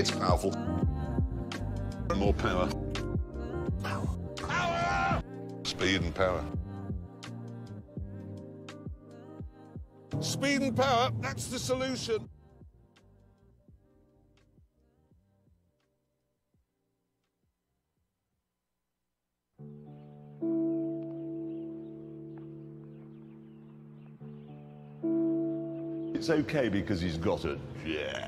It's powerful. More power. Power! Speed and power. Speed and power, that's the solution. It's okay because he's got it. Yeah.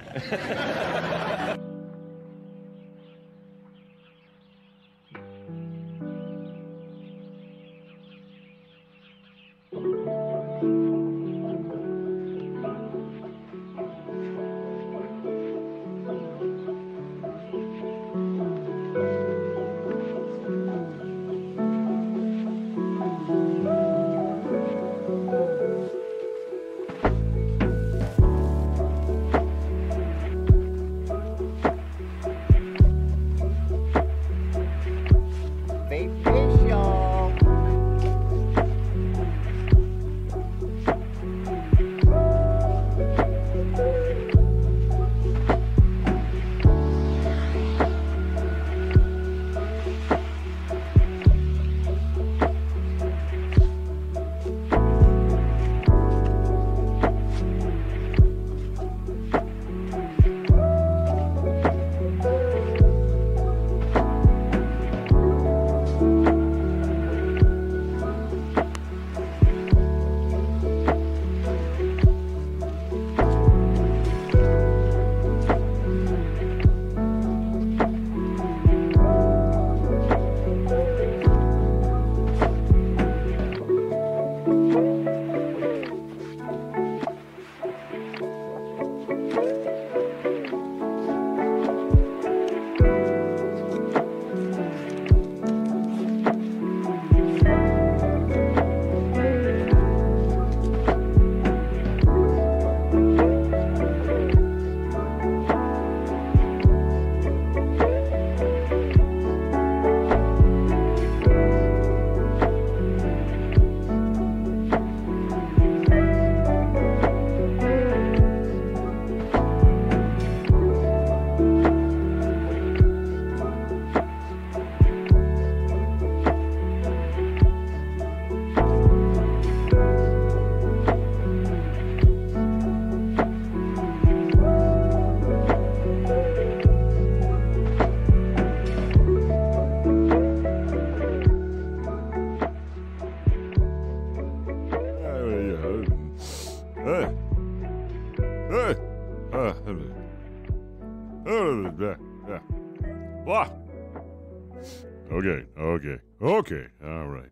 Okay, all right.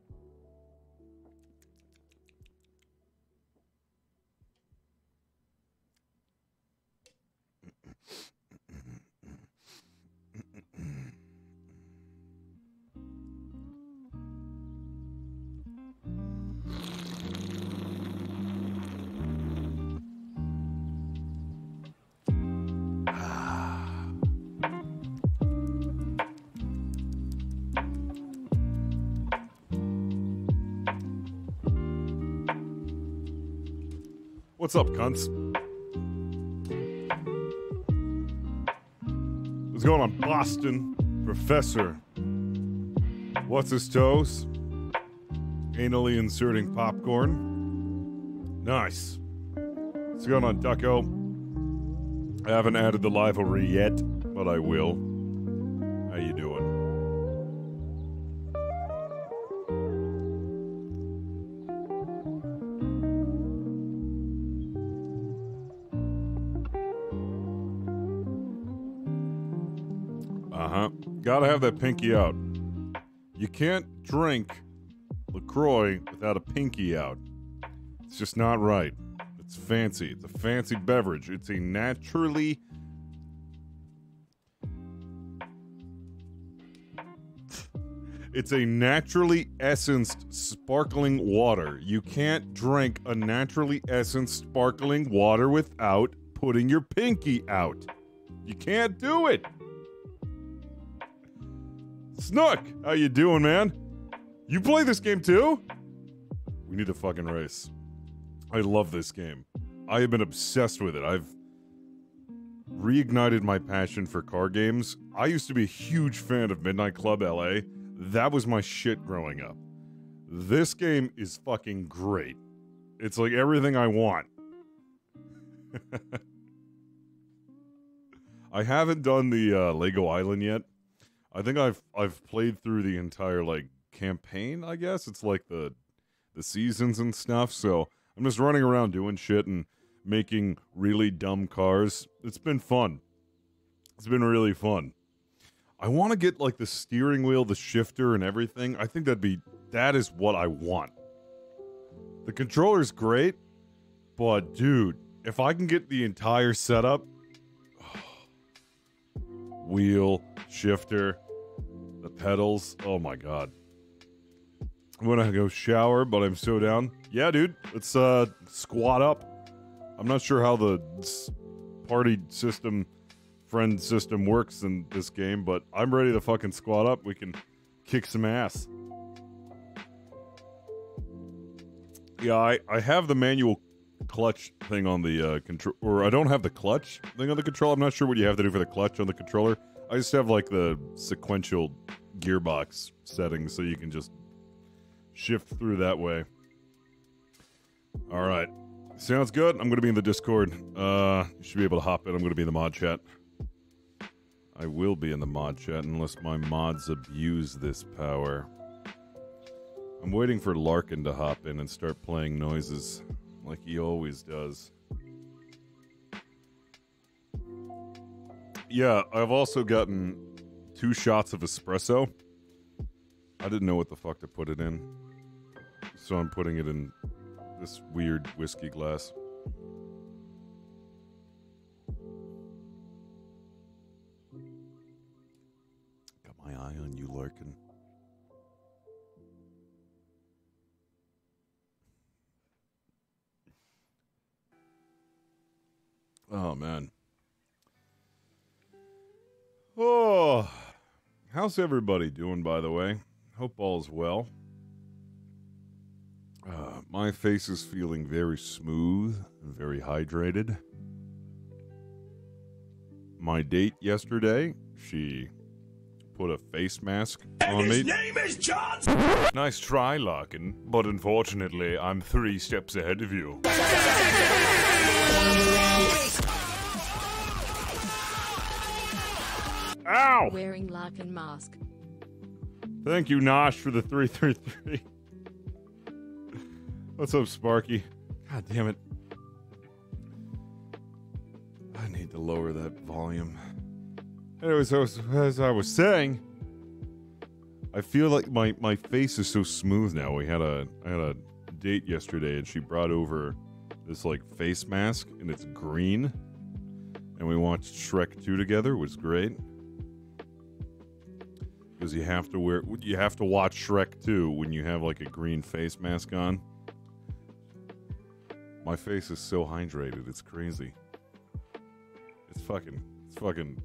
What's up, cunts? What's going on, Boston? Professor. What's his toes? Anally inserting popcorn. Nice. What's going on, Ducko? I haven't added the livery yet, but I will. How you doing? Gotta have that pinky out. You can't drink LaCroix without a pinky out. It's just not right. It's fancy. It's a fancy beverage. It's a naturally... It's a naturally essenced sparkling water. You can't drink a naturally essenced sparkling water without putting your pinky out. You can't do it. Snook, how you doing, man? You play this game too? We need a fucking race. I love this game. I have been obsessed with it. reignited my passion for car games. I used to be a huge fan of Midnight Club LA. That was my shit growing up. This game is fucking great. It's like everything I want. I haven't done the Lego Island yet. I think I've played through the entire like campaign, I guess. It's like the seasons and stuff, so I'm just running around doing shit and making really dumb cars. It's been fun. It's been really fun. I want to get like the steering wheel, the shifter, and everything. I think that is what I want. The controller's great, but dude, if I can get the entire setup, wheel, shifter, the pedals, oh my god. I'm gonna go shower, but I'm so down. Yeah, dude, let's squat up. I'm not sure how the party system, friend system works in this game, but I'm ready to fucking squat up. We can kick some ass. Yeah, I have the manual clutch thing on the control, or I don't have the clutch thing on the controller. I'm not sure what you have to do for the clutch on the controller. I just have like the sequential gearbox settings, so you can just shift through that way. All right, sounds good. I'm gonna be in the Discord. You should be able to hop in. I'm gonna be in the mod chat. I will be in the mod chat unless my mods abuse this power. I'm waiting for Larkin to hop in and start playing noises like he always does. Yeah, I've also gotten 2 shots of espresso. I didn't know what the fuck to put it in, so I'm putting it in this weird whiskey glass. Got my eye on you, Larkin. Oh, man. Oh, how's everybody doing, by the way? Hope all's well. My face is feeling very smooth and very hydrated. My date yesterday, she put a face mask on me. His name is John! Nice try, Larkin, but unfortunately, I'm 3 steps ahead of you. Ow! Wearing Larkin mask. Thank you, Nosh, for the 333. What's up, Sparky? God damn it. I need to lower that volume. Anyways, as I was saying, I feel like my face is so smooth now. I had a date yesterday, and she brought over this like face mask, and it's green. And we watched Shrek 2 together. It was great. Because you have to watch Shrek 2 when you have like a green face mask on. My face is so hydrated, it's crazy. It's fucking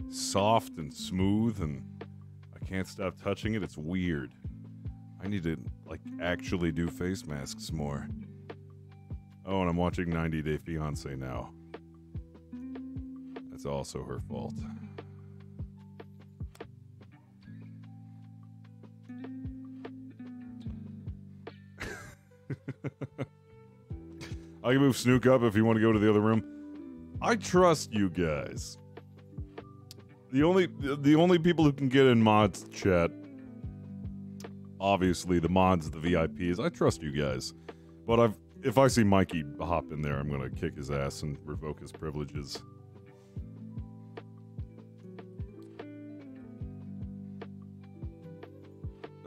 soft and smooth, and I can't stop touching it. It's weird. I need to like actually do face masks more. Oh, and I'm watching 90 Day Fiancé now. That's also her fault. I can move Snook up if you want to go to the other room. I trust you guys. The only people who can get in mods chat, obviously the mods, the VIPs. I trust you guys, but if I see Mikey hop in there, I'm gonna kick his ass and revoke his privileges.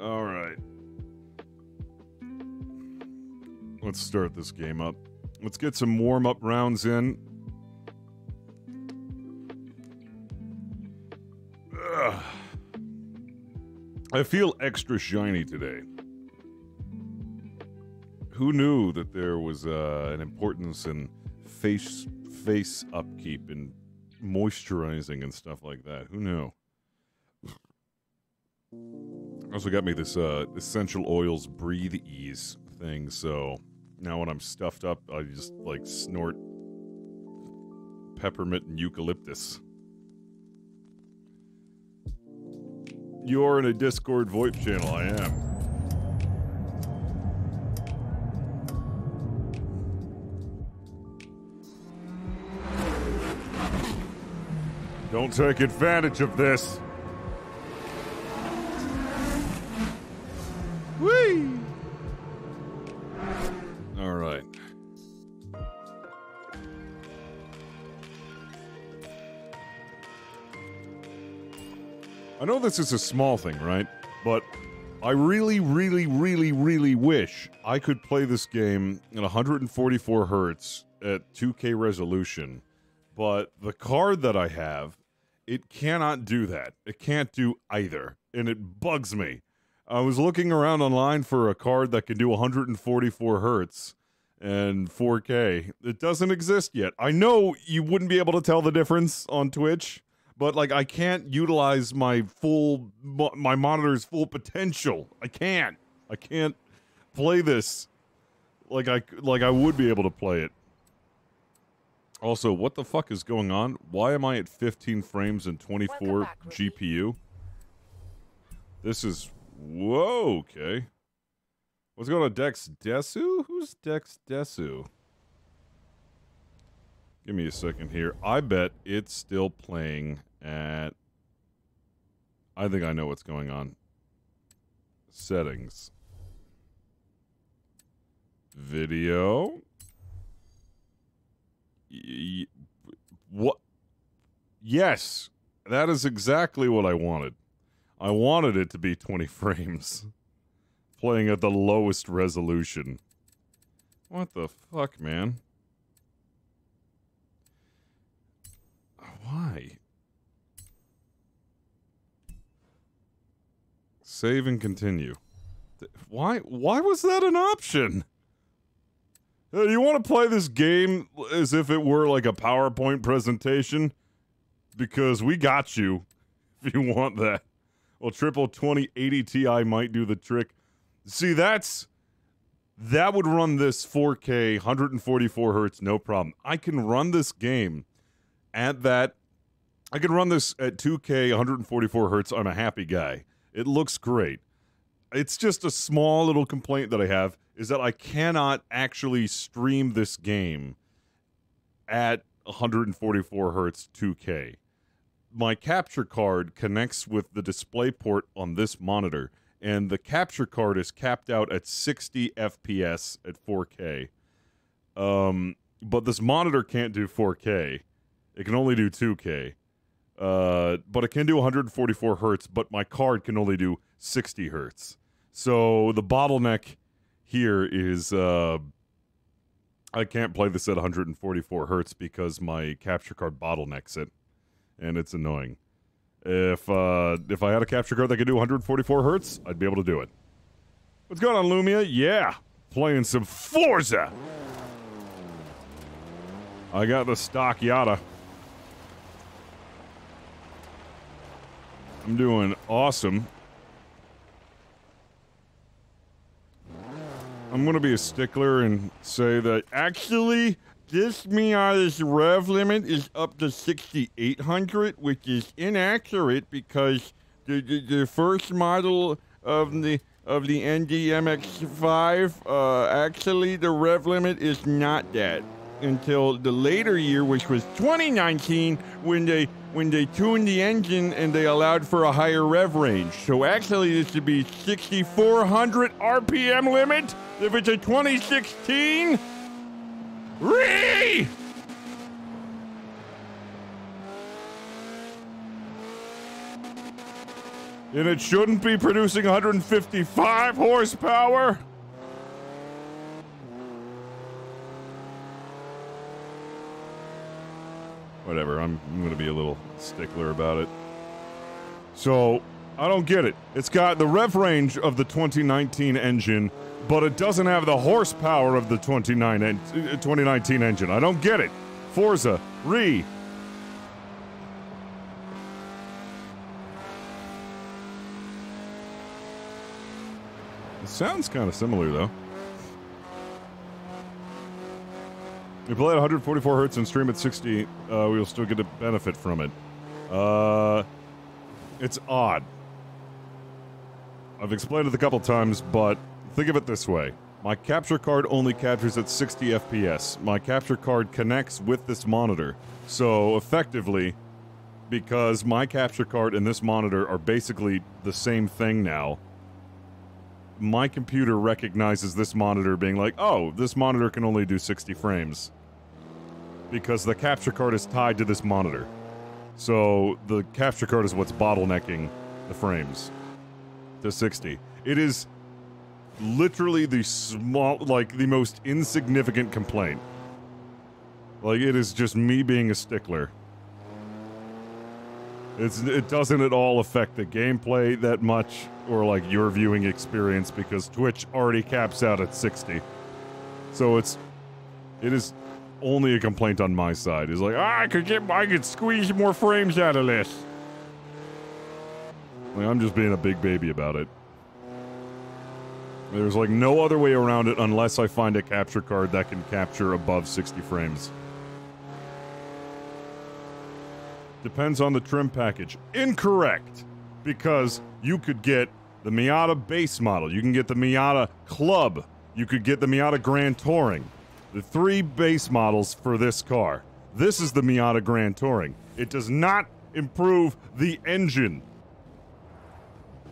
All right, let's start this game up. Let's get some warm-up rounds in. Ugh. I feel extra shiny today. Who knew that there was an importance in face upkeep and moisturizing and stuff like that? Who knew? Also got me this essential oils breathe ease thing, so now when I'm stuffed up, I just like snort peppermint and eucalyptus. You're in a Discord VoIP channel, I am. Don't take advantage of this. Whee! All right. I know this is a small thing, right? But I really, really, really, really wish I could play this game at 144 hertz at 2K resolution. But the card that I have, it cannot do that. It can't do either. And it bugs me. I was looking around online for a card that can do 144 hertz and 4K. It doesn't exist yet. I know you wouldn't be able to tell the difference on Twitch, but like I can't utilize my monitor's full potential. I can't play this like I would be able to play it. Also, what the fuck is going on? Why am I at 15 frames and 24 GPU? This is... Whoa, okay. What's going on, Dex Desu? Who's Dex Desu? Give me a second here. I bet it's still playing at... I think I know what's going on. Settings. Video. What? Yes, that is exactly what I wanted. I wanted it to be 20 frames. Playing at the lowest resolution. What the fuck, man? Why? Save and continue. Why was that an option? You want to play this game as if it were like a PowerPoint presentation? Because we got you, if you want that. Well, triple 2080 Ti might do the trick. See, that would run this 4K, 144 hertz, no problem. I can run this game at that. I can run this at 2K, 144 hertz. I'm a happy guy. It looks great. It's just a small little complaint that I have, is that I cannot actually stream this game at 144 hertz 2K. My capture card connects with the display port on this monitor, and the capture card is capped out at 60 FPS at 4K. But this monitor can't do 4K. It can only do 2K. But it can do 144 hertz, but my card can only do 60 hertz. So the bottleneck here is I can't play this at 144 hertz because my capture card bottlenecks it, and it's annoying. If I had a capture card that could do 144 hertz, I'd be able to do it. What's going on, Lumia? Yeah, playing some Forza. I got the stock Yada. I'm doing awesome. I'm gonna be a stickler and say that actually this Miata's rev limit is up to 6,800, which is inaccurate because the first model of the NDMX5 actually the rev limit is not that until the later year, which was 2019, when they tuned the engine and they allowed for a higher rev range. So actually this should be 6,400 RPM limit if it's a 2016. Ree! And it shouldn't be producing 155 horsepower. Whatever, I'm going to be a little stickler about it. So, I don't get it. It's got the rev range of the 2019 engine, but it doesn't have the horsepower of the 2019 engine. I don't get it. Forza, It sounds kind of similar, though. You play at 144 hertz and stream at 60, we'll still get a benefit from it. It's odd. I've explained it a couple times, but think of it this way. My capture card only captures at 60 FPS. My capture card connects with this monitor. So, effectively, because my capture card and this monitor are basically the same thing now, my computer recognizes this monitor being like, oh, this monitor can only do 60 frames. Because the capture card is tied to this monitor. So, the capture card is what's bottlenecking the frames to 60. It is literally the the most insignificant complaint. Like, it is just me being a stickler. It doesn't at all affect the gameplay that much, or like your viewing experience, because Twitch already caps out at 60. So it is only a complaint on my side. It's like, I could squeeze more frames out of this. Like, I'm just being a big baby about it. There's like no other way around it unless I find a capture card that can capture above 60 frames. Depends on the trim package. Incorrect! Because you could get the Miata base model, you can get the Miata Club, you could get the Miata Grand Touring. The 3 base models for this car. This is the Miata Grand Touring. It does not improve the engine.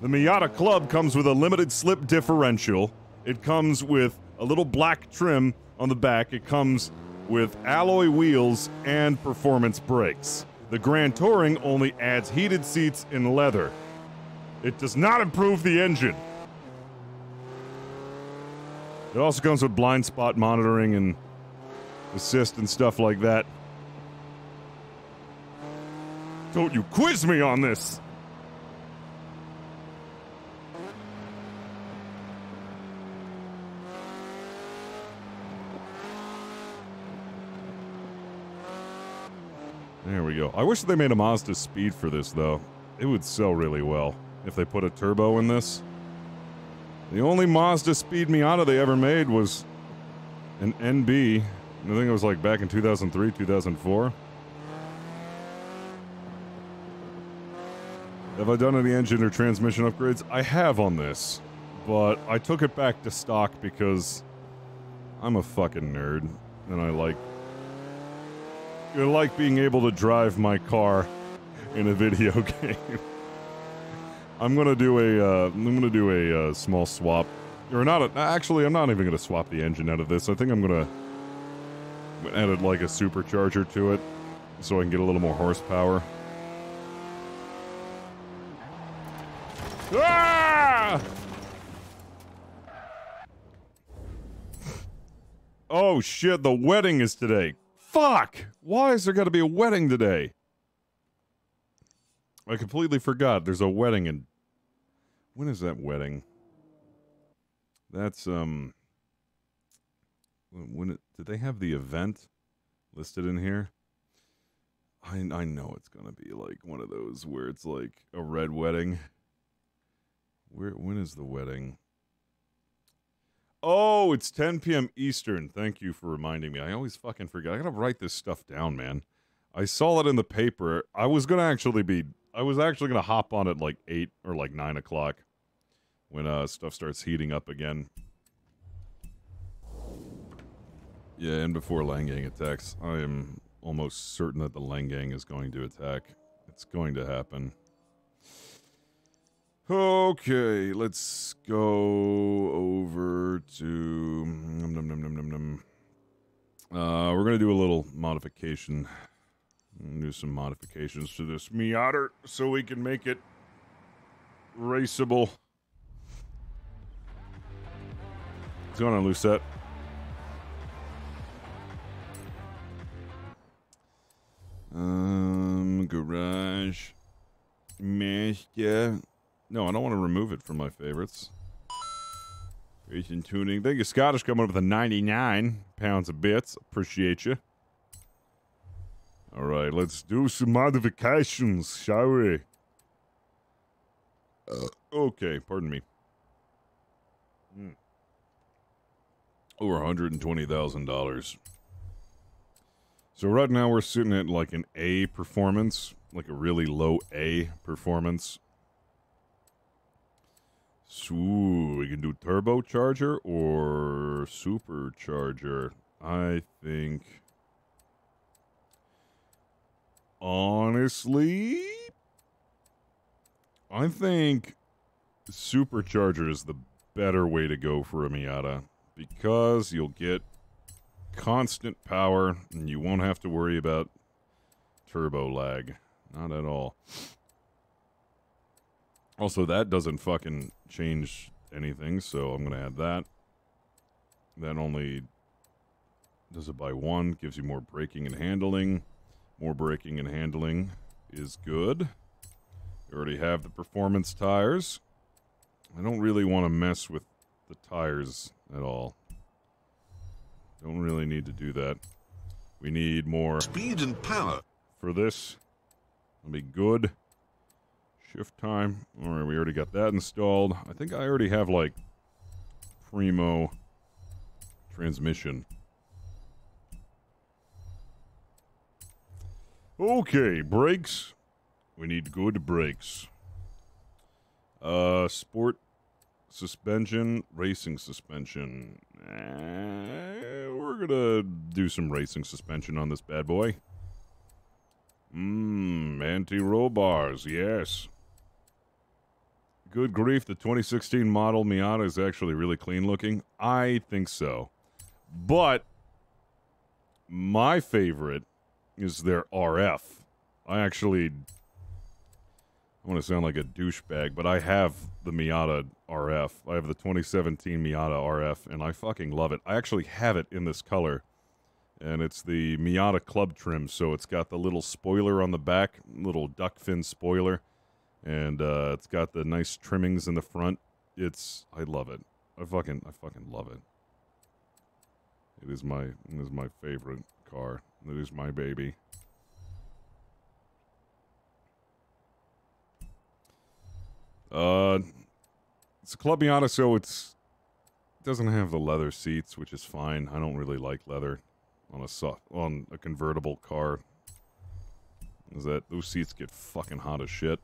The Miata Club comes with a limited slip differential. It comes with a little black trim on the back. It comes with alloy wheels and performance brakes. The Grand Touring only adds heated seats and leather. It does not improve the engine. It also comes with blind spot monitoring and assist and stuff like that. Don't you quiz me on this! There we go. I wish they made a Mazda Speed for this, though. It would sell really well if they put a turbo in this. The only Mazda Speed Miata they ever made was an NB. I think it was like back in 2003, 2004. Have I done any engine or transmission upgrades? I have on this, but I took it back to stock because I'm a fucking nerd, and I like being able to drive my car in a video game. I'm gonna do a small swap, or not. Actually, I'm not even gonna swap the engine out of this. I think I'm gonna add like a supercharger to it, so I can get a little more horsepower. Ah! Oh shit! The wedding is today. Fuck! Why is there gotta be a wedding today? I completely forgot. There's a wedding in... When is that wedding? That's, did they have the event listed in here? I know it's gonna be like one of those where it's like a red wedding. When is the wedding? Oh, it's 10 p.m. Eastern. Thank you for reminding me. I always fucking forget. I gotta write this stuff down, man. I saw it in the paper. I was actually gonna hop on at like 8 or like 9 o'clock when stuff starts heating up again. Yeah, and before Langang attacks. I am almost certain that the Langang is going to attack. It's going to happen. Okay, let's go over to... we're gonna do a little modification. Do some modifications to this Miata so we can make it raceable. What's going on, Lucette? Garage. Master. No, I don't want to remove it from my favorites. Racing tuning. Thank you, Scottish, coming up with a 99 pounds of bits. Appreciate you. Alright, let's do some modifications, shall we? Okay, pardon me. Over $120,000. So right now we're sitting at like an A performance, like a really low A performance. So we can do turbocharger or supercharger. I think, honestly, I think supercharger is the better way to go for a Miata, because you'll get constant power and you won't have to worry about turbo lag. Not at all. Also, that doesn't fucking change anything, so I'm gonna add that. That only does it by one, gives you more braking and handling. More braking and handling is good. You already have the performance tires. I don't really want to mess with the tires at all. Don't really need to do that. We need more speed and power for this. That'll be good. Shift time. Alright, we already got that installed. I think I already have, like, primo transmission. Okay, brakes. We need good brakes. Sport suspension, racing suspension. We're gonna do some racing suspension on this bad boy. Anti-roll bars, yes. Good grief, the 2016 model Miata is actually really clean looking. I think so. But my favorite is their RF. I want to sound like a douchebag, but I have the Miata RF. I have the 2017 Miata RF, and I fucking love it. I actually have it in this color, and it's the Miata Club trim, so it's got the little spoiler on the back, little duck fin spoiler. And it's got the nice trimmings in the front. I love it. I fucking love it. It is my favorite car. It is my baby. It's a Club Miata, so it doesn't have the leather seats, which is fine. I don't really like leather on a convertible car. Those seats get fucking hot as shit.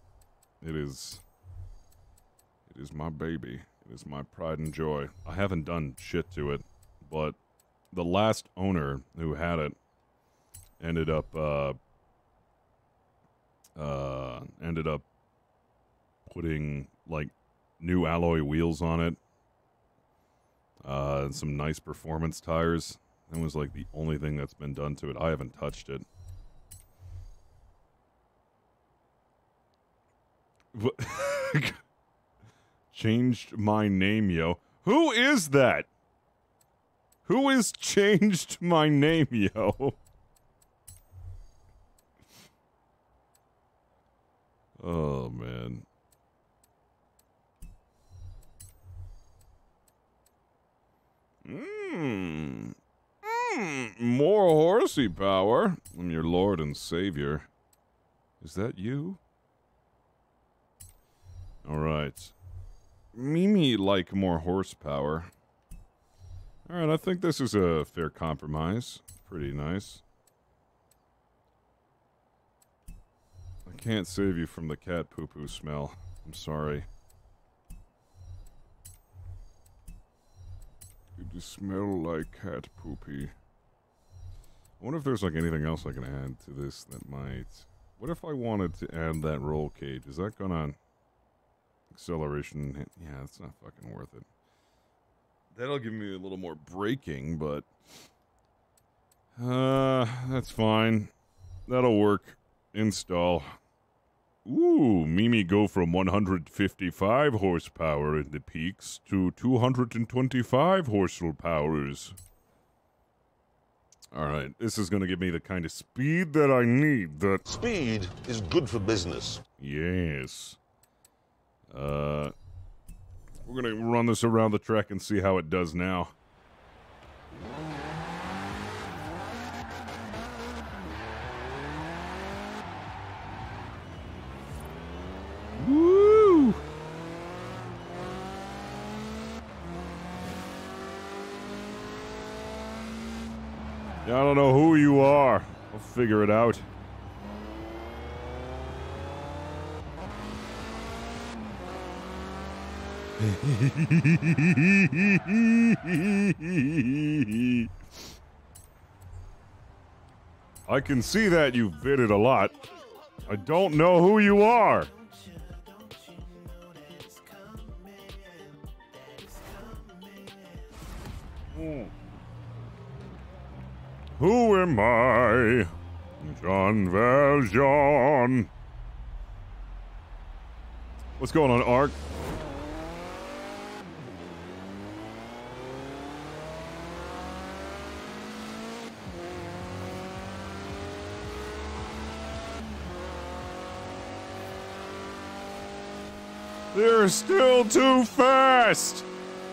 It is my baby. It is my pride and joy. I haven't done shit to it, but the last owner who had it ended up putting, like, new alloy wheels on it, and some nice performance tires. That was, like, the only thing that's been done to it. I haven't touched it. Changed my name, yo. Who is that? Who is changed my name, yo? Oh, man. More horsey power. I'm your lord and savior. Is that you? Alright. Mimi like more horsepower. Alright, I think this is a fair compromise. Pretty nice. I can't save you from the cat poo-poo smell. I'm sorry. You just smell like cat poopy. I wonder if there's, like, anything else I can add to this that might... What if I wanted to add that roll cage? Is that gonna... Acceleration... Yeah, it's not fucking worth it. That'll give me a little more braking, but... that's fine. That'll work. Install. Ooh, Mimi go from 155 horsepower in the peaks to 225 horsepowers. Alright, this is gonna give me the kind of speed that I need. That speed is good for business. Yes. We're gonna run this around the track and see how it does now. Woo! I don't know who you are, I'll figure it out. I can see that you've bid it a lot. I don't know who you are. Who am I? Jean Valjean. What's going on, Ark? They're still too fast!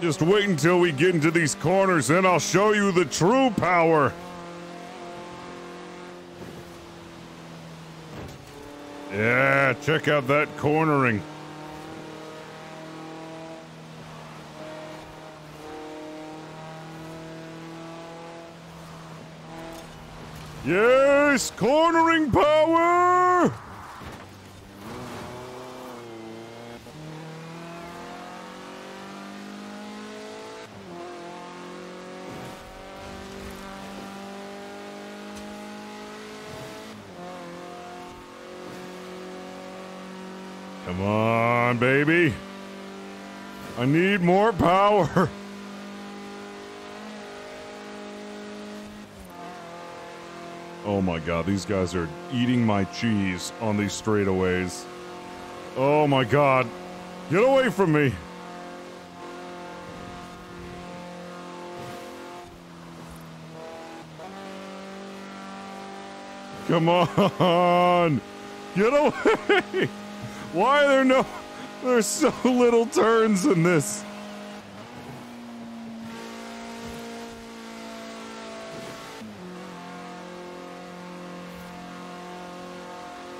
Just wait until we get into these corners, then I'll show you the true power! Yeah, check out that cornering. Yes, cornering power! Come on, baby. I need more power. Oh my god, these guys are eating my cheese on these straightaways. Oh my god. Get away from me. Come on. Get away. Why are there there's so little turns in this?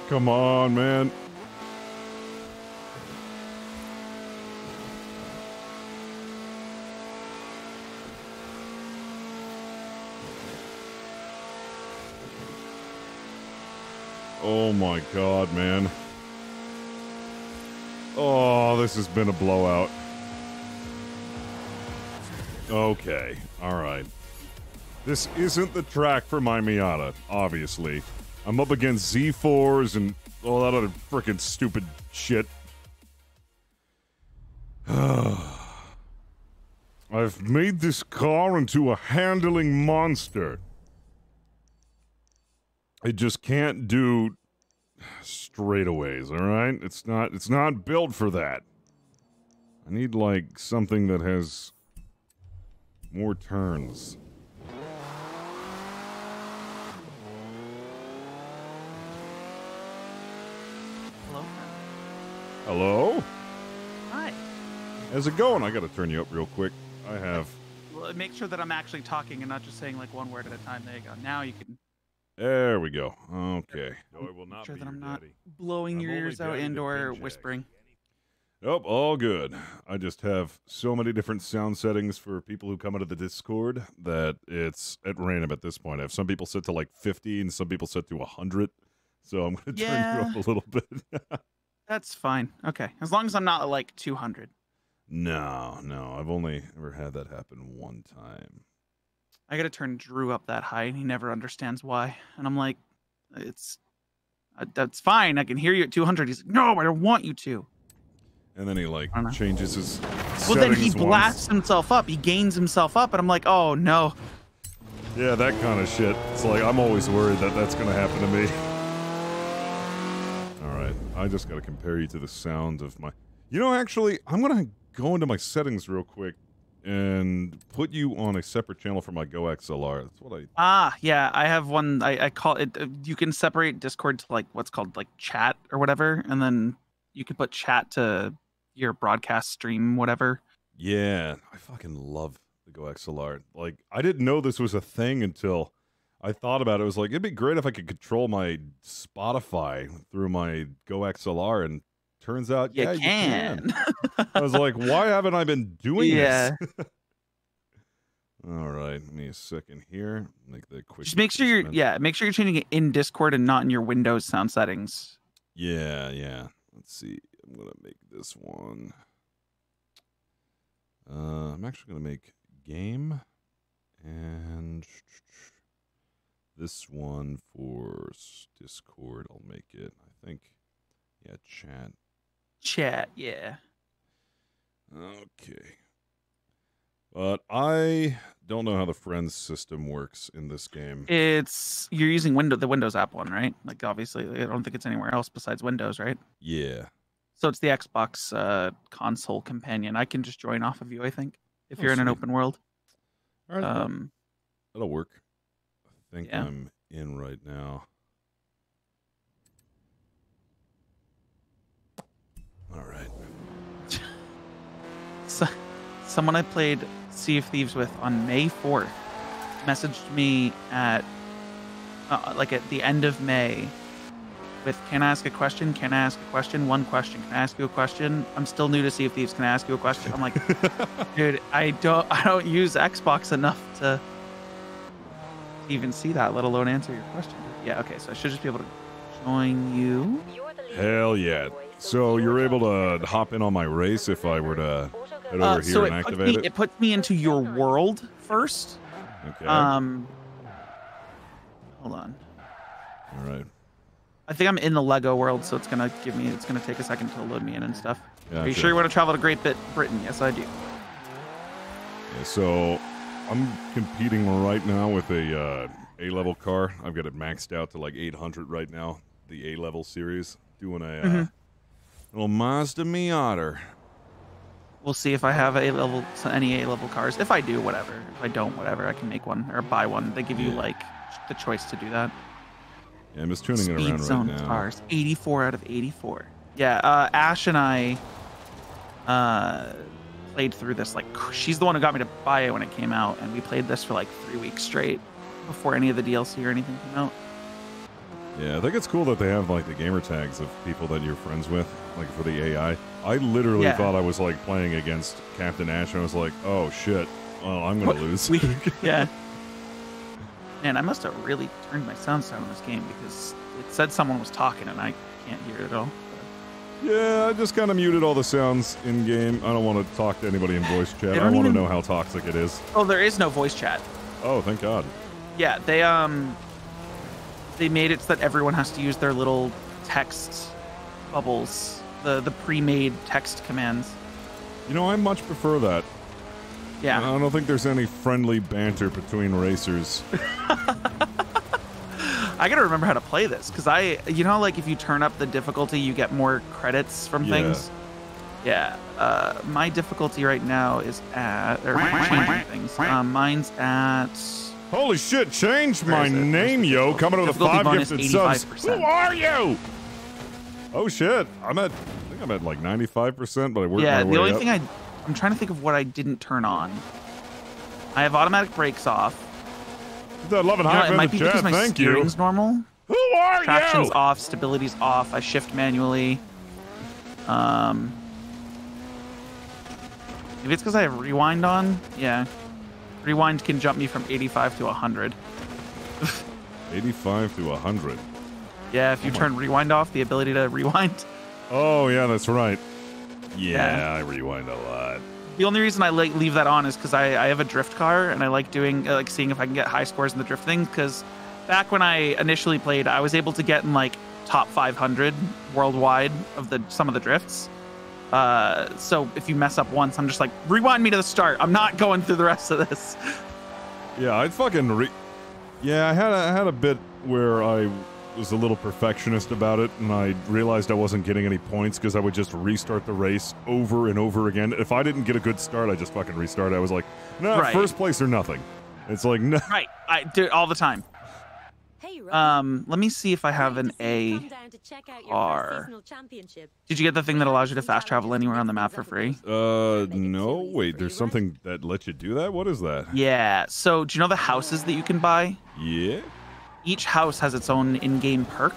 Come on, man. Oh my god, man. Oh, this has been a blowout. Okay, alright. This isn't the track for my Miata, obviously. I'm up against Z4s and all that other frickin' stupid shit. I've made this car into a handling monster. It just can't do straightaways, alright? It's not built for that. I need, like, something that has more turns. Hello? Hello? Hi. How's it going? I gotta turn you up real quick. I have... Well, make sure that I'm actually talking and not just saying, like, one word at a time. There you go. Now you can... There we go. Okay. No, I will not Make sure be that I'm your not daddy. blowing your I'm only ears out daddy to and or Pin whispering. Nope, all good. I just have so many different sound settings for people who come into the Discord that it's at random at this point. I have some people set to like 50 and some people set to 100. So I'm going to turn you up a little bit. That's fine. Okay. As long as I'm not like 200. No. I've only ever had that happen one time. I got to turn Drew up that high and he never understands why. And I'm like, that's fine. I can hear you at 200. He's like, no, I don't want you to. And then he like changes his Well, then he settings blasts himself up. He gains himself up. And I'm like, oh, no. Yeah, that kind of shit. It's like, I'm always worried that that's going to happen to me. All right. I just got to compare you to the sound of my... You know, actually, I'm going to go into my settings real quick and put you on a separate channel for my Go XLR. That's what I... Ah, yeah. I have one. I call it... You can separate Discord to like what's called like chat or whatever. And then you can put chat to your broadcast stream, whatever. Yeah. I fucking love the Go XLR. Like, I didn't know this was a thing until I thought about it. It was like, it'd be great if I could control my Spotify through my Go XLR, and turns out, You yeah, can. you can. I was like, why haven't I been doing this? All right, give me a second here. Make the quick. Just make sure you're adjustment. make sure you're changing it in Discord and not in your Windows sound settings. Yeah. Let's see. I'm gonna make this one. I'm actually gonna make game, and this one for Discord. I'll make it. I think. Yeah, chat. Chat, yeah. Okay. But I don't know how the friends system works in this game. You're using the Windows app one, right? Like obviously, I don't think it's anywhere else besides Windows, right? Yeah. So it's the Xbox console companion. I can just join off of you, I think, if you're in an sweet. open world. All right. That'll work. I think yeah. I'm in right now. All right. So, someone I played Sea of Thieves with on May 4th messaged me at at the end of May with, "Can I ask a question? Can I ask a question? One question. Can I ask you a question? I'm still new to Sea of Thieves. Can I ask you a question?" I'm like, dude, I don't use Xbox enough to even see that, let alone answer your question. Yeah, okay, so I should just be able to join you. Hell yeah. So you're able to hop in on my race if I were to head over here and activate it? It puts me into your world first. Okay. Hold on. All right. I think I'm in the Lego world, so it's gonna take a second to load me in and stuff. Gotcha. Are you sure you want to travel to Great Britain? Yes, I do. Yeah, so I'm competing right now with a A-level car. I've got it maxed out to like 800 right now, the A-level series. Doing a little Mazda Miata. We'll see if I have any A-level cars. If I do, whatever. If I don't, whatever. I can make one or buy one. They give you like the choice to do that. Yeah, I'm just tuning it around Zone right now. Cars, 84 out of 84. Yeah, Ash and I played through this. Like, she's the one who got me to buy it when it came out, and we played this for like 3 weeks straight before any of the DLC or anything came out. Yeah, I think it's cool that they have like the gamer tags of people that you're friends with, like for the AI. I literally thought I was like playing against Captain Ash, and I was like, oh shit, well, I'm gonna lose. Yeah. Man, I must have really turned my sound down in this game because it said someone was talking and I can't hear it at all. Yeah, I just kind of muted all the sounds in game. I don't want to talk to anybody in voice chat. I want to know how toxic it is. Oh, there is no voice chat. Oh, thank God. Yeah, they made it so that everyone has to use their little text bubbles, the pre-made text commands. You know, I much prefer that. Yeah. I don't think there's any friendly banter between racers. I gotta remember how to play this, because like if you turn up the difficulty, you get more credits from things. Yeah. My difficulty right now is at, or changing things. Mine's at... Holy shit, change my name, yo. Coming with a 5 gifted subs. Who are you? Oh shit. I think I'm at like 95%, but I worked my way up. Yeah, the only thing I'm trying to think of what I didn't turn on. I have automatic brakes off. It might be because my steering's normal. Who are Traction's off, stability's off. I shift manually. Maybe it's because I have rewind on. Yeah, rewind can jump me from 85 to 100. 85 to 100. Yeah, if you turn rewind off, the ability to rewind. Oh yeah, that's right. Yeah, I rewind a lot. The only reason I leave that on is because I have a drift car and I like seeing if I can get high scores in the drift thing. Because back when I initially played, I was able to get in like top 500 worldwide of some of the drifts. So if you mess up once, I'm just like, rewind me to the start. I'm not going through the rest of this. Yeah, I fucking I had a bit where I was a little perfectionist about it, and I realized I wasn't getting any points because I would just restart the race over and over again. If I didn't get a good start, I just fucking restart. I was like, no, first place or nothing. It's like, no. Right, I do it all the time. Let me see if I have an AR. Did you get the thing that allows you to fast travel anywhere on the map for free? No. Wait, there's something that lets you do that? What is that? Yeah. So, do you know the houses that you can buy? Yeah. Each house has its own in-game perk.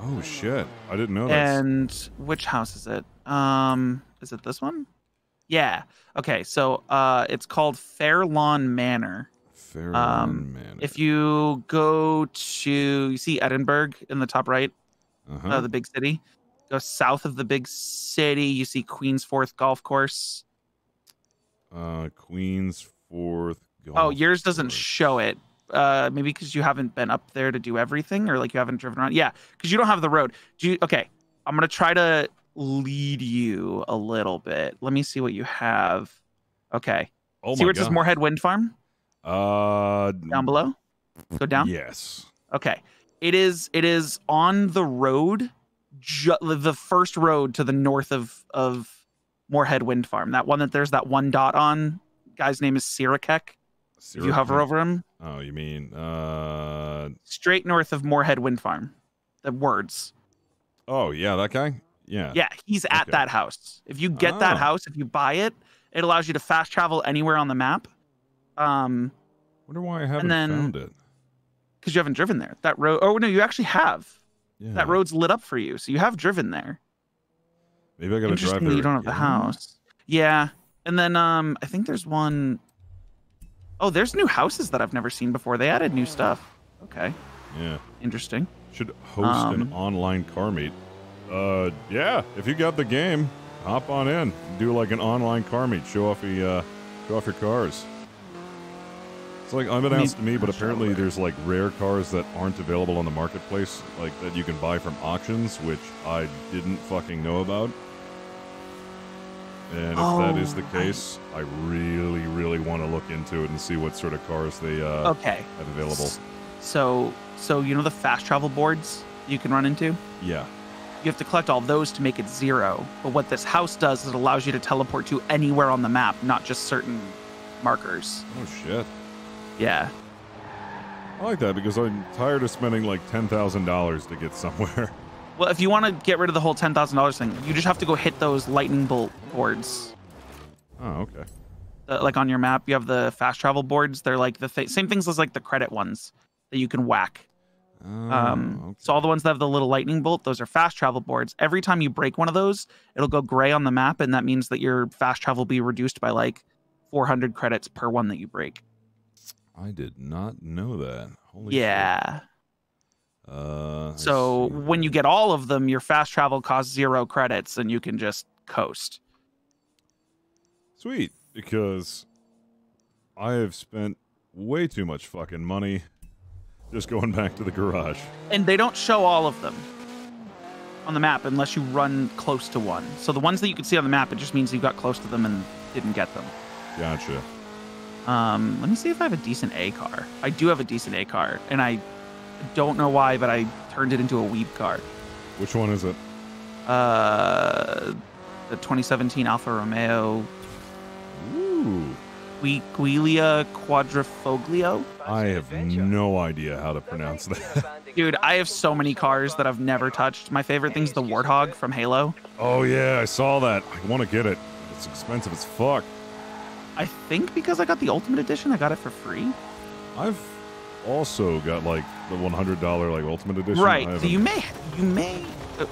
Oh shit! I didn't know that. And which house is it? Is it this one? Yeah. Okay. So it's called Fairlawn Manor. Fairlawn Manor. If you go to, you see Edinburgh in the top right, the big city. Go south of the big city, you see Queensforth Golf Course. Queensforth Golf. Oh, yours doesn't show it. Maybe because you haven't been up there to do everything, or like you haven't driven around. Yeah, because you don't have the road. Okay, I'm gonna try to lead you a little bit. Let me see what you have. Okay. Oh see my where it God. says Moorhead Wind Farm? Down below. Go down. Yes. Okay. It is on the road, the first road to the north of Moorhead Wind Farm. That one that there's that one dot on. Guy's name is Sirakek. If you hover over him. Oh, you mean straight north of Moorhead Wind Farm. The words. Oh, yeah, that guy? Yeah. Yeah, he's at that house. If you get that house, if you buy it, it allows you to fast travel anywhere on the map. Wonder why I haven't found it. Because you haven't driven there. That road. Oh no, you actually have. Yeah. That road's lit up for you, so you have driven there. Maybe I gotta drive there. You don't have the house. Yeah, and then I think there's one. Oh, there's new houses that I've never seen before. They added new stuff. Okay. Yeah. Interesting. Should host an online car meet. Yeah. If you got the game, hop on in. Do like an online car meet. Show off your cars. It's like unbeknownst to me, but apparently there's like rare cars that aren't available on the marketplace, like that you can buy from auctions, which I didn't fucking know about. And if that is the case, I really, really want to look into it and see what sort of cars they have available. So you know the fast travel boards you can run into? Yeah. You have to collect all those to make it 0. But what this house does is it allows you to teleport to anywhere on the map, not just certain markers. Oh, shit. Yeah. I like that because I'm tired of spending like $10,000 to get somewhere. Well, if you want to get rid of the whole $10,000 thing, you just have to go hit those lightning bolt boards. Oh, okay. Like on your map, you have the fast travel boards. They're like the same things as like the credit ones that you can whack. Okay. So all the ones that have the little lightning bolt, those are fast travel boards. Every time you break one of those, it'll go gray on the map, and that means that your fast travel will be reduced by like 400 credits per one that you break. I did not know that. Holy yeah. Shit. So when you get all of them, your fast travel costs 0 credits, and you can just coast. Sweet, because I have spent way too much fucking money just going back to the garage. And they don't show all of them on the map unless you run close to one. So the ones that you can see on the map, it just means you got close to them and didn't get them. Gotcha. Let me see if I have a decent A car. I do have a decent A car, and I don't know why, but I turned it into a weeb car. Which one is it? The 2017 Alfa Romeo. Ooh. Guiglia Quadrifoglio. I have no idea how to pronounce that. Dude, I have so many cars that I've never touched. My favorite thing's the Warthog from Halo. Oh yeah, I saw that. I want to get it. It's expensive as fuck. I think because I got the Ultimate Edition, I got it for free. I've also got like the $100 like Ultimate Edition. Right. So you may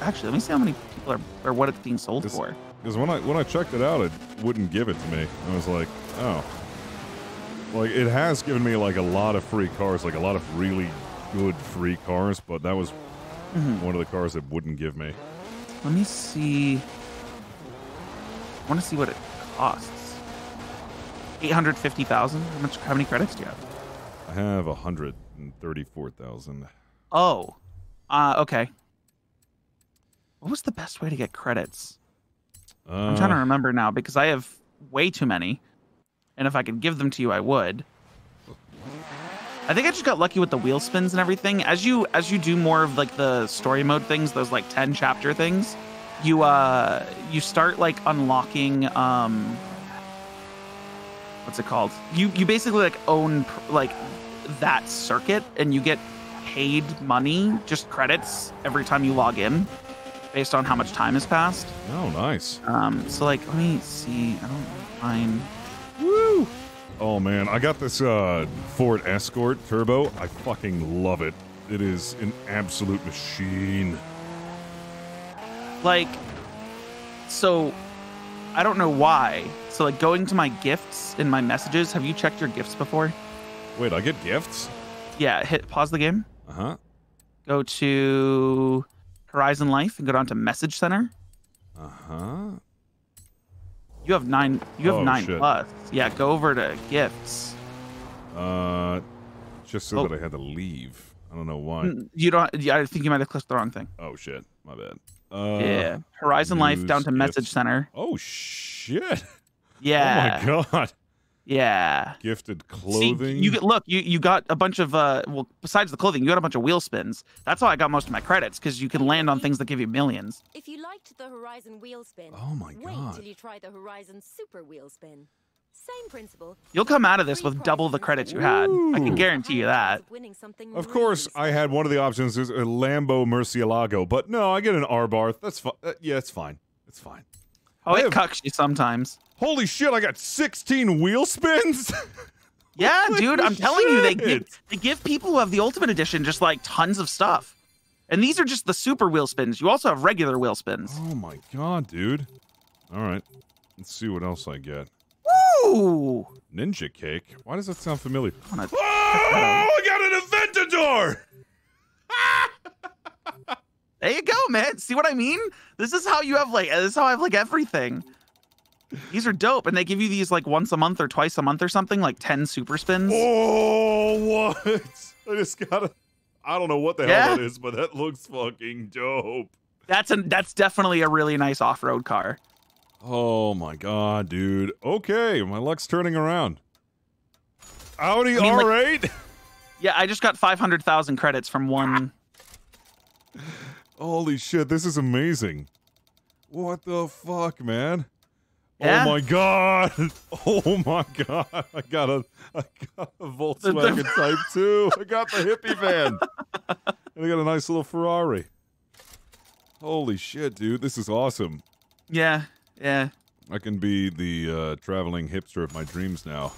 actually, let me see how many people are or what it's being sold for. Because when I checked it out, it wouldn't give it to me. I was like, oh. Like, it has given me like a lot of free cars, like a lot of really good free cars, but that was one of the cars that wouldn't give me. Let me see. I want to see what it costs. 850,000. How many credits do you have? I have 134,000. Oh, okay. What was the best way to get credits? I'm trying to remember now because I have way too many, and if I could give them to you, I would. I think I just got lucky with the wheel spins and everything. As you do more of like the story mode things, those like 10 chapter things, you start like unlocking what's it called? You basically like own like that circuit, and you get paid money, just credits every time you log in, based on how much time has passed. Oh, nice. So like, let me see. I don't find. Woo! Oh man, I got this Ford Escort Turbo. I fucking love it. It is an absolute machine. Like, so I don't know why. So like going to my gifts in my messages. Have you checked your gifts before? Wait, I get gifts? Yeah, pause the game. Uh-huh. Go to Horizon Life and go down to Message Center. Uh-huh. You have 9. You have 9 shit. plus. Yeah, go over to gifts. Just so that I had to leave. I don't know why. You don't. Yeah, I think you might have clicked the wrong thing. Oh shit, my bad. Yeah, Horizon Life down to Message gifts. Center. Oh shit. Yeah. Oh my god. Yeah. Gifted clothing. See, you got a bunch of well, besides the clothing, you got a bunch of wheel spins. That's how I got most of my credits, because you can land on things that give you millions. If you liked the Horizon wheel spin, Oh my wait god. till you try the Horizon Super wheel spin. Same principle. You'll come out of this with double the credits you had. I can guarantee you that. Of course, I had one of the options is a Lambo Murcielago, but no, I get an R-bar. That's fine. Yeah, it's fine. It's fine. Oh, it cucks you sometimes. Holy shit, I got 16 wheel spins? Yeah, Holy dude, I'm telling you, shit. they give people who have the Ultimate Edition just like tons of stuff. And these are just the super wheel spins. You also have regular wheel spins. Oh my god, dude. All right. Let's see what else I get. Woo! Ninja cake? Why does that sound familiar? Oh, I got an Aventador! There you go, man. See what I mean? This is how you have like, this is how I have like everything. These are dope, and they give you these like once a month or twice a month or something, like 10 super spins. Oh, what? I just got I don't know what the hell that is, but that looks fucking dope. That's definitely a really nice off-road car. Oh my god, dude. Okay, my luck's turning around. Audi R8? Yeah, I just got 500,000 credits from one. Holy shit, this is amazing. What the fuck, man? Yeah? Oh my god. Oh my god. I got a Volkswagen Type 2. I got the hippie van. And I got a nice little Ferrari. Holy shit, dude. This is awesome. Yeah, yeah. I can be the traveling hipster of my dreams now.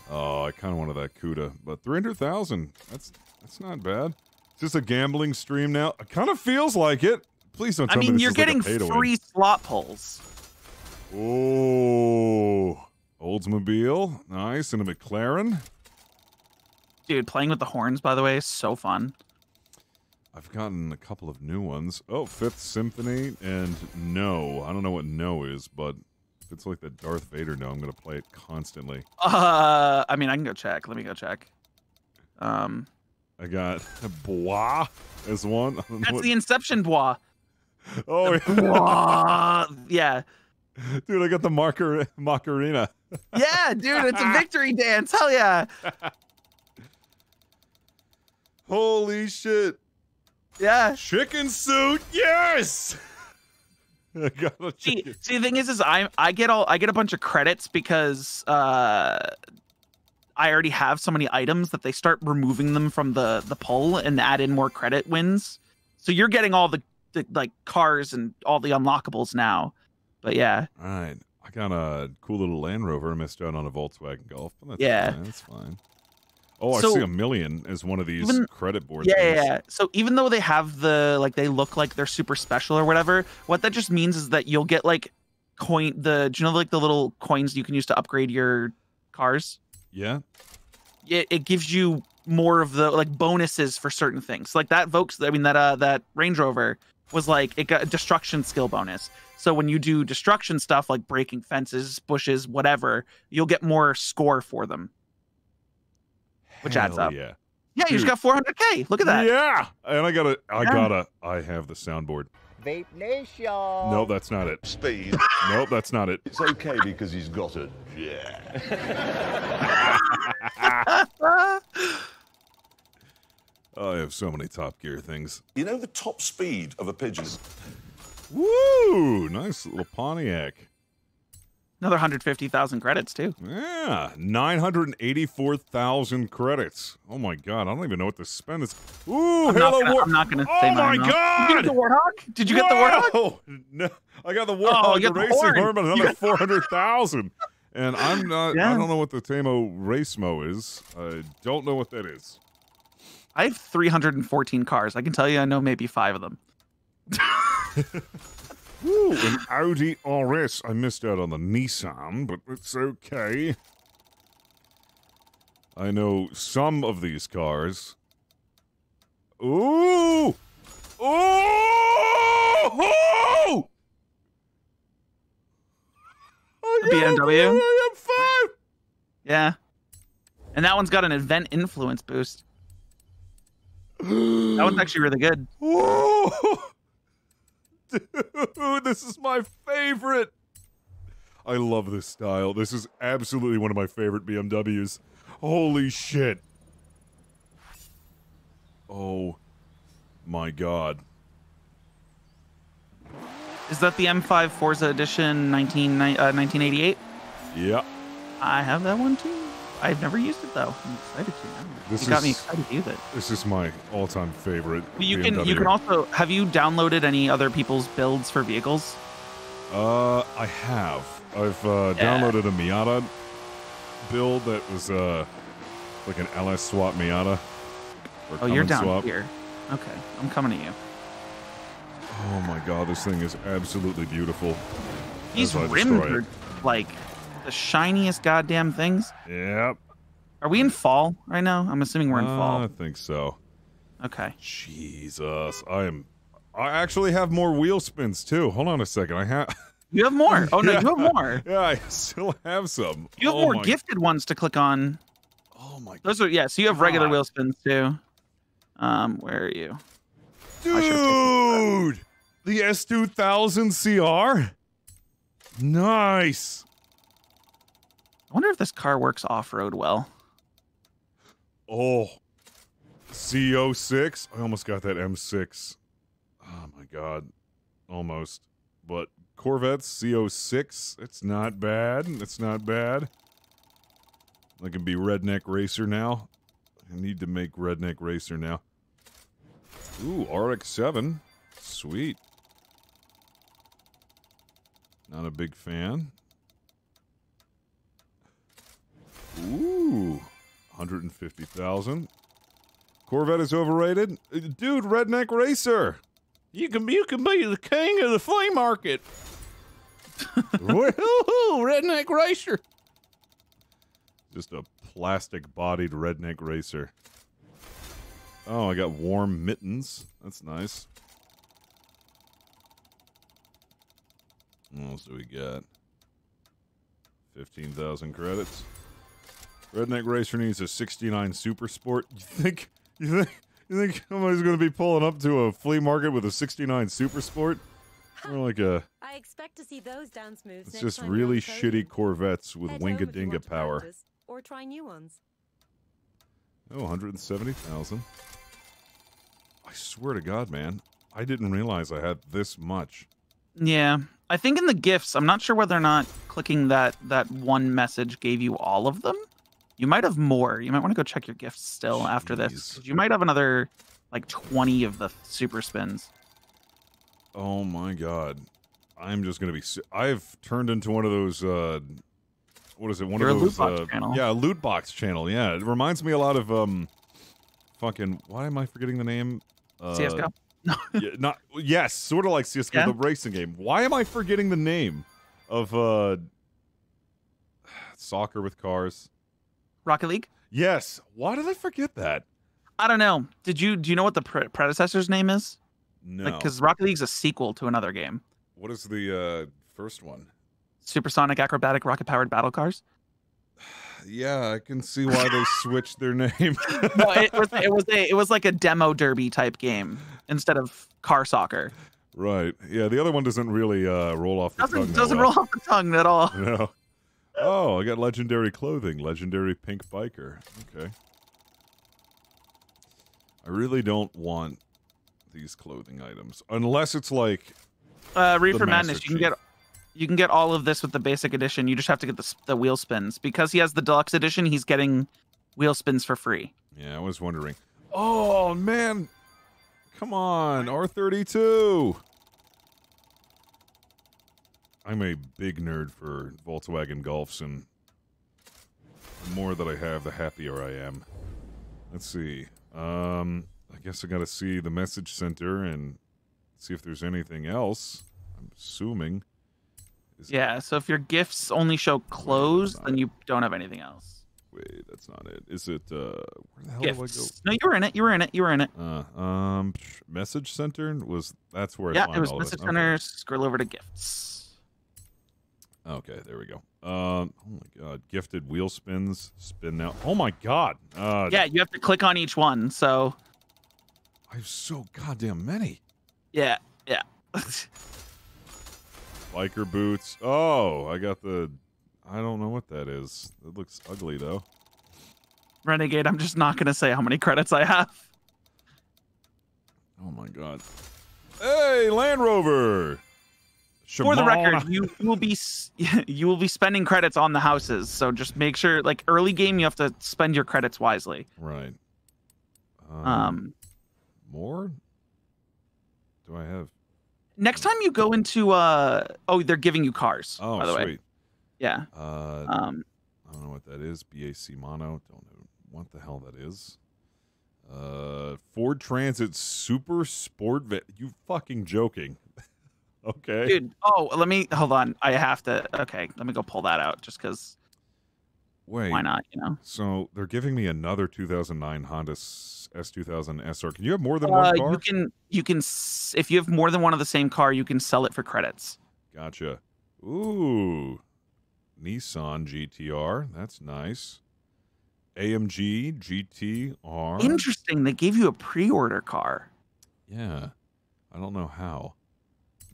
Oh, I kind of wanted that CUDA, but 300,000. That's not bad. Is this a gambling stream now? It kind of feels like it. Please don't tell me this you're is like a getting pay-to-win. free slot pulls. Oh, Oldsmobile, nice, and a McLaren. Dude, playing with the horns, by the way, is so fun. I've gotten a couple of new ones. Oh, Fifth Symphony and No. I don't know what No is, but if it's like the Darth Vader No, I'm gonna play it constantly. I mean, I can go check. Let me go check. I got Bois as one. I don't know That's the Inception Bois. Oh, Bois. Yeah. Dude, I got the Macarena. Yeah, dude, it's a victory dance. Hell yeah. Holy shit. Yeah. Chicken suit, yes! I got a chicken. See, the thing is I get a bunch of credits because I already have so many items that they start removing them from the poll and add in more credit wins. So you're getting all the like cars and all the unlockables now. But yeah. All right. I got a cool little Land Rover. I missed out on a Volkswagen Golf, but that's fine. That's fine. Oh, I see $1 million as one of these credit board things. Yeah. So even though they have they look like they're super special or whatever, what that just means is that you'll get like do you know like the little coins you can use to upgrade your cars? Yeah. It gives you more of the like bonuses for certain things. Like that that Range Rover was like it got a destruction skill bonus. So when you do destruction stuff like breaking fences, bushes, whatever, you'll get more score for them. Which adds up. Yeah. Yeah, you just got 400K. Look at that. Yeah. And I have the soundboard. Vape Nation. No, that's not it. Speed. Nope, that's not it. It's okay because he's got it. Yeah. I have so many Top Gear things. You know the top speed of a pigeon? Woo! Nice little Pontiac. Another 150,000 credits too. Yeah, 984,000 credits. Oh my god, I don't even know what to spend this. Ooh, I'm not gonna say Oh my god! Did you get the Warthog? Did you get the Warthog? No, I got the Warthog, the racing horn, but another 400,000. And I'm not. I don't know what the Tamo Racemo is. I don't know what that is. I have 314 cars. I can tell you, I know maybe 5 of them. Ooh, an Audi RS. I missed out on the Nissan, but it's okay. I know some of these cars. Ooh! Oh! BMW? M5! Yeah. And that one's got an event influence boost. That one's actually really good. Oh! Dude, this is my favorite. I love this style. This is absolutely one of my favorite BMWs. Holy shit. Oh my god. Is that the M5 Forza Edition 1988? Yeah. I have that one too. I've never used it though. I'm excited to now. This You got me is- excited to use it. This is my all-time favorite You BMW. can also, have you downloaded any other people's builds for vehicles? I have. I've downloaded a Miata build that was like an LS swap Miata. Or Oh, you're Cummins down swap. here. Okay, I'm coming to you. Oh my god, this thing is absolutely beautiful. These As I rims destroy are it. like the shiniest goddamn things. Yep. Are we in fall right now? I'm assuming we're in I fall. think so. Okay. Jesus, I actually have more wheel spins too. Hold on a second. I have. You have more. Oh no, Yeah. you have more. Yeah, I still have some. You have Oh more my- gifted ones to click on. Oh my Those are so you have regular God. wheel spins too. Where are you? I should've dude! The S2000 CR. Nice. I wonder if this car works off-road well. Oh, CO6. I almost got that M6. Oh my god, almost. But Corvette's CO6. It's not bad. It's not bad. I can be Redneck Racer now. I need to make Redneck Racer now. Ooh, RX-7. Sweet. Not a big fan. Ooh, 150,000. Corvette is overrated? Dude, Redneck Racer! You can be the king of the flea market! Woohoo! Redneck Racer! Just a plastic-bodied Redneck Racer. Oh, I got warm mittens. That's nice. What else do we got? 15,000 credits. Redneck Racer needs a 69 Super Sport. You think somebody's going to be pulling up to a flea market with a 69 Super Sport? Or like a... I expect to see those dance moves. It's next just time you're really on shitty podium. Corvettes with Head home if you want winga-dinga to power. practice, or try new ones. Oh, 170,000. I swear to God, man. I didn't realize I had this much. Yeah, I think in the gifts, I'm not sure whether or not clicking that one message gave you all of them. You might have more. You might want to go check your gifts still after this. Jeez. 'Cause you might have another like 20 of the super spins. Oh my god. I'm just gonna be... I've turned into one of those, what is it? One You're of a those, loot box channel. Yeah, a loot box channel, yeah. It reminds me a lot of, fucking... Why am I forgetting the name? CSGO? Yes, sort of like CSGO, Yeah. the racing game. Why am I forgetting the name of, soccer with cars? Rocket League? Yes. Why did I forget that? I don't know. Do you know what the predecessor's name is? No. Like, because Rocket League's a sequel to another game. What is the, first one? Supersonic acrobatic rocket powered battle cars. Yeah, I can see why they switched their name. No, it was like a demo derby type game instead of car soccer. Right. Yeah, the other one doesn't really roll off the tongue. Doesn't that roll off the tongue at all. well. No. Oh, I got legendary clothing. Legendary pink biker. Okay. I really don't want these clothing items. Unless it's like... Reefer the Madness, Master you can get all of this with the basic edition. You just have to get the wheel spins. Because he has the deluxe edition, he's getting wheel spins for free. Yeah, I was wondering. Oh, man. Come on. R32. I'm a big nerd for Volkswagen Golfs, and the more that I have, the happier I am. Let's see. I guess I gotta see the message center and see if there's anything else. I'm assuming. Yeah, so if your gifts only show closed, then you don't have anything else. Wait, that's not it. Is it, where the hell Gifts. No, you were in it. You were in it. You were in it. do I go? Message center that's where I Yeah, find it was all message this. center. Scroll over to gifts. Okay, there we go. Oh my god, gifted wheel spins, spin now. Oh my god. Yeah, you have to click on each one. So. I have so goddamn many. Yeah. Biker boots. Oh, I got the. I don't know what that is. It looks ugly though. Renegade, I'm just not gonna say how many credits I have. Oh my god. Hey, Land Rover. For the Shimano. record, you will be spending credits on the houses. So just make sure, like early game, you have to spend your credits wisely. Right. More? Do I have? Next time you go into they're giving you cars. Oh, by the sweet. way. Yeah. I don't know what that is. BAC mono. Don't know what the hell that is. Ford Transit Super Sport Vet. You fucking joking? Okay. Dude. Oh, hold on. I have to. Okay, let me go pull that out just because. Wait. Why not? You know. So they're giving me another 2009 Honda S2000 SR. Can you have more than one car? You can. If you have more than one of the same car, you can sell it for credits. Gotcha. Ooh. Nissan GTR. That's nice. AMG GTR. Interesting. They gave you a pre-order car. Yeah. I don't know how.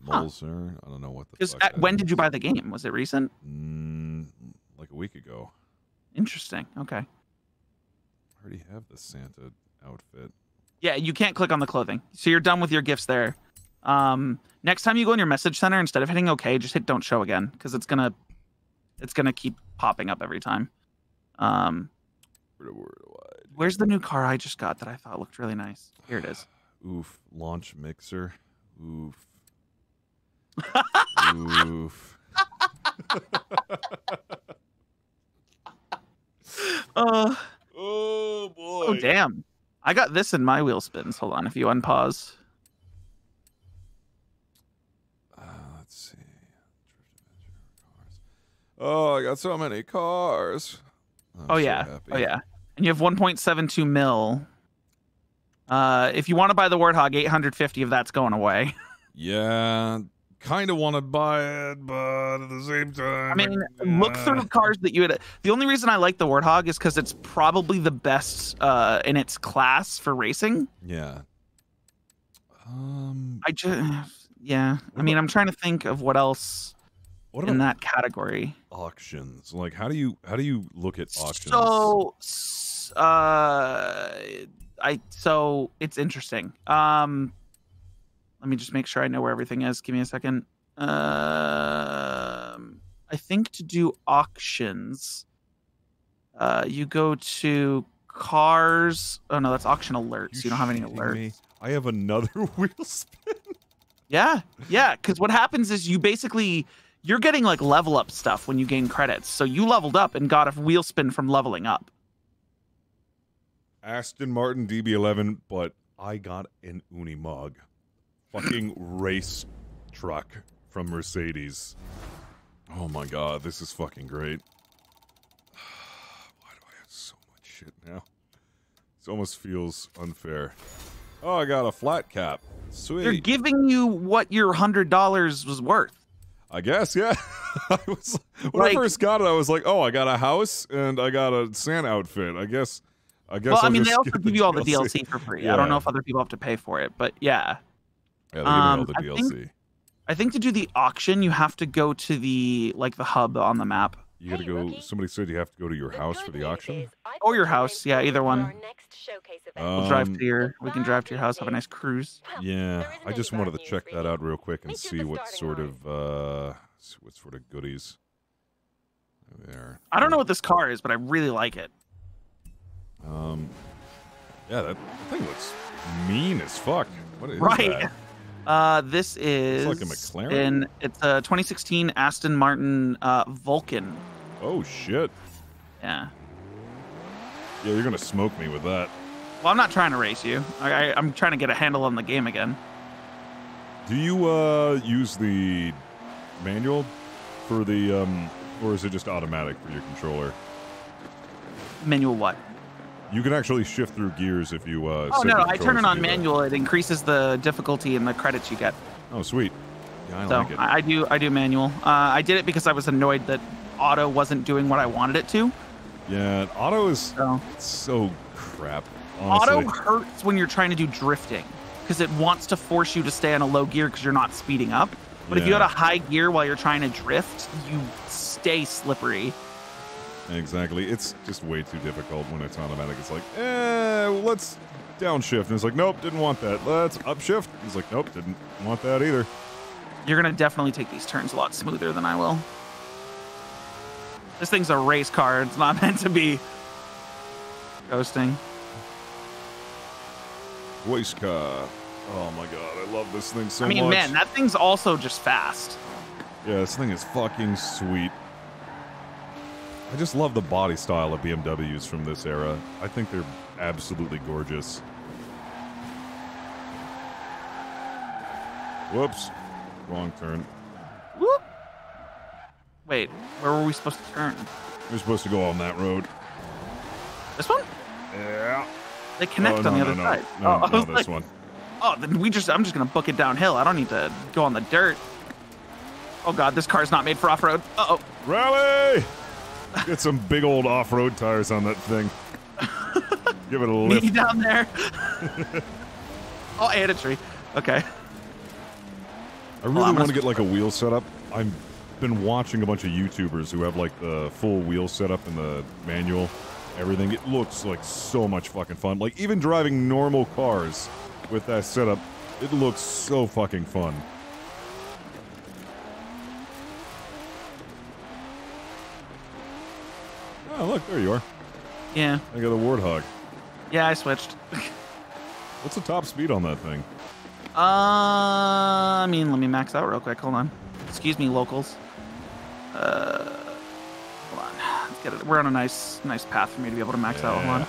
Huh. Mulzer. I don't know what the Because fuck that when is. did you buy the game? Was it recent? Like a week ago. Interesting. Okay. I already have the Santa outfit. Yeah, you can't click on the clothing. So you're done with your gifts there. Next time you go in your message center, instead of hitting OK, just hit don't show again because it's gonna keep popping up every time. Where's the new car I just got that I thought looked really nice? Here it is. Oof. Launch mixer. Oof. Oof. Oh boy. Oh damn. I got this in my wheel spins. Hold on, if you unpause. Let's see. Oh, I got so many cars. I'm so yeah. happy. Oh yeah. And you have 1.72 mil. If you want to buy the Warthog, 850 of that's going away. Yeah, kind of want to buy it, but at the same time, I mean, look through cars that you had. The only reason I like the Warthog is because it's probably the best in its class for racing. Yeah. Yeah. I mean, I'm trying to think of what else What in about that category. auctions? Like, how do you look at auctions? So it's interesting. Let me just make sure I know where everything is. Give me a second. I think to do auctions, you go to cars. Oh no, that's auction alerts. You don't have any shitting alerts. me? I have another wheel spin. Yeah. Because what happens is you're getting like level up stuff when you gain credits. So you leveled up and got a wheel spin from leveling up. Aston Martin DB11, but I got an Unimog. Fucking race truck from Mercedes. Oh my god, this is fucking great. Why do I have so much shit now? This almost feels unfair. Oh, I got a flat cap. Sweet. They're giving you what your $100 was worth. I guess, yeah. When I first got it, I was like, oh, I got a house and I got a Santa outfit. I guess. Well, I mean, they also skip give you all the DLC for free. Yeah. I don't know if other people have to pay for it, but yeah. Yeah, they give me all the DLC. I think to do the auction, you have to go to the hub on the map. You gotta go. Somebody said you have to go to your house for the auction. Or your house, yeah, either one. We'll drive to Um, we can drive to your house, have a nice cruise. Yeah, I just wanted to check that out real quick and see what sort of goodies there. I don't know what this car is, but I really like it. Yeah, that thing looks mean as fuck. What is Right. that? This is It's like a McLaren? It's a 2016 Aston Martin Vulcan. Oh shit! Yeah. Yeah, you're gonna smoke me with that. Well, I'm not trying to race you. I'm trying to get a handle on the game again. Do you use the manual for the or is it just automatic for your controller? Manual what? You can actually shift through gears if you Oh set no, the I turn controls it to on do that. manual. It increases the difficulty and the credits you get. Oh, sweet. Yeah, I So like it. I do manual. I did it because I was annoyed that auto wasn't doing what I wanted it to. Yeah, auto is So so crap. Honestly. auto hurts when you're trying to do drifting because it wants to force you to stay on a low gear because you're not speeding up. But if you Yeah. had a high gear while you're trying to drift, you stay slippery. Exactly. It's just way too difficult when it's automatic. It's like, let's downshift. And it's like, nope, didn't want that. Let's upshift. It's like, nope, didn't want that either. You're gonna definitely take these turns a lot smoother than I will. This thing's a race car. It's not meant to be ghosting. Race car. Oh my god, I love this thing so I mean, much. man, that thing's also just fast. Yeah, this thing is fucking sweet. I just love the body style of BMWs from this era. I think they're absolutely gorgeous. Whoops. Wrong turn. Whoop. Wait, where were we supposed to turn? We're supposed to go on that road. This one? Yeah. They connect Oh, on the no, other no, side. No, I no, was this like, one. oh, then I'm just gonna book it downhill. I don't need to go on the dirt. Oh god, this car's not made for off-road. Uh-oh. Rally! Get some big old off-road tires on that thing. Give it a Me lift. down there. Oh, I hit a tree. Okay. I really I'm want gonna to get like a wheel setup. I've been watching a bunch of YouTubers who have like the full wheel setup and the manual, everything. It looks like so much fucking fun. Like even driving normal cars with that setup, it looks so fucking fun. Oh, look, there you are. Yeah. I got a Warthog. Yeah, I switched. What's the top speed on that thing? I mean, let me max out real quick. Hold on. Excuse me, locals. Hold on. Let's get it. We're on a nice path for me to be able to max out. Hold on.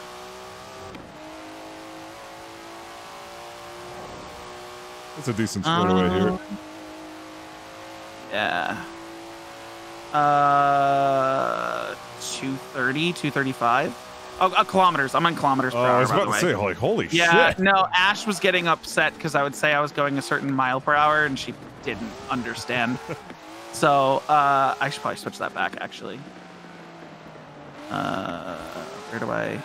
That's a decent straightaway here. Yeah. 230, 235. Oh, kilometers. I'm on kilometers per hour. I was by the about to way. say, like, holy Yeah, shit. no, Ash was getting upset because I would say I was going a certain mile per hour and she didn't understand. So I should probably switch that back, actually. Where do I...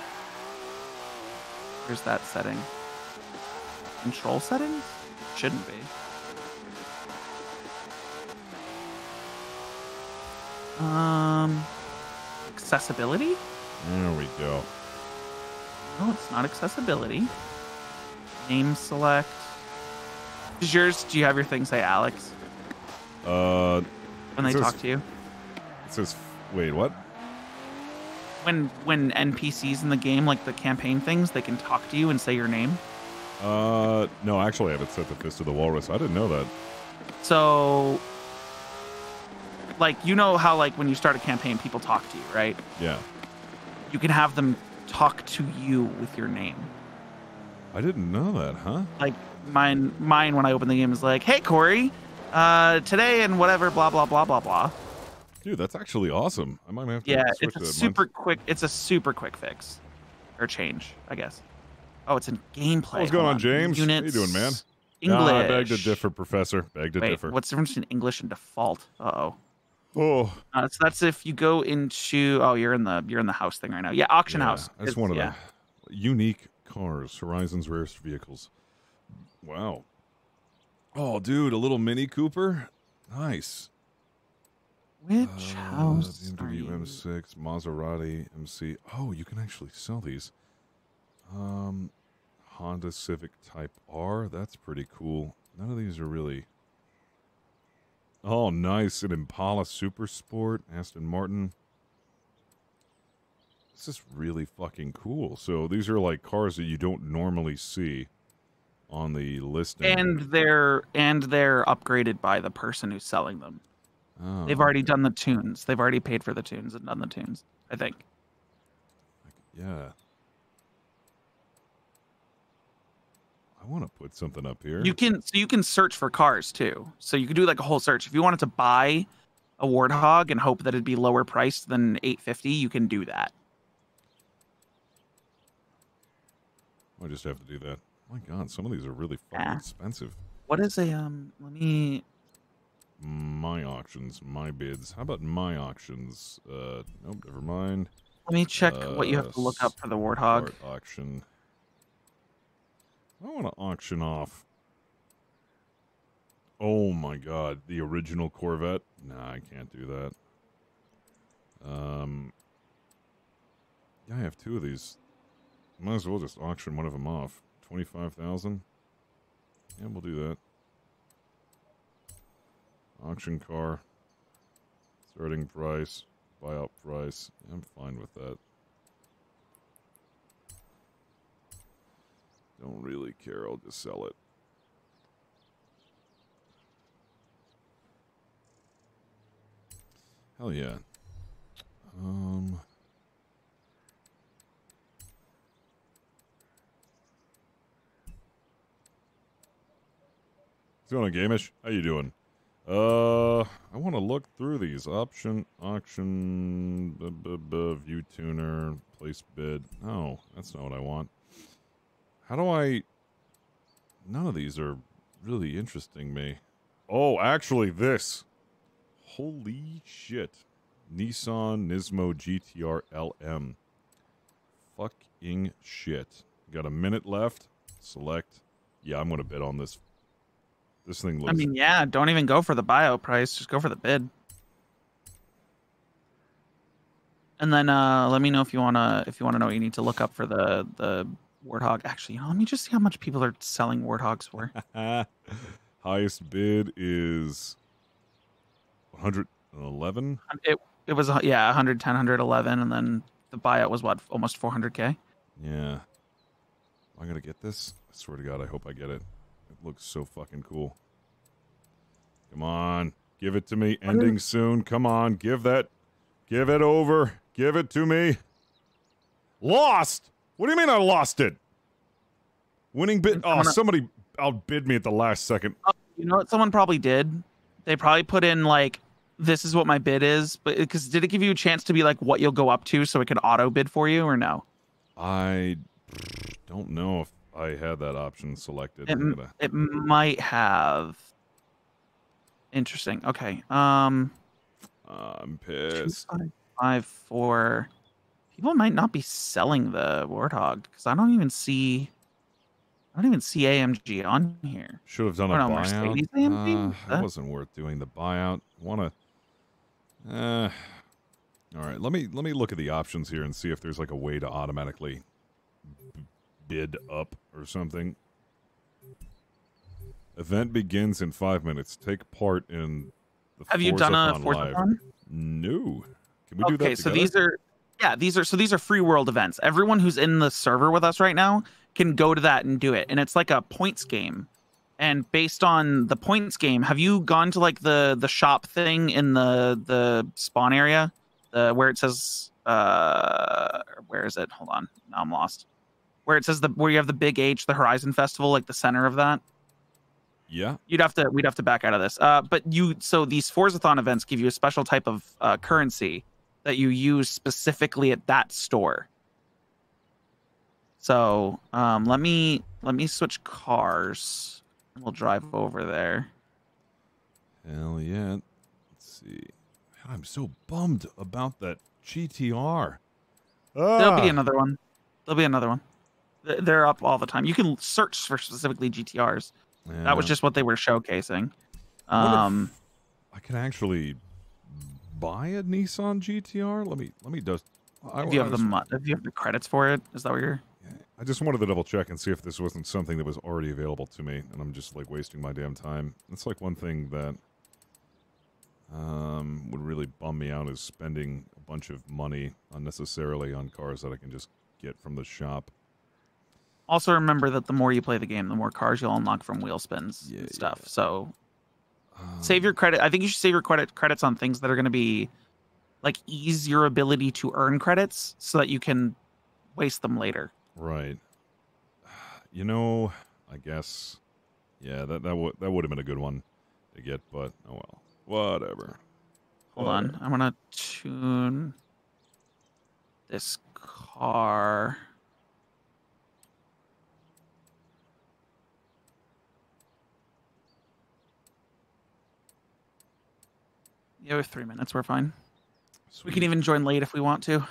Where's that setting? Control settings? Shouldn't be. Accessibility? There we go. No, it's not accessibility. Name select. Is yours, do you have your thing say Alex When when they talk to you? It says, wait, what? When NPCs in the game, like the campaign things, they can talk to you and say your name. No, actually, I have it set to FistofTheWalrus. I didn't know that. So, like, you know how, like, when you start a campaign, people talk to you, right? Yeah. You can have them talk to you with your name. I didn't know that, huh? Like, mine when I open the game is like, hey, Corey, today and whatever, blah, blah, blah, blah, blah. Dude, that's actually awesome. I might have to Yeah, switch it's a to super quick. It's a super quick fix, or change, I guess. Oh, it's in gameplay. What's going Hold on, James? Units, How you doing, man? English. Nah, I beg to differ, Professor. Beg to Wait, differ. what's the difference between English and default? Uh-oh. Oh, So that's if you go into. Oh, you're in the house thing right now. Yeah, auction house. That's It's- one of yeah. the unique cars, Horizon's rarest vehicles. Wow. Oh, dude, a little Mini Cooper? Nice. Which house? are BMW you? M6, Maserati MC. Oh, you can actually sell these. Honda Civic Type R. That's pretty cool. None of these are really. Oh, nice. An Impala Super Sport, Aston Martin. This is really fucking cool. So these are like cars that you don't normally see on the listing. And they're upgraded by the person who's selling them. Oh, They've already done the tunes. They've already paid for the tunes and done the tunes, I think. yeah. I want to put something up here. You can search for cars too. So you could do like a whole search. If you wanted to buy a Warthog and hope that it'd be lower priced than 850, you can do that. I just have to do that. Oh my God, some of these are really fucking expensive. What is a let me My auctions, my bids. How about my auctions? Nope, never mind. let me check what you have to look up for the Warthog. Start auction. I want to auction off. Oh my God, the original Corvette. Nah, I can't do that. Yeah, I have two of these. Might as well just auction one of them off. 25,000. Yeah, we'll do that. Auction car. Starting price. Buyout price. I'm fine with that. Don't really care. I'll just sell it. Hell yeah. What's going on, Gamish? How you doing? I want to look through these. Option, auction, view tuner, place bid. No, that's not what I want. How do I... None of these are really interesting me. Oh, actually this. Holy shit. Nissan Nismo GTR LM. Fucking shit. Got a minute left. Select. Yeah, I'm going to bid on this. This thing looks... I mean, yeah, don't even go for the buyout price. Just go for the bid. And then let me know if you wanna know what you need to look up for the Warthog. Actually, let me just see how much people are selling Warthogs for. Highest bid is 111. It was 110, 111, and then the buyout was what, almost 400K. Yeah. I gotta get this. I swear to God, I hope I get it. It looks so fucking cool. Come on, give it to me. Ending soon. Come on, give it over. Give it to me. Lost. What do you mean I lost it? Winning bid. Oh, somebody outbid me at the last second. You know what someone probably did? They probably put in like, this is what my bid is, but because did it give you a chance to be like what you'll go up to so it could auto bid for you or no? I don't know if I had that option selected. It might have. Interesting. Okay. I'm pissed. 254. People might not be selling the Warthog because I don't even see AMG on here. Should have done a buyout. Mercedes AMG? That wasn't worth doing the buyout. All right, let me look at the options here and see if there's like a way to automatically bid up or something. Event begins in 5 minutes. Take part in the Have you done a Forza-thon? No. Can we do that together? So these are free world events. Everyone who's in the server with us right now can go to that and do it. And it's like a points game. And based on the points game, have you gone to like the shop thing in the spawn area? Where it says where is it? Hold on. Now I'm lost. Where it says where you have the big H, the Horizon Festival, like the center of that? Yeah. We'd have to back out of this. So these Forza-thon events give you a special type of currency that you use specifically at that store. So let me switch cars. We'll drive over there. Hell yeah. Let's see. I'm so bummed about that GTR. There'll be another one. They're up all the time. You can search for specifically GTRs. Yeah. That was just what they were showcasing. I can actually buy a Nissan GTR. Let me just. If you have the credits for it, is that what you're? I just wanted to double check and see if this wasn't something that was already available to me, and I'm just like wasting my damn time. It's like one thing that would really bum me out is spending a bunch of money unnecessarily on cars that I can just get from the shop. Also remember that the more you play the game, the more cars you'll unlock from wheel spins and stuff. Yeah. So save your credit. I think you should save your credits on things that are going to be like ease your ability to earn credits so that you can waste them later. Right. You know, I guess. Yeah, that would have been a good one to get, but oh well. Whatever. Hold on. I'm gonna tune this car. Yeah, we have 3 minutes. We're fine. Sweet. We can even join late if we want to.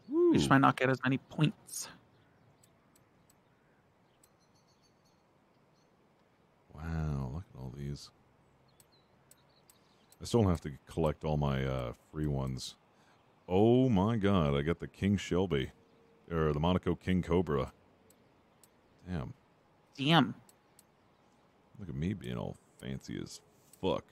Woo. We just might not get as many points. Wow, look at all these. I still have to collect all my free ones. Oh my god, I got the King Shelby. Or the Monaco King Cobra. Damn. Damn. Look at me being all fancy as fuck.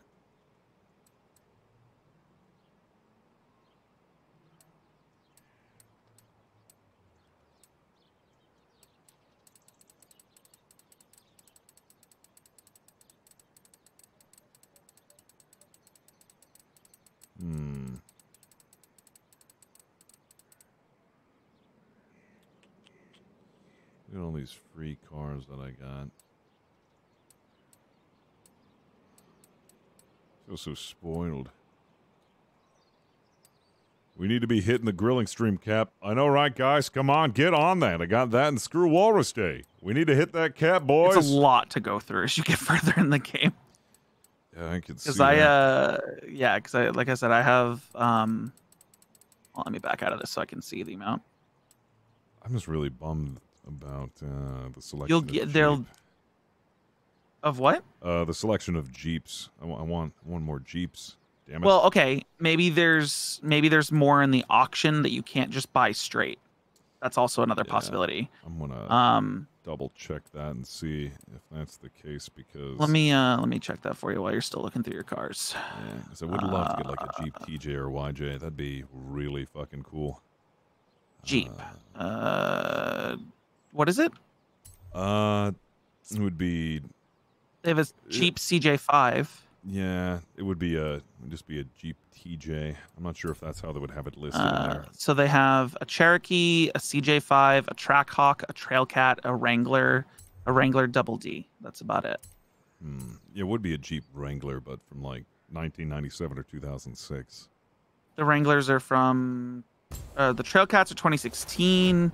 Look at all these free cars that I got. Feel so spoiled. We need to be hitting the grilling stream, Cap. I know, right, guys? Come on, get on that. I got that in Screw Walrus Day. We need to hit that cap, boys. It's a lot to go through as you get further in the game. Yeah, I can see Because like I said, I have. Well, let me back out of this so I can see the amount. I'm just really bummed about the selection. You'll get there. Of what? The selection of Jeeps. I want more Jeeps. Damn it. Well, okay. Maybe there's more in the auction that you can't just buy straight. That's also another possibility. I'm gonna double check that and see if that's the case, because let me check that for you while you're still looking through your cars. Yeah, because I would love to get like a Jeep TJ or YJ. That'd be really fucking cool. Jeep. What is it? It would be. They have a Jeep CJ5. Yeah, it would just be a Jeep TJ. I'm not sure if that's how they would have it listed in there. So they have a Cherokee, a CJ5, a Trackhawk, a Trailcat, a Wrangler Double D. That's about it. Yeah, it would be a Jeep Wrangler, but from like 1997 or 2006. The Wranglers are from the Trailcats are 2016.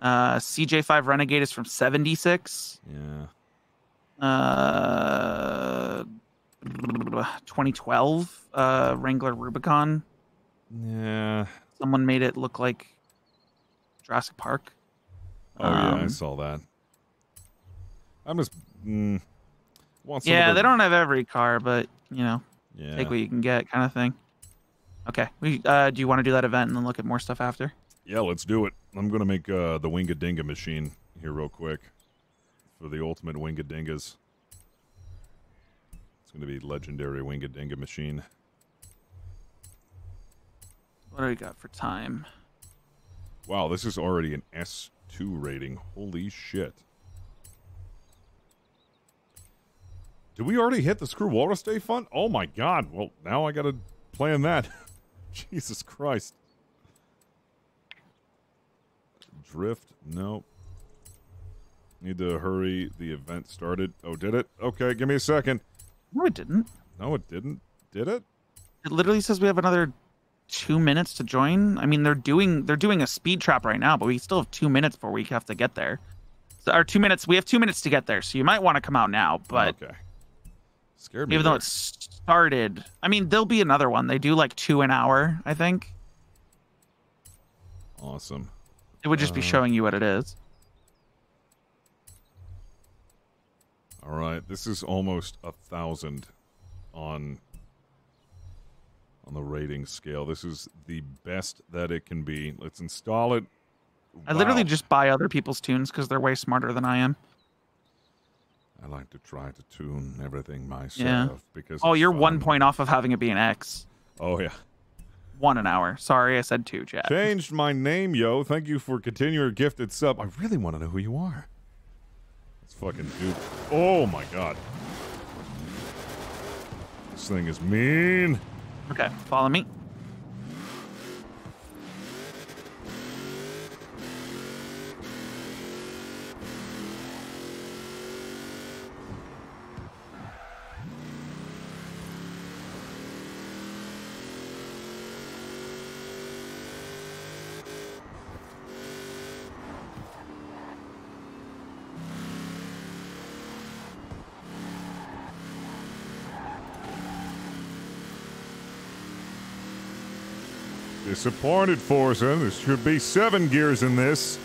CJ5 Renegade is from 76. Yeah. 2012 Wrangler Rubicon. Yeah. Someone made it look like Jurassic Park. Oh yeah, I saw that. I'm just want some they don't have every car, but yeah. take what you can get, kind of thing. Okay, do you want to do that event and then look at more stuff after? Yeah, let's do it. I'm gonna make the Wingadinga machine here real quick for the ultimate Wingadingas. It's gonna be legendary Wingadinga machine. What do we got for time? Wow, this is already an S2 rating. Holy shit. Did we already hit the Screw Walrus Day fund? Oh my god. Well, now I gotta plan that. Jesus Christ. Drift? No. Need to hurry. The event started. Oh, did it? Okay, give me a second. No, it didn't. No, it didn't. Did it? It literally says we have another 2 minutes to join. I mean, they're doing a speed trap right now, but we still have 2 minutes before we have to get there. So our 2 minutes. We have 2 minutes to get there, so you might want to come out now. But okay. Scared me. Even though it started, I mean, there'll be another one. They do like 2 an hour, I think. Awesome. It would just be showing you what it is. All right, this is almost 1,000 on the rating scale. This is the best that it can be. Let's install it. I literally just buy other people's tunes because they're way smarter than I am. I like to try to tune everything myself. Yeah. Because you're fun. 1 point off of having it be an X. Oh, yeah. 1 an hour. Sorry, I said 2, chat. Changed my name, yo. Thank you for continuing your gifted sub. I really want to know who you are. Let's fucking do. Oh, my God. This thing is mean. Okay, follow me. Disappointed, Forza. There should be 7 gears in this.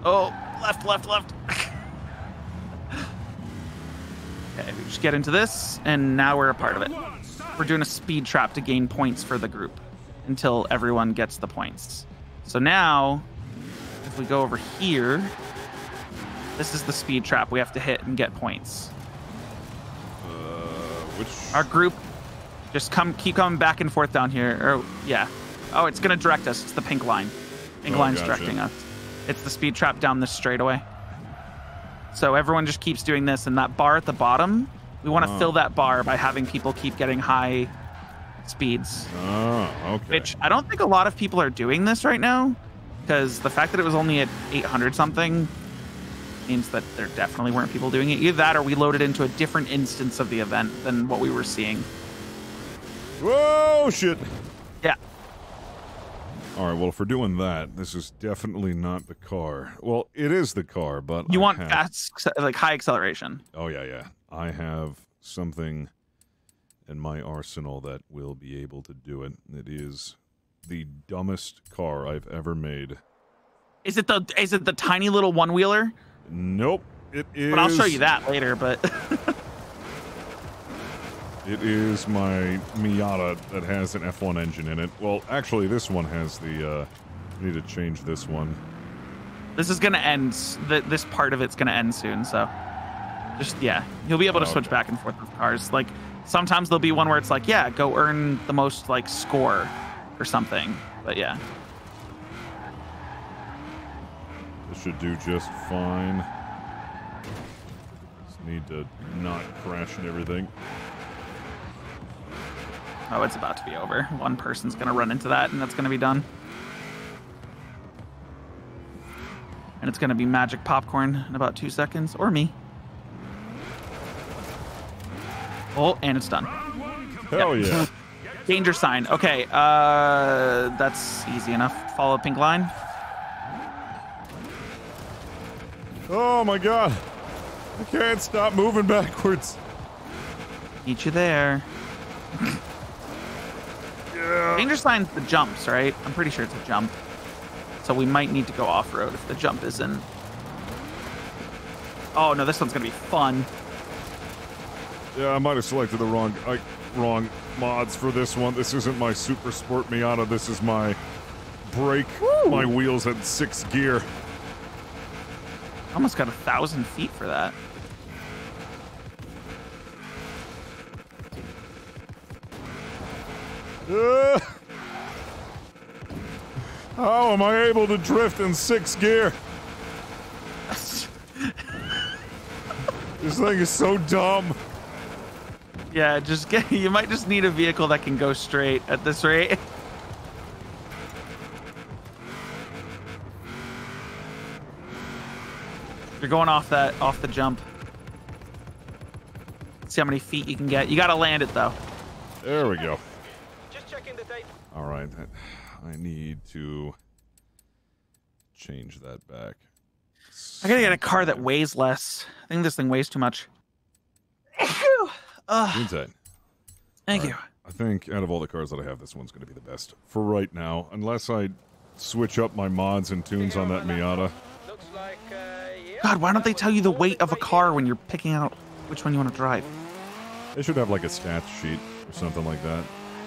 Oh, left. Okay, we just get into this, and now we're a part of it. We're doing a speed trap to gain points for the group until everyone gets the points. So now, if we go over here, this is the speed trap we have to hit and get points. Our group, just keep coming back and forth down here. Or yeah. Oh, it's gonna direct us. It's the pink line. Pink line's directing us. It's the speed trap down this straightaway. So everyone just keeps doing this, and that bar at the bottom, we want to fill that bar by having people keep getting high speeds. Oh, okay. Which I don't think a lot of people are doing this right now, because the fact that it was only at 800 something means that there definitely weren't people doing it. Either that or we loaded into a different instance of the event than what we were seeing. Whoa, shit. Yeah. All right, well, if we're doing that, this is definitely not the car. Well, it is the car, but you want fast, like high acceleration. Oh, yeah. I have something in my arsenal that will be able to do it. It is the dumbest car I've ever made. Is it the tiny little one-wheeler? Nope, it is... But I'll show you that later, but... It is my Miata that has an F1 engine in it. Well, actually, this one has the, I need to change this one. This is gonna end, this part of it's gonna end soon, so... Just, yeah. You'll be able to switch back and forth with cars. Like, sometimes there'll be one where it's like, yeah, go earn the most, like, score or something. But, yeah. This should do just fine. Just need to not crash and everything. Oh, it's about to be over. One person's gonna run into that, and that's gonna be done. And it's gonna be magic popcorn in about 2 seconds, or me. Oh, and it's done. Hell yeah. Danger sign. Okay, that's easy enough. Follow pink line. Oh my god. I can't stop moving backwards. Meet you there. Yeah. Danger sign's the jumps, right? I'm pretty sure it's a jump. So we might need to go off-road if the jump isn't. Oh no, this one's gonna be fun. Yeah, I might have selected the wrong mods for this one. This isn't my Super Sport Miata. This is my brake. Woo. My wheels at 6th gear. Almost got 1,000 feet for that. How am I able to drift in 6th gear? This thing is so dumb. Yeah, you might just need a vehicle that can go straight at this rate. You're going off the jump. See how many feet you can get. You gotta land it though. There we go. Just checking the tape. All right, I need to change that back. I gotta get a car that weighs less. I think this thing weighs too much. Inside. Thank you. I think out of all the cars that I have, this one's going to be the best for right now, unless I switch up my mods and tunes on that Miata. Looks like, yeah. God, why don't they tell you the weight of a car when you're picking out which one you want to drive? They should have like a stats sheet or something like that.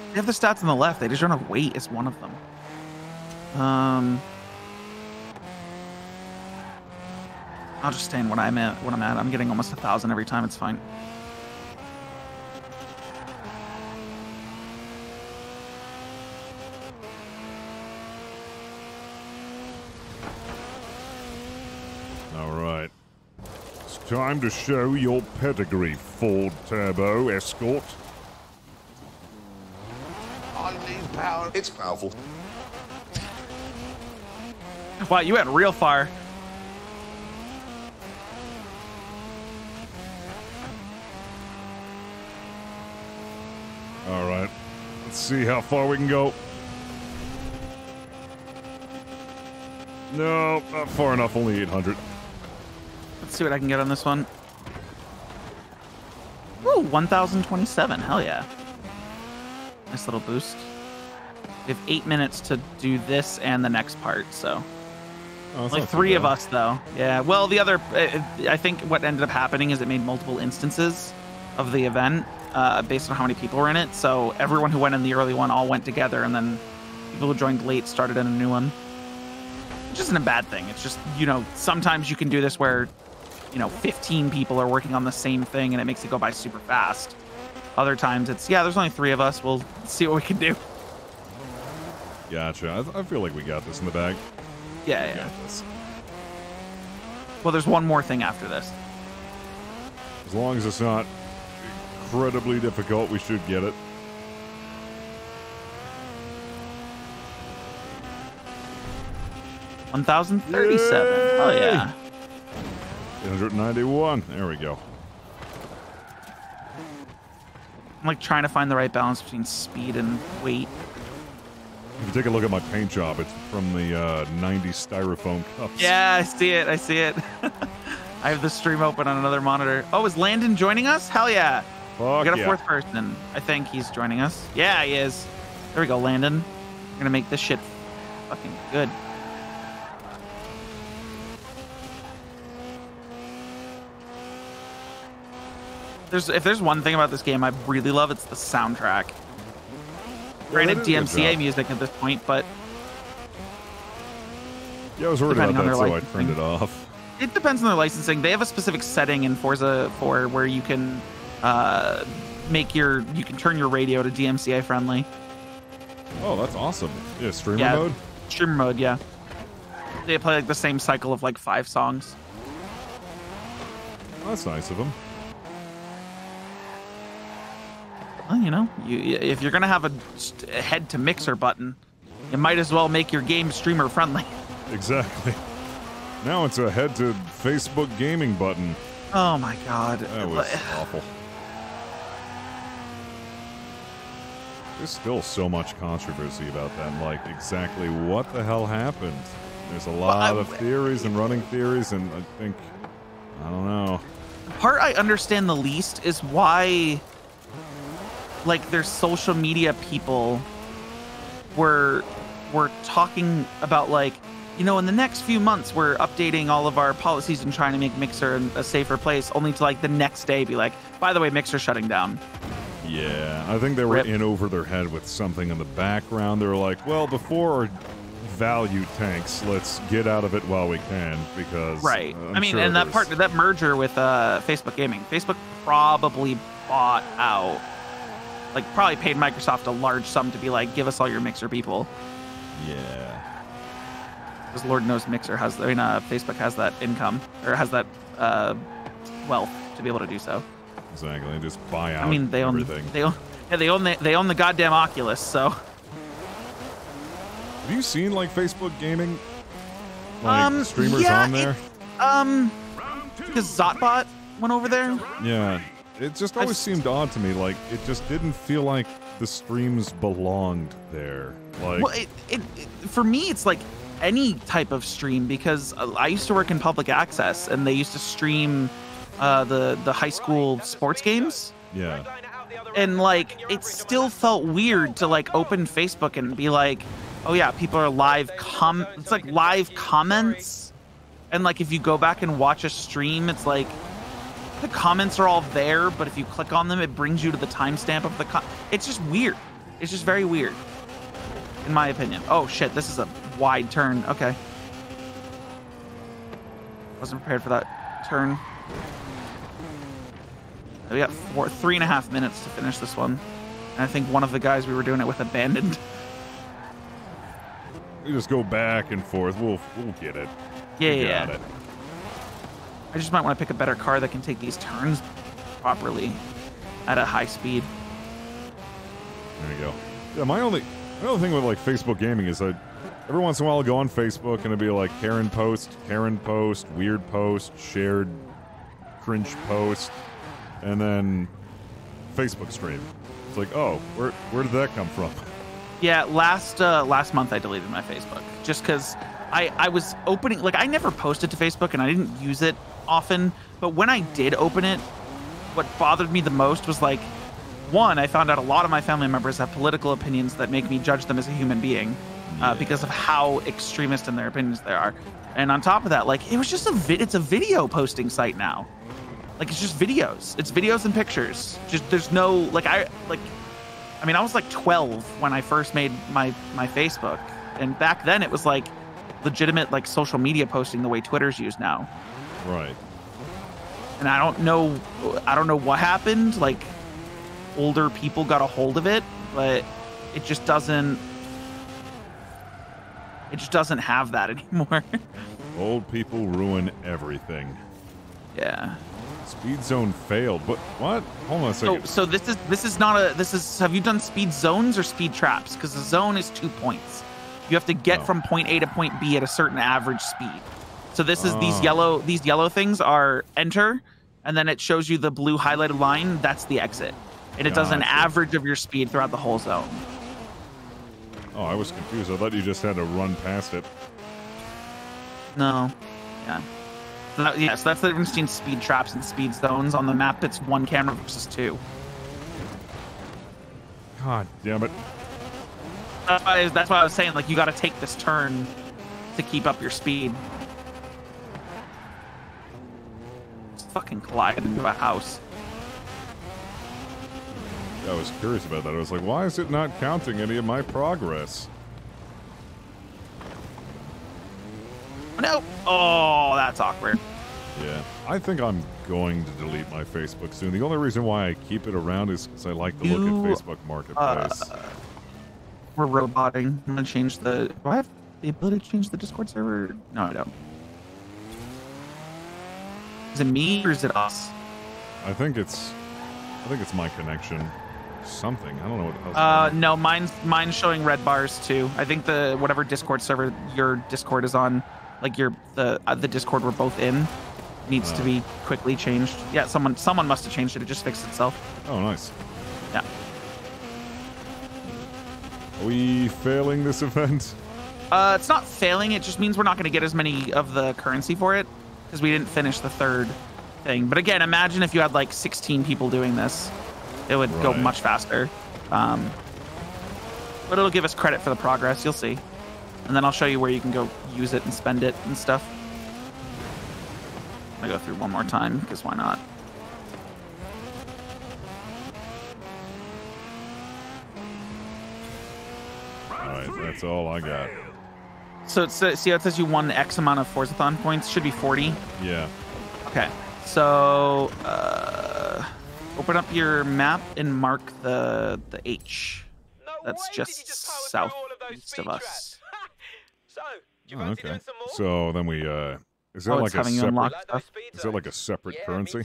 They have the stats on the left. They just don't have weight as one of them. I'll just stay in what I'm at. I'm getting almost 1,000 every time. It's fine. All right. It's time to show your pedigree, Ford Turbo Escort. I need power. It's powerful. Wow, you went real far. All right. Let's see how far we can go. No, not far enough. Only 800. Let's see what I can get on this one. Woo! 1,027. Hell yeah. Nice little boost. We have 8 minutes to do this and the next part, so. Like 3 of us, though. Yeah, well, the other, I think what ended up happening is it made multiple instances of the event based on how many people were in it. So everyone who went in the early one all went together, and then people who joined late started in a new one. Which isn't a bad thing. It's just, you know, sometimes you can do this where, you know, 15 people are working on the same thing, and it makes it go by super fast. Other times it's, yeah, there's only 3 of us. We'll see what we can do. Gotcha. I feel like we got this in the bag. Yeah. Got this. Well, there's one more thing after this. As long as it's not incredibly difficult, we should get it. $1,037. Oh yeah. 891. There we go. I'm like trying to find the right balance between speed and weight. If you take a look at my paint job, it's from the 90s styrofoam cups. Yeah, I see it. I see it. I have the stream open on another monitor. Oh, is Landon joining us? Hell yeah. Fuck We got a yeah. 4th person. I think he's joining us. Yeah, he is. There we go, Landon. We're gonna make this shit fucking good. If there's one thing about this game I really love, it's the soundtrack. Granted, that is a good DMCA job. music at this point, but Yeah, I was worried about depending on that, their so I licensing. turned it off. it depends on their licensing. They have a specific setting in Forza 4 where you can you can turn your radio to DMCA friendly. Oh, that's awesome. Yeah, streamer Yeah. mode? Streamer mode, yeah. They play like the same cycle of like 5 songs. That's nice of them. Well, you know, if you're gonna have a head to mixer button, you might as well make your game streamer friendly. Exactly. Now it's a head to Facebook gaming button. Oh my god. That was awful. There's still so much controversy about that, and like exactly what the hell happened. There's a lot of theories and running theories, and I think, I don't know. The part I understand the least is why, like, their social media people were talking about, like, you know, in the next few months we're updating all of our policies and trying to make Mixer a safer place, only to like the next day be like, by the way, Mixer's shutting down. Yeah, I think they were Rip. in over their head with something in the background. They were like, well, before our value tanks, let's get out of it while we can, because Right. I'm I mean, sure and that there's- merger with Facebook Gaming, Facebook probably bought out, like, probably paid Microsoft a large sum to be like, give us all your Mixer people. Yeah. Because Lord knows Mixer has, Facebook has that income, or has that wealth to be able to do so. Exactly. They just buy out I mean, they own everything. they own the goddamn Oculus. So Have you seen like Facebook gaming? Like streamers yeah, on there? because Zotbot went over there. Yeah. It just always seemed odd to me. Like it just didn't feel like the streams belonged there. Like Well, it for me, it's like any type of stream, because I used to work in public access, and they used to stream the high school sports games. yeah. And like it still felt weird to like open Facebook and be like, oh yeah, people are live it's like live comments. And like if you go back and watch a stream, it's like the comments are all there, but if you click on them, it brings you to the timestamp of the it's just weird. It's just very weird, in my opinion. Oh shit, this is a wide turn. Okay. Wasn't prepared for that turn. We got 3.5 minutes to finish this one. And I think one of the guys we were doing it with abandoned. You just go back and forth. We'll get it. Yeah, We yeah. got it. I just might want to pick a better car that can take these turns properly at a high speed. There you go. Yeah, my only thing with like Facebook gaming is that every once in a while I'll go on Facebook and it'll be like Karen post, weird post, shared cringe post, and then Facebook stream. It's like, oh, where did that come from? Yeah, last month I deleted my Facebook just because I was opening, like, I never posted to Facebook and I didn't use it often, but when I did open it, what bothered me the most was like, one, I found out a lot of my family members have political opinions that make me judge them as a human being because of how extremist in their opinions they are. And on top of that, like, it was just it's a video posting site now. Like, it's just videos. It's videos and pictures. Just there's no I mean, I was like 12 when I first made my Facebook, and back then it was like legitimate like social media posting the way Twitter's used now. Right. And I don't know what happened. Like, older people got a hold of it, but it just doesn't have that anymore. Old people ruin everything. Yeah. Speed zone failed. But what? Hold on a second. So this is have you done speed zones or speed traps? Because the zone is 2 points. You have to get from point A to point B at a certain average speed. So this is these yellow things are enter, and then it shows you the blue highlighted line. That's the exit. And it does an average of your speed throughout the whole zone. Oh, I was confused. I thought you just had to run past it. No. Yeah. So so that's the difference between speed traps and speed zones. On the map, it's 1 camera versus 2. God damn it. That's why I was saying, like, you got to take this turn to keep up your speed. Just fucking collide into a house. I was curious about that. I was like, why is it not counting any of my progress? No. Oh, that's awkward. Yeah. I think I'm going to delete my Facebook soon. The only reason why I keep it around is because I like to look at Facebook Marketplace. We're roboting. I'm going to change the... Do I have the ability to change the Discord server? No, I don't. Is it me or is it us? I think it's my connection. Something. I don't know what the hell's no, mine's showing red bars too. I think the whatever Discord server your Discord is on, like the Discord we're both in, needs to be quickly changed. Yeah, someone must have changed it. It just fixed itself. Oh, nice. Yeah. Are we failing this event? It's not failing. It just means we're not going to get as many of the currency for it because we didn't finish the third thing. But again, imagine if you had like 16 people doing this. It would go much faster. But it'll give us credit for the progress. You'll see. And then I'll show you where you can go use it and spend it and stuff. I'm going to go through one more time, because why not? Alright, that's all I got. So see how it says you won X amount of Forzathon points? Should be 40. Yeah. Okay. So, open up your map and mark the H. That's just south east of us. Oh, okay. So then we is that like a separate? Is that like a separate currency?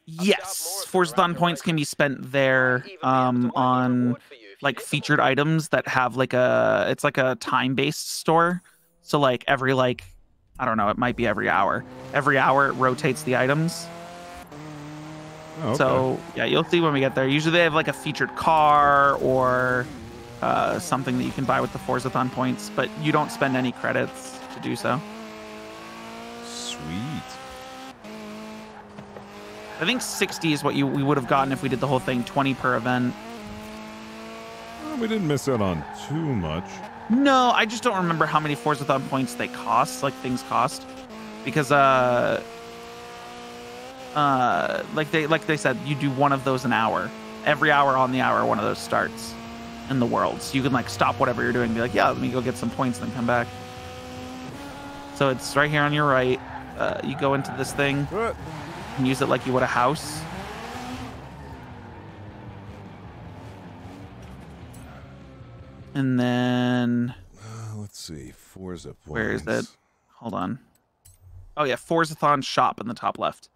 Yes, Forzathon points can be spent there on like featured items that have like it's like a time-based store. So like every I don't know, it might be every hour. Every hour it rotates the items. Oh, okay. So yeah, you'll see when we get there. Usually they have like a featured car or something that you can buy with the Forzathon points, but you don't spend any credits to do so. Sweet. I think 60 is what we would have gotten if we did the whole thing, 20 per event. Well, we didn't miss out on too much. No, I just don't remember how many Forzathon points they cost, like things cost, because like they said, you do one of those an hour. Every hour on the hour, one of those starts in the world. So you can like stop whatever you're doing and be like, yeah, let me go get some points and then come back. So it's right here on your right. You go into this thing and use it like you would a house. And then let's see, Forza points. Where is it? Hold on. Oh yeah, Forzathon shop in the top left.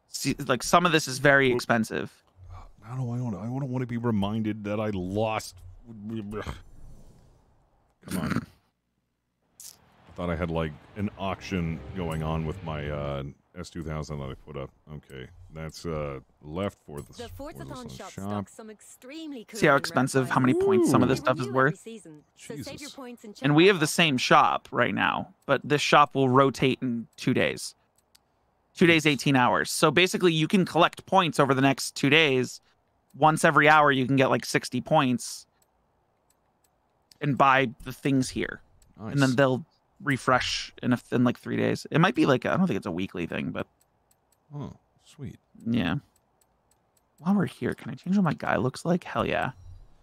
See, like some of this is very expensive. I don't want to be reminded that I lost. Come on. I thought I had like an auction going on with my S2000 that I put up. Okay, that's left for the Forzathon shop stocks some extremely cool. See how expensive, how many points some of this stuff is worth? And we have the same shop right now, but this shop will rotate in 2 days. 2 days, 18 hours. So basically, you can collect points over the next 2 days. Once every hour, you can get like 60 points and buy the things here. Nice. And then they'll refresh in like 3 days. It might be like, I don't think it's a weekly thing, but. Oh, sweet. Yeah. While we're here, can I change what my guy looks like? Hell yeah. I'm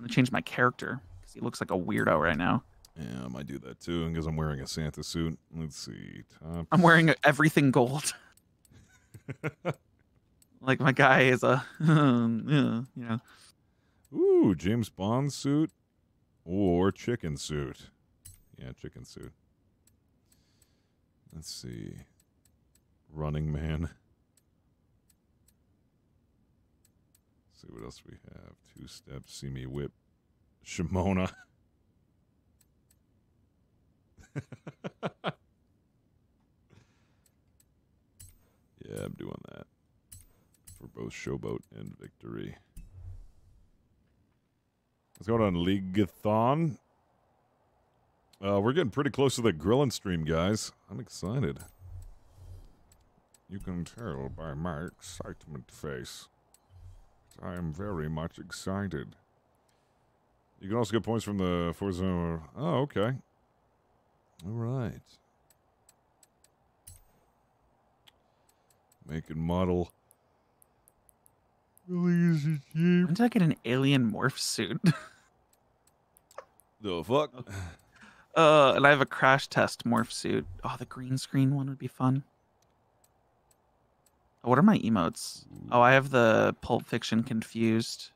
going to change my character because he looks like a weirdo right now. Yeah, I might do that too because I'm wearing a Santa suit. Let's see. Tops. I'm wearing everything gold. Like my guy is a, yeah. Ooh, James Bond suit or chicken suit. Yeah, chicken suit. Let's see. Running Man. Let's see what else we have. 2 steps, see me whip. Shimona. Yeah, I'm doing that. For both Showboat and Victory. Let's go on Leagueathon. We're getting pretty close to the grilling stream, guys. I'm excited. You can tell by my excitement face. I am very much excited. You can also get points from the Forza. Oh, okay. All right. Make and model. Really easy cheap. When did I get an alien morph suit? The fuck? And I have a crash test morph suit. Oh, the green screen one would be fun. Oh, what are my emotes? Oh, I have the Pulp Fiction confused.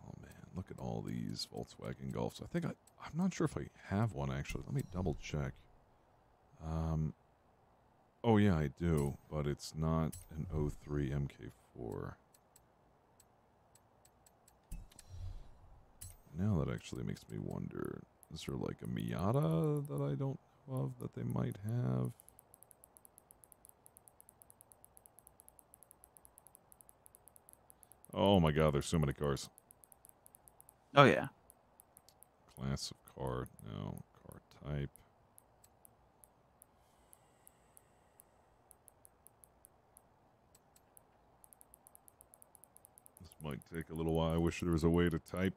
Oh man, look at all these Volkswagen Golfs. I'm not sure if I have one actually. Let me double check. Oh yeah, I do, but it's not an 03 MK4. Now that actually makes me wonder, is there like a Miata that I don't know of that they might have? Oh my god, there's so many cars. Oh, yeah. Class of car, no. Car type. This might take a little while. I wish there was a way to type.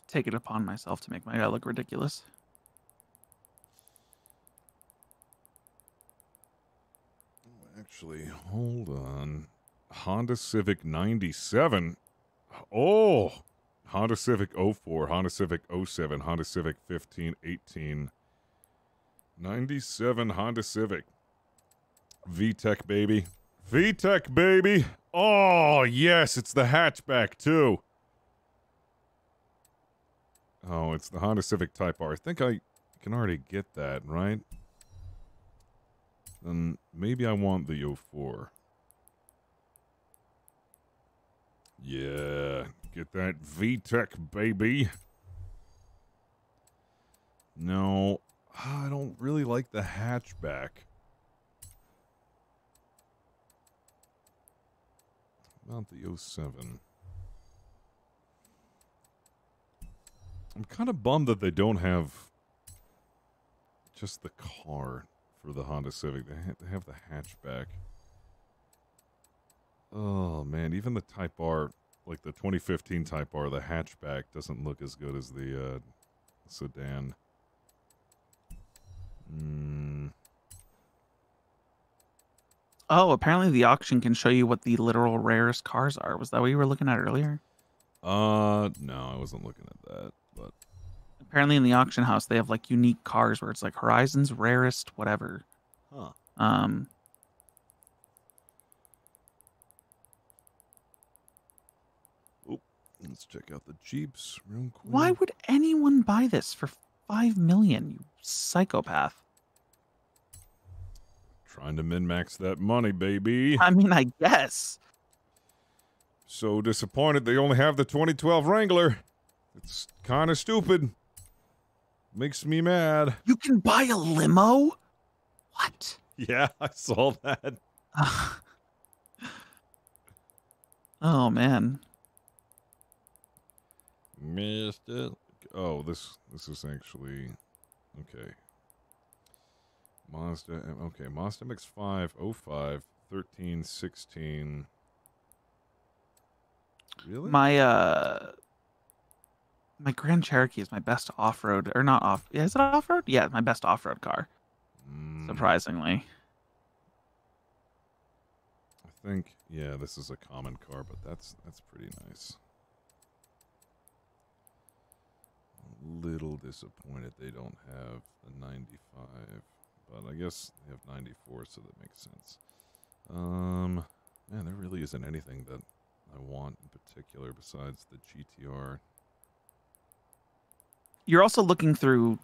Take it upon myself to make my guy look ridiculous. Actually, hold on. Honda Civic 97. Oh! Honda Civic 04, Honda Civic 07, Honda Civic 15, 18. 97 Honda Civic. VTEC, baby. VTEC, baby! Oh, yes, it's the hatchback, too. Oh, it's the Honda Civic Type R. I think I can already get that, right? Then maybe I want the 04. Yeah, get that VTEC, baby. No, I don't really like the hatchback. About the 07. I'm kind of bummed that they don't have just the car for the Honda Civic. They have the hatchback. Oh, man. Even the Type R, like the 2015 Type R, the hatchback doesn't look as good as the sedan. Oh, apparently the auction can show you what the literal rarest cars are. Was that what you were looking at earlier? No, I wasn't looking at that, but apparently in the auction house they have like unique cars where it's like Horizon's rarest whatever. Huh. Let's check out the Jeeps real quick. Why would anyone buy this for 5 million, you psychopath? Trying to min-max that money, baby. I mean, I guess. So disappointed they only have the 2012 Wrangler. It's kind of stupid. Makes me mad. You can buy a limo? What? Yeah, I saw that. Oh, man. Mr. Oh, this is actually okay. Mazda. Okay, Mazda MX-5 05 13 16. Really? My Grand Cherokee is my best off-road, or not off. Yeah, is it off-road? Yeah, my best off-road car. Surprisingly. I think yeah, this is a common car, but that's pretty nice. A little disappointed they don't have the 95, but I guess they have 94, so that makes sense. Man, there really isn't anything that I want in particular besides the GTR. You're also looking through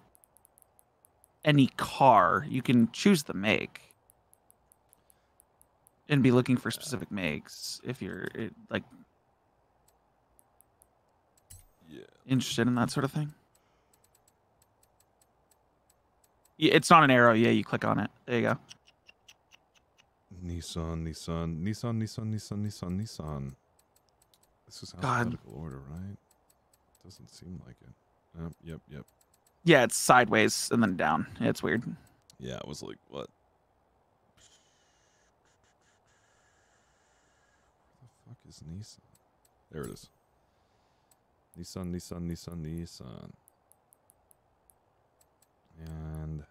any car. You can choose the make and be looking for specific makes if you're like interested in that sort of thing. Yeah, it's not an arrow. Yeah, you click on it. There you go. Nissan. This is alphabetical order, right? Doesn't seem like it. Yep. Yeah, it's sideways and then down. Yeah, it's weird. Yeah, I was like, what? Where the fuck is Nissan? There it is. Nissan. And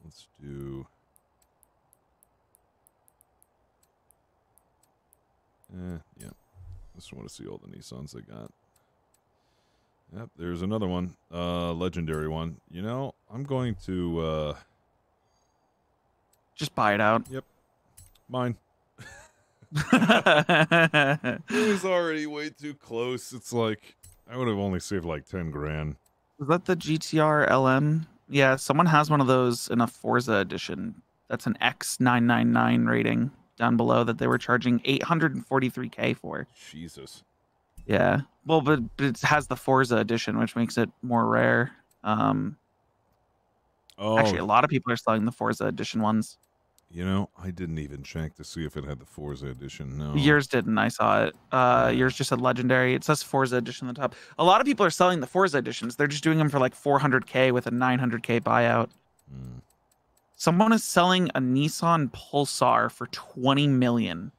let's do... yeah. Just want to see all the Nissans they got. Yep, there's another one. Legendary one. You know, I'm going to... Just buy it out. Yep. Mine. It was already way too close. It's like, I would have only saved like 10 grand. Was that the GTR LM? Yeah, someone has one of those in a Forza edition. That's an X999 rating down below that they were charging $843K for. Jesus. Yeah. Well, but it has the Forza edition, which makes it more rare. Actually, a lot of people are selling the Forza edition ones. You know, I didn't even check to see if it had the Forza edition. No. Yours didn't. I saw it. Yours just said Legendary. It says Forza edition on the top. A lot of people are selling the Forza editions. They're just doing them for like 400K with a 900K buyout. Someone is selling a Nissan Pulsar for 20 million.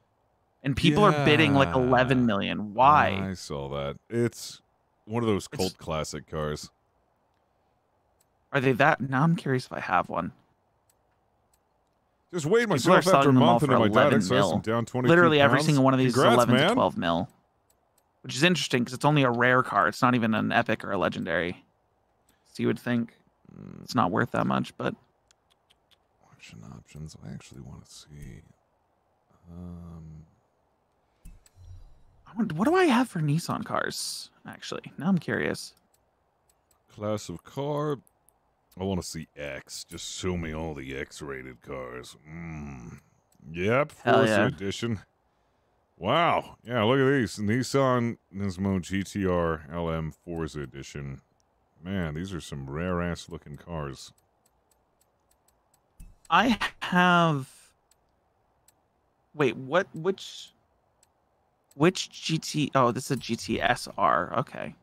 And people are bidding like 11 million. Why? I saw that. It's one of those cult classic cars. Are they that? Now I'm curious if I have one. Just weighed myself after a month into my diet exercise. I'm down 22 Literally every pounds. single one of these Congrats, is 11 man. to 12 mil. Which is interesting because it's only a rare car. It's not even an epic or a legendary. So you would think it's not worth that much, but... Options. I actually want to see... What do I have for Nissan cars, actually? Now I'm curious. Class of car... I want to see X. Just show me all the X-rated cars. Yep, Forza edition. Wow. Yeah, look at these. Nissan Nismo GTR LM Forza edition. Man, these are some rare-ass looking cars. I have... Wait, which GT... Oh, this is a GTSR. Okay.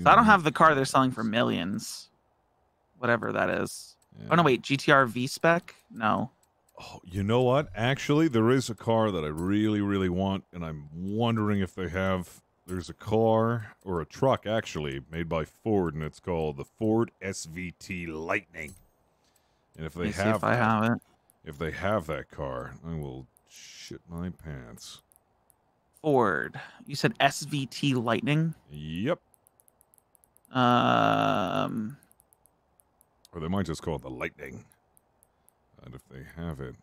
So I don't have the car they're selling for millions. Whatever that is. Yeah. Oh, no, wait. GTR V-Spec? No. Oh, you know what? Actually, there is a car that I really, really want, and I'm wondering if they have... There's a car, or a truck, actually, made by Ford, and it's called the Ford SVT Lightning. And if they have I have it. If they have that car, I will shit my pants. Ford. You said SVT Lightning? Yep. Or they might just call it the Lightning. And if they have it.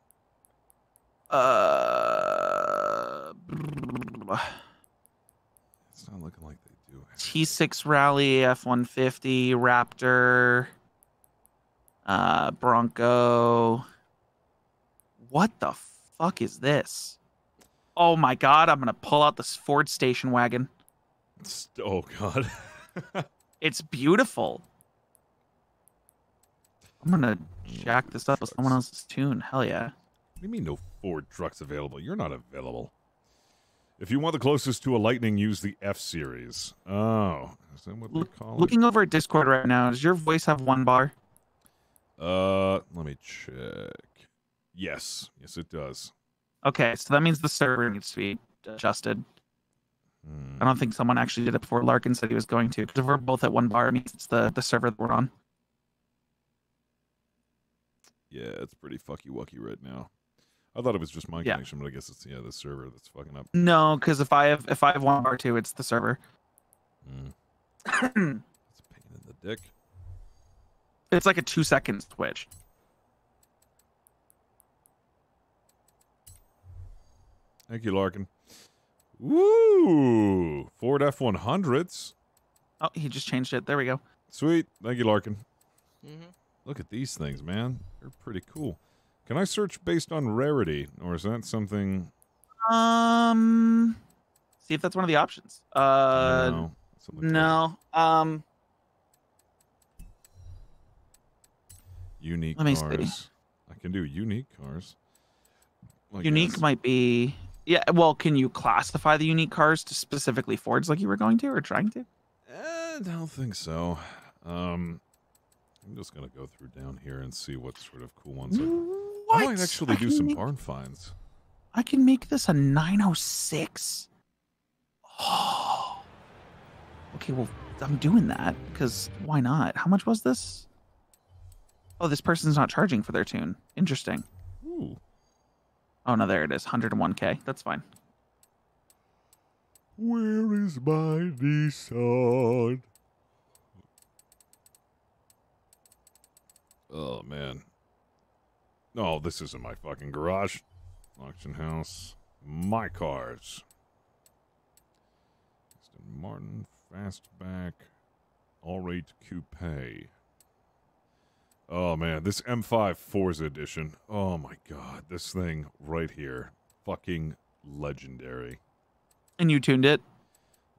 It's not looking like they do. T6 Rally, F-150, Raptor, Bronco. What the fuck is this? Oh my god, I'm gonna pull out this Ford station wagon. Oh god. It's beautiful. I'm gonna jack this up with someone else's tune. Hell yeah. What do you mean no Ford trucks available? You're not available. If you want the closest to a Lightning, use the F series. Oh, is that what they call it? Looking over at Discord right now, does your voice have one bar? Let me check. Yes, it does. Okay, so that means the server needs to be adjusted. I don't think someone actually did it before Larkin said he was going to, because if we're both at one bar, it means it's the server that we're on. Yeah, it's pretty fucky wucky right now. I thought it was just my connection, but I guess it's the server that's fucking up. No, because if I have one bar too, it's the server. It's a pain in the dick. It's like a 2-second switch. Thank you, Larkin. Woo! Ford F100s. Oh, he just changed it. There we go. Sweet. Thank you, Larkin. Look at these things, man. They're pretty cool. Can I search based on rarity, or is that something? See if that's one of the options. No. No. Unique Let me cars. see. I can do unique cars. Unique might be. Yeah. Well, can you classify the unique cars to specifically Fords like you were going to or trying to? I don't think so. I'm just gonna go through down here and see what sort of cool ones. I might actually do some barn finds. I can make this a 906. Oh. Okay, well, I'm doing that because why not? How much was this? Oh, this person's not charging for their tune. Interesting. Ooh. Oh no, there it is. 101K. That's fine. Where is my Nissan? Oh, man. No, this isn't my fucking garage. Auction house. My cars. Aston Martin, Fastback, All-Rate Coupe. Oh, man. This M5 Forza edition. Oh, my God. This thing right here. Fucking legendary. And you tuned it?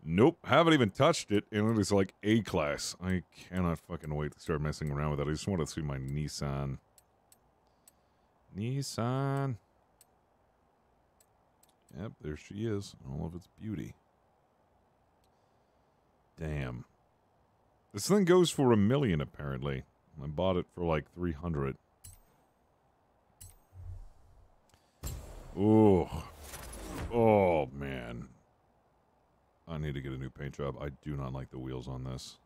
Nope, haven't even touched it, and it is like A-class. I cannot fucking wait to start messing around with it. I just want to see my Nissan. Nissan. Yep, there she is, in all of its beauty. Damn. This thing goes for $1 million, apparently. I bought it for like 300. Oh. Oh, man. I need to get a new paint job. I do not like the wheels on this.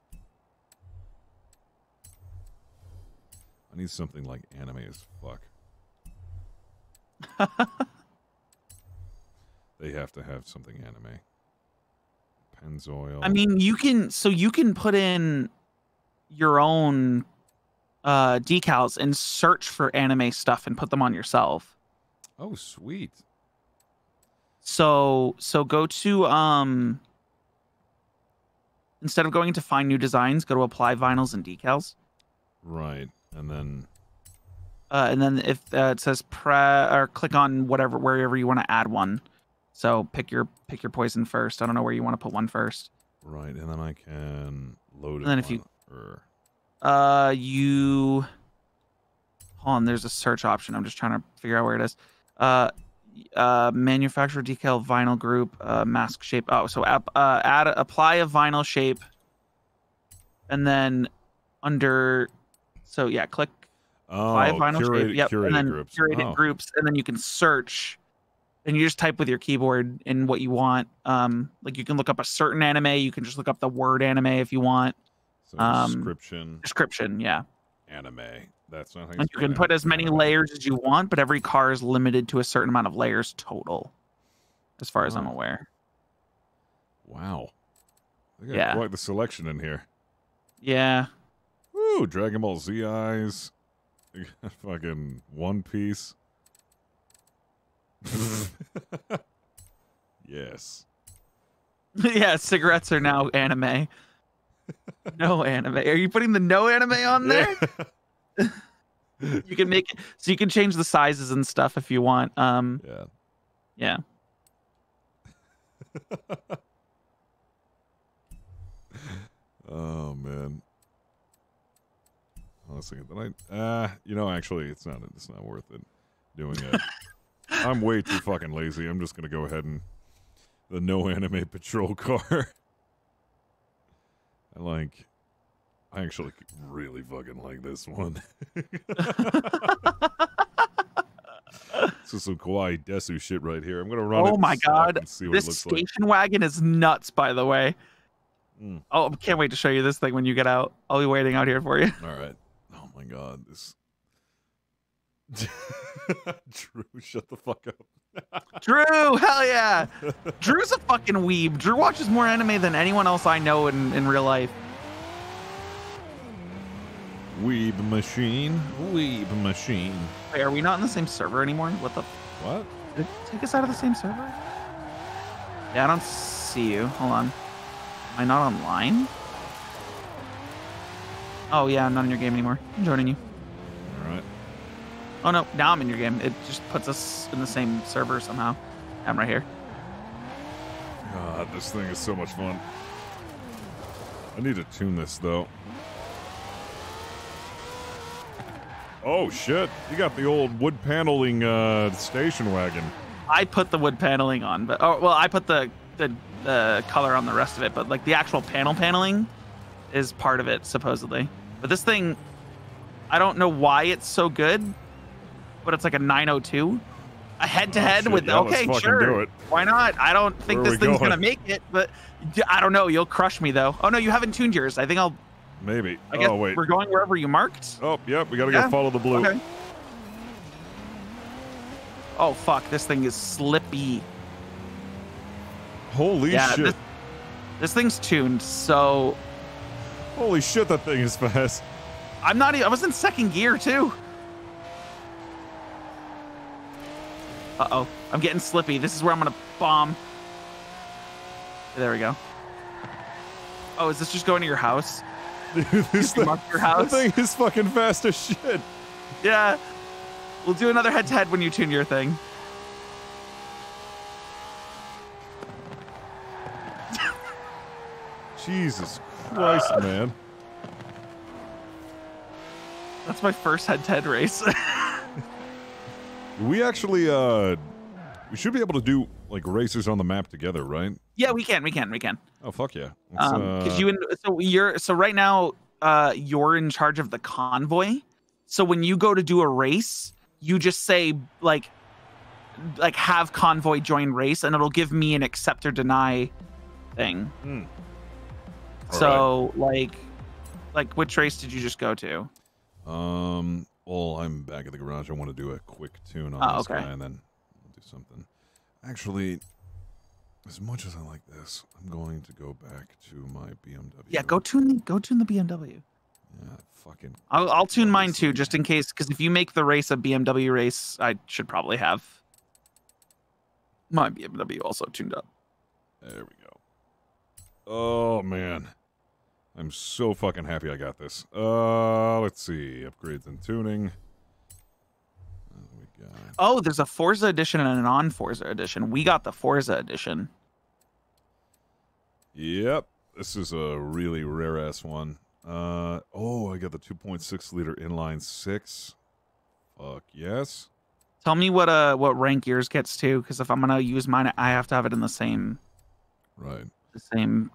I need something like anime as fuck. They have to have something anime. Pennzoil. I mean, you can put in your own decals and search for anime stuff and put them on yourself. Oh, sweet. So go to instead of going to find new designs, go to apply vinyls and decals. Right, and then if it says or click on wherever you want to add one. So pick your poison first. I don't know where you want to put one first. Right, and then I can load it. And then if you hold on, there's a search option. I'm just trying to figure out where it is. Manufacturer decal vinyl group mask shape. Oh, so apply a vinyl shape, and then under click apply a vinyl shape. Yep, and then groups. curated groups, and then you can search, and you just type with your keyboard in what you want. Like you can look up a certain anime. You can just look up the word anime if you want. So description. Yeah. Anime. That's not how And you can put as many layers as you want, but every car is limited to a certain amount of layers total, as far as I'm aware. Wow. They got quite the selection in here. Yeah. Woo! Dragon Ball Z eyes. Fucking One Piece. Yes. Yeah, cigarettes are now anime. No anime. Are you putting the no anime on there? You can make it so you can change the sizes and stuff if you want. Yeah. Oh man. Let's see. Actually, it's not worth it doing it. I'm way too fucking lazy. I'm just gonna go ahead and the no anime patrol car. I actually really fucking like this one. This is some kawaii desu shit right here. I'm gonna run it. Oh my god, and see what this it looks station wagon is nuts, by the way. Mm. Oh, can't wait to show you this thing when you get out. I'll be waiting out here for you. All right. Oh my god, this. Drew, shut the fuck up. Drew, hell yeah. Drew's a fucking weeb. Drew watches more anime than anyone else I know in real life. Weeb machine. Weeb machine. Wait, are we not in the same server anymore? What the? What? Did it take us out of the same server? Yeah, I don't see you. Hold on. Am I not online? Oh yeah, I'm not in your game anymore. I'm joining you. Alright. Oh no, now I'm in your game. It just puts us in the same server somehow. I'm right here. God, this thing is so much fun. I need to tune this though. Oh shit! You got the old wood paneling station wagon. I put the wood paneling on, but I put the color on the rest of it, but like the actual paneling is part of it supposedly. But this thing, I don't know why it's so good, but it's like a 902, a head-to-head with. Yeah, okay, let's sure, do it. Why not? I don't think Where are this we thing's going? gonna make it, but I don't know. You'll crush me though. Oh no, you haven't tuned yours. I think I'll. Maybe. I guess Oh wait. we're going wherever you marked. Oh yep. We gotta Yeah? go follow the blue. Okay. Oh fuck! This thing is slippy. Holy Yeah, shit! This thing's tuned, so Holy shit! That thing is fast. I'm not even. I was in second gear too. Uh-oh. I'm getting slippy. This is where I'm gonna bomb. There we go. Oh, is this just going to your house? This You mark your house? That thing is fucking fast as shit. Yeah. We'll do another head-to-head when you tune your thing. Jesus Christ, man. That's my first head-to-head race. We actually, we should be able to do like races on the map together, right? Yeah, we can. Oh fuck yeah! Because so right now, you're in charge of the convoy. So when you go to do a race, you just say like have convoy join race, and it'll give me an accept or deny thing. So like which race did you just go to? Well, I'm back at the garage. I want to do a quick tune on this guy, and then we'll do something. Actually, as much as I like this, I'm going to go back to my BMW. Yeah, go tune the BMW. Yeah, fucking. I'll tune mine too, just in case. Because if you make the race a BMW race, I should probably have my BMW also tuned up. There we go. Oh man, I'm so fucking happy I got this. Let's see, upgrades and tuning. What do we got? Oh, there's a Forza edition and a non-Forza edition. We got the Forza edition. Yep, this is a really rare ass one. Oh, I got the 2.6 liter inline six. Fuck yes. Tell me what rank yours gets to, because if I'm gonna use mine, I have to have it in the same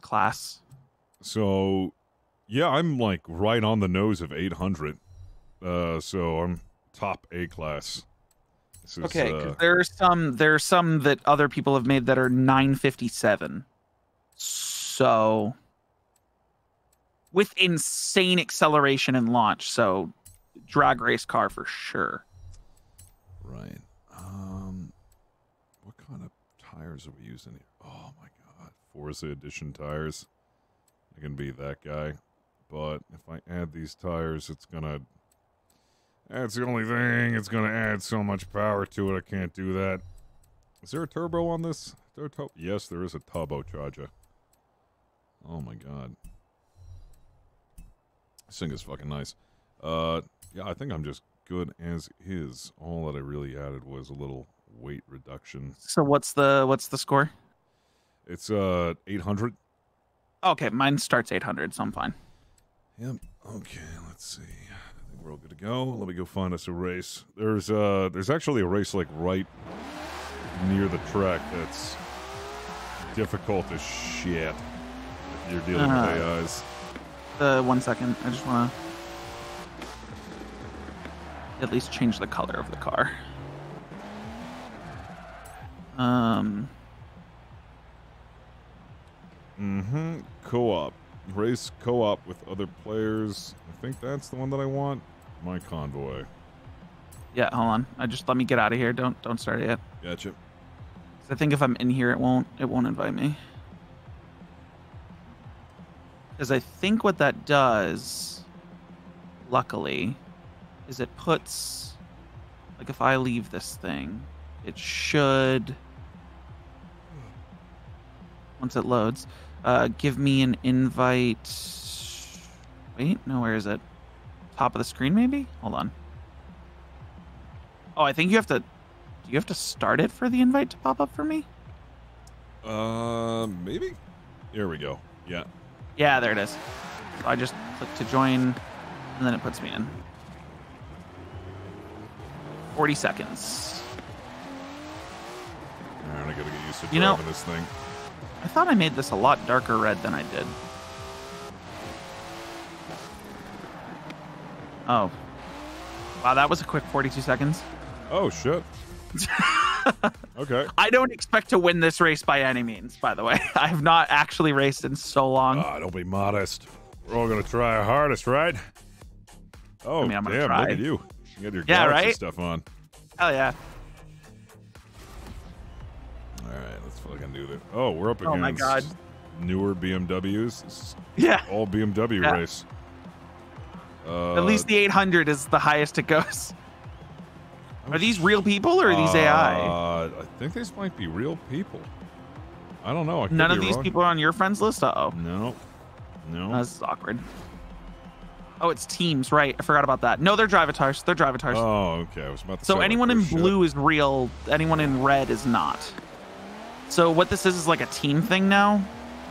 class. So, yeah, I'm like right on the nose of 800. So I'm top A class. This is, Okay, 'cause there's some that other people have made that are 957. So with insane acceleration and launch, so drag race car for sure. Right. What kind of tires are we using here? Oh my god, Forza edition tires. I can be that guy, but if I add these tires, it's gonna. That's the only thing. It's gonna add so much power to it. I can't do that. Is there a turbo on this? Yes, there is a turbocharger. Oh my god. This thing is fucking nice. Yeah, I think I'm just good as is. All that I really added was a little weight reduction. So what's the score? It's 800. Okay, mine starts 800, so I'm fine. Yep. Okay, let's see. I think we're all good to go. Let me go find us a race. There's actually a race like right near the track that's difficult as shit if you're dealing with AIs. 1 second. I just want to at least change the color of the car. Co-op. Race co-op with other players. I think that's the one that I want. My convoy. Yeah, hold on. Let me get out of here. Don't start it yet. Gotcha. 'Cause I think if I'm in here, it won't invite me. Because I think what that does, luckily, is it puts, like, if I leave this thing, it should, once it loads, give me an invite. Wait, no, where is it? Top of the screen, maybe? Hold on. Oh, I think you have to. Do you have to start it for the invite to pop up for me? Maybe. Here we go. Yeah. Yeah, there it is. So I just click to join, and then it puts me in. 40 seconds. Alright, I gotta get used to You know- driving this thing. I thought I made this a lot darker red than I did. Oh. Wow, that was a quick 42 seconds. Oh, shit. Okay. I don't expect to win this race by any means, by the way. I have not actually raced in so long. Don't be modest. We're all gonna try our hardest, right? Oh, I mean, I'm gonna damn, try. look at you. You got your Yeah, Galaxy right? stuff on. Hell yeah. Alright, let's fucking do this. Oh, we're up against Oh my God. newer BMWs. This is Yeah. all BMW Yeah. race. At least the 800 is the highest it goes. Are these real people or are these AI? I think these might be real people. I don't know. I could None be of these wrong. people are on your friends list? Uh-oh. No. No. This is awkward. Oh, it's teams, right. I forgot about that. No, they're drivatars. They're drivatars. Oh, okay. I was about to say, So like, anyone in oh, shit. blue is real. Anyone in red is not. So what this is like a team thing now,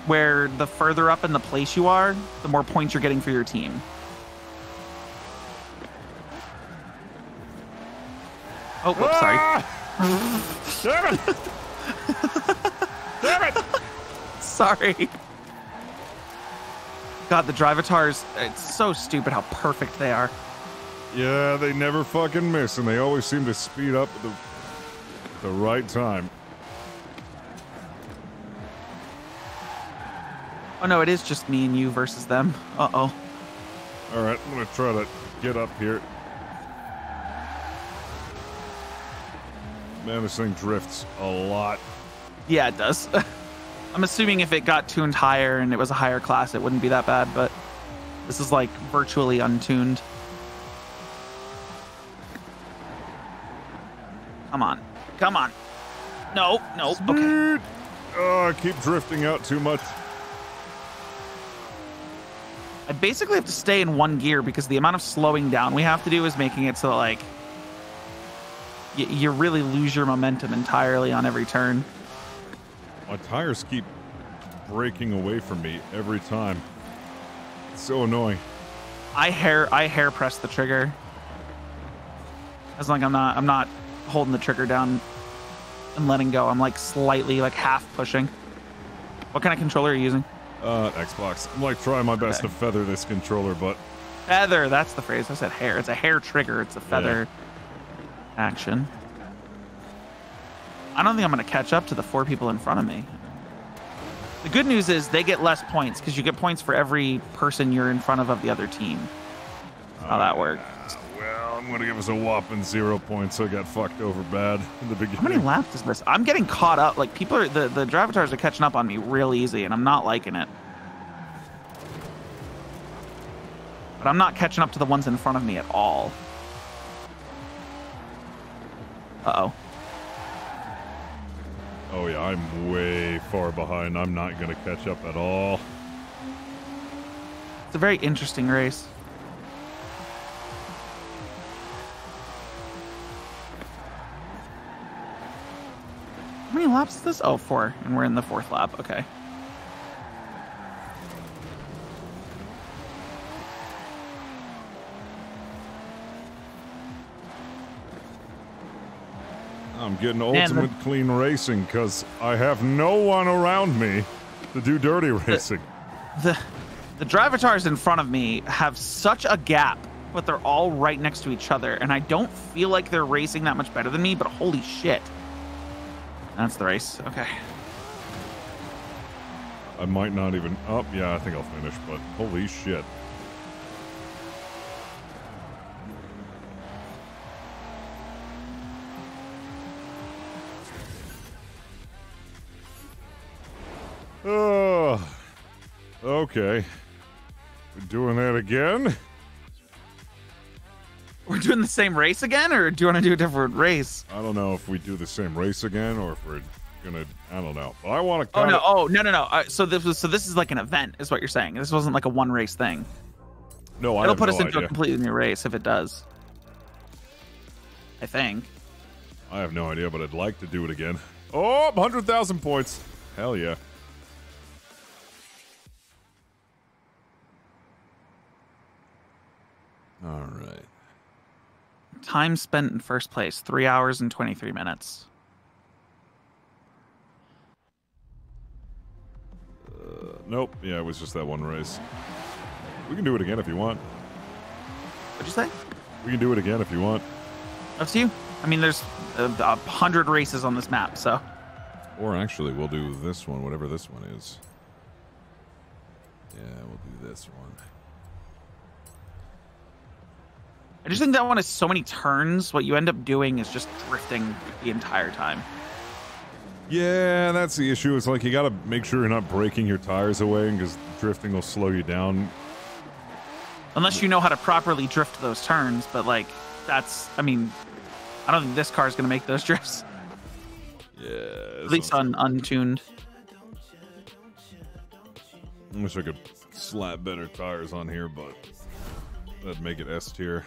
where the further up in the place you are, the more points you're getting for your team. Oh, whoops, sorry. Damn it! Damn it! Sorry. God, the drivatars, it's so stupid how perfect they are. Yeah, they never fucking miss, and they always seem to speed up at the right time. Oh no, it is just me and you versus them. Uh-oh. All right, I'm gonna try to get up here. Man, this thing drifts a lot. Yeah, it does. I'm assuming if it got tuned higher and it was a higher class, it wouldn't be that bad, but this is like virtually untuned. Come on. Come on. No, no. Okay. Dude! Oh, I keep drifting out too much. I basically have to stay in one gear because the amount of slowing down we have to do is making it so that, like, you really lose your momentum entirely on every turn. My tires keep breaking away from me every time. It's so annoying. I hair press the trigger. As long as I'm not holding the trigger down and letting go. I'm like slightly like half pushing. What kind of controller are you using? Xbox. I'm like trying my best Okay. to feather this controller, but Feather, that's the phrase. I said hair. It's a hair trigger. It's a feather action. I don't think I'm going to catch up to the 4 people in front of me. The good news is they get less points because you get points for every person you're in front of the other team. That's how that works. well, I'm gonna give us a whopping 0 points. I got fucked over bad in the beginning. How many laps is this? I'm getting caught up. Like, people are, the drivatars are catching up on me real easy, and I'm not liking it. But I'm not catching up to the ones in front of me at all. Uh-oh. Oh yeah, I'm way far behind. I'm not gonna catch up at all. It's a very interesting race. How many laps is this? Oh, 4. And we're in the 4th lap. Okay. I'm getting ultimate clean racing because I have no one around me to do dirty racing. The Drivatars in front of me have such a gap, but they're all right next to each other, and I don't feel like they're racing that much better than me, but holy shit. That's the race. Okay. I might not even... Oh, yeah, I think I'll finish, but holy shit. Oh, okay. We're doing that again? We're doing the same race again, or do you want to do a different race? I don't know if we do the same race again, or if we're gonna... I don't know. But I want to... Oh, no. Oh, no. So this is like an event, is what you're saying. This wasn't like a one race thing. No, I It'll have put no us into idea. a completely new race if it does. I think. I have no idea, but I'd like to do it again. Oh, 100,000 points. Hell yeah. All right. Time spent in first place, 3 hours and 23 minutes. Nope. Yeah, it was just that one race. We can do it again if you want. What'd you say? We can do it again if you want. Up to you. I mean, there's 100 races on this map, so. Or actually, we'll do this one, whatever this one is. Yeah, we'll do this one. I just think that one has so many turns. What you end up doing is just drifting the entire time. Yeah, that's the issue. It's like you gotta make sure you're not breaking your tires away, because drifting will slow you down. Unless you know how to properly drift those turns, but like, that's, I mean, I don't think this car is going to make those drifts. Yeah. At least untuned. I wish I could slap better tires on here, but that'd make it S tier.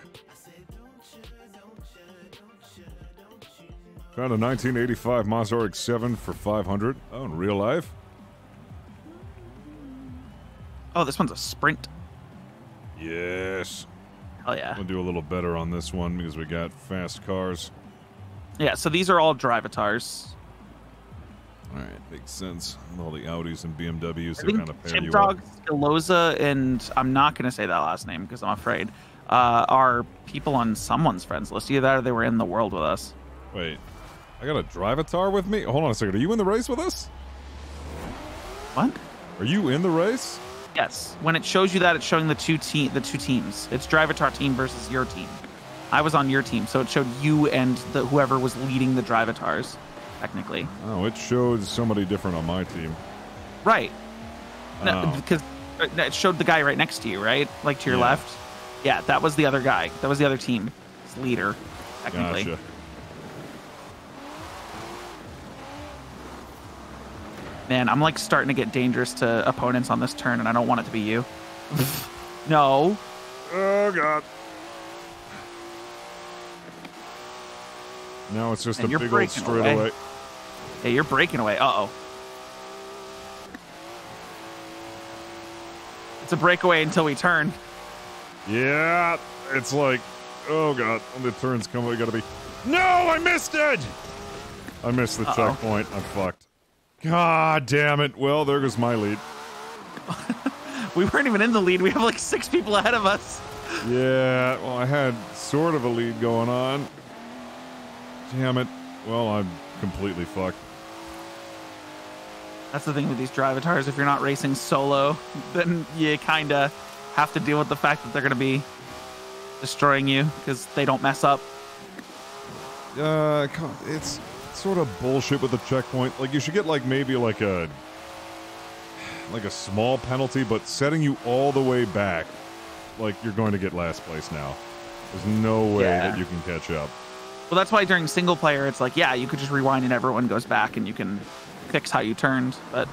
Found a 1985 Mazda RX-7 for 500. Oh, in real life? Oh, this one's a sprint. Yes. Hell yeah. We'll do a little better on this one because we got fast cars. Yeah, so these are all Drivatars. All right, makes sense. All the Audis and BMWs, I they think kind of pair Chip you Dog, up. Skaloza, and I'm not going to say that last name because I'm afraid, are people on someone's friends list. Either that or they were in the world with us. Wait, I got a Drivatar with me? Hold on a second. Are you in the race with us? What? Are you in the race? Yes. When it shows you that, it's showing the two teams. It's Drivatar team versus your team. I was on your team, so it showed you and whoever was leading the Drivatars, technically. Oh, it showed somebody different on my team. Right. No, Oh. because it showed the guy right next to you, right? Like to your Yeah. left. Yeah, that was the other guy. That was the other team's leader, technically. Gotcha. Man, I'm like starting to get dangerous to opponents on this turn, and I don't want it to be you. No. Oh, God. Now it's just And a you're big old breaking straightaway. away. Yeah, you're breaking away. Uh-oh. It's a breakaway until we turn. Yeah, it's like, oh, God. When the turns come, we gotta be... No, I missed it! I missed the checkpoint. I'm fucked. God damn it. Well, there goes my lead. We weren't even in the lead. We have like 6 people ahead of us. Yeah, well, I had sort of a lead going on. Damn it. Well, I'm completely fucked. That's the thing with these Drivatars. If you're not racing solo, then you kind of have to deal with the fact that they're going to be destroying you because they don't mess up. It's sort of bullshit with the checkpoint. Like, you should get, like, maybe like a small penalty, but setting you all the way back, like, you're going to get last place now. There's no way that you can catch up. Well, that's why during single player, it's like, yeah, you could just rewind and everyone goes back and you can fix how you turned, but...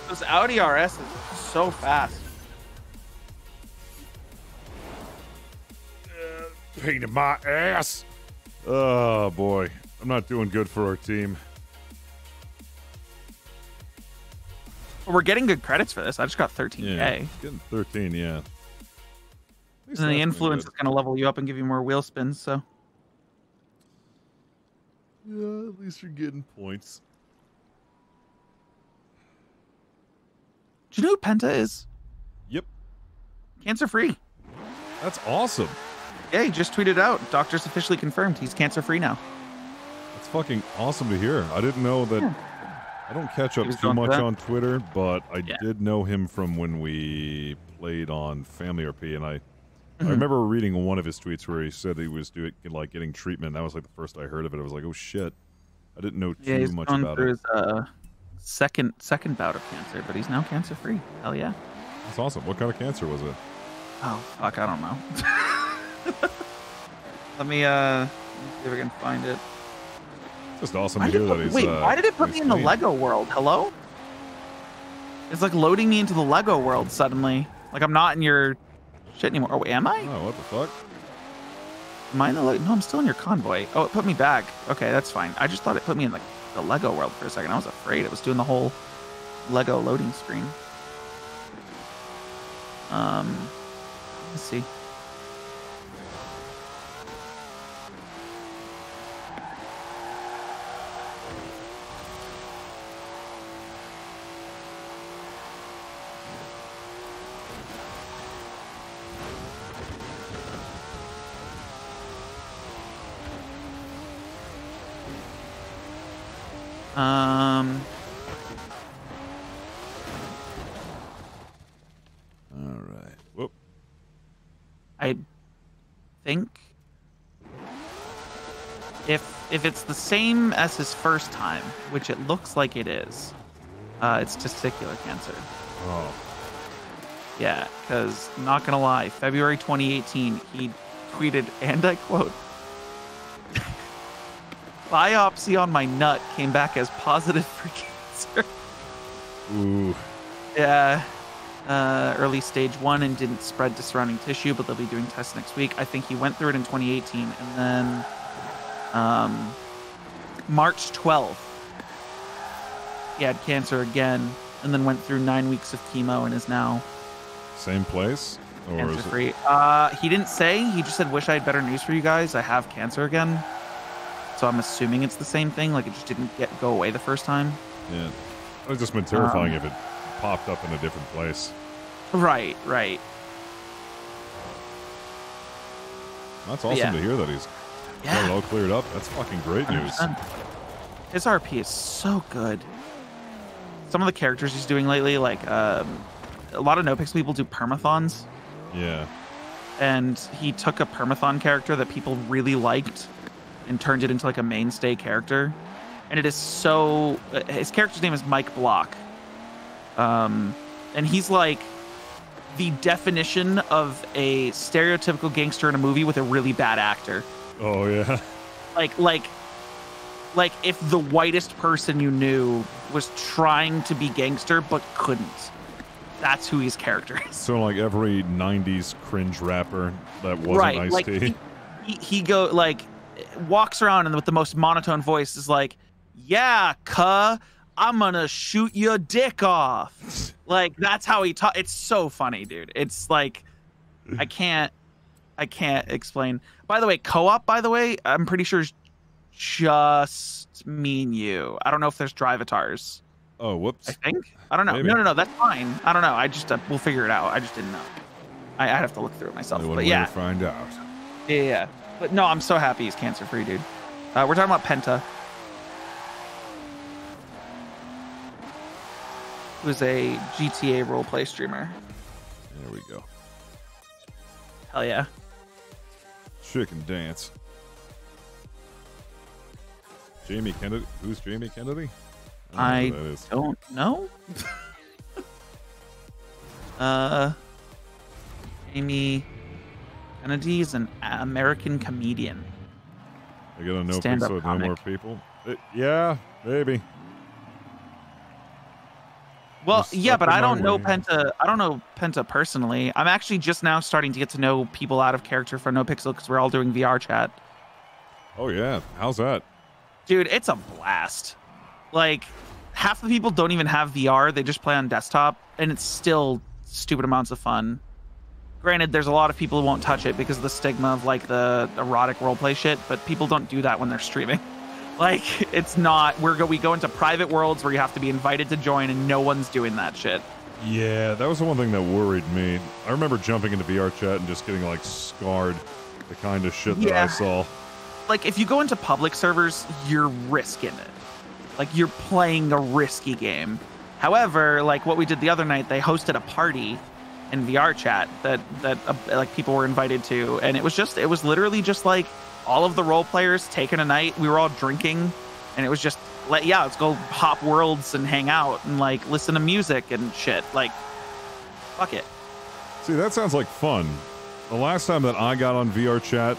This Audi RS is so fast. Pain in my ass. Oh, boy. I'm not doing good for our team. We're getting good credits for this. I just got 13K. Yeah, getting 13, yeah. At least And then the that's influence is good. going to level you up and give you more wheel spins, so. Yeah, at least you're getting points. Do you know who Penta is? Yep. Cancer-free. That's awesome. Yeah, he just tweeted out. Doctors officially confirmed he's cancer-free now. That's fucking awesome to hear. I didn't know that. Yeah. I don't catch up He was too going for much that? on Twitter, but I Yeah. did know him from when we played on Family RP, and I Mhm. remember reading one of his tweets where he said he was getting treatment. That was like the first I heard of it. I was like, oh shit. I didn't know Yeah, too he's much going about through it. his second bout of cancer, but he's now cancer-free. Hell yeah. That's awesome. What kind of cancer was it? Oh, fuck, I don't know. Let me see if I can find it. Just awesome to hear that he's. Why did it put he's me in the clean. Lego world? Hello? It's like loading me into the Lego world suddenly. Like I'm not in your shit anymore. Oh, am I? Oh, what the fuck? Am I in the No, I'm still in your convoy. Oh, it put me back. Okay, that's fine. I just thought it put me in like the Lego world for a second. I was afraid it was doing the whole Lego loading screen. Let's see. All right. Whoop. I think if it's the same as his first time, which it looks like it is, it's testicular cancer. Oh. Yeah, because not gonna lie, February 2018, he tweeted, and I quote, "Biopsy on my nut came back as positive for cancer." Ooh. Yeah. Early stage 1 and didn't spread to surrounding tissue, but they'll be doing tests next week. I think he went through it in 2018, and then March 12th, he had cancer again, and then went through 9 weeks of chemo and is now Same place? Or is cancer it? free. He didn't say. He just said, "Wish I had better news for you guys. I have cancer again." So I'm assuming it's the same thing. Like it just didn't go away the first time. Yeah. It would have just been terrifying if it popped up in a different place. Right. Right. That's awesome Yeah. to hear that he's got it all cleared up. That's fucking great news. 100%. His RP is so good. Some of the characters he's doing lately, like a lot of NoPix people do permathons, Yeah. and he took a permathon character that people really liked and turned it into like a mainstay character. And it is so. His character's name is Mike Block, and he's like the definition of a stereotypical gangster in a movie with a really bad actor. Oh, yeah. Like if the whitest person you knew was trying to be gangster but couldn't. That's who his character is. So, like every 90s cringe rapper that wasn't Right, Ice-T. like he walks around and with the most monotone voice is like, "Yeah, cuh, I'm gonna shoot your dick off." Like that's how he talk. It's so funny, dude. It's like I can't explain. By the way, co-op. By the way, I'm pretty sure is just me and you. I don't know if there's drivatars. Oh, whoops. I think. I don't know. Maybe. No. That's fine. I don't know. I just we'll figure it out. I just didn't know. I'd have to look through it myself. Only one But way yeah. to find out. Yeah. But no, I'm so happy he's cancer free, dude. We're talking about Penta, who's a GTA roleplay streamer. There we go. Hell yeah. Chicken dance. Jamie Kennedy. Who's Jamie Kennedy? I don't know who that is. don't know. Amy Kennedy is an American comedian. I gotta know Stand-up so no more comic. people. Yeah, maybe. Well, Just yeah, but up in I don't my know way. Penta. I don't know Penta personally. I'm actually just now starting to get to know people out of character for NoPixel because we're all doing VR chat. Oh yeah, how's that? Dude, it's a blast. Like, half the people don't even have VR. They just play on desktop, and it's still stupid amounts of fun. Granted, there's a lot of people who won't touch it because of the stigma of like the erotic roleplay shit, but people don't do that when they're streaming. Like, it's not, we go into private worlds where you have to be invited to join, and no one's doing that shit. Yeah, that was the one thing that worried me. I remember jumping into VR chat and just getting like scarred, the kind of shit that I saw. Like, if you go into public servers, you're risking it. Like, you're playing a risky game. However, like what we did the other night, they hosted a party in VR chat that like people were invited to, and it was literally just like all of the role players taking a night. We were all drinking, and it was just like, yeah, let's go hop worlds and hang out and like listen to music and shit. Like, fuck it. See, that sounds like fun. The last time that I got on VR chat,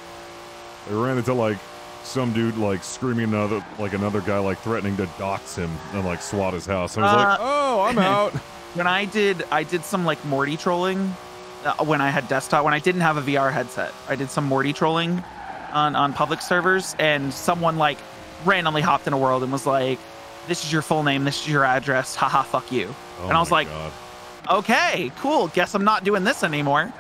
I ran into like some dude like screaming another guy like threatening to dox him and like SWAT his house. I was like, oh, I'm out. When I did some like Morty trolling when I had desktop, when I didn't have a VR headset. I did some Morty trolling on public servers, and someone like randomly hopped in a world and was like, this is your full name, this is your address, haha, fuck you. Oh, and I was like, God. Okay, cool, guess I'm not doing this anymore.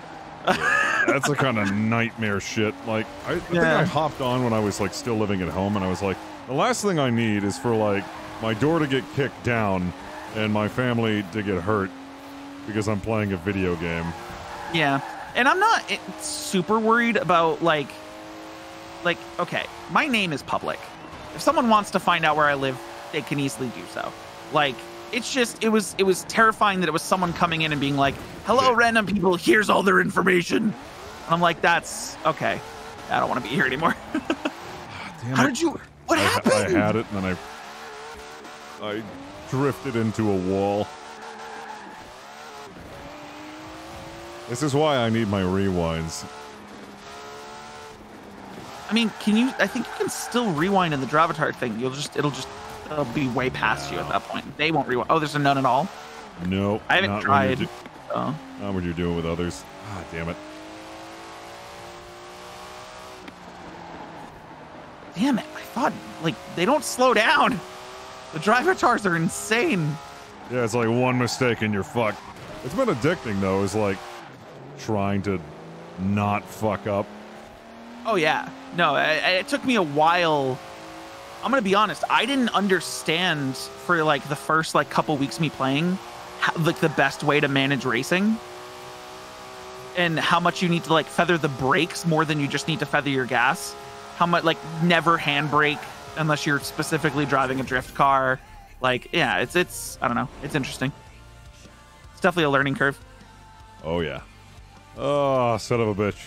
Yeah, that's the kind of nightmare shit. Like, I think I hopped on when I was like still living at home, and I was like, the last thing I need is for like my door to get kicked down and my family to get hurt because I'm playing a video game. Yeah, and I'm not super worried about like, okay, my name is public. If someone wants to find out where I live, they can easily do so. Like, it's just, it was terrifying that it was someone coming in and being like, hello, random people, here's all their information. And I'm like, that's, okay, I don't want to be here anymore. How did you, what happened? I had it, and then I drifted into a wall. This is why I need my rewinds. I mean, I think you can still rewind in the Dravatar thing. It'll be way past you at that point. They won't rewind. Oh, there's a none at all? No. I haven't tried. Not what you're doing with others. Ah, damn it. Damn it. I thought, like, they don't slow down. The Drivatars are insane. Yeah, it's like one mistake and you're fucked. It's been addicting, though, is like trying to not fuck up. Oh, yeah. No, it took me a while. I'm going to be honest. I didn't understand for like the first like couple weeks me playing, like the best way to manage racing and how much you need to like feather the brakes more than you just need to feather your gas. How much, like, never handbrake unless you're specifically driving a drift car. Like, yeah, it's I don't know. It's interesting. It's definitely a learning curve. Oh, yeah. Oh, son of a bitch.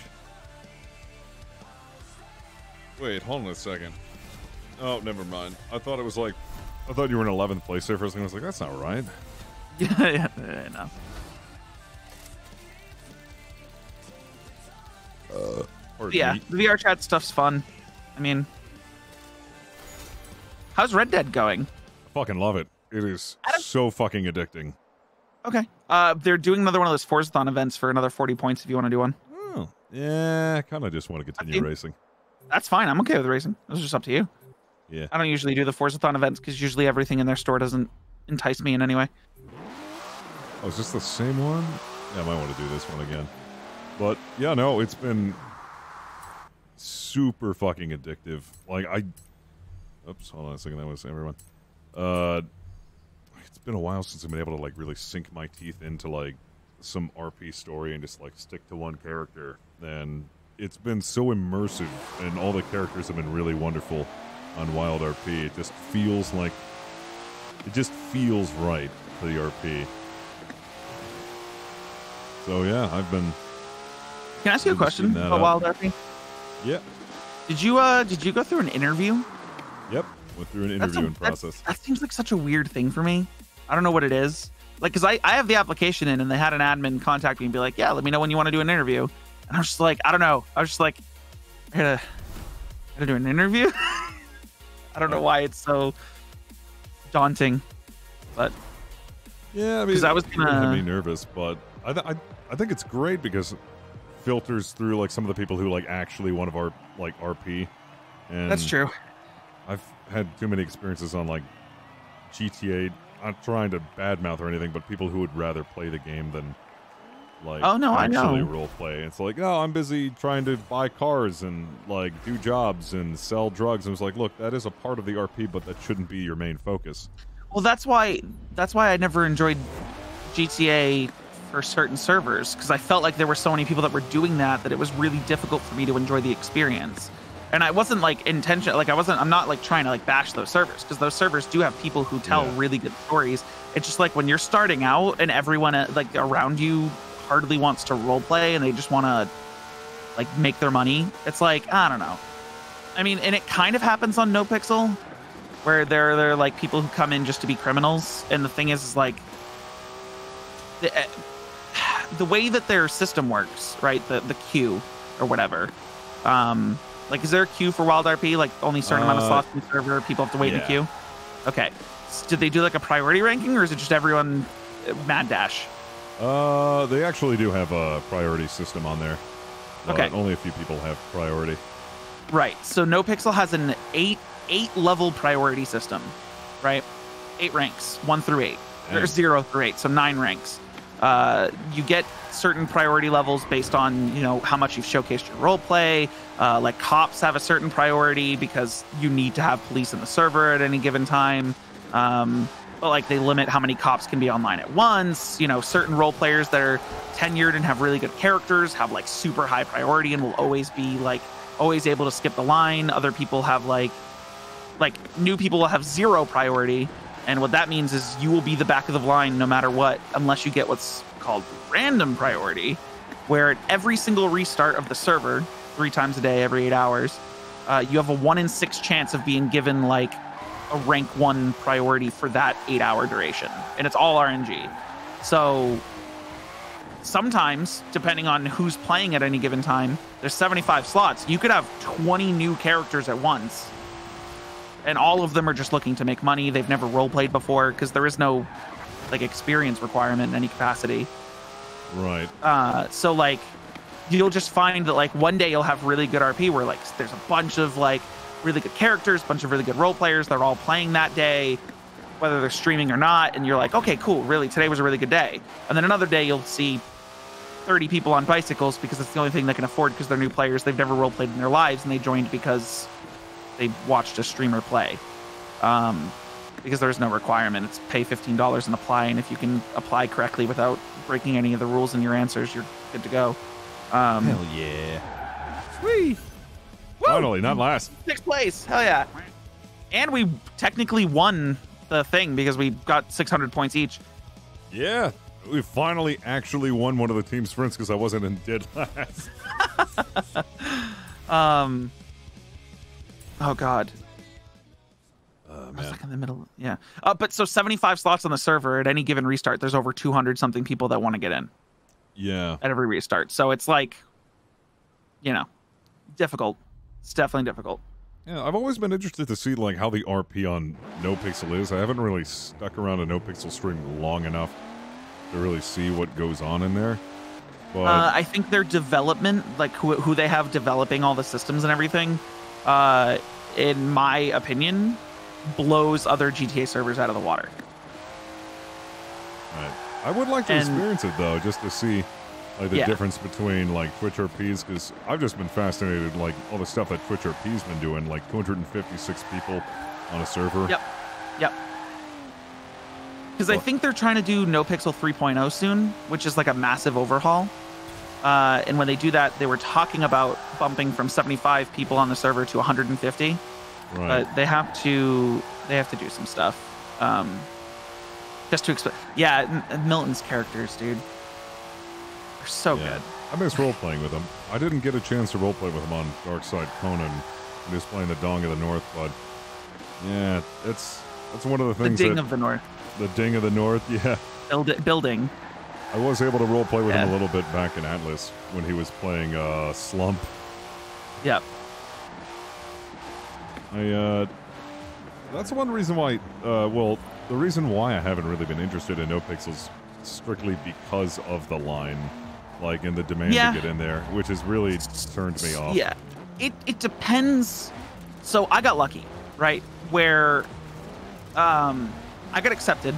Wait, hold on a second. Oh, never mind. I thought you were in 11th place there for a second. I was like, that's not right. Yeah, no. Yeah, the VR chat stuff's fun. I mean, how's Red Dead going? I fucking love it. It is so fucking addicting. Okay. They're doing another one of those Forzathon events for another 40 points if you want to do one. Oh, yeah, I kind of just want to continue racing. That's fine. I'm okay with racing. This is just up to you. Yeah. I don't usually do the Forzathon events because usually everything in their store doesn't entice me in any way. Oh, is this the same one? Yeah, I might want to do this one again. But, yeah, no, it's been super fucking addictive. Like, oops, hold on a second. That was everyone. It's been a while since I've been able to, like, really sink my teeth into, like, some RP story and just, like, stick to one character. And it's been so immersive, and all the characters have been really wonderful on Wild RP. It just feels like... It just feels right for the RP. So, yeah, I've been... Can I ask you a question about Wild RP? Yeah. Did you go through an interview? Yep. Went through an interviewing process. That seems like such a weird thing for me. I don't know what it is. Like, because I have the application in, and they had an admin contact me and be like, yeah, let me know when you want to do an interview. And I was just like, I don't know. I was just like, I gotta do an interview? I don't know why it's so daunting. But yeah, I mean, because I was gonna be nervous, but I think it's great because it filters through like some of the people who like actually one of our like RP. And that's true. I've had too many experiences on like GTA. Not trying to badmouth or anything, but people who would rather play the game than like Oh, no, I actually know. role play. It's like, no, I'm busy trying to buy cars and like do jobs and sell drugs. And it's like, look, that is a part of the RP, but that shouldn't be your main focus. Well, that's why I never enjoyed GTA for certain servers, because I felt like there were so many people that were doing that it was really difficult for me to enjoy the experience. And I wasn't like intentional, like I'm not like trying to like bash those servers, because those servers do have people who tell really good stories. It's just like when you're starting out and everyone like around you hardly wants to role play and they just want to like make their money. It's like, I don't know. I mean, and it kind of happens on NoPixel, where they're like people who come in just to be criminals. And the thing is like the way that their system works, right? The queue or whatever. Like, is there a queue for Wild RP? Like, only a certain amount of slots in the server, people have to wait in the queue? Okay. Did they do, like, a priority ranking, or is it just everyone mad dash? They actually do have a priority system on there. Okay. Only a few people have priority. Right. So NoPixel has an eight level priority system, right? 8 ranks, 1 through 8. There's 0 through 8, so 9 ranks. You get certain priority levels based on, you know, how much you've showcased your role play. Like cops have a certain priority because you need to have police in the server at any given time. But like they limit how many cops can be online at once. You know, certain role players that are tenured and have really good characters have like super high priority and will always be like always able to skip the line. Other people have like new people will have 0 priority. And what that means is you will be the back of the line no matter what, unless you get what's called random priority, where at every single restart of the server, 3 times a day, every 8 hours, you have a 1 in 6 chance of being given like a rank 1 priority for that 8-hour duration. And it's all RNG. So sometimes, depending on who's playing at any given time, there's 75 slots. You could have 20 new characters at once. And all of them are just looking to make money. They've never role-played before because there is no like experience requirement in any capacity. Right. So like you'll just find that like one day you'll have really good RP where like there's a bunch of like really good characters, bunch of really good role players. They're all playing that day, whether they're streaming or not. And you're like, okay, cool. Really, today was a really good day. And then another day you'll see 30 people on bicycles because it's the only thing they can afford because they're new players. They've never role-played in their lives and they joined because they watched a streamer play. Because there's no requirement. It's pay $15 and apply, and if you can apply correctly without breaking any of the rules in your answers, you're good to go. Hell yeah. Sweet. Finally, not last. 6th place. Hell yeah. And we technically won the thing because we got 600 points each. Yeah. We finally actually won one of the team sprints because I wasn't in dead last. Oh, God. I was like in the middle. Yeah. But so 75 slots on the server at any given restart. There's over 200 something people that want to get in. Yeah. At every restart. So it's like, you know, difficult. It's definitely difficult. Yeah, I've always been interested to see like how the RP on NoPixel is. I haven't really stuck around a NoPixel stream long enough to really see what goes on in there. But I think their development, like who they have developing all the systems and everything, in my opinion, blows other GTA servers out of the water. right. I would like to experience it though, just to see like the difference between like Twitch RPs, because I've just been fascinated like all the stuff that Twitch RP's been doing, like 256 people on a server. Yep. Because I think they're trying to do NoPixel 3.0 soon, which is like a massive overhaul. And when they do that, they were talking about bumping from 75 people on the server to 150. Right. But they have to do some stuff. Just to explain. Yeah, Milton's characters, dude. They're so good. I miss role-playing with him. I didn't get a chance to role-play with him on Dark Side Conan when he was playing the Dong of the North, but yeah, that's one of the things. The Ding of the North. The Ding of the North, yeah. Building. I was able to role-play with him a little bit back in Atlas when he was playing Slump. Yep. That's one reason why, the reason why I haven't really been interested in NoPixels strictly because of the line, like, and the demand to get in there, which has really turned me off. Yeah. It depends. So I got lucky, right? Where, I got accepted,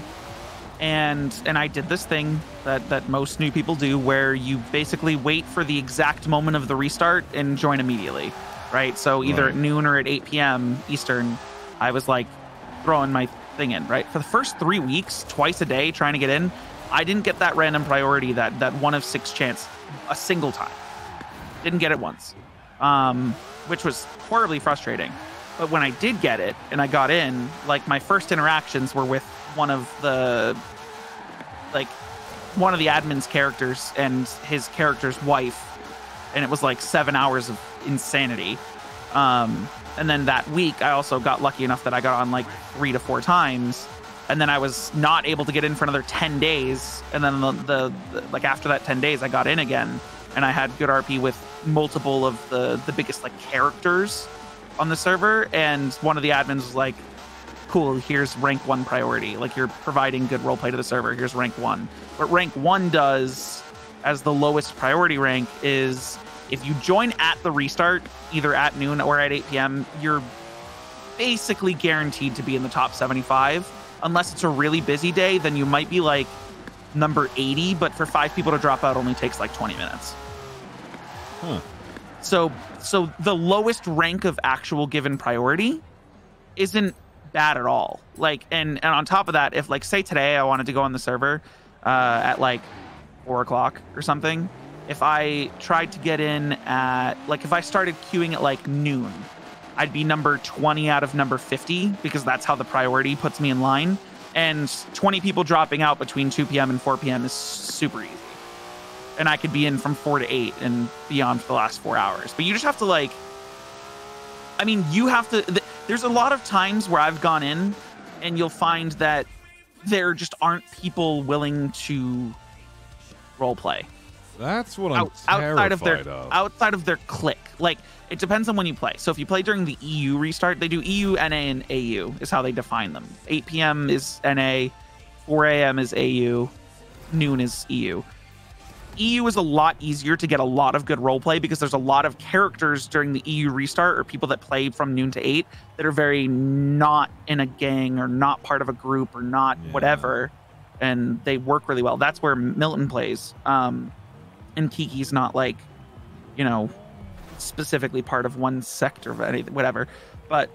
and I did this thing that most new people do, where you basically wait for the exact moment of the restart and join immediately, right? So either at noon or at 8 p.m. Eastern, I was like throwing my thing in, right? For the first 3 weeks, twice a day, trying to get in, I didn't get that random priority, that 1 of 6 chance a single time. Didn't get it once, which was horribly frustrating. But when I did get it and I got in, like, my first interactions were with one of the admin's characters and his character's wife, and it was like 7 hours of insanity. And then that week, I also got lucky enough that I got on like 3 to 4 times, and then I was not able to get in for another 10 days. And then the like after that 10 days, I got in again, and I had good RP with multiple of the biggest like characters on the server. And one of the admins was like, cool, here's rank 1 priority. Like, you're providing good roleplay to the server. Here's rank 1. What rank 1 does as the lowest priority rank is, if you join at the restart, either at noon or at 8 p.m., you're basically guaranteed to be in the top 75. Unless it's a really busy day, then you might be like number 80, but for 5 people to drop out only takes like 20 minutes. Huh. So the lowest rank of actual given priority isn't bad at all. Like, and on top of that, if like, say today I wanted to go on the server at like 4 o'clock or something, if I tried to get in at, like, if I started queuing at like noon, I'd be number 20 out of number 50, because that's how the priority puts me in line. And 20 people dropping out between 2 p.m. and 4 p.m. is super easy. And I could be in from 4 to 8 and beyond for the last 4 hours. But you just have to, like, I mean, you have to, there's a lot of times where I've gone in and you'll find that there just aren't people willing to role play. That's what I'm terrified of. Outside of their clique. Like, it depends on when you play. So if you play during the EU restart, they do EU, NA, and AU is how they define them. 8 p.m. is NA, 4 a.m. is AU, noon is EU. EU is a lot easier to get a lot of good roleplay, because there's a lot of characters during the EU restart, or people that play from noon to 8, that are very not in a gang or not part of a group or not whatever, and they work really well. That's where Milton plays. And Kiki's not, like, you know, specifically part of one sector of anything, whatever. But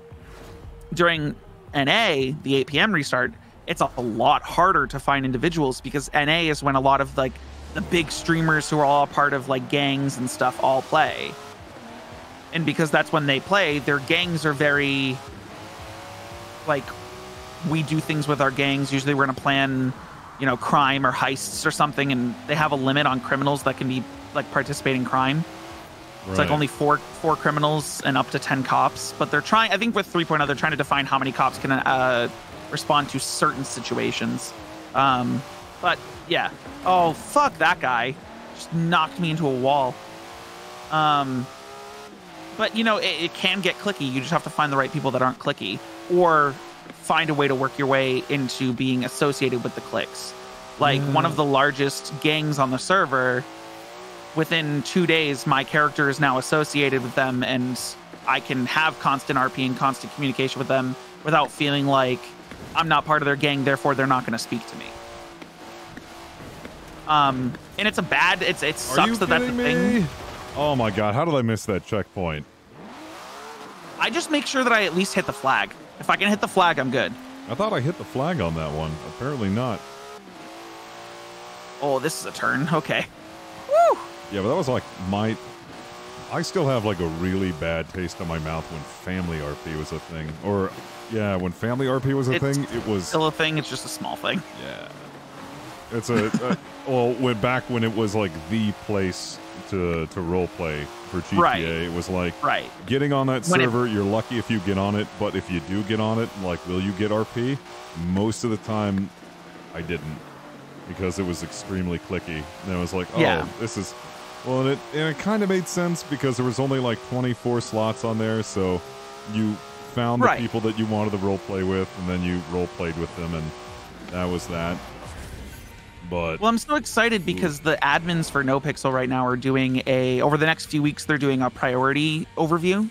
during NA, the 8 p.m. restart, it's a lot harder to find individuals, because NA is when a lot of, like, the big streamers who are all part of, like, gangs and stuff all play. And because that's when they play, their gangs are very, like, we do things with our gangs. Usually we're going to plan, you know, crime or heists or something, and they have a limit on criminals that can be, like, participate in crime. It's like only four criminals and up to 10 cops. But they're trying, I think with 3.0, they're trying to define how many cops can respond to certain situations. But yeah. Oh, fuck that guy. Just knocked me into a wall. But, you know, it can get clicky. You just have to find the right people that aren't clicky, or find a way to work your way into being associated with the cliques. Like, one of the largest gangs on the server, within 2 days, my character is now associated with them, and I can have constant RP and constant communication with them without feeling like I'm not part of their gang, therefore they're not going to speak to me. And it's a bad, it sucks that that's a thing. Oh my god, how did I miss that checkpoint? I just make sure that I at least hit the flag. If I can hit the flag, I'm good. I thought I hit the flag on that one. Apparently not. Oh, this is a turn. Okay. Woo! Yeah, but that was like I still have like a really bad taste in my mouth when family RP was a thing. Or, yeah, when family RP was a thing, it was still a thing. It's just a small thing. Yeah. It's well, back when it was like the place to role play for GTA, right. It was like right. Getting on that server, you're lucky if you get on it, but if you do get on it, like, will you get RP? Most of the time, I didn't, because it was extremely clicky. And I was like, oh, this is... Well, and it kind of made sense, because there was only like 24 slots on there, so you found the people that you wanted to role play with, and then you role played with them, and that was that. But well, I'm so excited because the admins for NoPixel right now are doing over the next few weeks, they're doing a priority overview,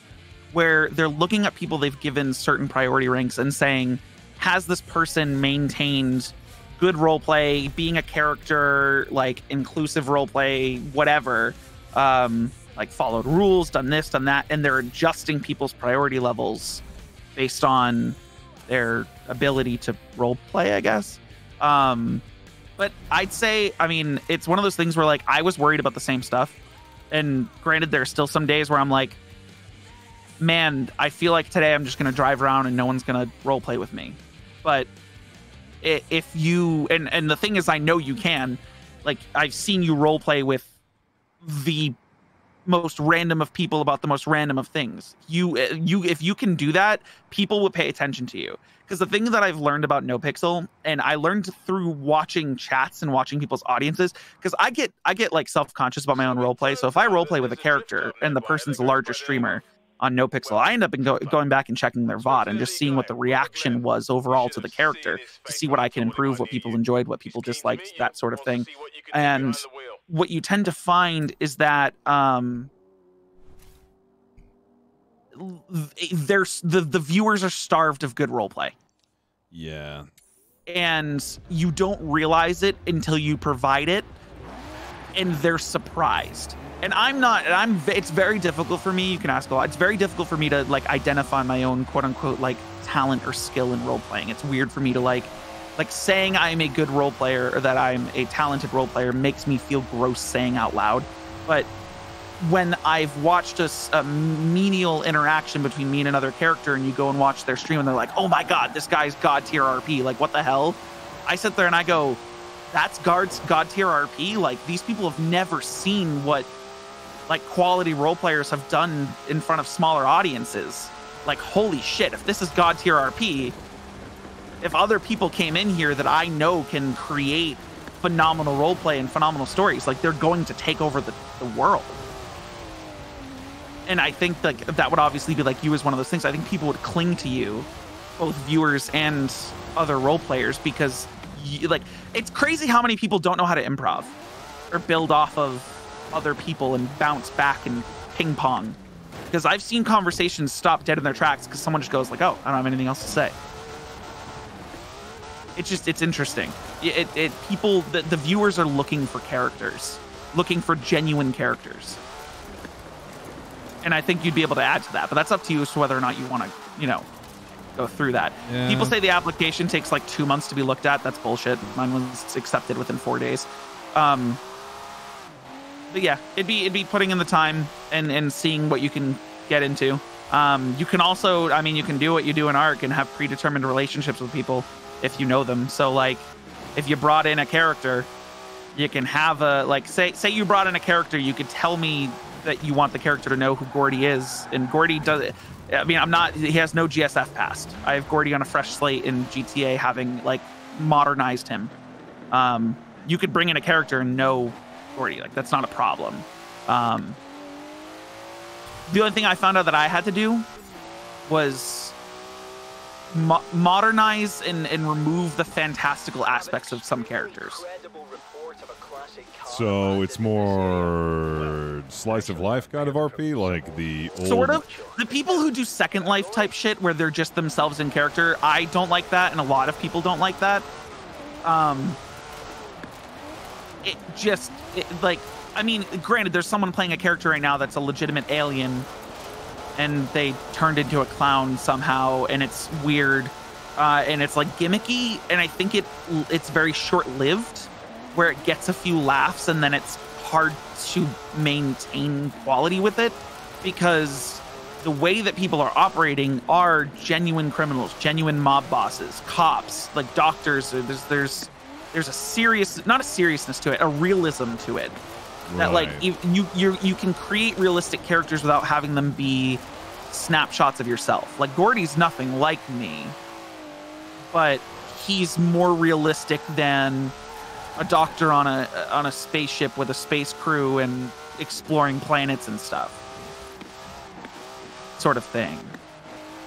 where they're looking at people they've given certain priority ranks and saying, has this person maintained good role play, being a character, like inclusive role play, whatever, like followed rules, done this, done that, and they're adjusting people's priority levels based on their ability to role play, I guess. But I'd say, I mean, it's one of those things where like I was worried about the same stuff. And granted, there's still some days where I'm like, man, I feel like today I'm just going to drive around and no one's going to role play with me. But if you, and the thing is, I know you can, like, I've seen you role play with the most random of people about the most random of things. If you can do that, people will pay attention to you. Because the thing that I've learned about NoPixel, and I learned through watching chats and watching people's audiences, because I get like self-conscious about my own role play. So if I role play with a character and the person's a larger streamer on NoPixel, I end up going back and checking their VOD and just seeing what the reaction was overall to the character to see what I can improve, what people enjoyed, what people disliked, that sort of thing. And what you tend to find is that the viewers are starved of good role play. Yeah. And you don't realize it until you provide it, and they're surprised. And it's very difficult for me. You can ask a lot. It's very difficult for me to like identify my own quote unquote like talent or skill in role playing. It's weird for me to like saying I'm a good role player or that I'm a talented role player makes me feel gross saying out loud. But when I've watched a menial interaction between me and another character, and you go and watch their stream and they're like, oh my God, this guy's God tier RP. Like, what the hell? I sit there and I go, that's God tier RP? Like, these people have never seen what like quality role players have done in front of smaller audiences. Like, holy shit, if this is God tier RP, if other people came in here that I know can create phenomenal role play and phenomenal stories, like, they're going to take over the world. And I think like that would obviously be like you as one of those things. I think people would cling to you, both viewers and other role players, because like it's crazy how many people don't know how to improv or build off of other people and bounce back and ping pong. Because I've seen conversations stop dead in their tracks because someone just goes like, oh, I don't have anything else to say. It's interesting. The viewers are looking for characters, looking for genuine characters. And I think you'd be able to add to that, but that's up to you as to whether or not you want to, go through that. Yeah. People say the application takes like 2 months to be looked at. That's bullshit. Mine was accepted within 4 days. But yeah, it'd be putting in the time and seeing what you can get into. You can also, you can do what you do in ARC and have predetermined relationships with people if you know them. So like, if you brought in a character, you can have say you brought in a character, you could tell me that you want the character to know who Gordy is, and Gordy does. He has no GSF past. I have Gordy on a fresh slate in GTA, having like modernized him. You could bring in a character and know Gordy, like that's not a problem. The only thing I found out that I had to do was modernize and remove the fantastical aspects of some characters. So it's more slice of life kind of RP, like the old... Sort of. The people who do Second Life type shit where they're just themselves in character, I don't like that, and a lot of people don't like that. Granted, there's someone playing a character right now that's a legitimate alien, and they turned into a clown somehow, and it's weird, and it's like gimmicky, and I think it's very short-lived, where it gets a few laughs and then it's hard to maintain quality with it, because the way that people are operating are genuine criminals, genuine mob bosses, cops, like doctors. There's a not a seriousness to it, a realism to it. Right. That like you can create realistic characters without having them be snapshots of yourself. Like Gordy's nothing like me, but he's more realistic than a doctor on a spaceship with a space crew and exploring planets and stuff, sort of thing.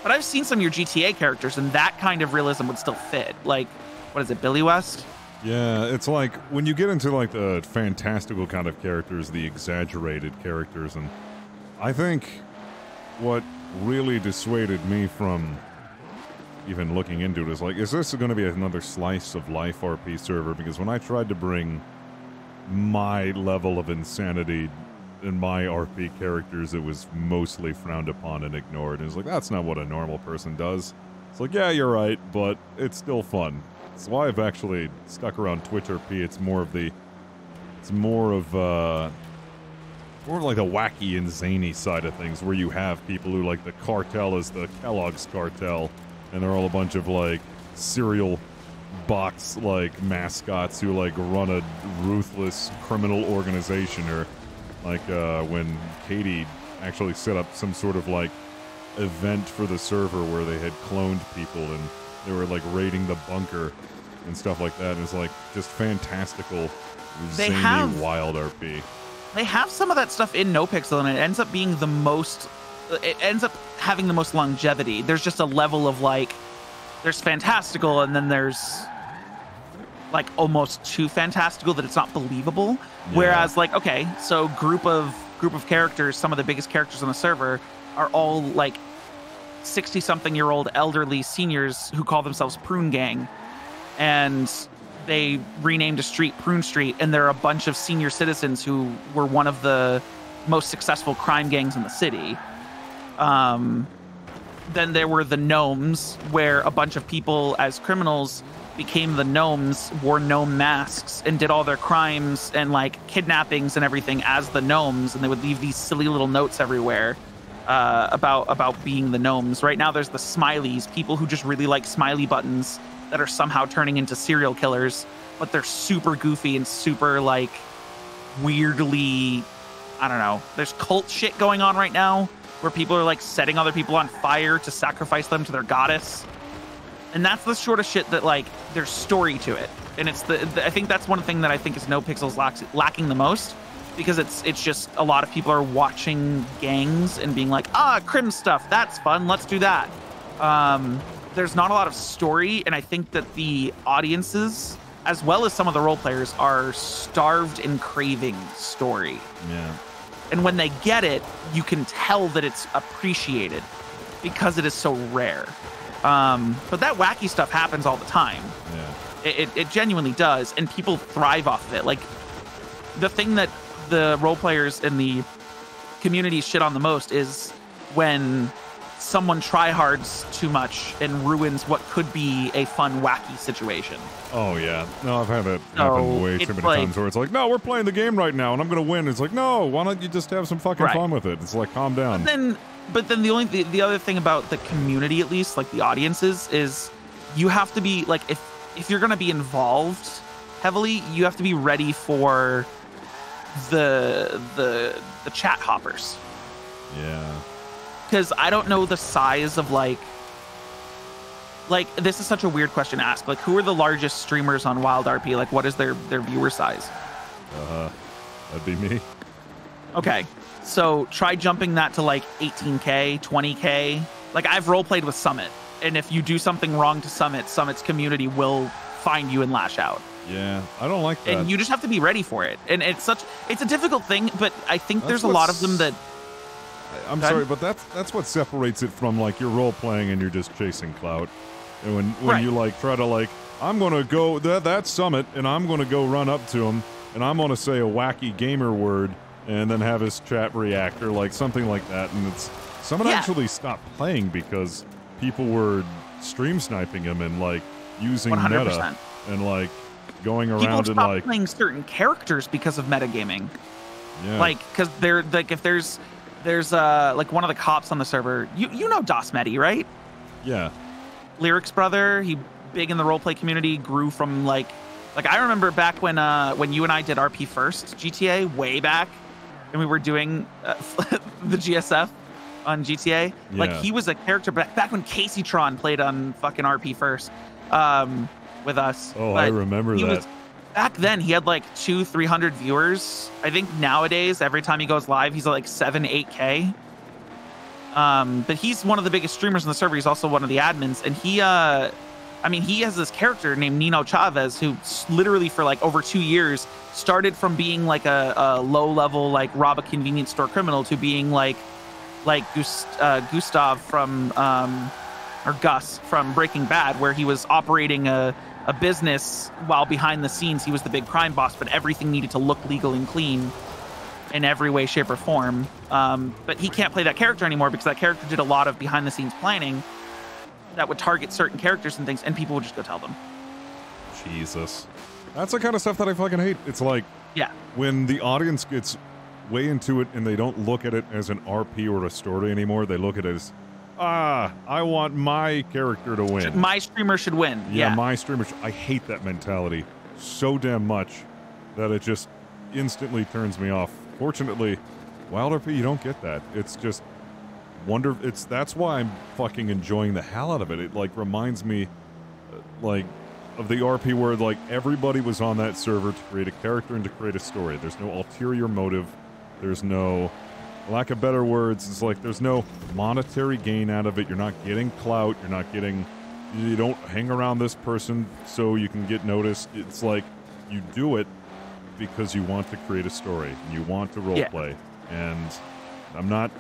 But I've seen some of your GTA characters, and that kind of realism would still fit. Like, what is it, Billy West? Yeah, it's like when you get into like the fantastical kind of characters, the exaggerated characters, and I think what really dissuaded me from even looking into it is like, is this going to be another slice of life RP server? Because when I tried to bring my level of insanity in my RP characters, it was mostly frowned upon and ignored. And it's like, that's not what a normal person does. It's like, yeah, you're right, but it's still fun. That's why I've actually stuck around Twitch RP. It's more of like the wacky and zany side of things, where you have people who, like, the cartel is the Kellogg's cartel, and they're all a bunch of, like, cereal box, like, mascots who, like, run a ruthless criminal organization. Or, like, when Katie actually set up some sort of, like, event for the server where they had cloned people and they were, like, raiding the bunker and stuff like that. And it's, like, just fantastical, zany, wild RP. They have some of that stuff in NoPixel, and it ends up being the most... It ends up having the most longevity. There's just a level of, like... There's fantastical, and then there's, like, almost too fantastical that it's not believable. Yeah. Whereas, like, okay, so group of characters, some of the biggest characters on the server, are all, like, 60-something-year-old elderly seniors who call themselves Prune Gang. And they renamed a street Prune Street, and there are a bunch of senior citizens who were one of the most successful crime gangs in the city. Then there were the Gnomes, where a bunch of people as criminals became the Gnomes, wore gnome masks, and did all their crimes and, like, kidnappings and everything as the Gnomes, and they would leave these silly little notes everywhere about being the Gnomes. Right now there's the Smileys, people who just really like smiley buttons that are somehow turning into serial killers, but they're super goofy and super, like, weirdly, I don't know. There's cult shit going on right now where people are, like, setting other people on fire to sacrifice them to their goddess. And that's the sort of shit that, like, there's story to it. And it's I think that's one thing that I think is NoPixel's lacking the most, because it's just a lot of people are watching gangs and being like, crim stuff, that's fun, let's do that. There's not a lot of story, and I think that the audiences, as well as some of the role players, are starved and craving story. Yeah. And when they get it, you can tell that it's appreciated because it is so rare. But that wacky stuff happens all the time. Yeah. It genuinely does, and people thrive off of it. Like, the thing that the role players in the community shit on the most is when someone tryhards too much and ruins what could be a fun, wacky situation. Oh, yeah. No, I've had it happen way too many times where it's like, no, we're playing the game right now and I'm going to win. It's like, no, why don't you just have some fucking fun with it? It's like, calm down. But then the other thing about the community, at least, like the audiences, is you have to be, like, if you're going to be involved heavily, you have to be ready for the chat hoppers. Yeah. Because I don't know the size of, like, this is such a weird question to ask. Like, who are the largest streamers on Wild RP? Like, what is their viewer size? That'd be me. Okay. So try jumping that to, like, 18K, 20K. Like, I've roleplayed with Summit, and if you do something wrong to Summit's community will find you and lash out. Yeah, I don't like that. And you just have to be ready for it. And it's a difficult thing, but I think there's a lot of them that... I'm sorry, but that's what separates it from, like, your role playing and you're just chasing clout. And when you, like, try to, like, I'm gonna go that Summit and I'm gonna go run up to him and I'm gonna say a wacky gamer word and then have his chat react or, like, something like that. And Summit actually stopped playing because people were stream sniping him and, like, using 100%. meta and, like, going around people and, stop like, playing certain characters because of metagaming. Yeah. Like, because they're, like, if there's like one of the cops on the server, you know Dosmeti, right? Yeah. Lyric's brother, he big in the roleplay community, grew from, like I remember back when you and I did RP first GTA way back, and we were doing the GSF on GTA. Yeah. Like, he was a character back when Casey Tron played on fucking RP first with us. Oh, I remember that. Back then, he had like 200-300 viewers. I think nowadays, every time he goes live, he's at like 7-8K. But he's one of the biggest streamers on the server. He's also one of the admins, and he has this character named Nino Chavez who literally for like over 2 years started from being like a low-level, like, rob a convenience store criminal to being like Gustav from or Gus from Breaking Bad, where he was operating a business while behind the scenes he was the big crime boss, but everything needed to look legal and clean in every way, shape, or form. But he can't play that character anymore because that character did a lot of behind the scenes planning that would target certain characters and things, and people would just go tell them. Jesus. That's the kind of stuff that I fucking hate. It's like, Yeah. when the audience gets way into it and they don't look at it as an RP or a story anymore, they look at it as, I want my character to win. My streamer should win. Yeah. My streamer I hate that mentality so damn much that it just instantly turns me off. Fortunately, Wild RP, you don't get that. It's just that's why I'm fucking enjoying the hell out of it. It like reminds me like of the RP where like everybody was on that server to create a character and to create a story. There's no ulterior motive. There's no, lack of better words, it's like there's no monetary gain out of it. You're not getting clout. You don't hang around this person so you can get noticed. It's like you do it because you want to create a story. And you want to roleplay. And I'm not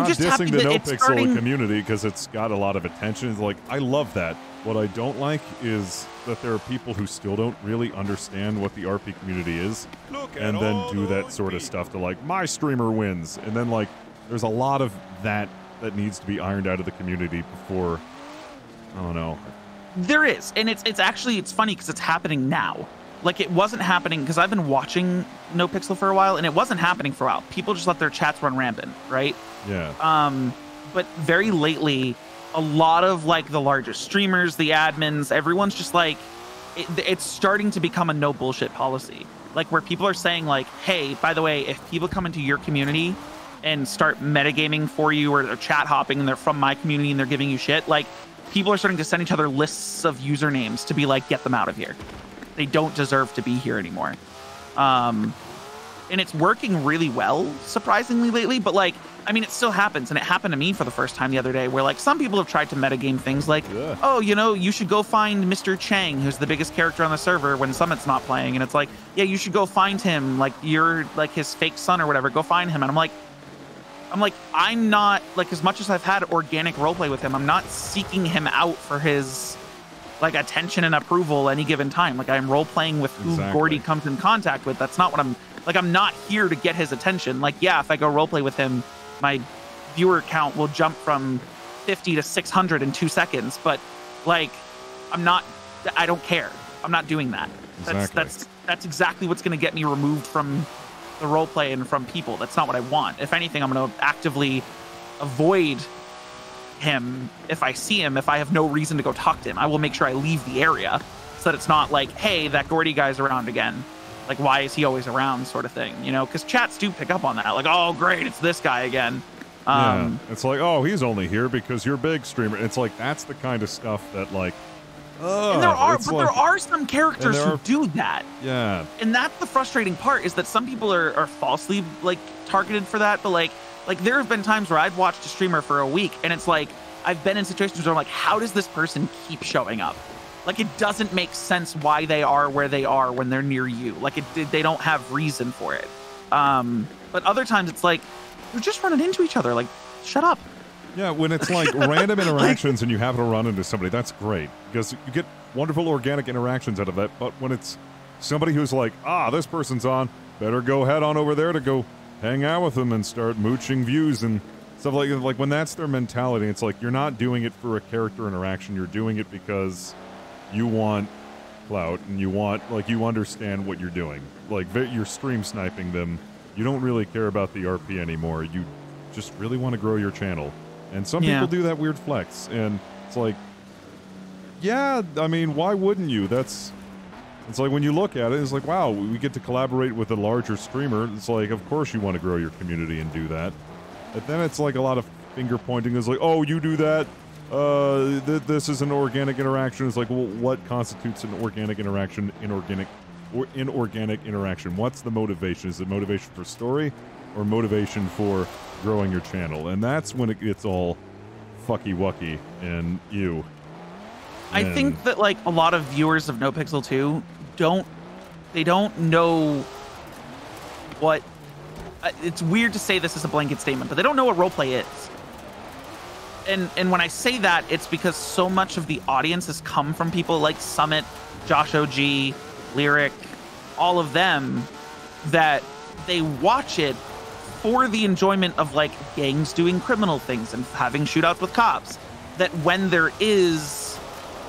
just dissing happy the that No it's Pixel starting... community because it's got a lot of attention. It's like, I love that. What I don't like is that there are people who still don't really understand what the RP community is and then do that sort of stuff to like, my streamer wins. And then like, there's a lot of that needs to be ironed out of the community before, I don't know. There is. And it's actually, it's funny because it's happening now. Like, it wasn't happening because I've been watching No Pixel for a while, and it wasn't happening for a while. People just let their chats run rampant, right? Yeah. But very lately, a lot of like the largest streamers, the admins, everyone's just like, it's starting to become a no bullshit policy. Like, where people are saying like, hey, by the way, if people come into your community and start metagaming for you or they're chat hopping and they're from my community and they're giving you shit, like, people are starting to send each other lists of usernames to be like, get them out of here. They don't deserve to be here anymore. And it's working really well, surprisingly, lately. But, like, I mean, it still happens. And it happened to me for the first time the other day where, like, some people have tried to metagame things like, oh, you know, you should go find Mr. Chang, who's the biggest character on the server when Summit's not playing. And it's like, yeah, you should go find him. Like, you're, like, his fake son or whatever. Go find him. And I'm like, I'm not, like, as much as I've had organic roleplay with him, I'm not seeking him out for his... like attention and approval any given time. Like, I'm role playing with who Gordy comes in contact with. That's not what I'm not here to get his attention. Like, yeah, if I go role play with him, my viewer count will jump from 50 to 600 in 2 seconds. But like, I don't care. I'm not doing that. That's exactly what's going to get me removed from the role play and from people. That's not what I want. If anything, I'm going to actively avoid him if I see him. If I have no reason to go talk to him, I will make sure I leave the area so that it's not like, hey, that Gordy guy's around again. Like, why is he always around, sort of thing, you know? Because chats do pick up on that. Like, oh, great, it's this guy again. Yeah, it's like, oh, he's only here because you're a big streamer. It's like, that's the kind of stuff that, like, and there are some characters who do that. Yeah. And that's the frustrating part, is that some people are falsely, like, targeted for that. But, like there have been times where I've watched a streamer for a week, and it's like, I've been in situations where I'm like, how does this person keep showing up? Like, it doesn't make sense why they are where they are when they're near you. Like, they don't have reason for it. But other times it's like, you're just running into each other. Like, shut up. Yeah, when it's like random interactions and you happen to run into somebody, that's great. Because you get wonderful organic interactions out of that. But when it's somebody who's like, this person's on, better go head on over there to go hang out with them and start mooching views and stuff like when that's their mentality, it's like, you're not doing it for a character interaction. You're doing it because you want clout and you want, like, you understand what you're doing. Like, you're stream sniping them. You don't really care about the RP anymore. You just really want to grow your channel. And some people do that weird flex. And it's like, yeah, I mean, why wouldn't you? It's like, when you look at it, it's like, wow, we get to collaborate with a larger streamer. It's like, of course you want to grow your community and do that. But then it's like a lot of finger pointing. It's like, oh, you do that. This is an organic interaction. It's like, well, what constitutes an organic interaction? Inorganic interaction. What's the motivation? Is it motivation for story or motivation for growing your channel? And that's when it gets all fucky-wucky and ew. I think that, like, a lot of viewers of No Pixel 2 don't know what... it's weird to say this as a blanket statement, but they don't know what roleplay is. and when I say that, it's because so much of the audience has come from people like Summit, Josh OG, Lyric, all of them, that they watch it for the enjoyment of like gangs doing criminal things and having shootouts with cops. That when there is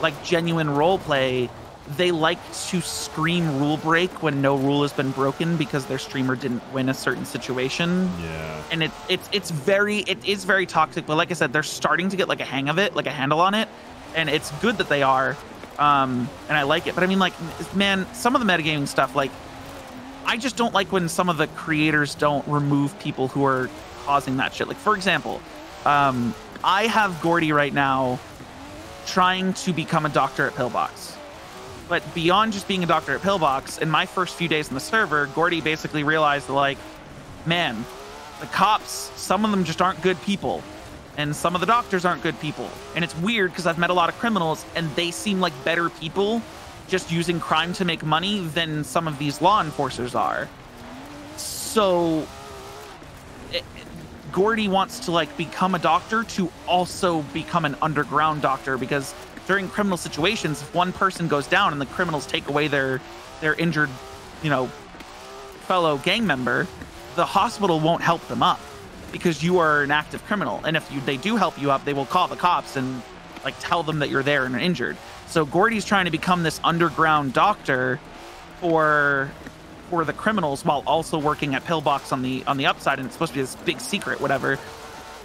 like genuine role play, they like to scream rule break when no rule has been broken because their streamer didn't win a certain situation. Yeah. And it is very toxic, but like I said, they're starting to get like a hang of it, like a handle on it, and it's good that they are. And I like it. But I mean, like, man, some of the metagaming stuff, like, I just don't like when some of the creators don't remove people who are causing that shit. Like, for example, I have Gordy right now trying to become a doctor at Pillbox. But beyond just being a doctor at Pillbox, in my first few days in the server, Gordy basically realized that, like, man, the cops, some of them just aren't good people. And some of the doctors aren't good people. And it's weird because I've met a lot of criminals and they seem like better people just using crime to make money than some of these law enforcers are. So Gordy wants to like become a doctor to also become an underground doctor, because during criminal situations, if one person goes down and the criminals take away their injured, fellow gang member, the hospital won't help them up because you are an active criminal. And if they do help you up, they will call the cops and like tell them that you're there and are injured. So Gordy's trying to become this underground doctor for the criminals while also working at Pillbox on the upside, and it's supposed to be this big secret, whatever.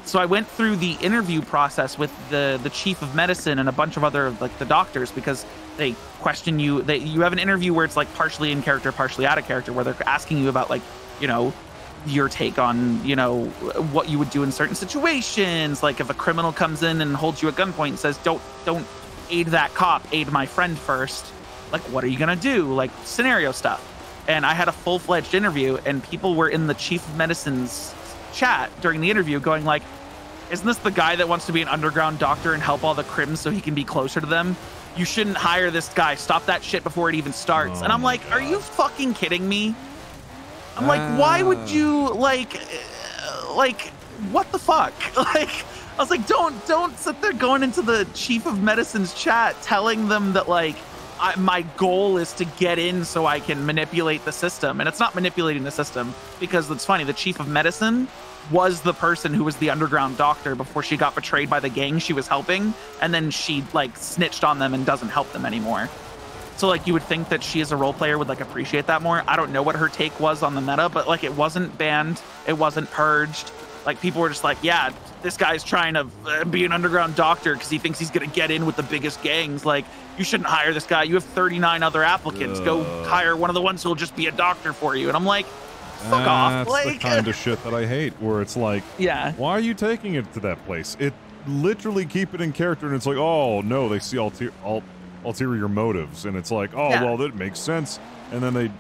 So I went through the interview process with the chief of medicine and a bunch of other like the doctors, because they question you. You have an interview where it's like partially in character, partially out of character, where they're asking you about like, your take on, what you would do in certain situations. Like if a criminal comes in and holds you at gunpoint and says, don't aid that cop, aid my friend first. Like, what are you going to do? Like scenario stuff. And I had a full-fledged interview, and people were in the chief of medicine's chat during the interview going like, isn't this the guy that wants to be an underground doctor and help all the crims so he can be closer to them? You shouldn't hire this guy. Stop that shit before it even starts. And I'm like, are you fucking kidding me? I'm like, why would you like, what the fuck? Like, I was like, don't sit there going into the chief of medicine's chat telling them that like, my goal is to get in so I can manipulate the system. And it's not manipulating the system, because it's funny. The chief of medicine was the person who was the underground doctor before she got betrayed by the gang she was helping. And then she like snitched on them and doesn't help them anymore. So like you would think that she as a role player would like appreciate that more. I don't know what her take was on the meta, but like it wasn't banned. It wasn't purged. Like people were just like, yeah, this guy's trying to be an underground doctor because he thinks he's going to get in with the biggest gangs. Like, you shouldn't hire this guy. You have 39 other applicants. Go hire one of the ones who'll just be a doctor for you. And I'm like, fuck off. That's like, the kind of shit that I hate, where it's like, yeah, why are you taking it to that place? It literally keep it in character, and it's like, oh no, they see ulterior motives, and it's like, oh, well, that makes sense. And then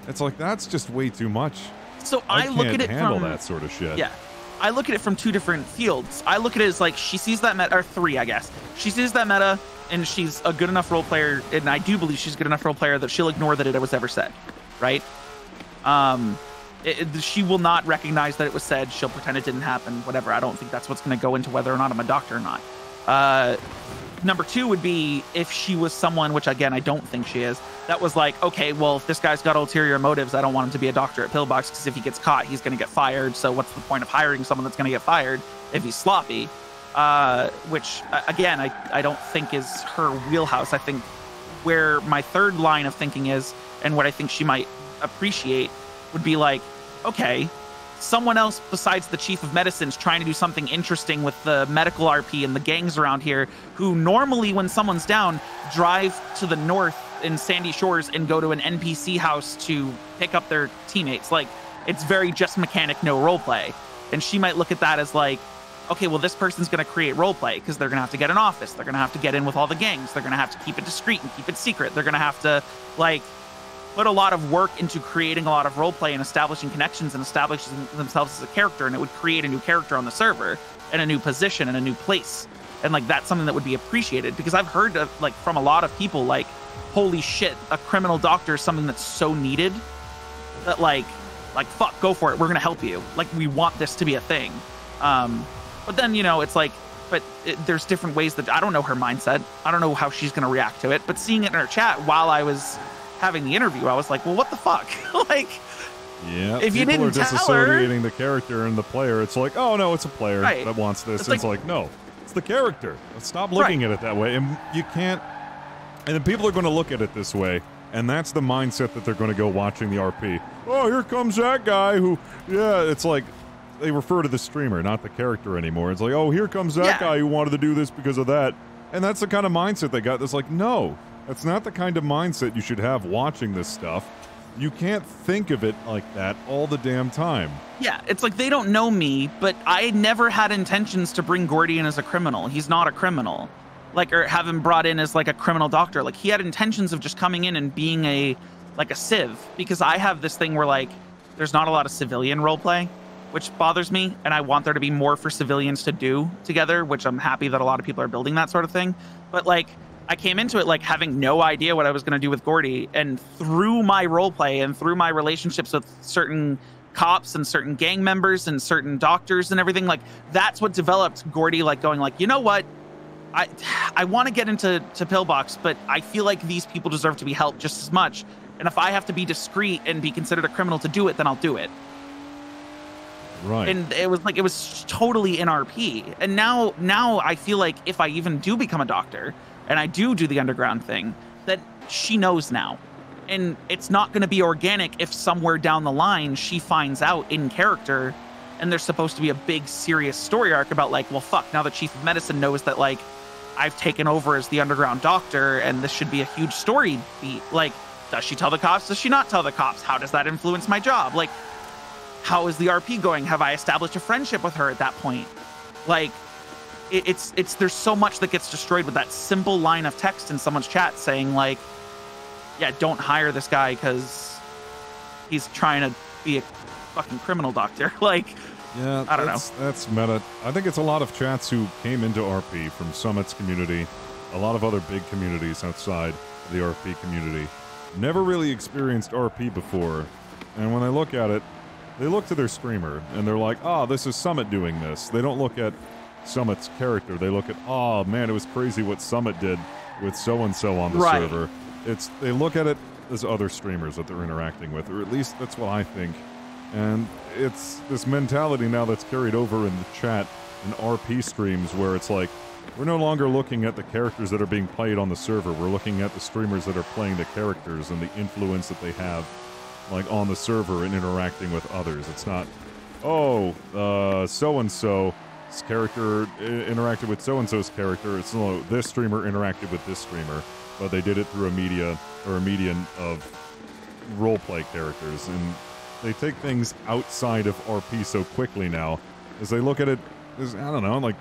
it's like, that's just way too much. So I look at it handle from that sort of shit. Yeah. I look at it from two different fields. I look at it as like, she sees that meta, or three, I guess. She sees that meta, and she's a good enough role player, and I do believe she's a good enough role player that she'll ignore that it was ever said, right? She will not recognize that it was said. She'll pretend it didn't happen, whatever. I don't think that's what's going to go into whether or not I'm a doctor or not. Number two would be if she was someone, which again, I don't think she is, that was like, okay, well, if this guy's got ulterior motives, I don't want him to be a doctor at Pillbox, because if he gets caught, he's going to get fired. So what's the point of hiring someone that's going to get fired if he's sloppy? Which, again, I don't think is her wheelhouse. I think where my third line of thinking is, and what I think she might appreciate, would be like, okay, someone else besides the chief of medicine is trying to do something interesting with the medical RP and the gangs around here, who normally, when someone's down, drive to the north in Sandy Shores and go to an NPC house to pick up their teammates. Like, it's very just mechanic, no roleplay. And she might look at that as like, okay, well, this person's going to create roleplay because they're going to have to get an office. They're going to have to get in with all the gangs. They're going to have to keep it discreet and keep it secret. They're going to have to, like, put a lot of work into creating a lot of roleplay and establishing connections and establishing themselves as a character, and it would create a new character on the server and a new position and a new place. And like, that's something that would be appreciated, because I've heard of, like, from a lot of people, like, holy shit, a criminal doctor is something that's so needed that like fuck, go for it, we're gonna help you, like, we want this to be a thing. But then, it's like, but there's different ways that I don't know her mindset. I don't know how she's going to react to it. But seeing it in her chat while I was having the interview, I was like, well, what the fuck? Like, yeah, if you people are didn't tell her, disassociating the character and the player. It's like, oh no, it's a player Right. that wants this. It's It's like, no, it's the character. Let's stop looking at it that way. And you can't. And then people are going to look at it this way, and that's the mindset that they're going to go watching the RP. Oh, here comes that guy who, yeah, it's like they refer to the streamer, not the character anymore. It's like, oh, here comes that guy who wanted to do this because of that. And that's the kind of mindset they got. That's like, no, that's not the kind of mindset you should have watching this stuff. You can't think of it like that all the damn time. Yeah, it's like they don't know me, but I never had intentions to bring Gordy in as a criminal. He's not a criminal. Like, or have him brought in as like a criminal doctor. Like, he had intentions of just coming in and being a civ, because I have this thing where like there's not a lot of civilian roleplay, which bothers me, and I want there to be more for civilians to do together, which I'm happy that a lot of people are building that sort of thing. But like, I came into it like having no idea what I was going to do with Gordy, and through my roleplay and through my relationships with certain cops and certain gang members and certain doctors and everything, like that's what developed Gordy, like going like, you know what, I want to get into Pillbox, but I feel like these people deserve to be helped just as much. And if I have to be discreet and be considered a criminal to do it, then I'll do it. Right. And it was totally in RP. And now I feel like if I even do become a doctor and I do the underground thing, that she knows now. And it's not going to be organic if somewhere down the line she finds out in character and there's supposed to be a big serious story arc about like, well, fuck, now the chief of medicine knows that like I've taken over as the underground doctor and this should be a huge story beat. Like, does she tell the cops? Does she not tell the cops? How does that influence my job? Like, how is the RP going? Have I established a friendship with her at that point? Like, it's there's so much that gets destroyed with that simple line of text in someone's chat saying like, yeah, don't hire this guy because he's trying to be a fucking criminal doctor. Like, yeah, I don't know. That's meta. I think it's a lot of chats who came into RP from Summit's community, a lot of other big communities outside the RP community, never really experienced RP before. And when they look at it, they look to their streamer and they're like, oh, this is Summit doing this. They don't look at Summit's character. They look at, oh man, it was crazy what Summit did with so-and-so on the server. They look at it as other streamers that they're interacting with, or at least that's what I think. And it's this mentality now that's carried over in the chat and RP streams where it's like, we're no longer looking at the characters that are being played on the server. We're looking at the streamers that are playing the characters and the influence that they have like on the server and interacting with others. It's not, oh, so-and-so's character interacted with so-and-so's character. It's no, this streamer interacted with this streamer, but they did it through a median of roleplay characters. And they take things outside of RP so quickly now, as they look at it as, I don't know, like,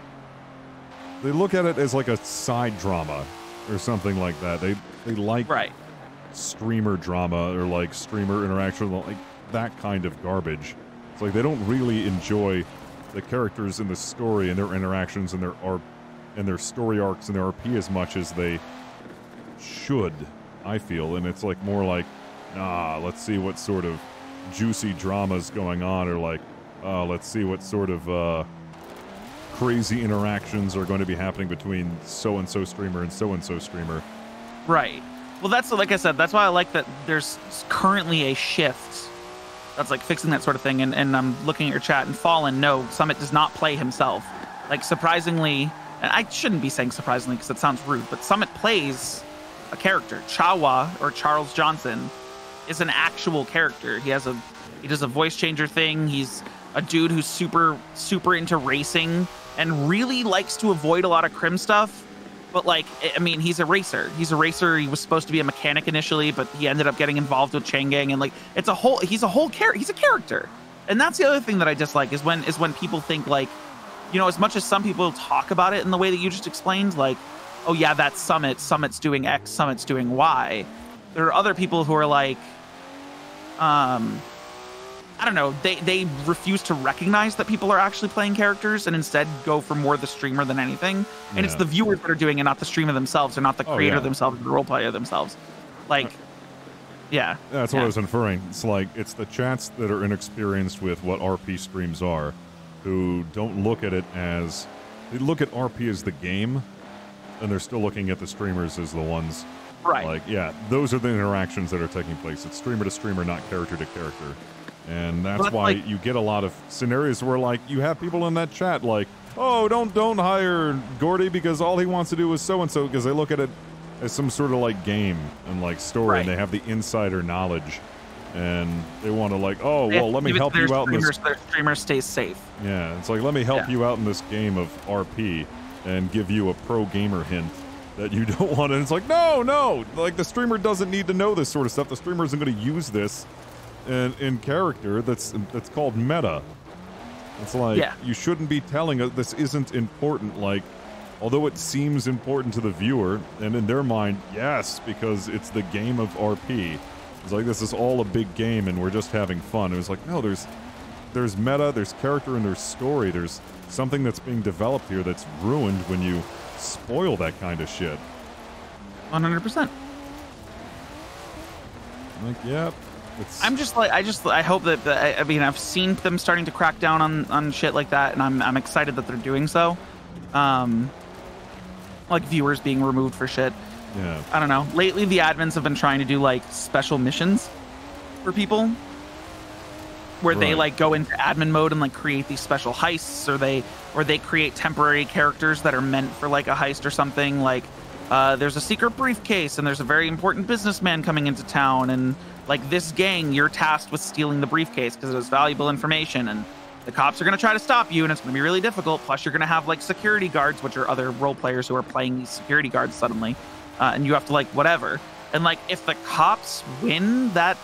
they look at it as like a side drama or something like that. They like streamer drama or like streamer interaction, like that kind of garbage. It's like they don't really enjoy the characters in the story and their interactions and their story arcs and their RP as much as they should, I feel. And it's like more like, nah, let's see what sort of juicy drama's going on, or like, let's see what sort of crazy interactions are going to be happening between so-and-so streamer and so-and-so streamer. Right. Well, that's, like I said, that's why I like that there's currently a shift that's like fixing that sort of thing. And I'm looking at your chat, and Fallen, no, Summit does not play himself. Like, surprisingly, and I shouldn't be saying surprisingly because it sounds rude, but Summit plays a character. Chawa, or Charles Johnson, is an actual character. He does a voice changer thing. He's a dude who's super into racing and really likes to avoid a lot of crim stuff. But like, I mean, he's a racer. He was supposed to be a mechanic initially, but he ended up getting involved with Chain Gang, and like, he's a character. And that's the other thing that I dislike is when people think like, you know, as much as some people talk about it in the way that you just explained, like, oh yeah, that's Summit's doing X, Summit's doing Y. There are other people who are like, I don't know, they refuse to recognize that people are actually playing characters and instead go for more the streamer than anything. And it's the viewers that are doing it, not the streamer themselves, or not the creator themselves, or the role player themselves. Like, yeah. That's what I was inferring. It's like, it's the chats that are inexperienced with what RP streams are, who don't look at it as they look at RP as the game, and they're still looking at the streamers as the ones. Right. Like, yeah, those are the interactions that are taking place. It's streamer to streamer, not character to character. And that's why you get a lot of scenarios where, like, you have people in that chat like, oh, don't hire Gordy because all he wants to do is so-and-so, because they look at it as some sort of, like, game and, like, story, and they have the insider knowledge. And they want to, like, oh, well, let me help you out in this. Their streamer stays safe. Yeah, it's like, let me help you out in this game of RP and give you a pro gamer hint that you don't want. And it's like, no, like, the streamer doesn't need to know this sort of stuff. The streamer isn't going to use this in character. That's called meta. It's like, you shouldn't be telling us this isn't important. Like, although it seems important to the viewer, and in their mind, yes, because it's the game of RP. It's like, this is all a big game and we're just having fun. It was like, no, there's meta, there's character, and there's story. There's something that's being developed here that's ruined when you spoil that kind of shit. 100%. Like, yep. I hope that, I mean, I've seen them starting to crack down on shit like that, and I'm excited that they're doing so. Like viewers being removed for shit. Yeah. I don't know. Lately, the admins have been trying to do like special missions for people, where they like go into admin mode and like create these special heists, or they create temporary characters that are meant for like a heist or something. Like, there's a secret briefcase and there's a very important businessman coming into town, and like this gang, you're tasked with stealing the briefcase because it has valuable information, and the cops are going to try to stop you, and it's going to be really difficult. Plus, you're going to have like security guards, which are other role players who are playing these security guards suddenly. And you have to like whatever. And like if the cops win that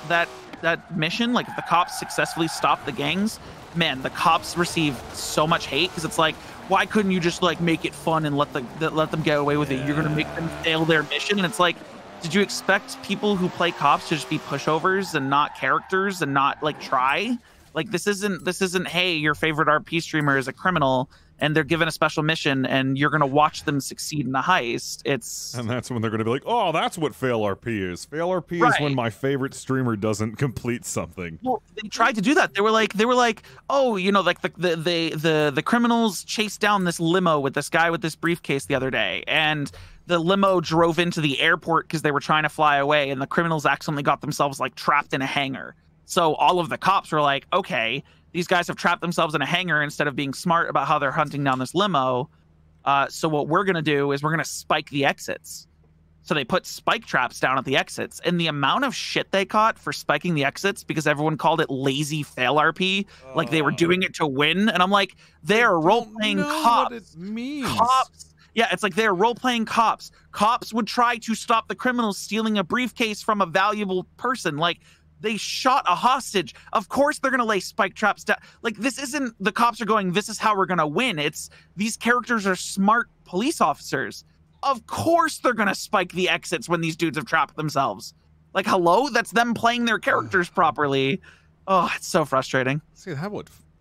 mission, like if the cops successfully stop the gangs, man, the cops receive so much hate because it's like, why couldn't you just like make it fun and let them get away with it? You're gonna make them fail their mission, and it's like, did you expect people who play cops to just be pushovers and not characters and not like try? Like this isn't hey, your favorite RP streamer is a criminal and they're given a special mission and you're going to watch them succeed in a heist. And that's when they're going to be like, oh, that's what fail RP is. Fail RP is when my favorite streamer doesn't complete something. Well, they tried to do that. They were like, oh, you know, like the criminals chased down this limo with this guy with this briefcase the other day, and the limo drove into the airport because they were trying to fly away, and the criminals accidentally got themselves like trapped in a hangar. So all of the cops were like, okay, these guys have trapped themselves in a hangar instead of being smart about how they're hunting down this limo. So what we're going to do is we're going to spike the exits. So they put spike traps down at the exits. And the amount of shit they caught for spiking the exits because everyone called it lazy fail RP, like they were doing it to win. And I'm like, they're role-playing cops. What it means. Cops. Yeah, it's like they're role-playing cops. Cops would try to stop the criminals stealing a briefcase from a valuable person. Like, they shot a hostage. Of course they're going to lay spike traps down. Like, this isn't the cops are going, this is how we're going to win. It's these characters are smart police officers. Of course they're going to spike the exits when these dudes have trapped themselves. Like, hello? That's them playing their characters properly. Oh, it's so frustrating. See,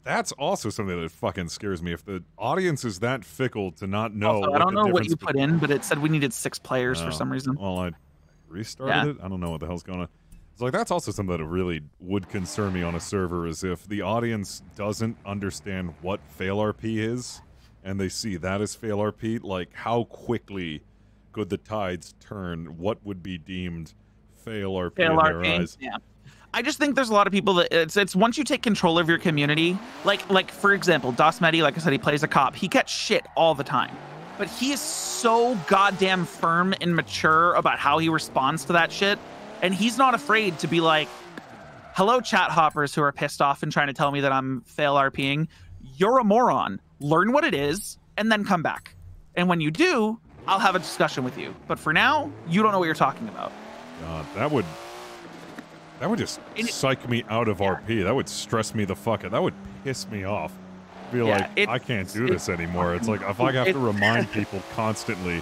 that's also something that fucking scares me. If the audience is that fickle to not know. Also, I don't know what you put in, but it said we needed 6 players for some reason. Well, I restarted it. I don't know what the hell's going on. It's like, that's also something that really would concern me on a server, is if the audience doesn't understand what fail RP is, and they see that as fail RP, like, how quickly could the tides turn? What would be deemed fail RP in their eyes? Yeah. I just think there's a lot of people that it's once you take control of your community, like for example, Dosmedi, like I said, he plays a cop. He gets shit all the time. But he is so goddamn firm and mature about how he responds to that shit. And he's not afraid to be like, hello, chat hoppers who are pissed off and trying to tell me that I'm fail RPing. You're a moron. Learn what it is and then come back. And when you do, I'll have a discussion with you. But for now, you don't know what you're talking about. God, that would just psych me out of RP. That would stress me the fuck out. That would piss me off. Be like, I can't do this anymore. It's like, if I have to remind people constantly,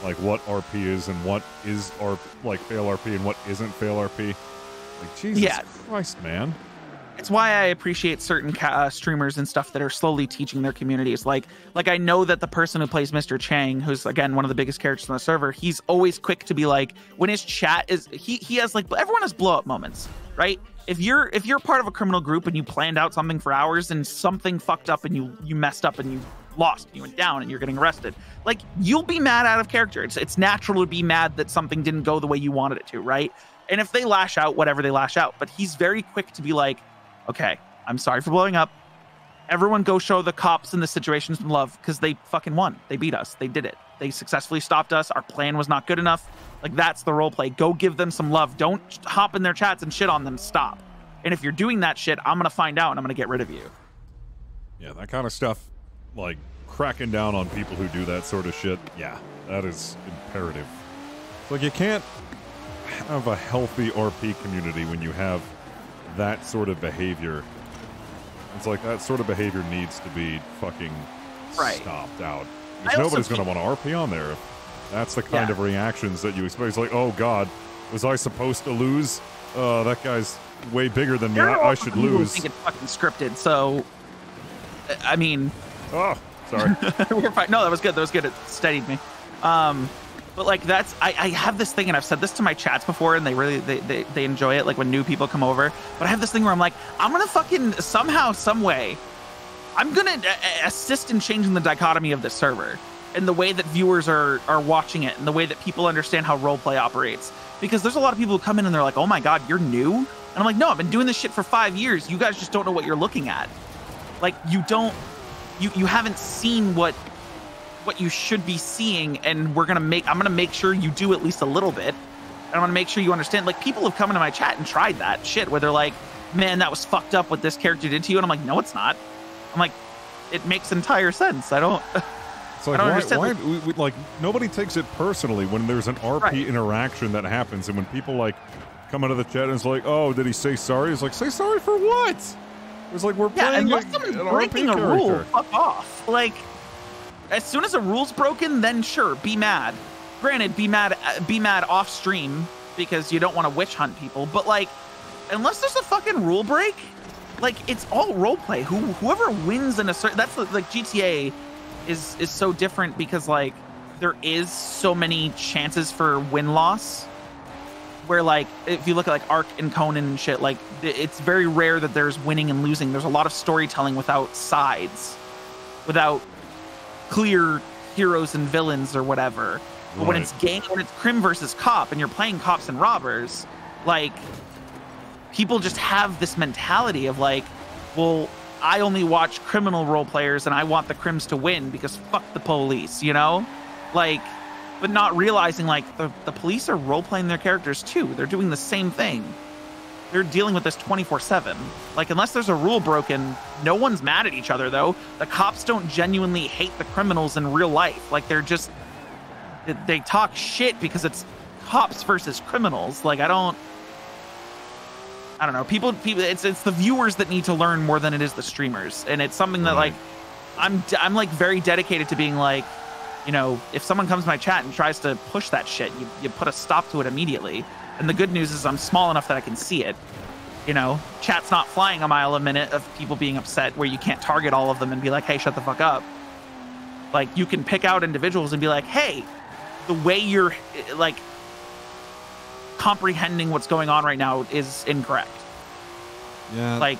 like, what RP is and what is fail RP and what isn't fail RP. Like, Jesus Christ, man. It's why I appreciate certain streamers and stuff that are slowly teaching their communities. Like I know that the person who plays Mr. Chang, who's again one of the biggest characters on the server, he's always quick to be like, when his chat is, he has like, everyone has blow up moments, right? If you're part of a criminal group and you planned out something for hours and something fucked up and you messed up and you lost, you went down, and you're getting arrested. Like, you'll be mad out of character. It's natural to be mad that something didn't go the way you wanted it to, right? And if they lash out, whatever, they lash out. But he's very quick to be like, okay, I'm sorry for blowing up. Everyone go show the cops in this situation some love, because they fucking won. They beat us. They did it. They successfully stopped us. Our plan was not good enough. Like, that's the role play. Go give them some love. Don't hop in their chats and shit on them. Stop. And if you're doing that shit, I'm going to find out and I'm going to get rid of you. Yeah, that kind of stuff, like cracking down on people who do that sort of shit, yeah, that is imperative. It's like, you can't have a healthy RP community when you have that sort of behavior. It's like, that sort of behavior needs to be fucking stopped out. Because nobody's going to want to RP on there if that's the kind of reactions that you expect. It's like, oh god, was I supposed to lose? That guy's way bigger than me. I should lose. I think it's fucking scripted, so I mean, oh, sorry. We're fine. No, that was good. That was good. It steadied me. But like, that's I have this thing, and I've said this to my chats before, and they really they enjoy it, like when new people come over. But I have this thing where I'm like, I'm gonna fucking somehow, some way, I'm gonna assist in changing the dichotomy of the server and the way that viewers are watching it, and the way that people understand how roleplay operates. Because there's a lot of people who come in and they're like, oh my god, you're new? And I'm like, no, I've been doing this shit for 5 years. You guys just don't know what you're looking at. Like, you haven't seen what you should be seeing, and I'm gonna make sure you do at least a little bit. And I'm gonna make sure you understand. Like, people have come into my chat and tried that shit where they're like, man, that was fucked up what this character did to you. And I'm like, no, it's not. I'm like, it makes entire sense. I don't understand. Why like, nobody takes it personally when there's an RP interaction that happens, and when people like come out of the chat and it's like, oh, did he say sorry? It's like, say sorry for what? It's like, we're playing unless like, someone's an breaking RP a rule, character. fuck off. Like, as soon as a rule's broken, then sure, be mad. Granted, be mad off stream because you don't want to witch hunt people. But like, unless there's a fucking rule break, like, it's all roleplay. Whoever wins in a certain, that's like GTA is so different because like there is so many chances for win-loss. Where like, if you look at like Ark and Conan and shit, like it's very rare that there's winning and losing. There's a lot of storytelling without sides, without clear heroes and villains or whatever. But when it's Crim versus Cop and you're playing cops and robbers, like, people just have this mentality of like, well, I only watch criminal role players and I want the Crims to win because fuck the police, you know? Like, but not realizing like the police are role playing their characters too. They're doing the same thing. They're dealing with this 24/7. Like, unless there's a rule broken, no one's mad at each other though. The cops don't genuinely hate the criminals in real life. Like, they talk shit because it's cops versus criminals. Like, I don't know. People, it's the viewers that need to learn more than it is the streamers. And it's something that like, I'm like very dedicated to being like, you know, if someone comes to my chat and tries to push that shit, you put a stop to it immediately. And the good news is I'm small enough that I can see it. You know, chat's not flying a mile a minute of people being upset where you can't target all of them and be like, hey, shut the fuck up. Like, you can pick out individuals and be like, hey, the way you're like comprehending what's going on right now is incorrect. Yeah, like,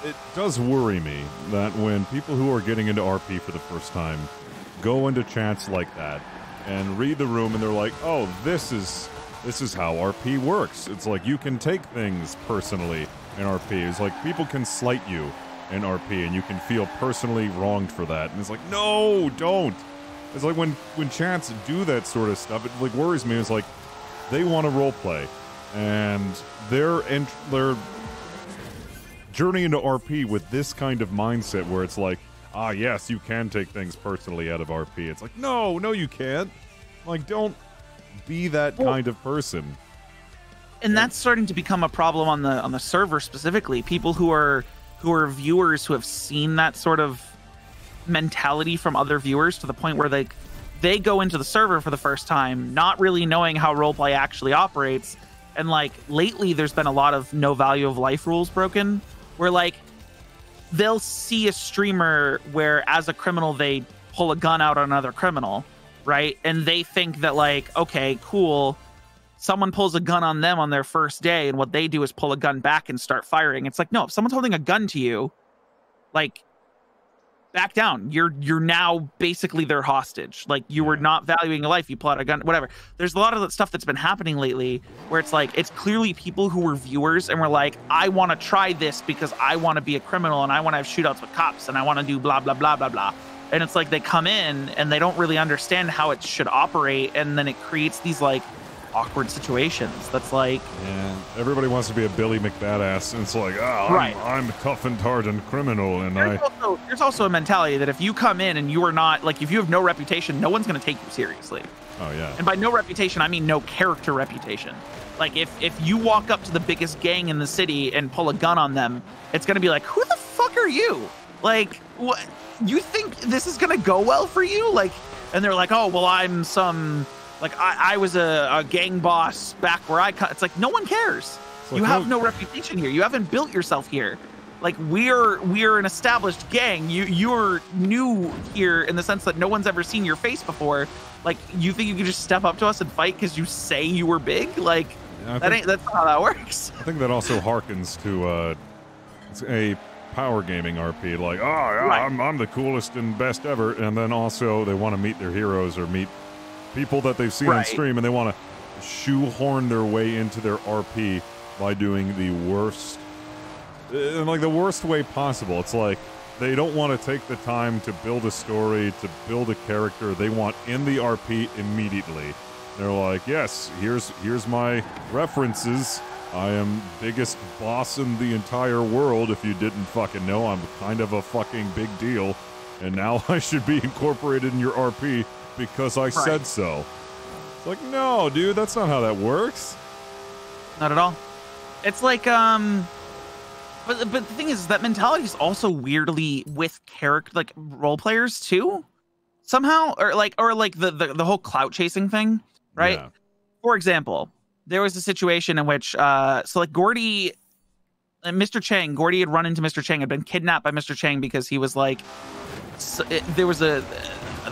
it does worry me that when people who are getting into RP for the first time go into chats like that and read the room and they're like, oh, this is how RP works. It's like, you can take things personally in RP. It's like, people can slight you in RP and you can feel personally wronged for that. And it's like, no, don't. It's like when chats do that sort of stuff, it like worries me. It's like, they want to roleplay and they're journey into RP with this kind of mindset where it's like, ah, yes, you can take things personally out of RP. It's like, no, you can't. Like, don't be that kind of person. And that's starting to become a problem on the server specifically. People who are viewers who have seen that sort of mentality from other viewers to the point where they go into the server for the first time, not really knowing how roleplay actually operates. And like, lately there's been a lot of no value of life rules broken, where like, they'll see a streamer where as a criminal they pull a gun out on another criminal, right? And they think that like, okay, cool, someone pulls a gun on them on their first day, and what they do is pull a gun back and start firing. It's like, no, if someone's holding a gun to you, like, back down. You're now basically their hostage. Like, you were not valuing a life. You pull out a gun, whatever. There's a lot of that stuff that's been happening lately where it's like, it's clearly people who were viewers and were like, I want to try this because I want to be a criminal and I want to have shootouts with cops and I want to do blah, blah, blah, blah, blah. And it's like they come in and they don't really understand how it should operate. And then it creates these like awkward situations. That's like, yeah, everybody wants to be a Billy McBadass, and it's like, oh, Right. I'm a tough and hardened criminal, and there's also a mentality that if you come in and you are not, like, if you have no reputation, no one's going to take you seriously. oh yeah, And by no reputation, I mean no character reputation. Like, if you walk up to the biggest gang in the city and pull a gun on them, it's going to be like, who the fuck are you? Like, what? You think this is going to go well for you? Like, and they're like, oh, well, I'm some... Like, I was a gang boss back where it's like, no one cares. like, You have no reputation here. You haven't built yourself here. Like, we're an established gang. You're new here in the sense that no one's ever seen your face before. Like, you think you can just step up to us and fight because you say you were big? Like, that's not how that works. I think that also harkens to it's a power gaming RP. Like, oh yeah, Right. I'm the coolest and best ever, and then also they want to meet their heroes or meet people that they've seen on Right. stream, and they want to shoehorn their way into their RP by doing the worst, in like the worst way possible. It's like they don't want to take the time to build a story, to build a character. They want in the RP immediately. They're like, yes, here's my references. I am biggest boss in the entire world. If you didn't fucking know, I'm kind of a fucking big deal, and now I should be incorporated in your RP because I said so. It's like, no, dude, that's not how that works. Not at all. It's like, but the thing is that mentality is also weirdly with character, like role players too, somehow, or like the whole clout chasing thing, right? Yeah. For example, there was a situation in which, so like Gordy and Mr. Chang, Gordy had run into Mr. Chang, had been kidnapped by Mr. Chang because he was like,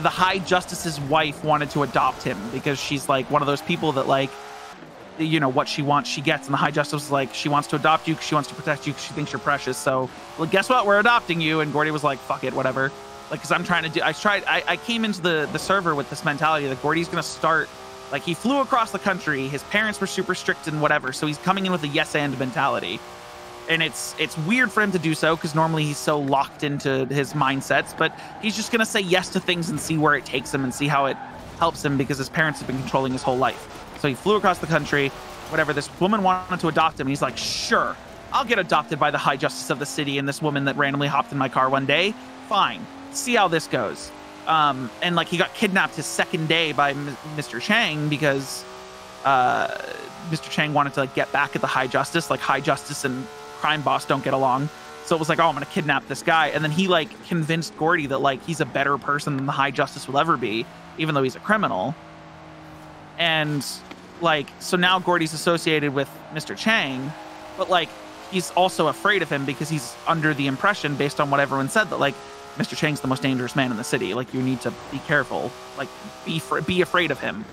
the High Justice's wife wanted to adopt him because she's like one of those people that like, you know, what she wants, she gets. And the High Justice was like, she wants to adopt you because she wants to protect you because she thinks you're precious. So, well, guess what? We're adopting you. And Gordy was like, fuck it, whatever. Like, because I'm trying to do, I came into the server with this mentality that Gordy's going to start, like, he flew across the country. His parents were super strict and whatever. So he's coming in with a yes and mentality. And it's weird for him to do so because normally he's so locked into his mindsets, but he's just going to say yes to things and see where it takes him and see how it helps him because his parents have been controlling his whole life. So he flew across the country, whatever. This woman wanted to adopt him. And he's like, sure, I'll get adopted by the High Justice of the city and this woman that randomly hopped in my car one day. Fine. See how this goes. And like he got kidnapped his second day by Mr. Chang because Mr. Chang wanted to like get back at the High Justice. Like High Justice and crime boss don't get along. So it was like, oh, I'm going to kidnap this guy. And then he like convinced Gordy that like he's a better person than the High Justice will ever be, even though he's a criminal. And like, so now Gordy's associated with Mr. Chang, but like he's also afraid of him because he's under the impression based on what everyone said that like Mr. Chang's the most dangerous man in the city. Like you need to be careful, like be afraid of him.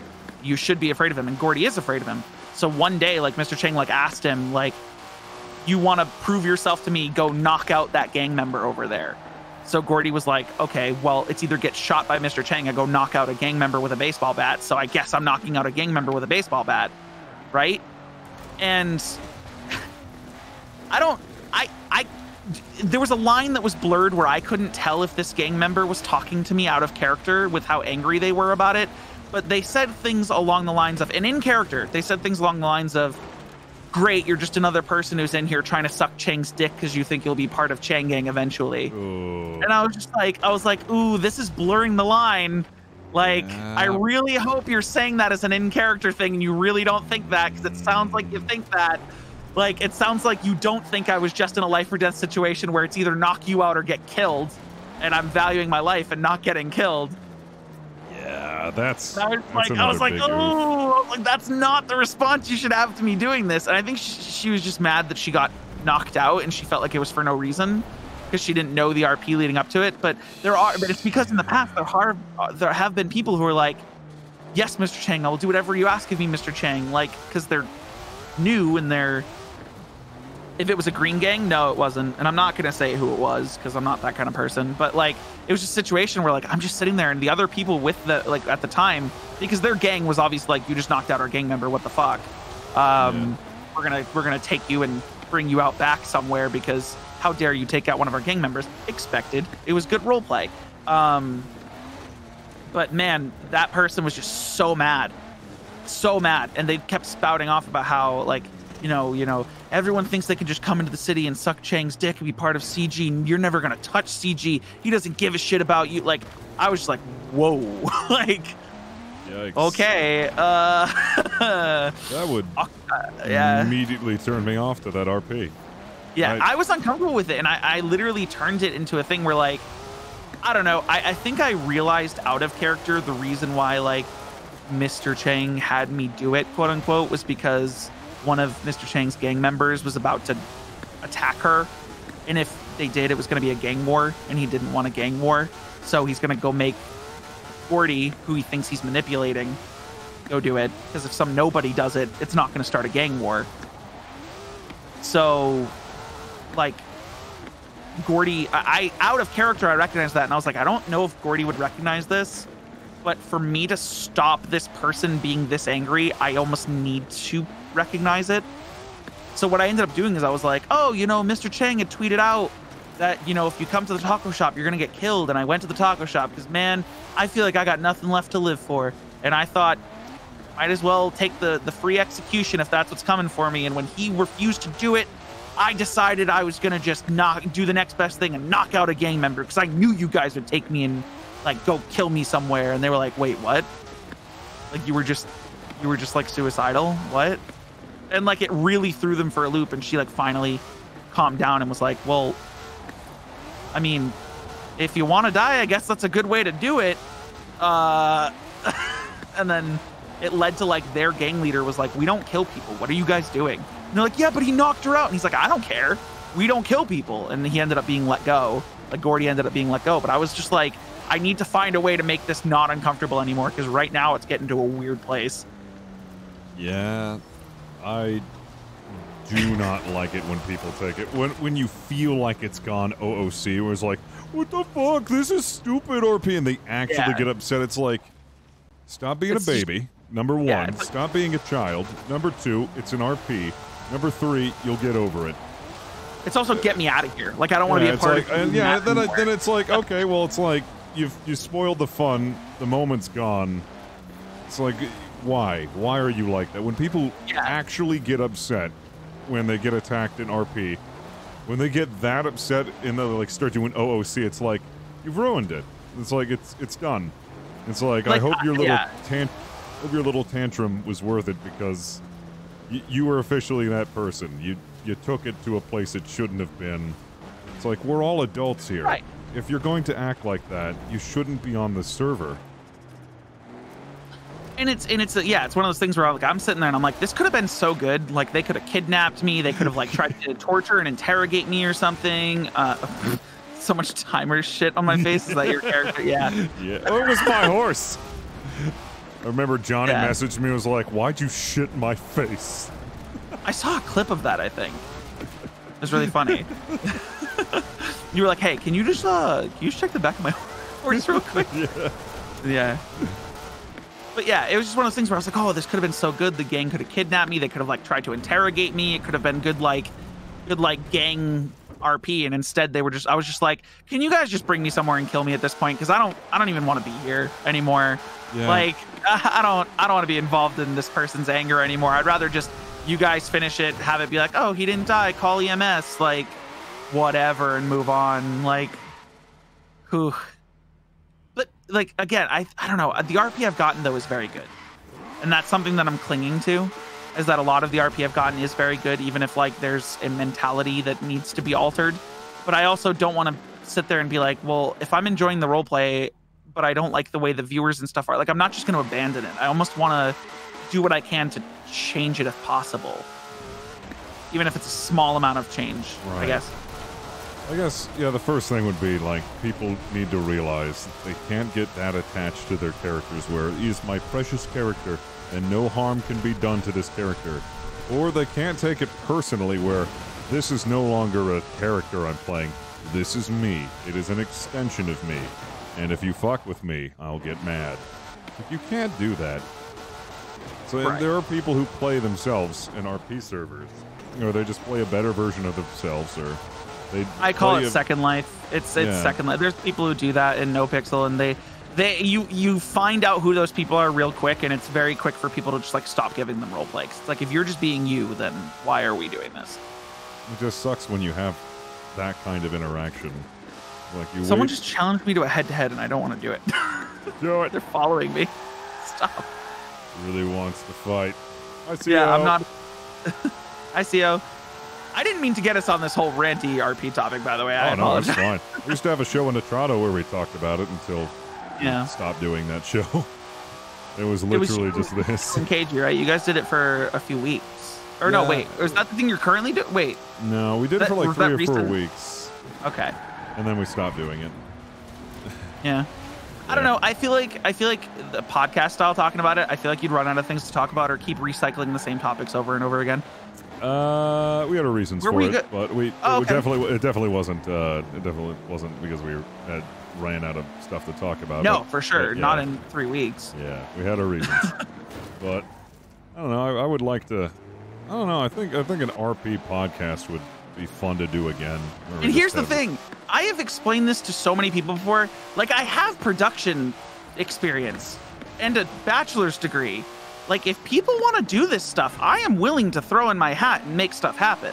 You should be afraid of him. And Gordy is afraid of him. So one day, like Mr. Chang like asked him like, you want to prove yourself to me, go knock out that gang member over there. So Gordy was like, okay, well, it's either get shot by Mr. Chang or go knock out a gang member with a baseball bat. So I guess I'm knocking out a gang member with a baseball bat, right? And there was a line that was blurred where I couldn't tell if this gang member was talking to me out of character with how angry they were about it. But they said things along the lines of, and in character, they said things along the lines of, great, you're just another person who's in here trying to suck Chang's dick because you think you'll be part of Chang Gang eventually. Ooh. And I was like, ooh, this is blurring the line. Like, I really hope you're saying that as an in-character thing and you really don't think that because it sounds like you think that. Like, it sounds like you don't think I was just in a life or death situation where it's either knock you out or get killed and I'm valuing my life and not getting killed. Yeah, that's. I was like, oh, like that's not the response you should have to me doing this. And I think she was just mad that she got knocked out and she felt like it was for no reason because she didn't know the RP leading up to it. But it's because in the past there have been people who are like, yes, Mr. Chang, I will do whatever you ask of me, Mr. Chang. Like, because they're new and they're If it was a green gang, no, it wasn't. And I'm not going to say who it was because I'm not that kind of person. But like, it was just a situation where like, I'm just sitting there and the other people with the, like at the time, because their gang was obviously like, you just knocked out our gang member. What the fuck? We're going to take you and bring you out back somewhere because how dare you take out one of our gang members? Expected. It was good role play. But man, that person was just so mad. So mad. And they kept spouting off about how like, you know, everyone thinks they can just come into the city and suck Chang's dick and be part of CG, and you're never gonna touch CG. He doesn't give a shit about you. Like, I was just like, whoa, like, yikes. Okay, that would immediately turn me off to that RP. Yeah, I was uncomfortable with it, and I literally turned it into a thing where, like, I don't know. I think I realized out of character the reason why, like, Mr. Chang had me do it, quote unquote, was because one of Mr. Chang's gang members was about to attack her, and if they did, it was going to be a gang war, and he didn't want a gang war, so he's going to go make Gordy, who he thinks he's manipulating, go do it, because if some nobody does it, it's not going to start a gang war. So, like, Gordy, I out of character, I recognized that, and I was like, I don't know if Gordy would recognize this, but for me to stop this person being this angry, I almost need to recognize it. So what I ended up doing is I was like, oh, you know, Mr. Chang had tweeted out that, you know, if you come to the taco shop, you're gonna get killed. And I went to the taco shop because, man, I feel like I got nothing left to live for. And I thought, might as well take the free execution if that's what's coming for me. And when he refused to do it, I decided I was gonna just do the next best thing and knock out a gang member, because I knew you guys would take me and like go kill me somewhere. And they were like, wait, what? Like you were just like suicidal? What? And like it really threw them for a loop, and she like finally calmed down and was like, well, I mean, if you want to die, I guess that's a good way to do it. And then it led to like their gang leader was like, we don't kill people. What are you guys doing? And they're like, yeah, but he knocked her out. And he's like, I don't care. We don't kill people. And he ended up being let go. Like Gordy ended up being let go. But I was just like, I need to find a way to make this not uncomfortable anymore, because right now it's getting to a weird place. Yeah, I do not like it when people take it. When you feel like it's gone OOC, where it's like, what the fuck? This is stupid RP, and they actually get upset. It's like, stop being a baby. Number one, stop being a child. Number two, it's an RP. Number three, you'll get over it. It's also get me out of here. Like I don't want to be a part of it. Yeah, then it's like, okay, well, it's like you spoiled the fun. The moment's gone. It's like, why? Why are you like that? When people actually get upset when they get attacked in RP, when they get that upset and they like start doing OOC, it's like you've ruined it. It's like it's done. It's like I hope your little tantrum was worth it, because you were officially that person. You took it to a place it shouldn't have been. It's like, we're all adults here. Right. If you're going to act like that, you shouldn't be on the server. And it's one of those things where I'm sitting there and I'm like, this could have been so good. Like they could have kidnapped me. They could have like tried to torture and interrogate me or something. So much timer shit on my face. Is that your character? Yeah. Yeah. Oh, it was my horse. I remember Johnny messaged me and was like, why'd you shit in my face? I saw a clip of that, I think. It was really funny. You were like, hey, can you just check the back of my horse real quick? Yeah. But yeah, it was just one of those things where I was like, oh, this could have been so good. The gang could have kidnapped me. They could have like tried to interrogate me. It could have been good gang RP. And instead I was just like, can you guys just bring me somewhere and kill me at this point? Because I don't even want to be here anymore. Yeah. Like I don't want to be involved in this person's anger anymore. I'd rather just you guys finish it, have it be like, oh, he didn't die, call EMS, like whatever, and move on. Like, whew. But like again, I don't know. The RP I've gotten though is very good, and that's something that I'm clinging to. Is that a lot of the RP I've gotten is very good, even if like there's a mentality that needs to be altered. But I also don't want to sit there and be like, well, if I'm enjoying the roleplay, but I don't like the way the viewers and stuff are, like I'm not just going to abandon it. I almost want to do what I can to change it if possible, even if it's a small amount of change. Right. I guess yeah, the first thing would be like people need to realize they can't get that attached to their characters where he's my precious character and no harm can be done to this character, or they can't take it personally where this is no longer a character I'm playing. This is me. It is an extension of me. And if you fuck with me, I'll get mad. If you can't do that. So and there are people who play themselves in RP servers. Or they just play a better version of themselves, or I call it Second Life. It's Second Life. There's people who do that in NoPixel, and you find out who those people are real quick, and it's very quick for people to just like stop giving them roleplay. It's like, if you're just being you, then why are we doing this? It just sucks when you have that kind of interaction. Like Someone just challenged me to a head-to-head, and I don't want to do it. Do it. They're following me. Stop. Really wants to fight. I see. Yeah, I'm not. ICO. I didn't mean to get us on this whole ranty RP topic, by the way. I apologize. No, that's fine. We used to have a show in Toronto where we talked about it until we stopped doing that show. It was literally just this. And KG, right? You guys did it for a few weeks. Or no, wait. Is that the thing you're currently doing? Wait. No, we did it for like 3 or 4 weeks. Okay. And then we stopped doing it. Yeah. I don't know. I feel like the podcast style talking about it, I feel like you'd run out of things to talk about or keep recycling the same topics over and over again. We had our reasons for it, but it definitely wasn't because we ran out of stuff to talk about. No, for sure. Not in 3 weeks. Yeah, we had our reasons. But I don't know. I would like to. I don't know. I think an RP podcast would be fun to do again. And here's the thing. I have explained this to so many people before. Like, I have production experience and a bachelor's degree. Like, if people want to do this stuff, I am willing to throw in my hat and make stuff happen.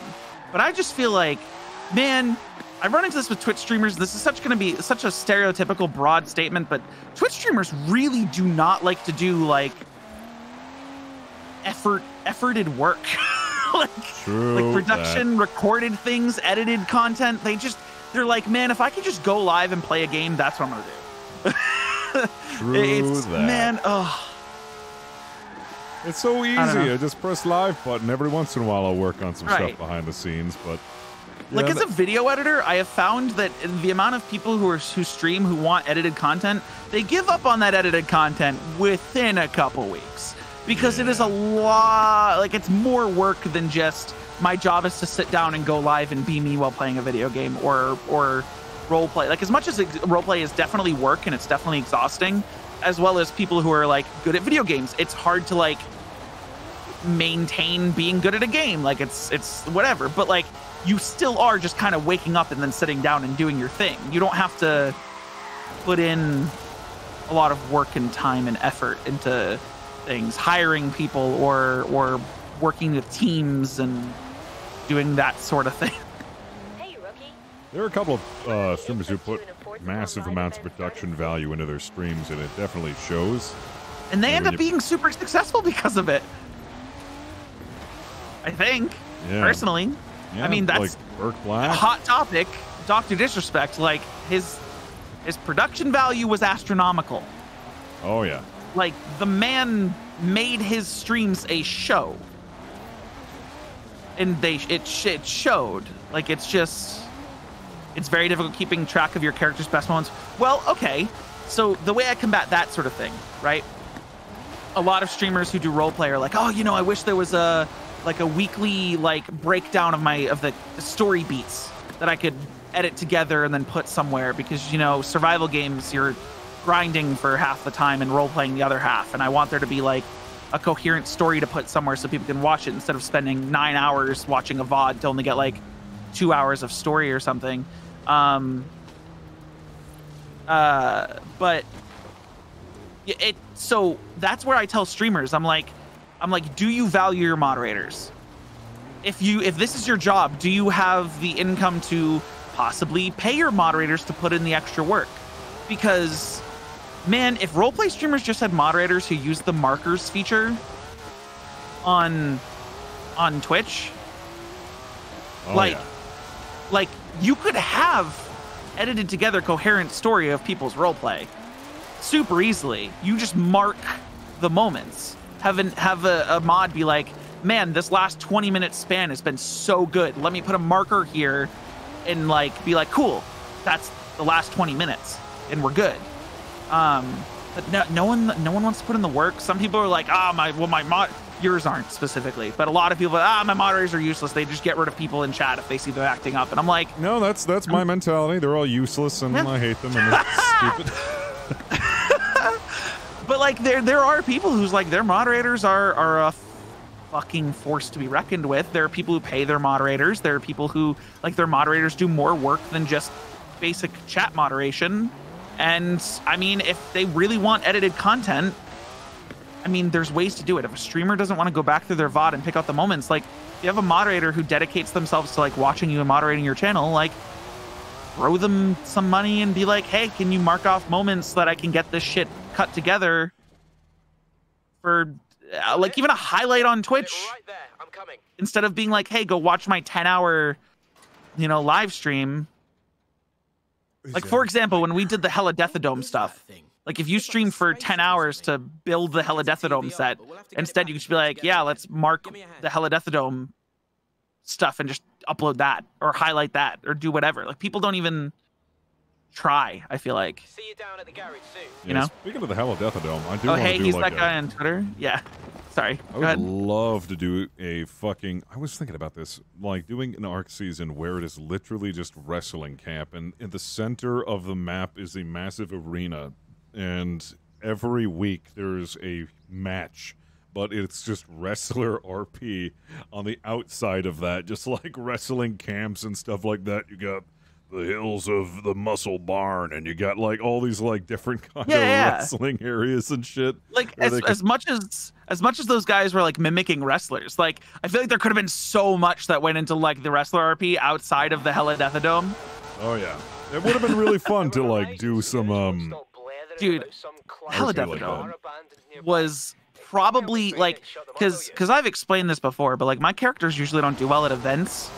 But I just feel like, man, I run into this with Twitch streamers. This is going to be such a stereotypical broad statement, but Twitch streamers really do not like to do like efforted work. like production, recorded things, edited content. They're like, man, if I could just go live and play a game, that's what I'm gonna do. Man, it's so easy. I just press live button. Every once in a while I'll work on some stuff behind the scenes, but like as a video editor, I have found that the amount of people who stream who want edited content, they give up on that edited content within a couple weeks. Because it is a lot, like it's more work than just my job is to sit down and go live and be me while playing a video game or role play. Like, as much as role play is definitely work and it's definitely exhausting, as well as people who are like good at video games, it's hard to like maintain being good at a game. Like it's whatever, but like you still are just kind of waking up and then sitting down and doing your thing. You don't have to put in a lot of work and time and effort into things, hiring people or working with teams and doing that sort of thing. Hey, rookie. There are a couple of streamers who put massive amounts of production value into their streams, and it definitely shows. And they end up being super successful because of it. I think, personally. Yeah, I mean, that's like Burke Black. A hot topic. Dr. Disrespect, like his production value was astronomical. Oh yeah. Like, the man made his streams a show. And it showed. Like, it's very difficult keeping track of your character's best moments. Well, okay. So the way I combat that sort of thing, right? A lot of streamers who do roleplay are like, oh, I wish there was a weekly like breakdown of the story beats that I could edit together and then put somewhere, because survival games, you're grinding for half the time and role playing the other half, and I want there to be like a coherent story to put somewhere so people can watch it instead of spending 9 hours watching a VOD to only get like 2 hours of story or something. But so that's where I tell streamers, I'm like, do you value your moderators? If this is your job, do you have the income to possibly pay your moderators to put in the extra work? Because, man, if roleplay streamers just had moderators who use the markers feature on Twitch, like you could have edited together coherent story of people's roleplay super easily. You just mark the moments. Have a mod be like, man, this last 20-minute span has been so good. Let me put a marker here and like be like, cool, that's the last 20 minutes and we're good. But no one wants to put in the work. Some people are like, my yours aren't specifically, but a lot of people, my moderators are useless. They just get rid of people in chat if they see them acting up. And I'm like, no, that's my mentality. They're all useless, and I hate them, and it's stupid. But like, there are people who's like, their moderators are a fucking force to be reckoned with. There are people who pay their moderators. There are people who, like, their moderators do more work than just basic chat moderation. And I mean, if they really want edited content, I mean, there's ways to do it. If a streamer doesn't want to go back through their VOD and pick out the moments, like, if you have a moderator who dedicates themselves to like watching you and moderating your channel, like, throw them some money and be like, hey, can you mark off moments so that I can get this shit cut together for like even a highlight on Twitch, Right there. I'm coming. instead of being like, hey, go watch my 10-hour, live stream. Like, for example, when we did the Helidethadome stuff, like, if you streamed for 10 hours to build the Helidethadome set, instead you could just be like, yeah, let's mark the Helidethadome stuff and just upload that or highlight that or do whatever. Like, people don't even try, I feel like. See you down at the garage soon. You know? Speaking of the Helidethadome, I do Oh, want to hey, do he's like that guy on Twitter? Yeah. Sorry. I Go would ahead. love to do a fucking... I was thinking about this, like doing an Arc season where it is literally just wrestling camp, and in the center of the map is a massive arena, and every week there's a match, but it's just wrestler RP on the outside of that, just like wrestling camps and stuff like that. You got the hills of the Muscle Barn, and you got like all these like different kind of wrestling areas and shit. Like, as much as those guys were like mimicking wrestlers, like, I feel like there could have been so much that went into like the wrestler RP outside of the Helidethadome. Oh yeah, it would have been really fun to like do some dude, Helidethadome was probably like, because I've explained this before, but like, my characters usually don't do well at events,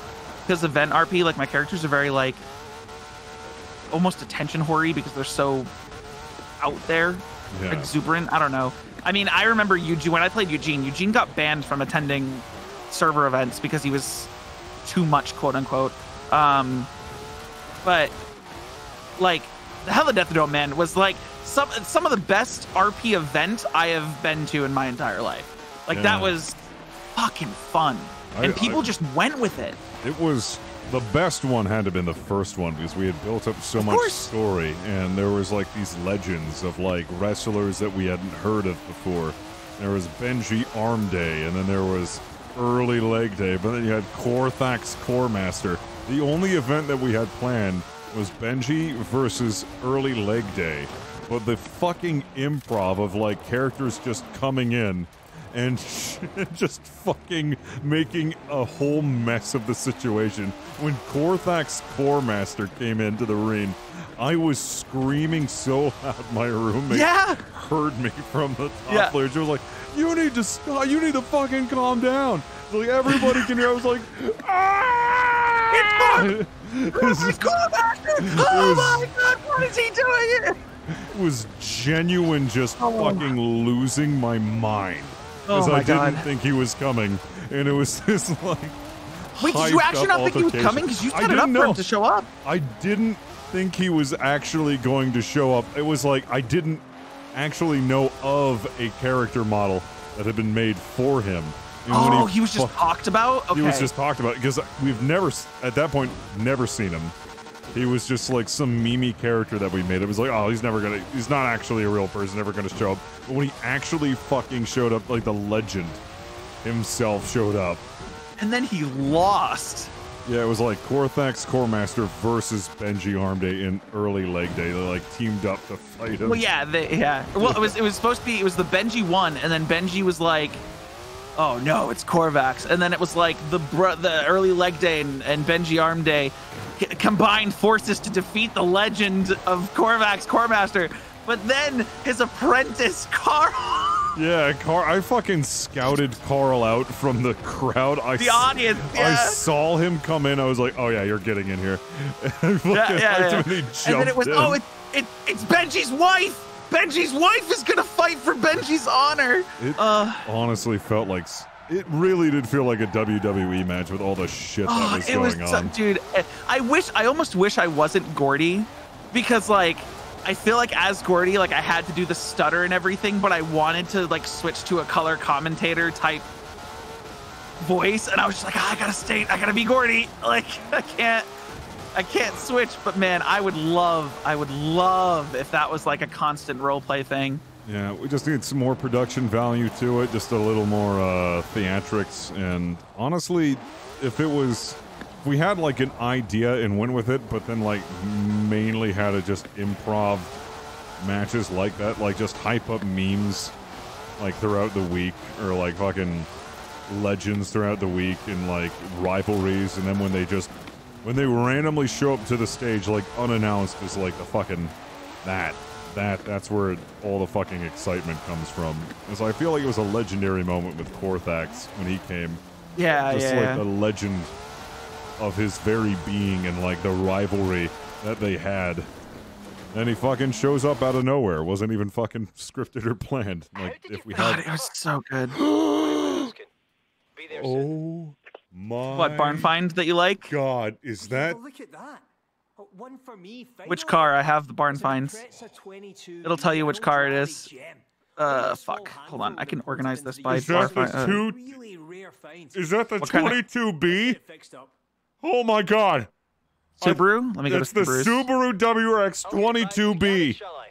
because event RP, like, my characters are very like almost attention whory because they're so out there, exuberant. I don't know. I mean, I remember Eugene, when I played Eugene got banned from attending server events because he was too much, quote unquote. But like, the Helidethadome, man, was like some of the best RP event I have been to in my entire life. Like, that was fucking fun, and people just went with it. It was the best one. Had to have been the first one, because we had built up so much story, and there was like these legends of like wrestlers that we hadn't heard of before. There was Benji Arm Day, and then there was Early Leg Day, but then you had Korthax Core Master. The only event that we had planned was Benji versus Early Leg Day, but the fucking improv of like characters just coming in and just fucking making a whole mess of the situation. When Korthax Core Master came into the ring, I was screaming so loud my roommate heard me from the top floor. She was like, you need to stop, you need to fucking calm down. So like, everybody can hear. I was like, ah! It's Core Master! Oh my god, what is he doing here? It was genuine, just fucking losing my mind. Because I didn't think he was coming, and it was this like. Wait, did you actually not think he was coming? Because you set it up for him to show up. I didn't think he was actually going to show up. It was like I didn't actually know of a character model that had been made for him. And he was just talked about? Okay. He was just talked about, because we've never, at that point, never seen him. He was just like some meme character that we made. It was like, oh, he's not actually a real person, never gonna show up. But when he actually fucking showed up, like the legend himself showed up. And then he lost. Yeah, it was like Korthax Core Master versus Benji Arm Day in Early Leg Day. They like teamed up to fight him. Well, yeah. Well, it was supposed to be, it was the Benji one, and then Benji was like, oh no, it's Korvax. And then it was like the Early Leg Day and Benji Arm Day combined forces to defeat the legend of Korvax Core Master. But then his apprentice, Carl. Yeah, I fucking scouted Carl out from the crowd. The audience, I saw him come in. I was like, oh yeah, you're getting in here. And then it was, it's Benji's wife. Benji's wife is gonna fight for Benji's honor. It honestly felt like, it really did feel like a WWE match with all the shit that was going on. Dude, I almost wish I wasn't Gordy, because like, I feel like as Gordy, like I had to do the stutter and everything, but I wanted to like switch to a color commentator type voice, and I was just like, I gotta be Gordy. Like I can't switch. But man, I would love if that was like a constant roleplay thing. Yeah, we just need some more production value to it, just a little more theatrics, and honestly, if we had like an idea and went with it, but then like mainly had to just improv matches like that, like just hype up memes like throughout the week, or like fucking legends throughout the week, and like rivalries, and then when they randomly show up to the stage like unannounced is like the fucking that's where all the fucking excitement comes from. And so I feel like it was a legendary moment with Korthax when he came. Yeah, just yeah. like a legend of his very being, and like the rivalry that they had. And he fucking shows up out of nowhere. Wasn't even fucking scripted or planned. Like if we God, had it was so good. Be there soon. Oh my What barn find that you like? God, is that Look at that. One for me, Which car? I have the barn finds. It'll tell you which car it is. Fuck. Hold on. I can organize this by Is bar that the find. two? Is that the What kind of- 22B? Oh my God! Subaru? Let me go to It's the Subarus. Subaru WRX I'll get back to the 22B. garage, shall I?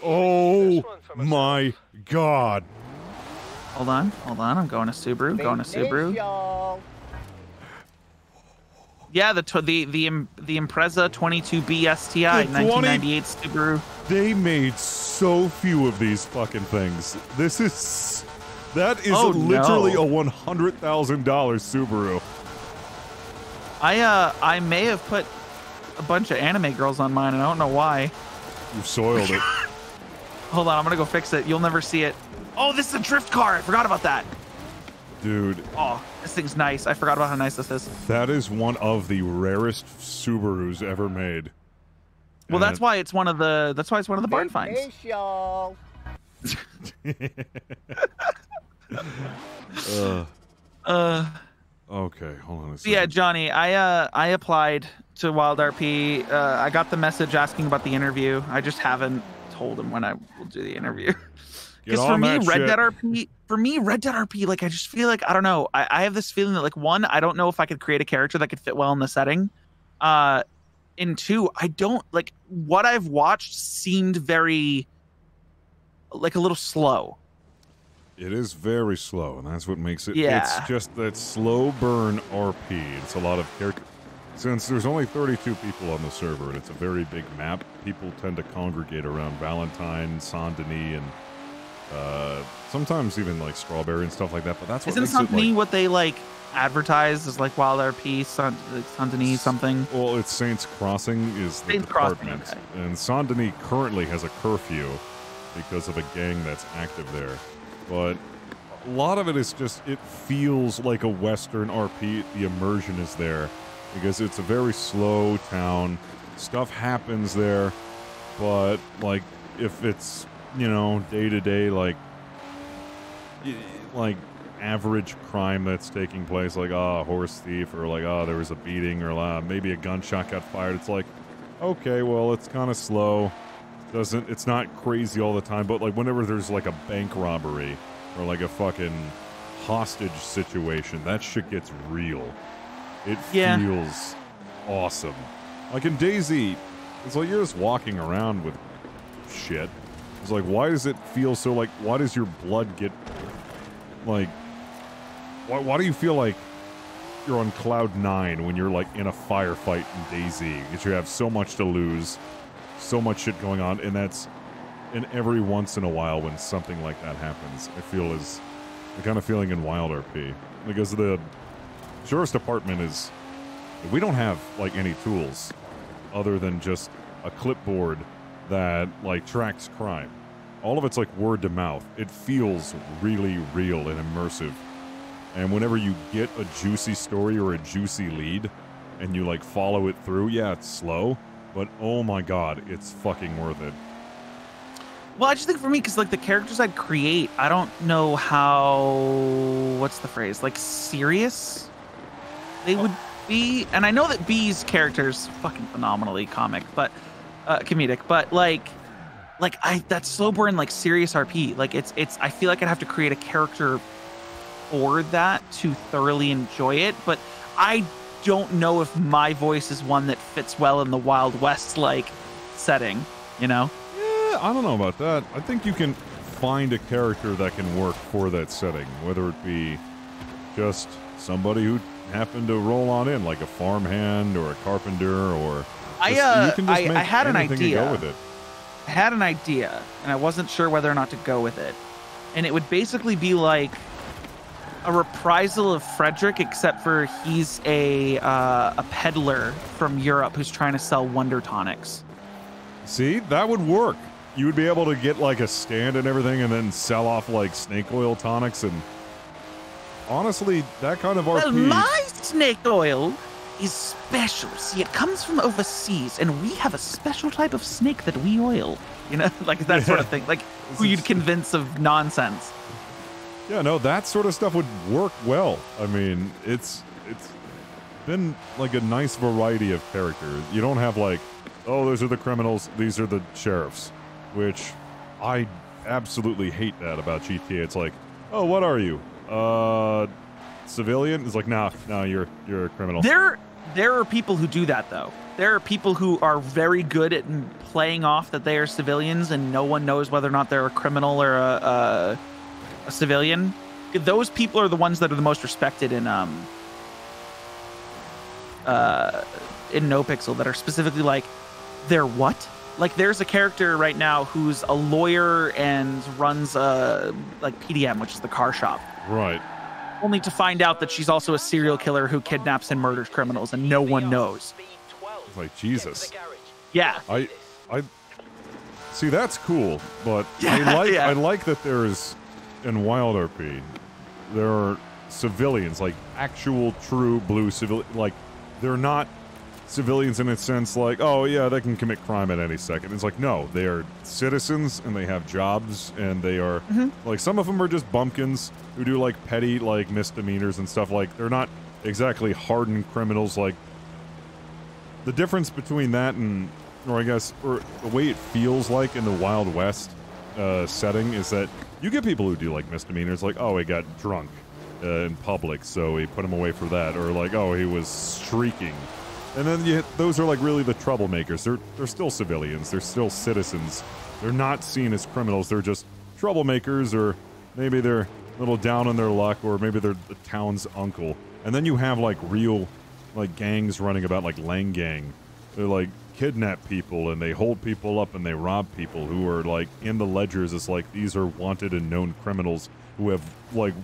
But Oh this one for myself. my God! Hold on. I'm going to Subaru. Going to Subaru. Yeah, the Impreza 22B STI The 20 1998 Subaru. They made so few of these fucking things. That is Oh, literally no. a $100,000 Subaru. I may have put a bunch of anime girls on mine, and I don't know why. You soiled it. Hold on, I'm gonna go fix it. You'll never see it. Oh, this is a drift car. I forgot about that. Dude, Oh, this thing's nice. I forgot about how nice this is. that is one of the rarest Subarus ever made. Well, that's why it's one of the barn finds. Okay, hold on a So second. yeah, Johnny, I applied to Wild RP. I got the message asking about the interview. I just haven't told him when I will do the interview. Because for on me, that Red shit. Dead RP, like I just feel like I don't know. I have this feeling that like one, I don't know if I could create a character that could fit well in the setting. And two, I don't like what I've watched seemed very like a little slow. It is very slow, and that's what makes it. Yeah. It's just that slow burn RP. It's a lot of character. Since there's only 32 people on the server, and it's a very big map, people tend to congregate around Valentine, Saint Denis, and sometimes even like Strawberry and stuff like that. But that's what Isn't makes Saint it Denis what they like advertise as like Wild RP, Saint Denis something? Well, it's Saints Crossing is the Saints Crossing, department, okay. and Saint Denis currently has a curfew because of a gang that's active there. But a lot of it is just, it feels like a Western RP. The immersion is there because it's a very slow town. Stuff happens there, but like if it's, you know, day to day, like average crime that's taking place, like a horse thief, or like there was a beating, or maybe a gunshot got fired. It's like, okay, well, it's kind of slow. It's not crazy all the time, but like whenever there's like a bank robbery or like a fucking hostage situation, that shit gets real. It feels awesome. Like in DayZ, it's like you're just walking around with shit. It's like, why does it feel so like, why does your blood get like, why do you feel like you're on cloud 9 when you're like in a firefight in DayZ? Because you have so much to lose, so much shit going on, and every once in a while when something like that happens, I feel is the kind of feeling in Wild RP. Because the sheriff's department is, we don't have like any tools other than just a clipboard that like tracks crime. All of it's like word to mouth. It feels really real and immersive. And whenever you get a juicy story or a juicy lead and you like follow it through, yeah, it's slow, but oh my god, it's fucking worth it. Well, I just think for me, because like the characters I'd create, I don't know how, what's the phrase, like serious they would be. And I know that B's character is fucking phenomenally comic, but comedic, but like that slow burn, like serious RP. Like it's. I feel like I'd have to create a character for that to thoroughly enjoy it, but I don't know if my voice is one that fits well in the Wild West like setting. You know? Yeah, I don't know about that. I think you can find a character that can work for that setting, whether it be just somebody who happened to roll on in, like a farmhand or a carpenter, or I had an idea. Go with it. I had an idea, and I wasn't sure whether or not to go with it. And it would basically be like a reprisal of Frederick, except for he's a peddler from Europe who's trying to sell wonder tonics. See, that would work. You would be able to get like a stand and everything, and then sell off like snake oil tonics. And honestly, that kind of RP. Well, my snake oil is special. See, it comes from overseas, and we have a special type of snake that we oil. You know, like that sort of thing. Like who you'd convince of nonsense. Yeah, no, that sort of stuff would work well. I mean, it's been like a nice variety of characters. You don't have like, oh, those are the criminals, these are the sheriffs, which I absolutely hate that about GTA. It's like, oh, what are you? Civilian? It's like, nah, you're a criminal. There are people who do that though. There are people who are very good at playing off that they are civilians, and no one knows whether or not they're a criminal or a civilian. Those people are the ones that are the most respected in NoPixel, that are specifically like, they're what? Like there's a character right now who's a lawyer and runs like PDM, which is the car shop. Right. Only to find out that she's also a serial killer who kidnaps and murders criminals, and no one knows. It's like, Jesus. Yeah. I see, that's cool, but Yeah, I like that there is, in Wild RP, there are civilians, like actual true blue civilian, like they're not civilians in a sense like, oh yeah, they can commit crime at any second. It's like, no, they are citizens and they have jobs, and they are like, some of them are just bumpkins who do like petty like misdemeanors and stuff. Like they're not exactly hardened criminals. Like the difference between that and, or I guess, or the way it feels like in the Wild West setting is that you get people who do like misdemeanors, like, oh, he got drunk in public, so we put him away for that, or like, oh, he was streaking. And then those are like really the troublemakers. They're still civilians. They're still citizens. They're not seen as criminals. They're just troublemakers, or maybe they're a little down on their luck, or maybe they're the town's uncle. And then you have like real like gangs running about, like Lang Gang. They're like kidnap people and they hold people up and they rob people who are like in the ledgers. It's like, these are wanted and known criminals who have like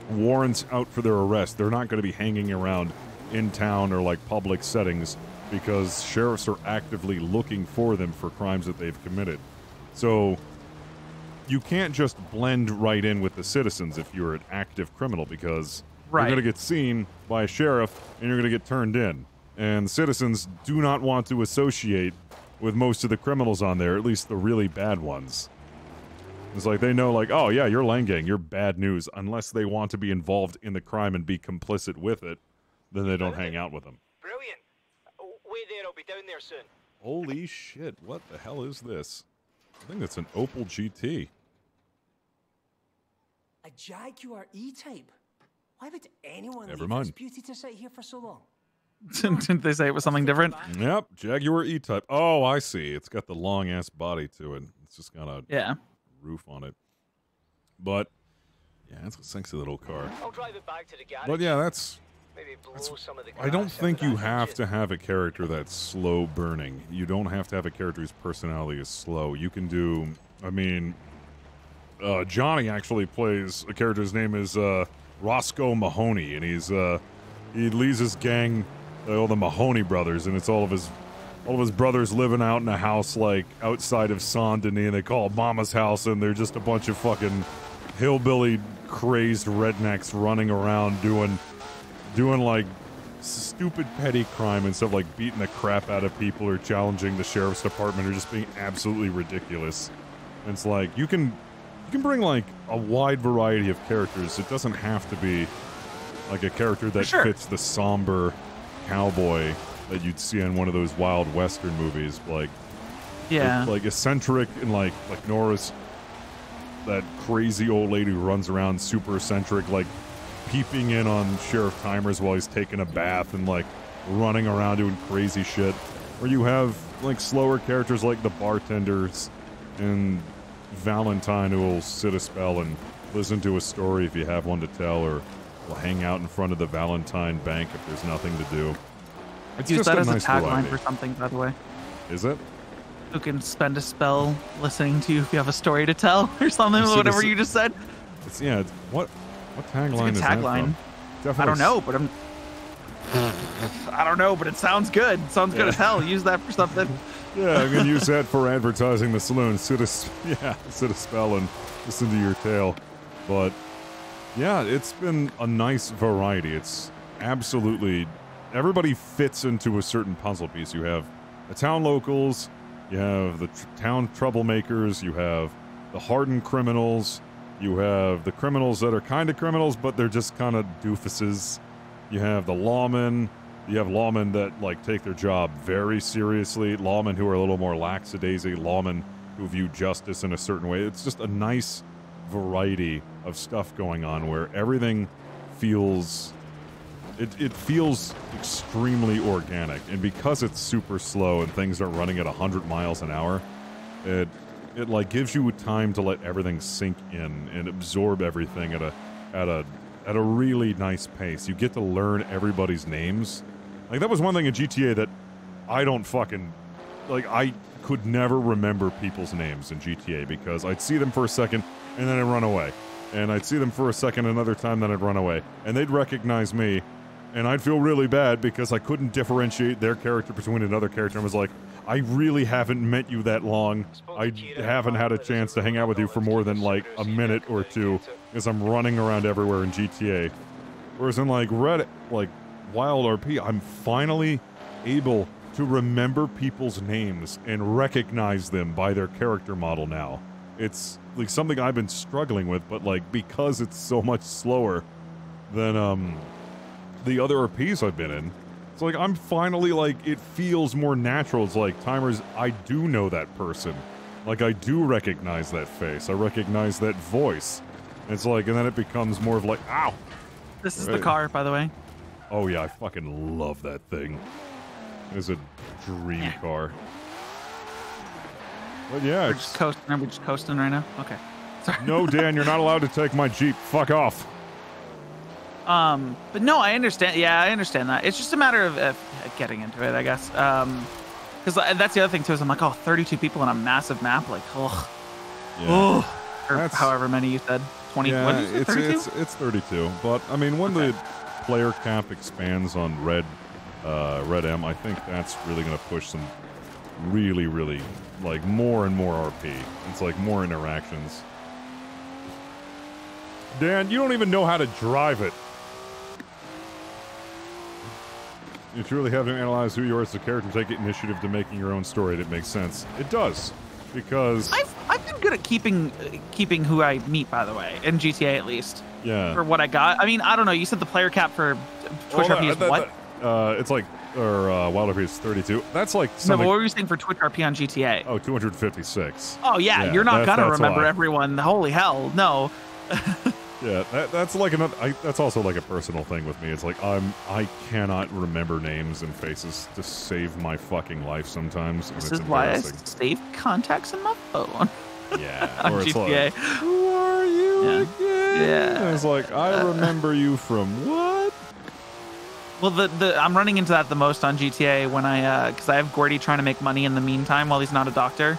warrants out for their arrest. They're not going to be hanging around in town or like public settings because sheriffs are actively looking for them for crimes that they've committed. So you can't just blend right in with the citizens if you're an active criminal, because you're going to get seen by a sheriff and you're going to get turned in. And citizens do not want to associate with most of the criminals on there, at least the really bad ones. It's like, they know, like, oh yeah, you're Lang Gang, you're bad news. Unless they want to be involved in the crime and be complicit with it, then they don't hang out with them. Brilliant. Wait there, I'll be down there soon. Holy shit, what the hell is this? I think it's an Opel GT. A Jaguar E-Type? Why would anyone Never leave mind. this beauty to sit here for so long? Didn't they say it was something different? Yep, Jaguar E-Type. Oh, I see. It's got the long-ass body to it. It's just got a roof on it. But, yeah, it's a sexy little car. I'll drive it back to the garage. But yeah, that's... Maybe blow some of the I don't grass think out of you that have engine. to have a character that's slow burning. You don't have to have a character whose personality is slow. You can do... I mean... Johnny actually plays a character. His name is Roscoe Mahoney, and he leads his gang, all the Mahoney brothers, and it's all of his brothers living out in a house like outside of Saint Denis, and they call it Mama's house, and they're just a bunch of fucking hillbilly crazed rednecks running around doing like stupid petty crime and stuff, like beating the crap out of people or challenging the sheriff's department or just being absolutely ridiculous. And it's like, you can bring like a wide variety of characters. It doesn't have to be like a character that fits the somber cowboy that you'd see in one of those wild western movies. Like, Yeah. Like eccentric and like Nora's that crazy old lady who runs around super eccentric, like peeping in on Sheriff Timers while he's taking a bath and like running around doing crazy shit. Or you have like slower characters like the bartenders and Valentine who will sit a spell and listen to a story if you have one to tell, or will hang out in front of the Valentine Bank if there's nothing to do. It's Use just that a as nice a tagline variety. for something, by the way. Is it? Who can spend a spell listening to you if you have a story to tell or something, It's- whatever it's- you just said. What tagline It's is a good that tagline. from? Definitely I don't know, but I don't know, but it sounds good. It sounds good as hell. Use that for something. Yeah, I'm gonna use that for advertising the saloon. Sit a spell and listen to your tale. But yeah, it's been a nice variety. It's absolutely everybody fits into a certain puzzle piece. You have the town locals, you have the town troublemakers, you have the hardened criminals, you have the criminals that are kind of criminals, but they're just kind of doofuses. You have the lawmen. You have lawmen that like take their job very seriously. Lawmen who are a little more lackadaisy. Lawmen who view justice in a certain way. It's just a nice variety of stuff going on where everything feels. It feels extremely organic, and because it's super slow and things are running at 100 miles an hour, it like gives you time to let everything sink in and absorb everything at a really nice pace. You get to learn everybody's names. Like, that was one thing in GTA that I don't fucking... Like, I could never remember people's names in GTA because I'd see them for a second and then I'd run away. And I'd see them for a second another time, then I'd run away. And they'd recognize me, and I'd feel really bad because I couldn't differentiate their character between another character. I was like, I really haven't met you that long. I haven't had a chance to hang out with you for more than, like, a minute or two because I'm running around everywhere in GTA. Whereas in, like, Wild RP, I'm finally able to remember people's names and recognize them by their character model now. It's, like, something I've been struggling with, but, like, because it's so much slower than, the other RPs I've been in, it's like, I'm finally, like, it feels more natural. It's like, Timers, I do know that person. Like, I do recognize that face. I recognize that voice. It's like, and then it becomes more of like, ow! This is the car, by the way. Oh yeah, I fucking love that thing. It's a dream car. But yeah, We're it's... just coasting. Are we just coasting right now? Okay. Sorry. No, Dan, you're not allowed to take my Jeep. Fuck off. But no, I understand. Yeah, I understand that. It's just a matter of getting into it, I guess. Because that's the other thing too. Is I'm like, oh, 32 people on a massive map. Like, ugh. Yeah. Ugh. Or That's- however many you said. 20. Yeah, What is it? 32? it's 32. But I mean, when the player cap expands on Red M, I think that's really going to push some really, really, like, more and more RP. It's like more interactions. Dan, you don't even know how to drive it. You truly have to analyze who you are as a character and take initiative to making your own story that makes sense. It does, because I've been good at keeping who I meet, by the way, in GTA at least. yeah, For what I got. I mean, I don't know. You said the player cap for Twitch RP is what? it's like, or Wild RP is 32. That's like No, something. but what were you saying for Twitch RP on GTA? Oh, 256. Oh yeah, Yeah, you're not gonna that's remember why. everyone. Holy hell, no. Yeah, that's like another. That's also like a personal thing with me. It's like I cannot remember names and faces to save my fucking life sometimes. And This it's is why I embarrassing. save contacts in my phone. Yeah, on or it's GTA. like, who are you Yeah. again? Yeah. And it's like, I remember you from what? Well, I'm running into that the most on GTA when because I have Gordy trying to make money in the meantime while he's not a doctor,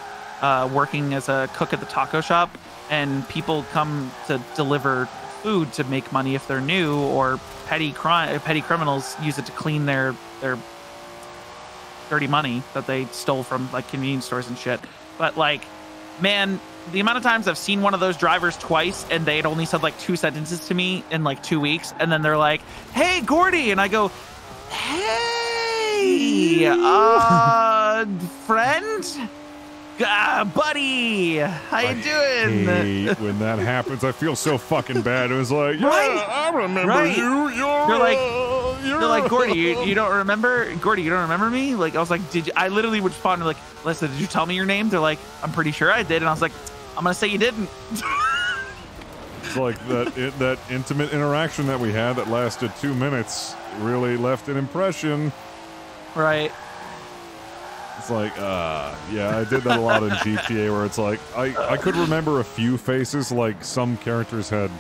working as a cook at the taco shop, and people come to deliver food to make money if they're new, or petty criminals use it to clean their dirty money that they stole from like convenience stores and shit. But like, man, the amount of times I've seen one of those drivers twice and they had only said like 2 sentences to me in like 2 weeks, and then they're like, "Hey, Gordy," and I go, "Hey, friend, buddy, how you doing?" Hate when that happens. I feel so fucking bad. It was like, yeah, Right. I remember Right. you. You're like, They're like, Gordy, you don't remember? Gordy, you don't remember me? Like, I was like, did you? I literally would respond like, Lisa, did you tell me your name? They're like, I'm pretty sure I did. And I was like, I'm gonna say you didn't. It's like that intimate interaction that we had that lasted 2 minutes really left an impression. Right. It's like, yeah, I did that a lot in GTA where it's like, I could remember a few faces, like some characters had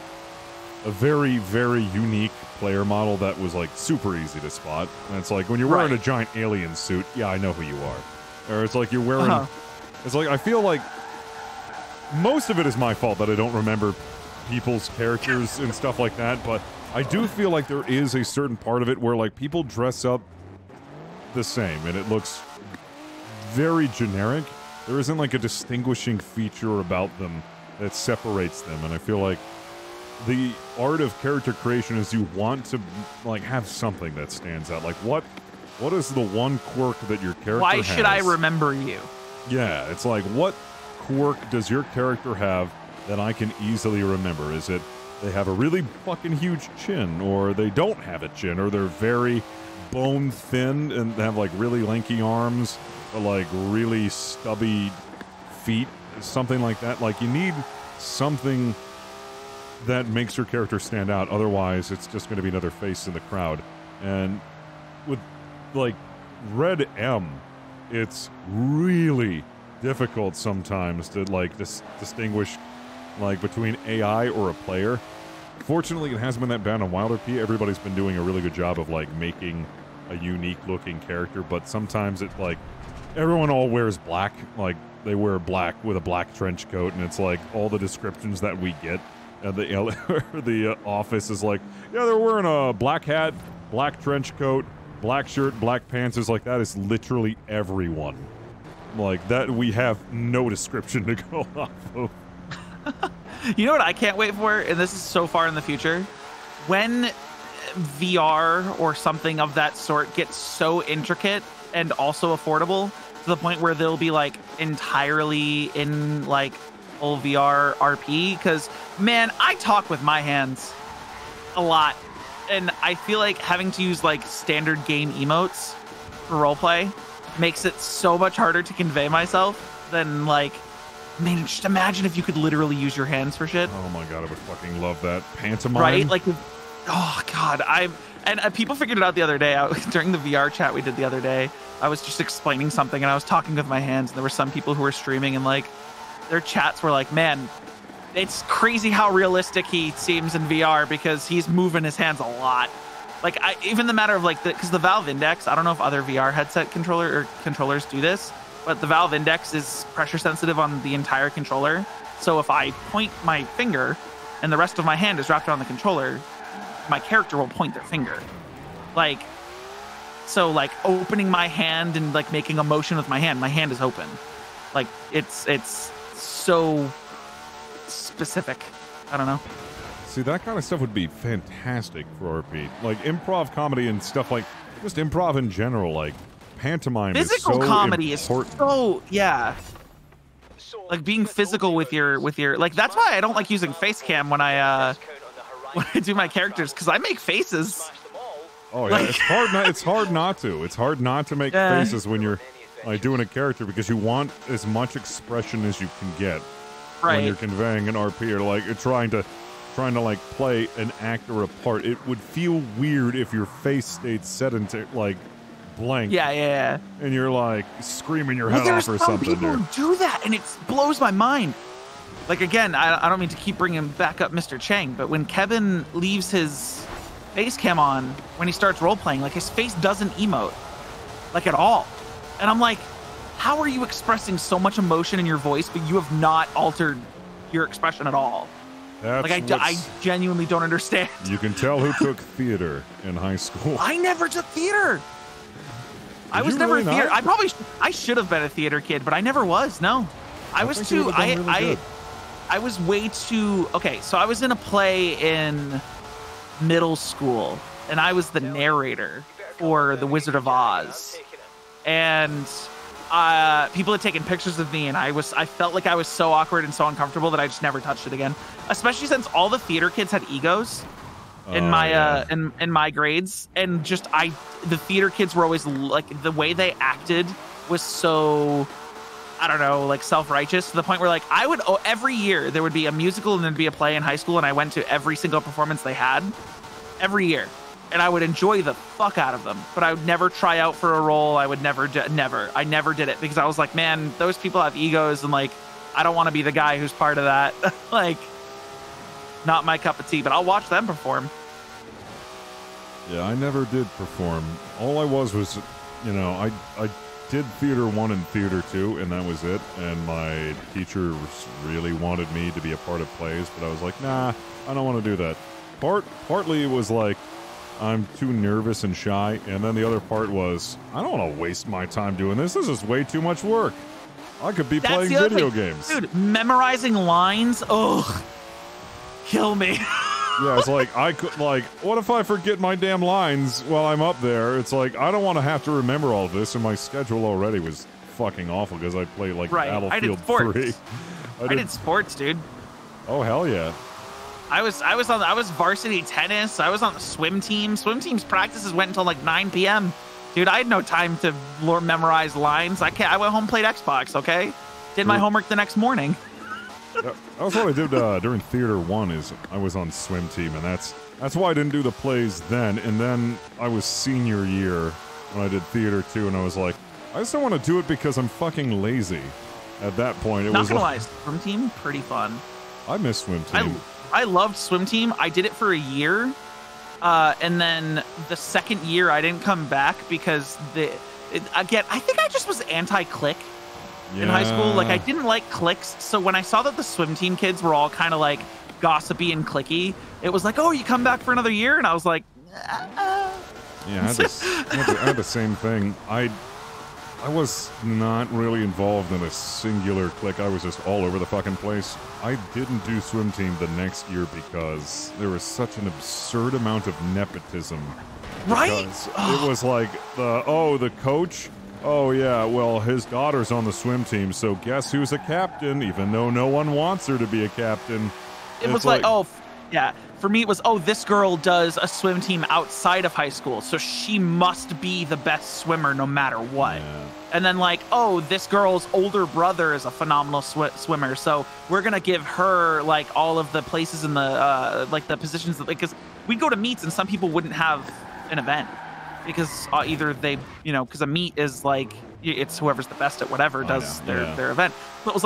a very, very unique player model that was like super easy to spot. And it's like, when you're wearing a giant alien suit, yeah, I know who you are. Or it's like you're wearing, it's like, I feel like most of it is my fault that I don't remember people's characters and stuff like that, but I do feel like there is a certain part of it where like people dress up the same and it looks very generic. There isn't like a distinguishing feature about them that separates them, and I feel like the art of character creation is you want to like have something that stands out. Like what is the one quirk that your character Why has? should I remember you? Yeah, it's like, what quirk does your character have that I can easily remember? Is it they have a really fucking huge chin, or they don't have a chin, or they're very bone thin and have like really lanky arms, or like really stubby feet, something like that. Like, you need something that makes your character stand out, otherwise it's just going to be another face in the crowd. And with like Red M, it's really difficult sometimes to like distinguish like between AI or a player. Fortunately, it hasn't been that bad on Wilder P. Everybody's been doing a really good job of like making a unique looking character, but sometimes it like everyone all wears black, like they wear black with a black trench coat, and it's like all the descriptions that we get at the office is like, yeah, they're wearing a black hat, black trench coat, black shirt, black pants. Is like, that is literally everyone. Like that, we have no description to go off of. You know what I can't wait for, and this is so far in the future, when VR or something of that sort gets so intricate and also affordable to the point where they'll be like entirely in like full VR RP. Because man, I talk with my hands a lot, and I feel like having to use like standard game emotes for roleplay makes it so much harder to convey myself than like, man, just imagine if you could literally use your hands for shit. Oh my god, I would fucking love that. Pantomime. Right? Like, oh god, people figured it out the other day. During the VR chat we did the other day, I was just explaining something and I was talking with my hands, and there were some people who were streaming and like their chats were like, man, it's crazy how realistic he seems in VR because he's moving his hands a lot. Like, even the matter of like, because the Valve Index, I don't know if other VR headset controllers do this, but the Valve Index is pressure sensitive on the entire controller. So if I point my finger and the rest of my hand is wrapped around the controller, my character will point their finger. Like, so like opening my hand and like making a motion with my hand is open. Like, it's so specific. I don't know. See, that kind of stuff would be fantastic for RP. Like improv comedy and stuff, like just improv in general, like pantomime physical is so comedy important. is so, yeah. Like being physical with your like, that's why I don't like using face cam when I do my characters, because I make faces. Oh yeah, like, it's hard not to. It's hard not to make faces when you're like doing a character, because you want as much expression as you can get when you're conveying an RP, or like you're trying to like play an act or a part. It would feel weird if your face stayed sedentary, like blank. Yeah. And you're like screaming your head off or something. There's some people who do that, and it blows my mind. Like, again, I don't mean to keep bringing back up Mr. Chang, but when Kevin leaves his face cam on when he starts role playing, like his face doesn't emote, like at all. And I'm like, how are you expressing so much emotion in your voice, but you have not altered your expression at all? That's like, I genuinely don't understand. You can tell who took theater in high school. I never took theater. I was never a theater. I should have been a theater kid, but I never was. No, I was too. I was way too. Okay, so I was in a play in middle school, and I was the narrator for The Wizard of Oz, and people had taken pictures of me, and I felt like I was so awkward and so uncomfortable that I just never touched it again. Especially since all the theater kids had egos, in my in my grades, and just the theater kids were always like, the way they acted was so, I don't know, like self-righteous, to the point where like I would every year there would be a musical and there'd be a play in high school, and I went to every single performance they had every year, and I would enjoy the fuck out of them, but I would never try out for a role. I would never I never did it, because I was like, man, those people have egos, and like I don't want to be the guy who's part of that. Like, not my cup of tea, but I'll watch them perform. Yeah, I never did perform. All I was, you know, I did Theater 1 and Theater 2, and that was it. And my teacher really wanted me to be a part of plays, but I was like, nah, I don't want to do that. Partly it was like, I'm too nervous and shy, and then the other part was, I don't want to waste my time doing this. This is way too much work. I could be playing video games. Dude, memorizing lines, ugh, kill me. Yeah, it's like, what if I forget my damn lines while I'm up there? It's like, I don't want to have to remember all this, and my schedule already was fucking awful because I played, like, Battlefield 3. I did sports, dude. Oh, hell yeah. I was varsity tennis. I was on the swim team. Swim team's practices went until like 9 p.m. Dude, I had no time to memorize lines. I went home and played Xbox, okay? Did my homework the next morning. That was what I did during Theater 1, is I was on swim team, and that's why I didn't do the plays then. And then I was senior year when I did Theater 2, and I was like, I just don't want to do it because I'm fucking lazy. At that point, it Not was gonna like, lie, swim team, pretty fun. I miss swim team. I loved swim team. I did it for a year. And then the second year, I didn't come back because again, I think I just was anti-clique in high school. Like, I didn't like cliques. So when I saw that the swim team kids were all kind of like gossipy and cliquey, it was like, oh, you come back for another year? And I was like, Yeah, I had the same thing. I was not really involved in a singular clique. I was just all over the fucking place. I didn't do swim team the next year because there was such an absurd amount of nepotism. right? It was like, the coach? Oh, yeah, well, his daughter's on the swim team, so guess who's a captain, even though no one wants her to be a captain. It was like, yeah. For me, it was, this girl does a swim team outside of high school, so she must be the best swimmer no matter what. Yeah. And then like, this girl's older brother is a phenomenal swimmer, so we're gonna give her like all of the places in the like the positions that, because we'd go to meets and some people wouldn't have an event because either they, because a meet is like, it's whoever's the best at whatever does their event. So it was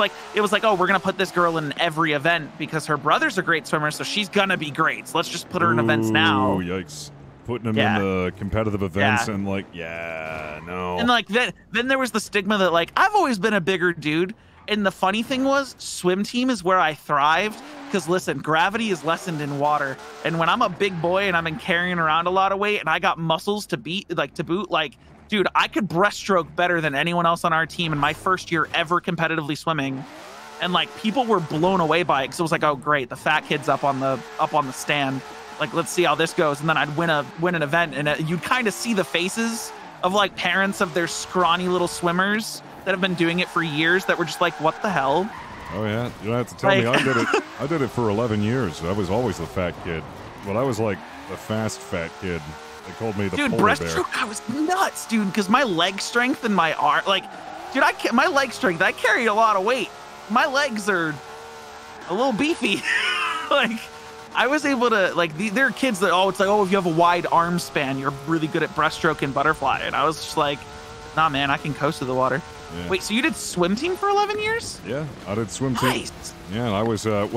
like, we're gonna put this girl in every event because her brother's a great swimmer, so she's gonna be great. So let's just put her in events now. Yikes. Putting them in the competitive events and like, no. And like then there was the stigma that like, I've always been a bigger dude. And the funny thing was, swim team is where I thrived because listen, gravity is lessened in water. And when I'm a big boy and I've been carrying around a lot of weight and I got muscles to boot, dude, I could breaststroke better than anyone else on our team in my first year ever competitively swimming. And like, people were blown away by it because it was like, oh great, the fat kid's up on the stand. Like, let's see how this goes. And then I'd win an event, and you'd kind of see the faces of like parents of their scrawny little swimmers that have been doing it for years that were just like, what the hell? Oh yeah, you don't have to tell me. I did it for 11 years. I was always the fat kid, but I was like the fast fat kid. They called me the polar bear. Breaststroke, I was nuts, dude, because my leg strength and my arm, like, dude, my leg strength, I carried a lot of weight. My legs are a little beefy. Like, I was able to, like, there are kids that, it's like, if you have a wide arm span, you're really good at breaststroke and butterfly. And I was just like, nah, man, I can coast to the water. Yeah. Wait, so you did swim team for 11 years? Yeah, I did swim team. Nice. Yeah, and I was, I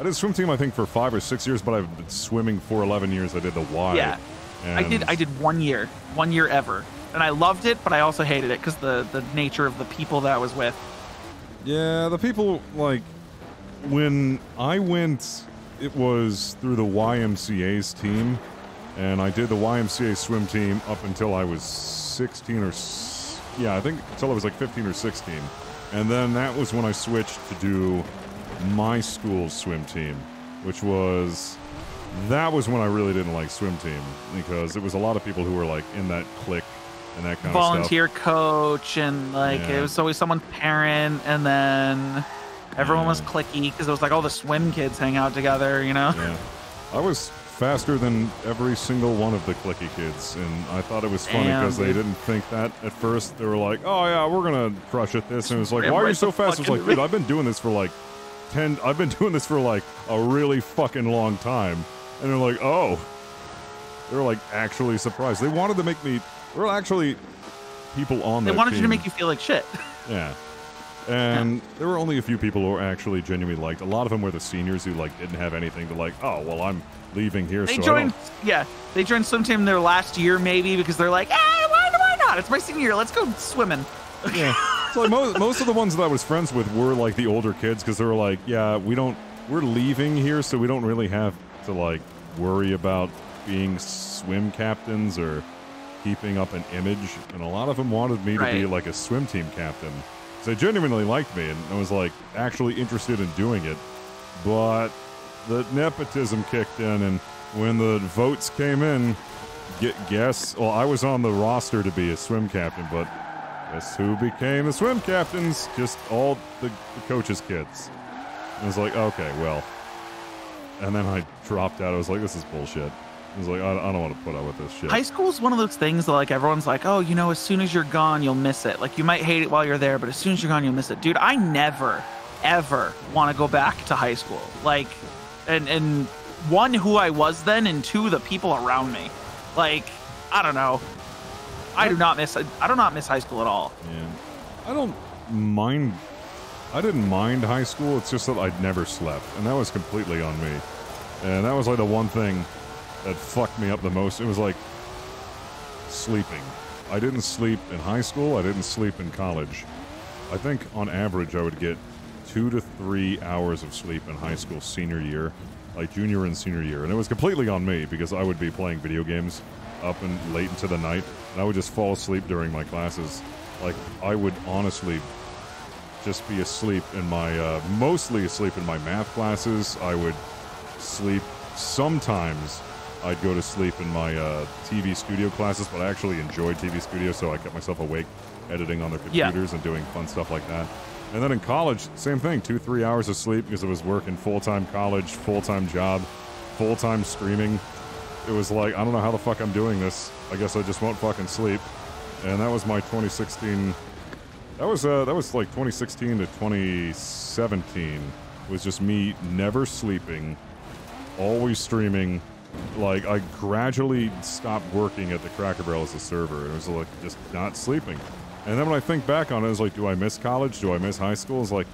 did swim team, I think, for 5 or 6 years, but I've been swimming for 11 years. I did the Y. Yeah, and I did 1 year ever. And I loved it, but I also hated it because the nature of the people that I was with. Yeah, the people, like, when I went, it was through the YMCA's team, and I did the YMCA swim team up until I was 16 or, I think until I was like 15 or 16. And then that was when I switched to do my school's swim team, that was when I really didn't like swim team, because it was a lot of people who were like in that clique and that kind of stuff. Volunteer coach, and like it was always someone's parent, and then everyone was cliquey because it was like all the swim kids hang out together, Yeah. I was faster than every single one of the clicky kids, and I thought it was funny because they didn't think that at first. They were like, "Oh yeah, we're gonna crush at this," and it was like, "Why are you so fast?" It was like, "Dude, I've been doing this for like a really fucking long time," and they're like, "Oh," they're like actually surprised. They wanted to make me. There were actually people on that. They wanted team. you to make you feel like shit. Yeah. And there were only a few people who were actually genuinely liked. A lot of them were the seniors who like didn't have anything to like. Oh well, I'm leaving here. They so joined, they joined swim team their last year maybe because they're like, why not? It's my senior year. Let's go swimming. Yeah. So like most of the ones that I was friends with were like the older kids because they were like, yeah, we're leaving here, so we don't really have to like worry about being swim captains or keeping up an image. And a lot of them wanted me to be like a swim team captain. They genuinely liked me and I was like actually interested in doing it, but the nepotism kicked in, and when the votes came in, well, I was on the roster to be a swim captain, but guess who became the swim captains? Just all the coaches' kids. And I was like, okay, well, and then I dropped out. I was like, this is bullshit. I was like, I don't want to put up with this shit. High school's one of those things that, like, everyone's like, oh, you know, as soon as you're gone, you'll miss it. Like, you might hate it while you're there, but as soon as you're gone, you'll miss it. Dude, I never, ever want to go back to high school. Like, and one, who I was then, and two, the people around me. Like, I don't know. I do not miss high school at all. Yeah. I didn't mind high school. It's just that I'd never slept, and that was completely on me. And that was like the one thing that fucked me up the most. It was like sleeping. I didn't sleep in high school. I didn't sleep in college. I think on average I would get 2 to 3 hours of sleep in high school senior year, like junior and senior year. And it was completely on me because I would be playing video games up and late into the night, and I would just fall asleep during my classes. Like, I would honestly just be asleep in my, mostly asleep in my math classes. I would sleep sometimes. I'd go to sleep in my TV studio classes, but I actually enjoyed TV studio, so I kept myself awake editing on their computers and doing fun stuff like that. And then in college, same thing, 2-3 hours of sleep because I was working full-time college, full-time job, full-time streaming. It was like, I don't know how the fuck I'm doing this. I guess I just won't fucking sleep. And that was my 2016. That was like 2016 to 2017. It was just me never sleeping, always streaming. Like, I gradually stopped working at the Cracker Barrel as a server. It was like just not sleeping. And then when I think back on it, I was like, do I miss college? Do I miss high school? It's like,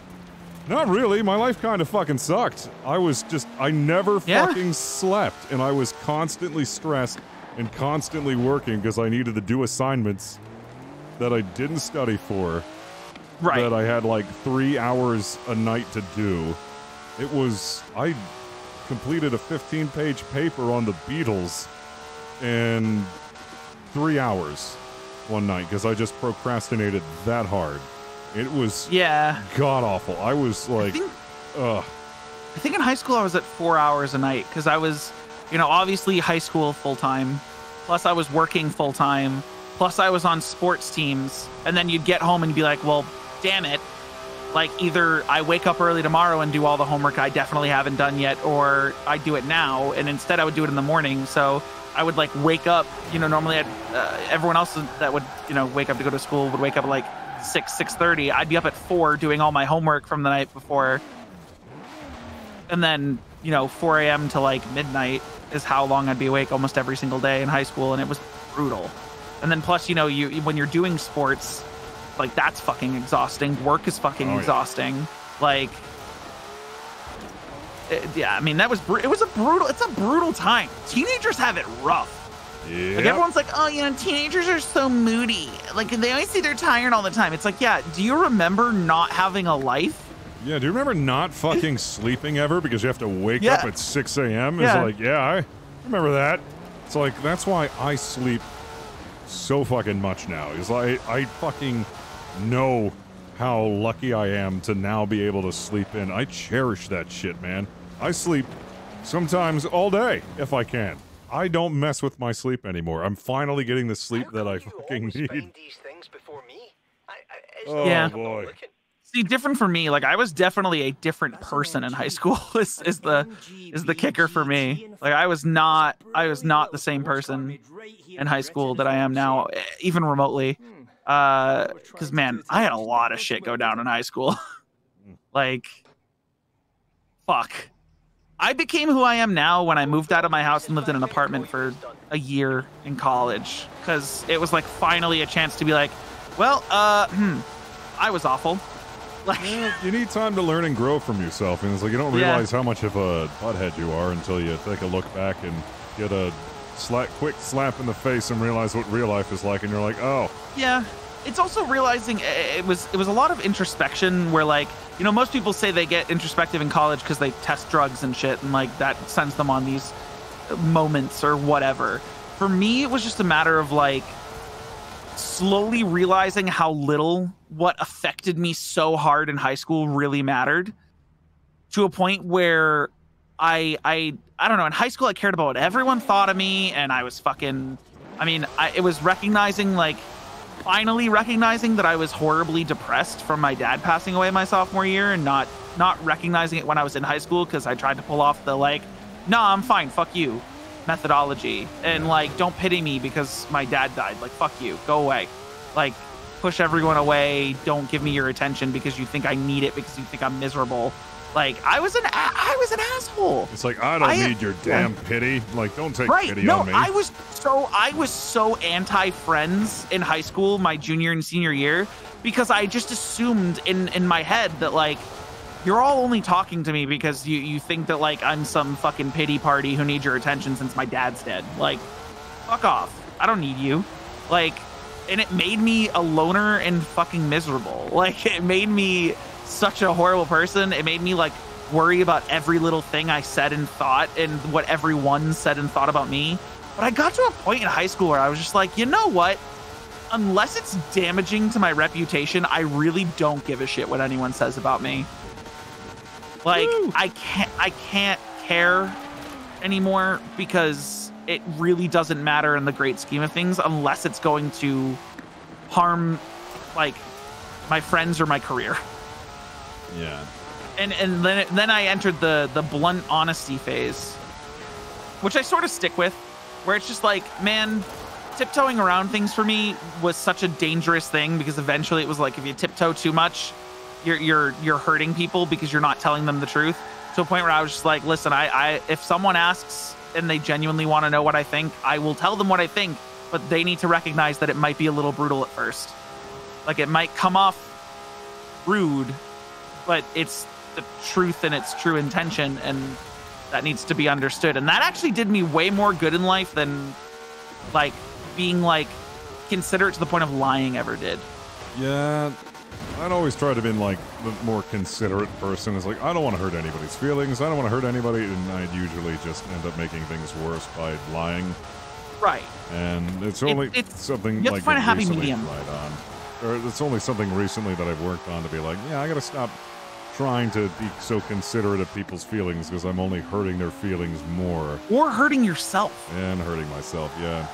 not really. My life kind of fucking sucked. I never fucking slept. And I was constantly stressed and constantly working because I needed to do assignments that I didn't study for. Right. That I had like 3 hours a night to do. I completed a 15-page paper on the Beatles in 3 hours one night because I just procrastinated that hard. It was god-awful. I was like, ugh. I think in high school I was at 4 hours a night because I was, obviously high school full-time, plus I was working full-time, plus I was on sports teams, and then you'd get home and you'd be like, well, damn it. Like, either I wake up early tomorrow and do all the homework I definitely haven't done yet, or I do it now, and instead I would do it in the morning. So I would, like, wake up, normally everyone else that would, wake up to go to school would wake up at, like, 6:30. I'd be up at 4 doing all my homework from the night before. And then, 4 a.m. to, like, midnight is how long I'd be awake almost every single day in high school, and it was brutal. And then plus, when you're doing sports, like, that's fucking exhausting. Work is fucking exhausting. Like, I mean, it's a brutal time. Teenagers have it rough. Yeah. Like, everyone's like, oh, teenagers are so moody. Like, they always say they're tired all the time. It's like, yeah, do you remember not having a life? Yeah, do you remember not fucking sleeping ever because you have to wake up at 6 a.m.? It's like, I remember that. It's like, that's why I sleep so fucking much now. It's like, I fucking know how lucky I am to now be able to sleep in. I cherish that shit, man. I sleep sometimes all day if I can. I don't mess with my sleep anymore. I'm finally getting the sleep that I fucking need. These things before me? Oh boy. See, different for me. Like I was definitely a different person in high school. is the kicker for me. Like I was not the same person in high school that I am now, even remotely. Because man, I had a lot of shit go down in high school. Like, fuck. I became who I am now when I moved out of my house and lived in an apartment for a year in college, because it was like finally a chance to be like, well, I was awful. Like, yeah, you need time to learn and grow from yourself, and it's like you don't realize how much of a butthead you are until you take a look back and get a quick slap in the face and realize what real life is like, and you're like, oh. Yeah, it's also realizing it was a lot of introspection where, like, you know, most people say they get introspective in college because they test drugs and shit, and like that sends them on these moments or whatever. For me, it was just a matter of like slowly realizing how little what affected me so hard in high school really mattered, to a point where I don't know, in high school I cared about what everyone thought of me, and I was fucking, I mean, it was finally recognizing that I was horribly depressed from my dad passing away my sophomore year, and not recognizing it when I was in high school, because I tried to pull off the like, nah, I'm fine, fuck you methodology, and like, don't pity me because my dad died. Like, fuck you, go away. Like, push everyone away, don't give me your attention because you think I need it, because you think I'm miserable. Like, I was an asshole. It's like, I don't need your damn pity. Like, don't take pity on me. I was so anti-friends in high school, my junior and senior year, because I just assumed in my head that, like, you're all only talking to me because you think that, like, I'm some fucking pity party who needs your attention since my dad's dead. Like, fuck off. I don't need you. Like, and it made me a loner and fucking miserable. Like, it made me such a horrible person. It made me like worry about every little thing I said and thought, and what everyone said and thought about me. But I got to a point in high school where I was just like, you know what? Unless it's damaging to my reputation, I really don't give a shit what anyone says about me. Like, I can't care anymore, because it really doesn't matter in the great scheme of things unless it's going to harm like my friends or my career. Yeah. And then I entered the blunt honesty phase, which I sort of stick with, where it's just like, man, tiptoeing around things for me was such a dangerous thing, because eventually it was like, if you tiptoe too much, you're hurting people because you're not telling them the truth, to a point where I was just like, listen, I if someone asks and they genuinely want to know what I think, I will tell them what I think, but they need to recognize that it might be a little brutal at first. Like, it might come off rude, but it's the truth and its true intention, and that needs to be understood. And that actually did me way more good in life than like being like considerate to the point of lying ever did. Yeah, I'd always try to be like the more considerate person. It's like, I don't want to hurt anybody's feelings, I don't want to hurt anybody, and I'd usually just end up making things worse by lying. Right. And it's only something you have like to find a happy recently, medium. right on. Or it's only something recently that I've worked on to be like, yeah, I gotta stop trying to be so considerate of people's feelings, because I'm only hurting their feelings more. Or hurting yourself. And hurting myself, yeah.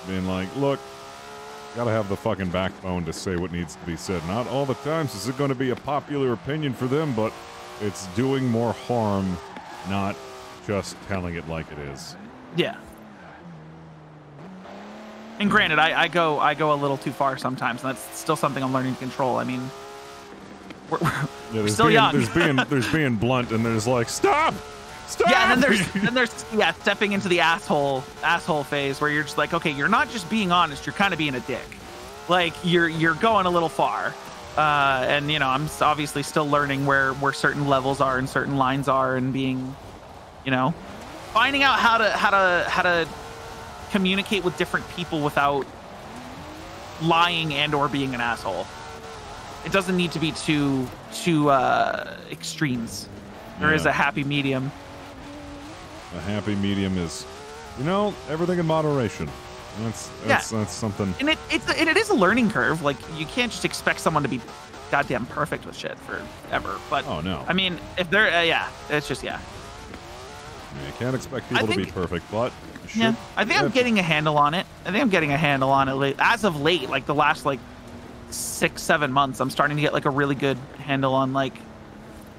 Being like, look, gotta have the fucking backbone to say what needs to be said. Not all the times is it going to be a popular opinion for them, but it's doing more harm, not just telling it like it is. Yeah. And granted, I go a little too far sometimes, and that's still something I'm learning to control. I mean, we're still young. There's being blunt, and there's like, stop. Yeah, and then there's stepping into the asshole phase, where you're just like, okay, you're not just being honest, you're kind of being a dick. Like, you're going a little far. And you know, I'm obviously still learning where certain levels are and certain lines are, and being, you know, finding out how to communicate with different people without lying and or being an asshole. It doesn't need to be too extremes. There is a happy medium. A happy medium is, you know, everything in moderation. That's something. And it is a learning curve. Like, you can't just expect someone to be goddamn perfect with shit forever. But oh no, I mean, if they're it's just You can't expect people to be perfect, but I think I'm getting a handle on it. As of late, like the last like 6-7 months, I'm starting to get like a really good handle on like,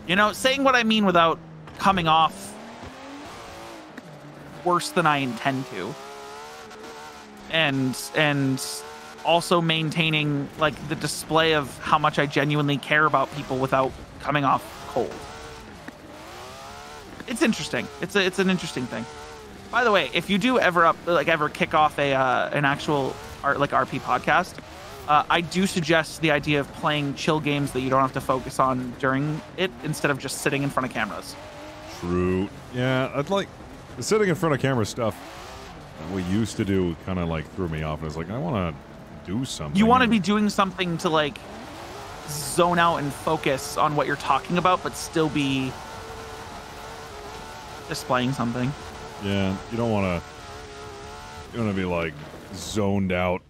you know, saying what I mean without coming off worse than I intend to. And also maintaining like the display of how much I genuinely care about people without coming off cold. It's interesting. It's an interesting thing. By the way, if you do ever kick off an actual RP podcast, I do suggest the idea of playing chill games that you don't have to focus on during it instead of just sitting in front of cameras. True. Yeah, I'd like the sitting in front of camera stuff that we used to do kind of like threw me off. I was like, I want to do something. You want to be doing something to like zone out and focus on what you're talking about, but still be displaying something. Yeah, you don't want to be like zoned out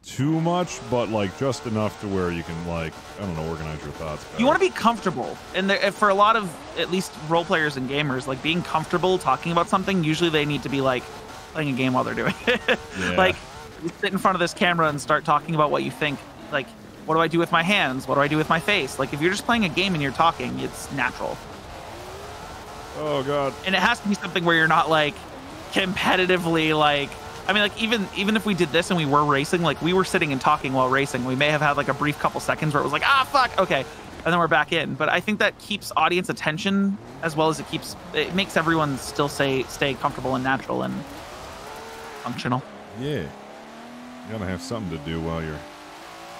too much, but like just enough to where you can like, I don't know, organize your thoughts better. You want to be comfortable, and for a lot of at least role players and gamers, like being comfortable talking about something, usually they need to be like playing a game while they're doing it. Yeah. Like you sit in front of this camera and start talking about what you think, like what do I do with my hands, what do I do with my face? Like if you're just playing a game and you're talking, it's natural. Oh god. And it has to be something where you're not like competitively like, I mean, like even if we did this and we were racing, like we were sitting and talking while racing, we may have had like a brief couple seconds where it was like, ah, fuck, okay, and then we're back in. But I think that keeps audience attention as well as it makes everyone still stay comfortable and natural and functional. Yeah, you gotta have something to do while you're.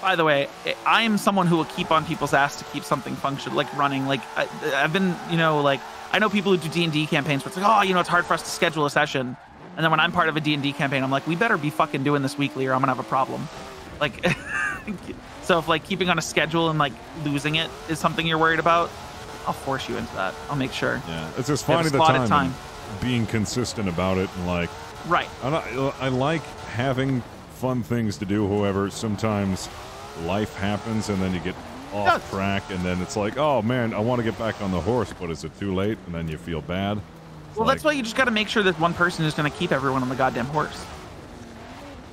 By the way, I am someone who will keep on people's ass to keep something function, like running. Like I've been, you know, like I know people who do D&D campaigns where it's like, oh, you know, it's hard for us to schedule a session. And then when I'm part of a D&D campaign, I'm like, we better be fucking doing this weekly or I'm gonna have a problem. Like, so if like keeping on a schedule and like losing it is something you're worried about, I'll force you into that. I'll make sure. Yeah, it's just finding the time. And being consistent about it and like. Right. I like having fun things to do. However, sometimes life happens and then you get off track and then it's like, oh man, I want to get back on the horse, but is it too late? And then you feel bad. Well, that's why you just got to make sure that one person is going to keep everyone on the goddamn horse.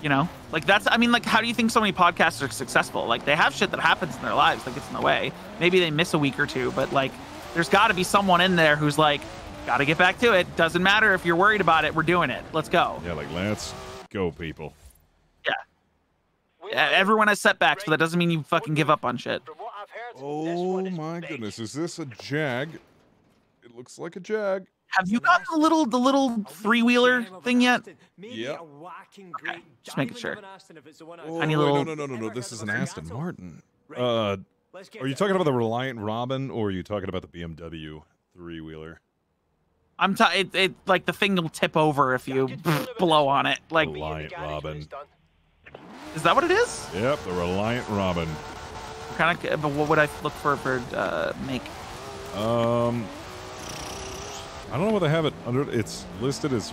You know? Like, I mean, like, how do you think so many podcasts are successful? Like, they have shit that happens in their lives that gets in the way. Maybe they miss a week or two, but, like, there's got to be someone in there who's like, got to get back to it. Doesn't matter if you're worried about it. We're doing it. Let's go. Yeah, like, let's go, people. Yeah. Everyone has setbacks, but that doesn't mean you fucking give up on shit. Oh, my goodness. Is this a Jag? It looks like a Jag. Have you got the little three-wheeler thing yet? Yeah. Okay, just making sure. Oh, no. This is an Aston Martin. Are you talking about the Reliant Robin, or are you talking about the BMW three-wheeler? It like the thing will tip over if you blow on it. Like Reliant Robin. Is that what it is? Yep, the Reliant Robin. Kind of. But what would I look for make? I don't know what they have it under. It's listed as.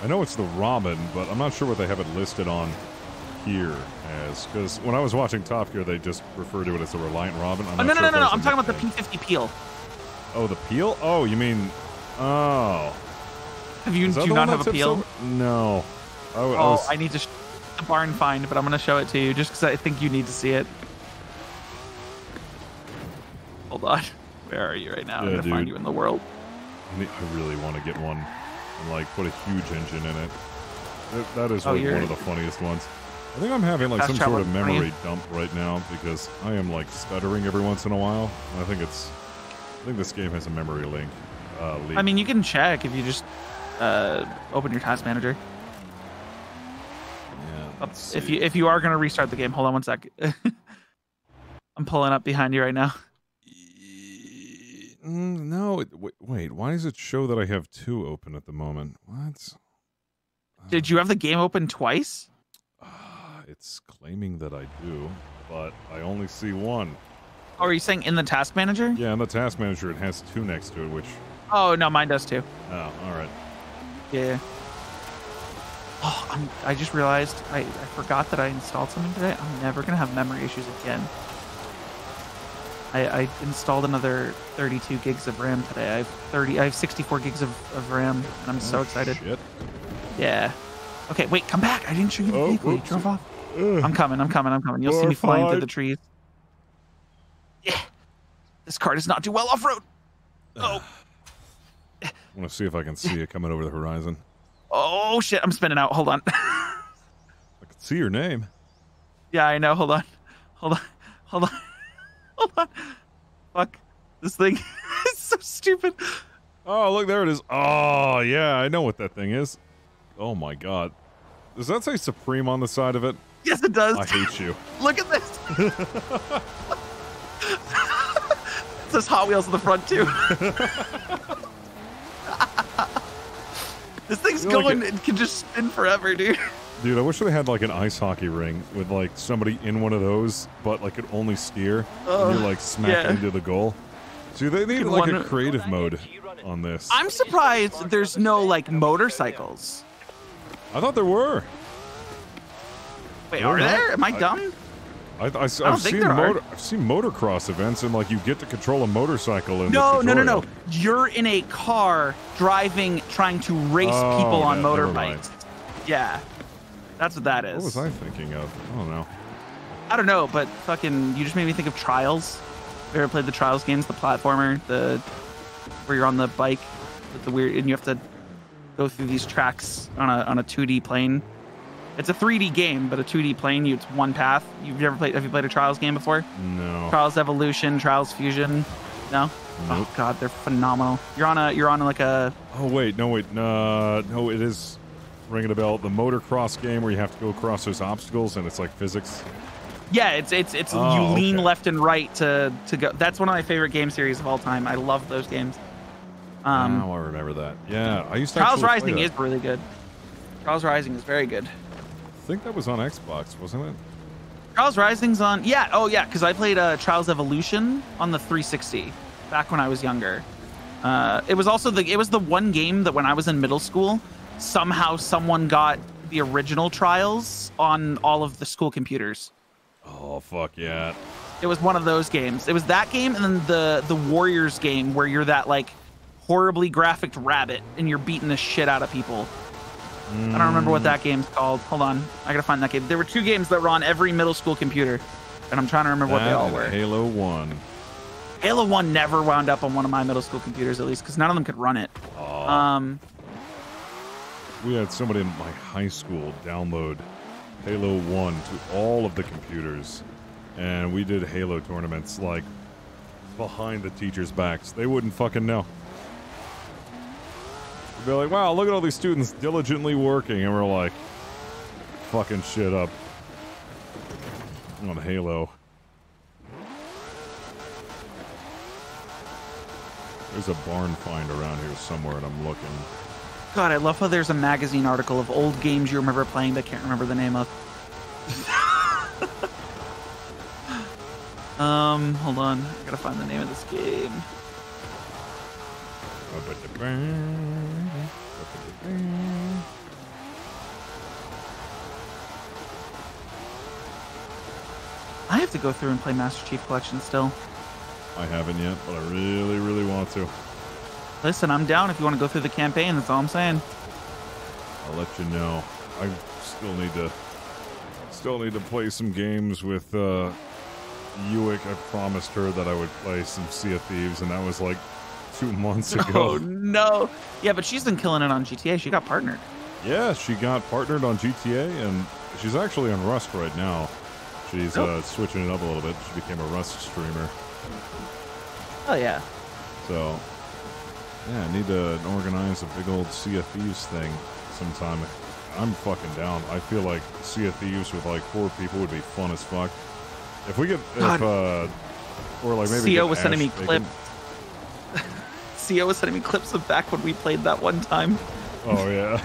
I know it's the Robin, but I'm not sure what they have it listed on here as. Because when I was watching Top Gear, they just refer to it as the Reliant Robin. No. I'm talking about the P50 Peel. Oh, the Peel? Oh, you mean? Oh. Do you not have a Peel? No. I need to the barn find, but I'm going to show it to you just because I think you need to see it. Hold on. Where are you right now? I'm going to find you in the world. I really want to get one and like put a huge engine in it. That is like one of the funniest ones. I think I'm having like some sort of memory dump right now because I am like stuttering every once in a while. And I think this game has a memory leak. I mean, you can check if you just open your task manager. Yeah. If you are going to restart the game, hold on one sec. I'm pulling up behind you right now. No, wait. Why does it show that I have two open at the moment? What? Did you have the game open twice? It's claiming that I do, but I only see one. Oh, are you saying in the task manager? Yeah, in the task manager, it has two next to it, which... Oh, no, mine does too. Oh, all right. Yeah. Oh, I just realized I forgot that I installed something today. I'm never going to have memory issues again. I installed another 32 gigs of RAM today. I have 64 gigs of RAM, and I'm so excited. Shit. Yeah. Okay, wait, come back. I didn't show you the vehicle. You drove off. I'm coming. You'll see me flying through the trees. Yeah. This car does not do well off-road. Oh. I want to see if I can see it coming over the horizon. Oh, shit. I'm spinning out. Hold on. I can see your name. Yeah, I know. Hold on. Fuck. This thing is so stupid. Oh, look, there it is. Oh, yeah, I know what that thing is. Oh, my God. Does that say Supreme on the side of it? Yes, it does. I hate you. Look at this. It says Hot Wheels on the front, too. This thing's going, it can just spin forever, dude. Dude, I wish they had like an ice hockey ring with like somebody in one of those, but like could only steer, and you're like smacking into the goal. See, they need like a creative mode on this. I'm surprised there's no like motorcycles. I thought there were. Wait, are there? Am I dumb? I've seen motocross events, and like you get to control a motorcycle. In No. You're in a car driving, trying to race people on motorbikes. Yeah, that's what that is. What was I thinking of? I don't know. I don't know, but fucking, you just made me think of Trials. You ever played the Trials games, the platformer, where you're on the bike with the weird, and you have to go through these tracks on a 2D plane. It's a 3D game, but a 2D plane. It's one path. Have you played a Trials game before? No. Trials Evolution, Trials Fusion. No. Nope. Oh god, they're phenomenal. You're on like a. Oh wait, no, it is ringing a bell. The motocross game where you have to go across those obstacles, and it's like physics. Yeah, it's you lean left and right to go. That's one of my favorite game series of all time. I love those games. Now I remember that. Yeah, I used to. Trials Rising is really good. Trials Rising is very good. I think that was on Xbox, wasn't it? Trials Rising's on. Yeah. Oh yeah, because I played Trials Evolution on the 360 back when I was younger. It was also the one game that when I was in middle school, somehow someone got the original Trials on all of the school computers. Oh fuck yeah! It was one of those games. It was that game, and then the Warriors game where you're that like horribly graphic rabbit and you're beating the shit out of people. I don't remember what that game's called. Hold on, I gotta find that game. There were two games that were on every middle school computer, and I'm trying to remember what they all were. Halo 1. Halo 1 never wound up on one of my middle school computers, at least, because none of them could run it. We had somebody in my high school download Halo 1 to all of the computers, and we did Halo tournaments like behind the teachers' backs. They wouldn't fucking know. They'd be like, wow, look at all these students diligently working, and we're like, fucking shit up on Halo. There's a barn find around here somewhere, and I'm looking. God, I love how there's a magazine article of old games you remember playing but can't remember the name of. Hold on. I gotta find the name of this game. I have to go through and play Master Chief Collection still. I haven't yet, but I really, really want to. Listen, I'm down if you want to go through the campaign. That's all I'm saying. I'll let you know. I still need to play some games with Ewick. I promised her that I would play some Sea of Thieves, and that was like 2 months ago. Oh no! Yeah, but she's been killing it on GTA. She got partnered. Yeah, she got partnered on GTA, and she's actually on Rust right now. She's switching it up a little bit. She became a Rust streamer. Oh yeah. So, yeah, I need to organize a big old Sea of Thieves thing sometime. I'm fucking down. I feel like Sea of Thieves with like 4 people would be fun as fuck. If we get, or like maybe CO was sending me clips. CO was sending me clips of back when we played that one time. Oh yeah.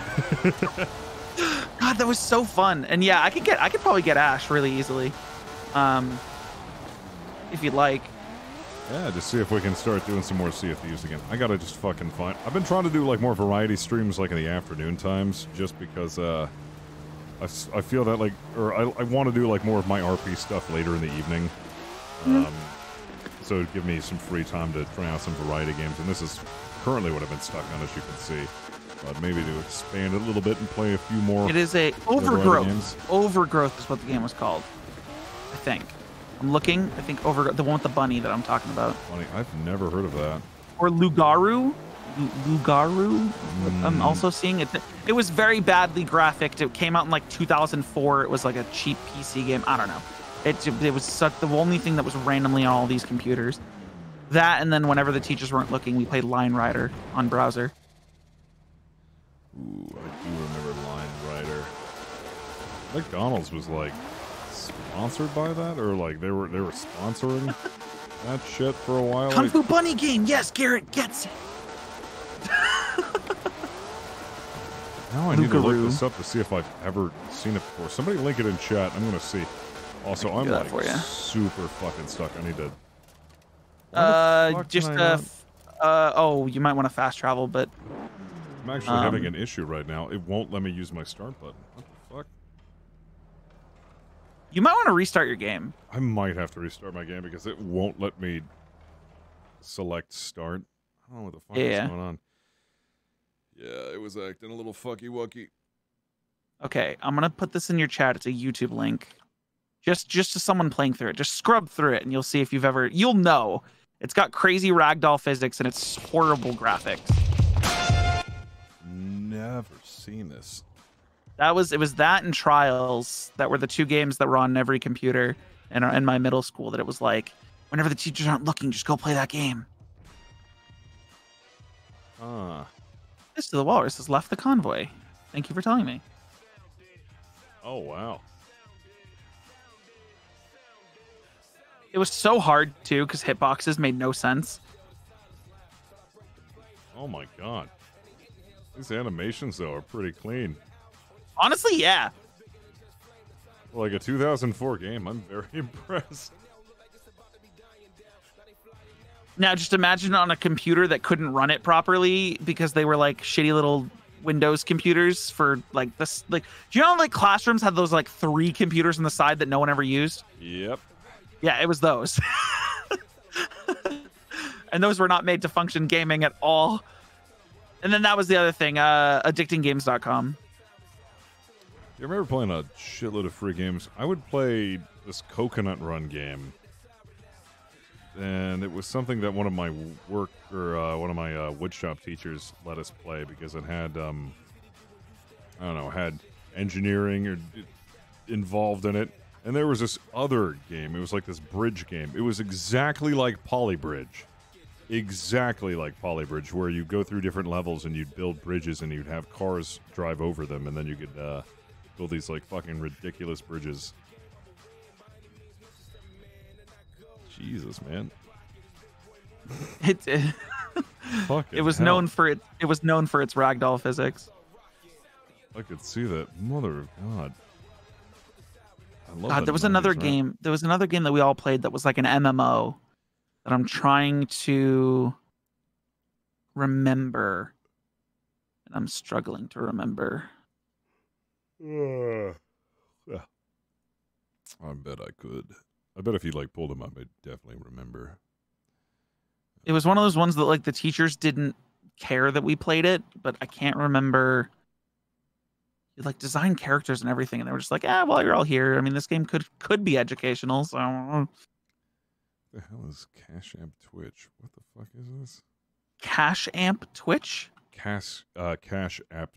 God, that was so fun. And yeah, I could probably get Ash really easily, if you'd like. Yeah, just see if we can start doing some more Sea of Thieves again. I gotta just fucking find. I've been trying to do like more variety streams, like in the afternoon times, just because I feel that like, or I want to do like more of my RP stuff later in the evening. So it'd give me some free time to try out some variety games, and this is currently what I've been stuck on, as you can see. But maybe to expand it a little bit and play a few more. It is a games. Overgrowth is what the game was called. I think. I'm looking. I think Overgrowth, the one with the bunny that I'm talking about. Funny, I've never heard of that. Or Lugaru. Lugaru. I'm also seeing it. It was very badly graphicked. It came out in like 2004. It was like a cheap PC game. I don't know. It was such the only thing that was randomly on all these computers. That, and then whenever the teachers weren't looking, we played Line Rider on browser. Ooh, I do remember Line Rider. McDonald's was like sponsored by that, or like they were sponsoring that shit for a while. Kung Fu Bunny game. Yes, Garrett gets it. Now I need to look this up to see if I've ever seen it before. Somebody link it in chat. I'm gonna see. Also, I'm like super fucking stuck. I need to. Oh, you might want to fast travel, but I'm actually having an issue right now. It won't let me use my start button. What the fuck? You might want to restart your game. I might have to restart my game because it won't let me select start. I don't know what the fuck is going on. Yeah, it was acting a little fucky-wucky. Okay, I'm gonna put this in your chat. It's a YouTube link. Just to someone playing through it. Just scrub through it, and you'll see if you've ever. You'll know. It's got crazy ragdoll physics, and it's horrible graphics. Never seen this. It was that and Trials that were the two games that were on every computer in my middle school. That it was like, whenever the teachers aren't looking, just go play that game. FistofTheWalrus has left the convoy. Thank you for telling me. Oh wow. It was so hard too because hitboxes made no sense. Oh my god. These animations though are pretty clean. Honestly, yeah. For like a 2004 game, I'm very impressed. Now just imagine on a computer that couldn't run it properly because they were like shitty little Windows computers for like this. Like, do you know like classrooms had those like 3 computers on the side that no one ever used? Yep. Yeah, it was those. And those were not made to function gaming at all. And then that was the other thing, addictinggames.com. You remember playing a shitload of free games? I would play this Coconut Run game. And it was something that one of my one of my woodshop teachers let us play because it had, I don't know, had engineering involved in it. And there was this other game. It was like this bridge game. It was exactly like Polybridge. Exactly like Polybridge, where you go through different levels and you'd build bridges and you'd have cars drive over them, and then you could build these like fucking ridiculous bridges. Jesus, man. It was known for its ragdoll physics. I could see that. Mother of God. God, there was another game. There was another game that we all played that was like an MMO that I'm trying to remember. And I'm struggling to remember. Yeah. I bet I could. I bet if you like pulled them up, I'd definitely remember. It was one of those ones that like the teachers didn't care that we played it, but I can't remember. You like design characters and everything, and they were just like, well, you're all here. I mean, this game could be educational, so. What the hell is Cash App Twitch? What the fuck is this? Cash Amp Twitch? Cash App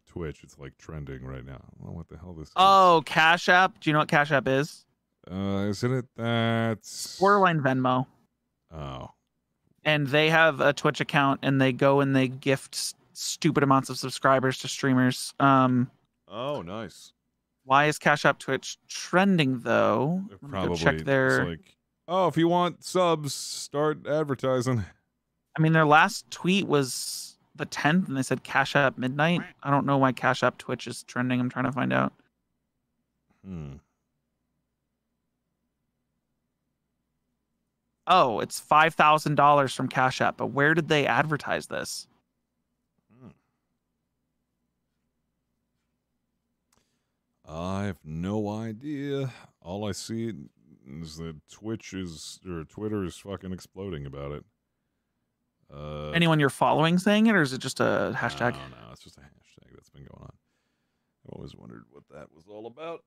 Twitch. It's like trending right now. I don't know what the hell this is. Oh, Cash App. Do you know what Cash App is? Isn't it that? Borderline Venmo. Oh. And they have a Twitch account, and they go and they gift stupid amounts of subscribers to streamers. Oh, nice. Why is Cash App Twitch trending though? Probably check their. It's like, if you want subs, start advertising. I mean, their last tweet was the 10th, and they said Cash App midnight. I don't know why Cash App Twitch is trending. I'm trying to find out. Oh, it's $5,000 from Cash App, but where did they advertise this? I have no idea. All I see is that Twitter is fucking exploding about it. Anyone you're following saying it, or is it just a hashtag? No, it's just a hashtag. Always wondered what that was all about.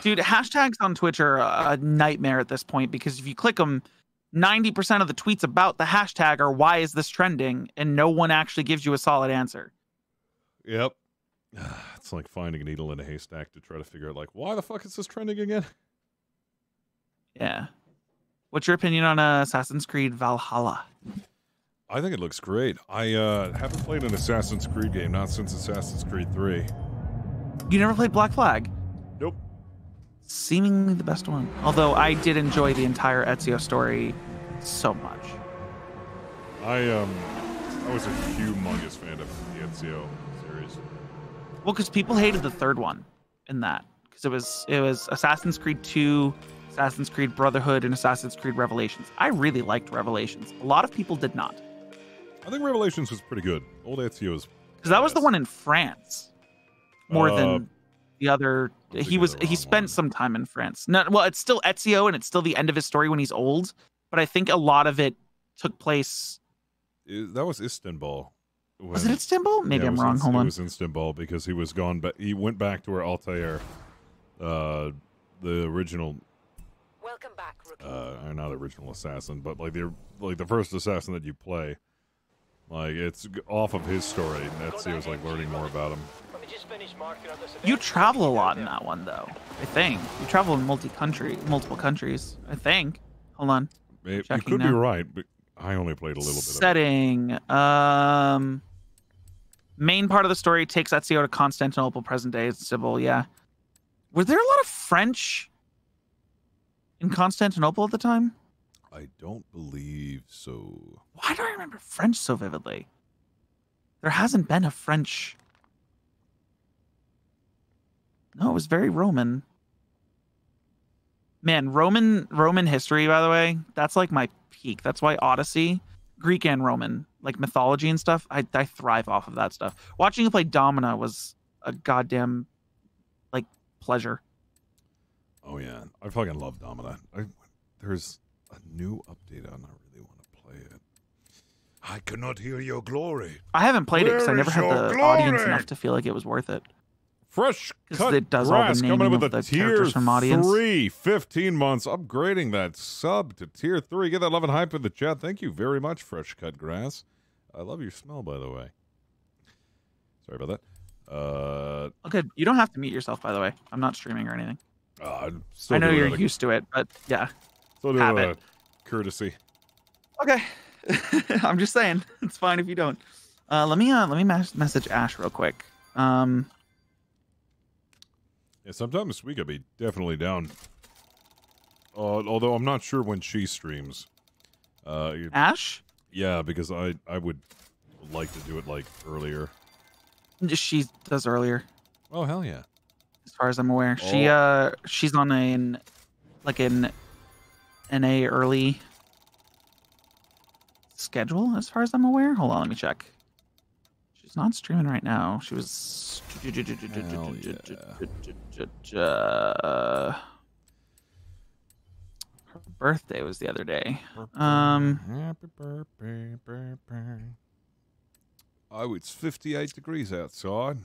Dude, hashtags on Twitch are a nightmare at this point because if you click them, 90% of the tweets about the hashtag are why is this trending, and no one actually gives you a solid answer. Yep. It's like finding a needle in a haystack to try to figure out, like, why the fuck is this trending again? Yeah. What's your opinion on Assassin's Creed Valhalla? I think it looks great. I haven't played an Assassin's Creed game, not since Assassin's Creed 3. You never played Black Flag? Nope. Seemingly the best one. Although I did enjoy the entire Ezio story so much. I was a humongous fan of the Ezio series. Well, because people hated the third one in that. Because it was Assassin's Creed 2, Assassin's Creed Brotherhood, and Assassin's Creed Revelations. I really liked Revelations. A lot of people did not. I think Revelations was pretty good. Old Ezio's because that was the one in France more than the other. He spent some time in France. No, well, it's still Ezio and it's still the end of his story when he's old, but I think a lot of it took place. That was Istanbul. Was it Istanbul? Maybe I'm wrong. Hold on. It was Istanbul because he was gone, but he went back to where Altair, the original. Welcome back, rookie. Not original assassin, but like the first assassin that you play. Like, it's off of his story, and Ezio's like learning more about him. Let me just finish marking up this You travel a lot in that one, though. I think you travel in multiple countries. I think. Hold on. You could be right, but I only played a little bit. Setting. Main part of the story takes Ezio to Constantinople, present day Istanbul. Yeah. Were there a lot of French in Constantinople at the time? I don't believe so. Why do I remember French so vividly? There hasn't been a French. No, it was very Roman. Man, Roman history, by the way, that's like my peak. That's why Odyssey, Greek and Roman, like mythology and stuff, I thrive off of that stuff. Watching you play Domina was a goddamn, like, pleasure. Oh, yeah. I fucking love Domina. There's a new update on. I really want to play it. I cannot hear your glory. I haven't played it because I never had the audience enough to feel like it was worth it. Fresh cut it does grass all the coming in naming with of a the tier characters from audience. 3, 15 months, upgrading that sub to tier 3. Get that love and hype in the chat. Thank you very much, Fresh Cut Grass. I love your smell, by the way. Sorry about that. Okay, you don't have to mute yourself, by the way. I'm not streaming or anything. I know you're used to it, but yeah. Still do a courtesy. Okay. I'm just saying. It's fine if you don't. Let me message Ash real quick. Yeah, sometime this week I'll be definitely down. Although I'm not sure when she streams. Ash? Yeah, because I would like to do it like earlier. She does earlier. Oh hell yeah! As far as I'm aware, she's on an NA early schedule. As far as I'm aware, hold on, let me check. She's not streaming right now. She was. Hell Her birthday was the other day. Happy birthday. Oh, it's 58 degrees outside.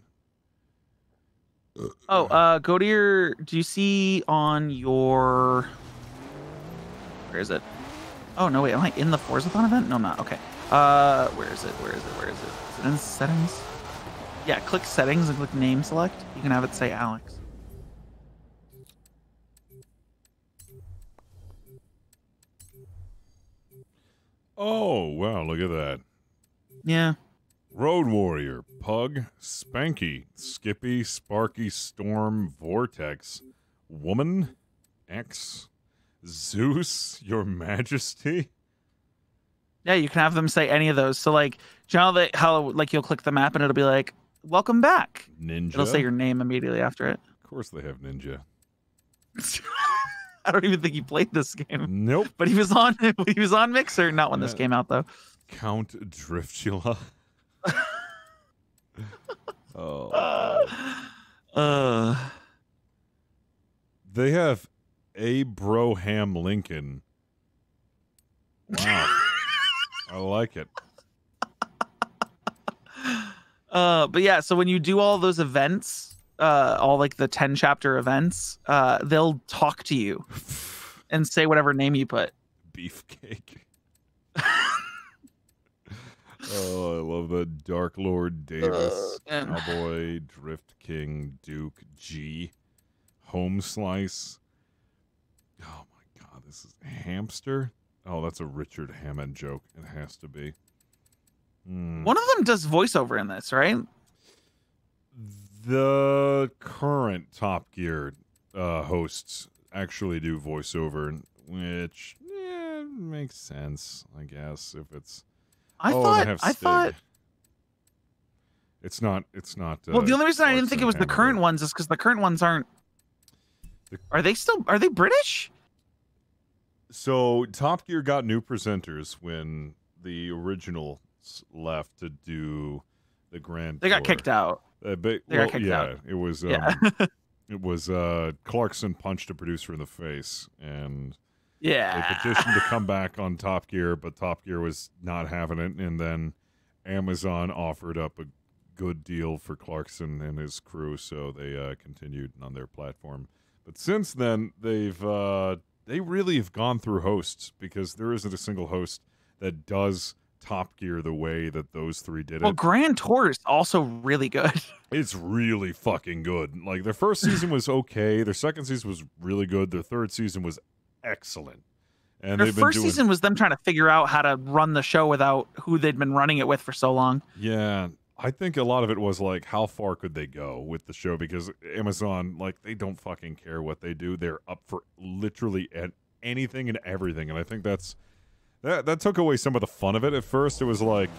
Oh, go to your. Do you see on your? Where is it? Oh no, wait. Am I in the Forzathon event? No, I'm not. Okay. Where is it? Is it in settings? Yeah, click settings and click name select. You can have it say Alex. Oh wow! Look at that. Yeah. Road Warrior, Pug, Spanky, Skippy, Sparky, Storm, Vortex, Woman, X, Zeus, Your Majesty. Yeah, you can have them say any of those. So like, do you know how like you'll click the map and it'll be like, "Welcome back." Ninja. It'll say your name immediately after it. Of course, they have Ninja. I don't even think he played this game. Nope. But he was on Mixer, not when this came out though. Count Driftula. Oh. They have Abraham Lincoln. Wow. I like it. But yeah, so when you do all those events, all like the 10 chapter events, they'll talk to you and say whatever name you put. Beefcake. Oh, I love the Dark Lord Davis, Cowboy, Drift King, Duke, G, Home Slice. Oh my god, this is Hamster? Oh, that's a Richard Hammond joke. It has to be. One of them does voiceover in this, right? The current Top Gear hosts actually do voiceover, which makes sense, I guess, if it's... I thought it's not. Well, the only reason I didn't think it was the current ones is because the current ones aren't. Are they British? So Top Gear got new presenters when the original left to do the Grand They got Tour. kicked out. They got kicked out. It was it was Clarkson punched a producer in the face, and they petitioned to come back on Top Gear, but Top Gear was not having it, and then Amazon offered up a good deal for Clarkson and his crew, so they continued on their platform. But since then, they really have gone through hosts, because there isn't a single host that does Top Gear the way that those three did it. Well, Grand Tour is also really good. It's really fucking good. Like, their first season was okay. Their second season was really good. Their third season was excellent. And their first season was them trying to figure out how to run the show without who they'd been running it with for so long. Yeah, I think a lot of it was like, how far could they go with the show? Because Amazon, like, they don't fucking care what they do. They're up for literally anything and everything. And I think that took away some of the fun of it. At first, it was like,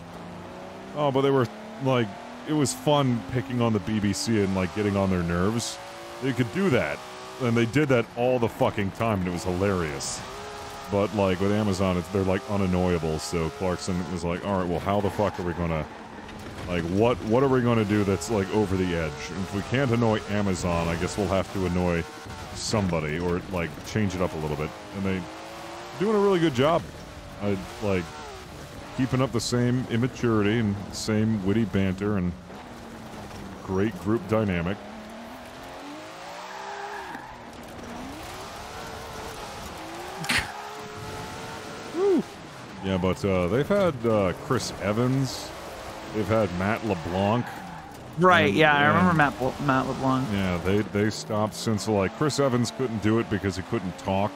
oh, but they were like, it was fun picking on the BBC and like getting on their nerves. They could do that, and they did that all the fucking time, and it was hilarious. But like with Amazon, they're like unannoyable. So Clarkson was like, all right, well, how the fuck are we gonna, like, what are we gonna do that's like over the edge? And if we can't annoy Amazon, I guess we'll have to annoy somebody or like change it up a little bit. And they doing a really good job. Like keeping up the same immaturity and same witty banter and great group dynamic. Woo. Yeah, but they've had Chris Evans. They've had Matt LeBlanc. Right, yeah, I remember Matt LeBlanc. Yeah, they stopped since, like, Chris Evans couldn't do it because he couldn't talk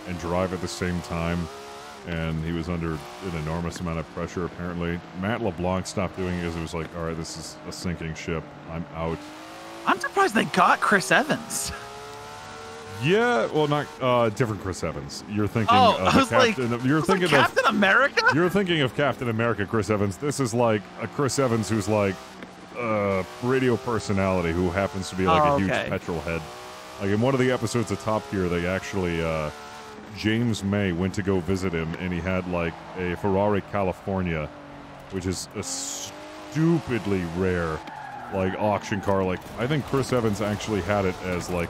and drive at the same time. And he was under an enormous amount of pressure, apparently. Matt LeBlanc stopped doing it because it was like, all right, this is a sinking ship. I'm out. I'm surprised they got Chris Evans. Yeah, well, not different Chris Evans. You're thinking of Captain America? You're thinking of Captain America Chris Evans. This is like a Chris Evans who's like a radio personality who happens to be like a huge petrol head. Like in one of the episodes of Top Gear, they actually James May went to go visit him, and he had like a Ferrari California, which is a stupidly rare like auction car. Like I think Chris Evans actually had it as like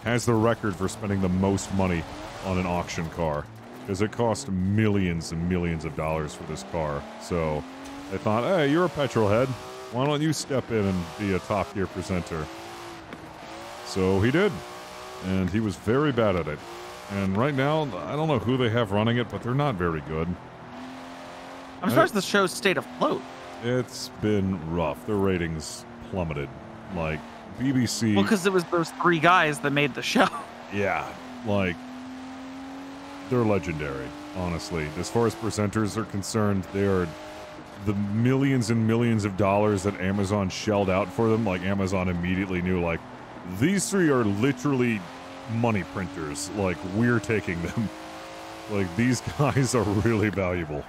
has the record for spending the most money on an auction car, because it cost millions and millions of dollars for this car. So they thought, hey, you're a petrol head, why don't you step in and be a Top Gear presenter? So he did, and he was very bad at it. And right now, I don't know who they have running it, but they're not very good. I'm surprised the show's stayed afloat. It's been rough. Their ratings plummeted. Like, BBC... Well, because it was those three guys that made the show. Yeah, like, they're legendary, honestly. As far as presenters are concerned, they are the millions and millions of dollars that Amazon shelled out for them. Like, Amazon immediately knew, like, these three are literally money printers. Like, we're taking them. Like, these guys are really valuable.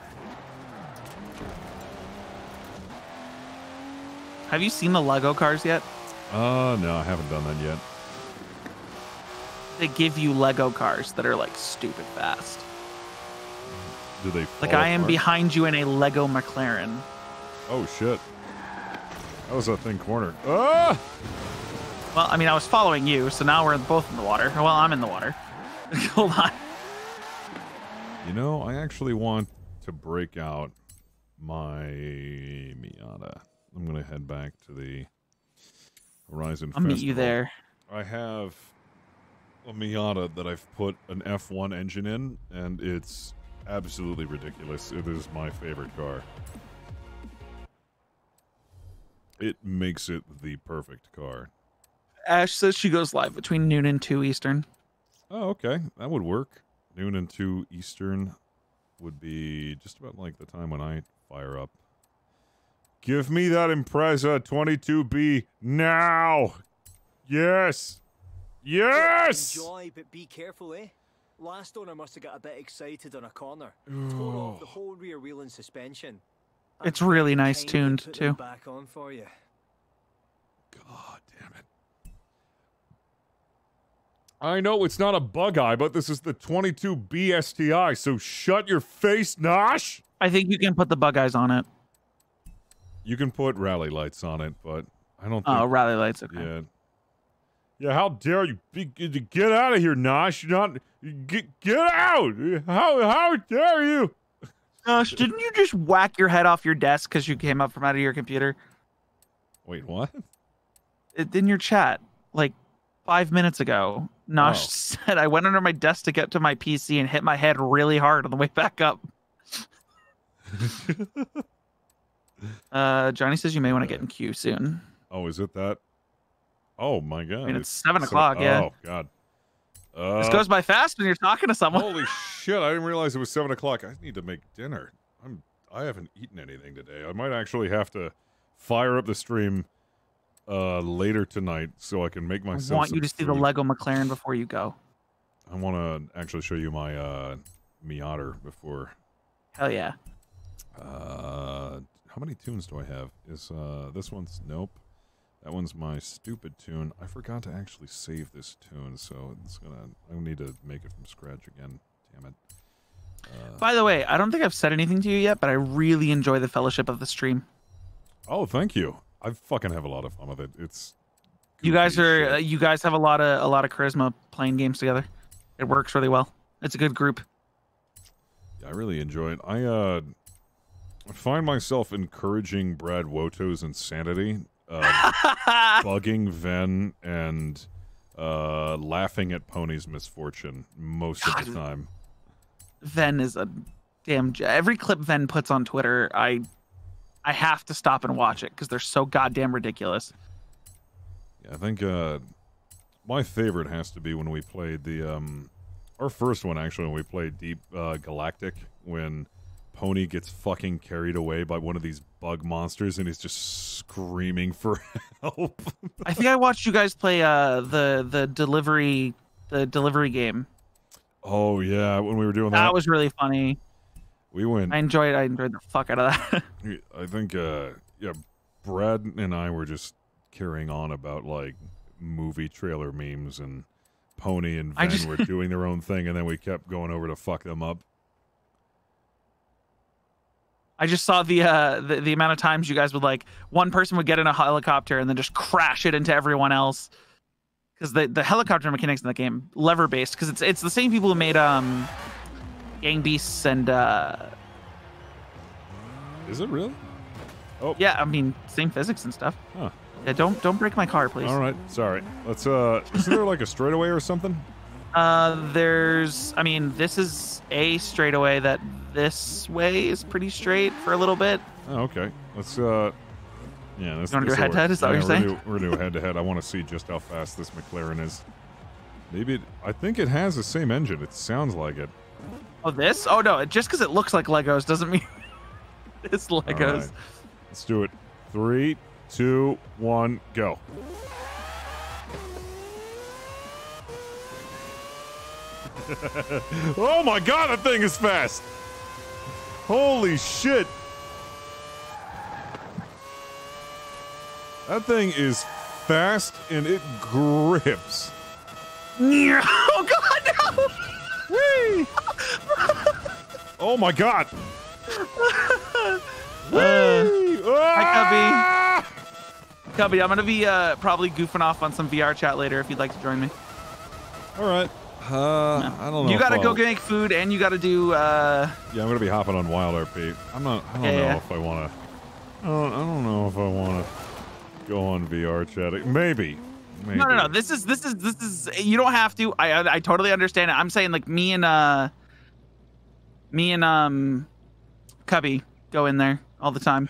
Have you seen the Lego cars yet? No, I haven't done that yet. They give you Lego cars that are like stupid fast. Do they like I am behind you in a Lego McLaren. Oh shit. That was a thin corner. Ah! Well, I mean, I was following you, so now we're both in the water. Well, I'm in the water. Hold on. You know, I actually want to break out my Miata. I'm gonna head back to the Horizon I'll meet you there. I have a Miata that I've put an F1 engine in, and it's absolutely ridiculous. It is my favorite car. It makes it the perfect car. Ash says she goes live between noon and 2 Eastern. Oh, okay. That would work. Noon and 2 Eastern would be just about like the time when I fire up. Give me that Impreza 22B now! Yes! Yes! Enjoy, but be careful, eh? Last owner must have got a bit excited on a corner. Tore off the whole rear wheel and suspension. It's really nice tuned, put too. them back on for you. God damn it. I know it's not a bug eye, but this is the 22B STI, so shut your face, Nosh! I think you can put the bug eyes on it. You can put rally lights on it, but I don't think... Oh, rally lights, okay. Yeah. Yeah, how dare you? Get out of here, Nosh. You're not... Get out! How dare you? Gosh, didn't you just whack your head off your desk because you came up from out of your computer? Wait, what? In your chat, like 5 minutes ago, Nosh said, I went under my desk to get to my PC and hit my head really hard on the way back up. Johnny says you may want to get in queue soon. Oh, is it that? Oh, my God. I mean, it's 7 o'clock, yeah. Oh, God. This goes by fast when you're talking to someone. Holy shit, I didn't realize it was 7 o'clock. I need to make dinner. I haven't eaten anything today. I might actually have to fire up the stream later tonight so I can make myself I want you to see the food. Lego McLaren before you go. I want to actually show you my Miata before. Hell yeah. How many tunes do I have? Is this one's nope. That one's my stupid tune. I forgot to actually save this tune, so I need to make it from scratch again. Damn it. By the way, I don't think I've said anything to you yet, but I really enjoy the fellowship of the stream. Oh, thank you. I fucking have a lot of fun with it. It's You guys goofy as are shit. you guys have a lot of charisma playing games together. It works really well. It's a good group. Yeah, I really enjoy it. I find myself encouraging Brad Woto's insanity, bugging Ven, and laughing at Pony's misfortune most of the time. Ven is a damn. Every clip Ven puts on Twitter, I have to stop and watch it because they're so goddamn ridiculous. Yeah, I think my favorite has to be when we played the our first one actually when we played Deep Galactic when Pony gets fucking carried away by one of these bug monsters and he's just screaming for help. I think I watched you guys play the delivery game. Oh yeah, when we were doing that. That was really funny. We went. I enjoyed the fuck out of that. I think yeah, Brad and I were just carrying on about like movie trailer memes, and Pony and Ven were doing their own thing, and then we kept going over to fuck them up. I just saw the amount of times you guys would like one person would get in a helicopter and then just crash it into everyone else, because the helicopter mechanics in the game lever based, because it's the same people who made Gang Beasts and Is it really? Oh yeah, I mean same physics and stuff. Huh. Yeah, don't break my car, please. All right, sorry. Let's isn't there like a straightaway or something? This is a straightaway that this way is pretty straight for a little bit. Oh, okay. Let's yeah. Let's You want to do head-to-head? Is that what you're saying? We're gonna do head-to-head. I want to see just how fast this McLaren is. Maybe I think it has the same engine. It sounds like it. Oh, this? Oh no! Just because it looks like Legos doesn't mean it's Legos. All right. Let's do it. 3, 2, 1, go. Oh my god, that thing is fast! Holy shit! That thing is fast and it grips. Oh god, no! Whee! Oh my god! Hi, Cubby, I'm gonna be probably goofing off on some VR chat later if you'd like to join me. All right. I don't know. You gotta go make food and you gotta do. Yeah, I'm gonna be hopping on Wild RP. I don't know if I wanna I don't know if I want to go on VR chatting. Maybe. No. This is. You don't have to. I totally understand it. I'm saying like me and Cubby go in there all the time.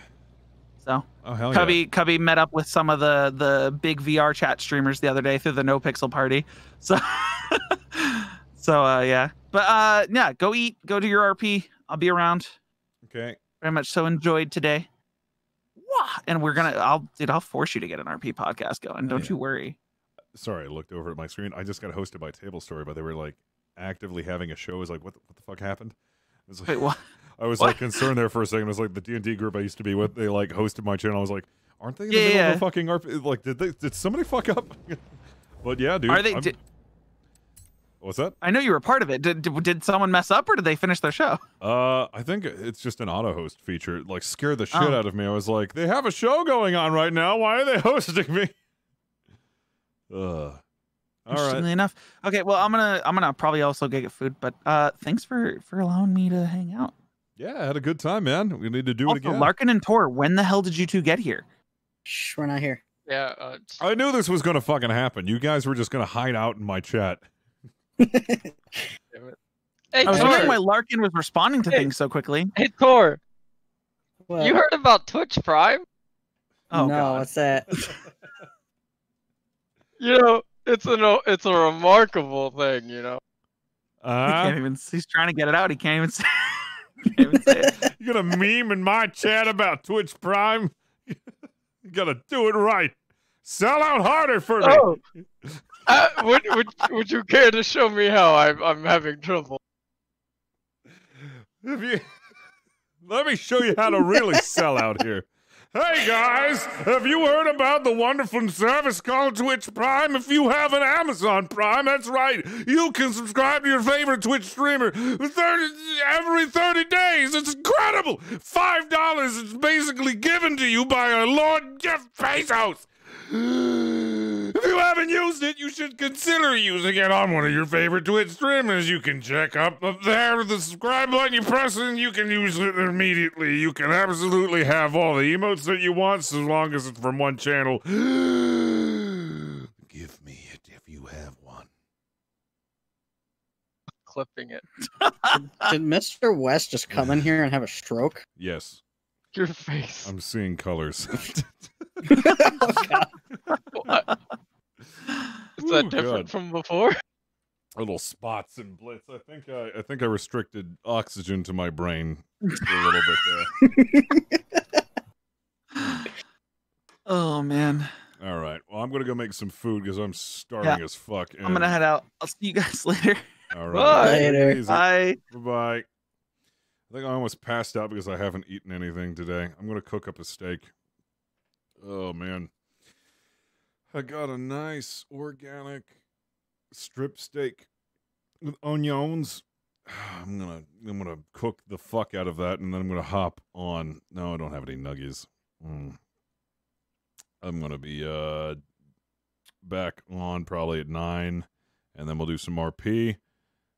So Oh hell Cubby met up with some of the big VR chat streamers the other day through the No Pixel party. So yeah. But yeah, go eat, go do your RP. I'll be around. Okay. Very much so enjoyed today. Wah! And I'll force you to get an RP podcast going. Don't you worry. Sorry, I looked over at my screen. I just got hosted by Table Story, but they were like actively having a show. I was like, what the fuck happened? It was like, Wait, what? I was like concerned there for a second. It was like the D&D group I used to be with. They like hosted my channel. I was like, aren't they in the middle of a fucking RP? Like, did somebody fuck up? But yeah, dude. Are they? What's that? I know you were part of it. Did someone mess up or did they finish their show? I think it's just an auto host feature. It, like, scared the shit out of me. I was like, they have a show going on right now. Why are they hosting me? All right. Enough. Okay, well, I'm gonna probably also go get food, but thanks for allowing me to hang out. Yeah, I had a good time, man. We need to do it again. Larkin and Tor, when the hell did you two get here? Shh, we're not here. Yeah. I knew this was gonna fucking happen. You guys were just gonna hide out in my chat. Hey, I was Tor. wondering why Larkin was responding to things so quickly. Hey, Tor. What? You heard about Twitch Prime? Oh, no, God. what's that? You know, it's a remarkable thing, you know. He can't even. He's trying to get it out. He can't even say. Can't even say it. You got a meme in my chat about Twitch Prime? You gotta do it right. Sell out harder for me. Oh. Would you care to show me how I'm having trouble? Let me show you how to really sell out here. Hey guys, have you heard about the wonderful service called Twitch Prime? If you have an Amazon Prime, that's right, you can subscribe to your favorite Twitch streamer every 30 days. It's incredible. $5 is basically given to you by our Lord Jeff Bezos. If you haven't used it, you should consider using it on one of your favorite Twitch streamers. You can check up there with the subscribe button you press it and you can use it immediately. You can absolutely have all the emotes that you want as long as it's from one channel. Give me it if you have one. Clipping it. Did Mr. West just come in here and have a stroke? Yes. Your face. I'm seeing colors. Oh, God. Is that different from before? Little spots and blitz. I think I restricted oxygen to my brain a little bit there. Oh man. All right. Well, I'm gonna go make some food because I'm starving as fuck. I'm gonna head out. I'll see you guys later. All right. Later. Bye. Bye. I think I almost passed out because I haven't eaten anything today. I'm gonna cook up a steak. Oh man. I got a nice organic strip steak with onions. I'm gonna cook the fuck out of that, and then I'm gonna hop on. No, I don't have any nuggies. I'm gonna be back on probably at 9, and then we'll do some RP.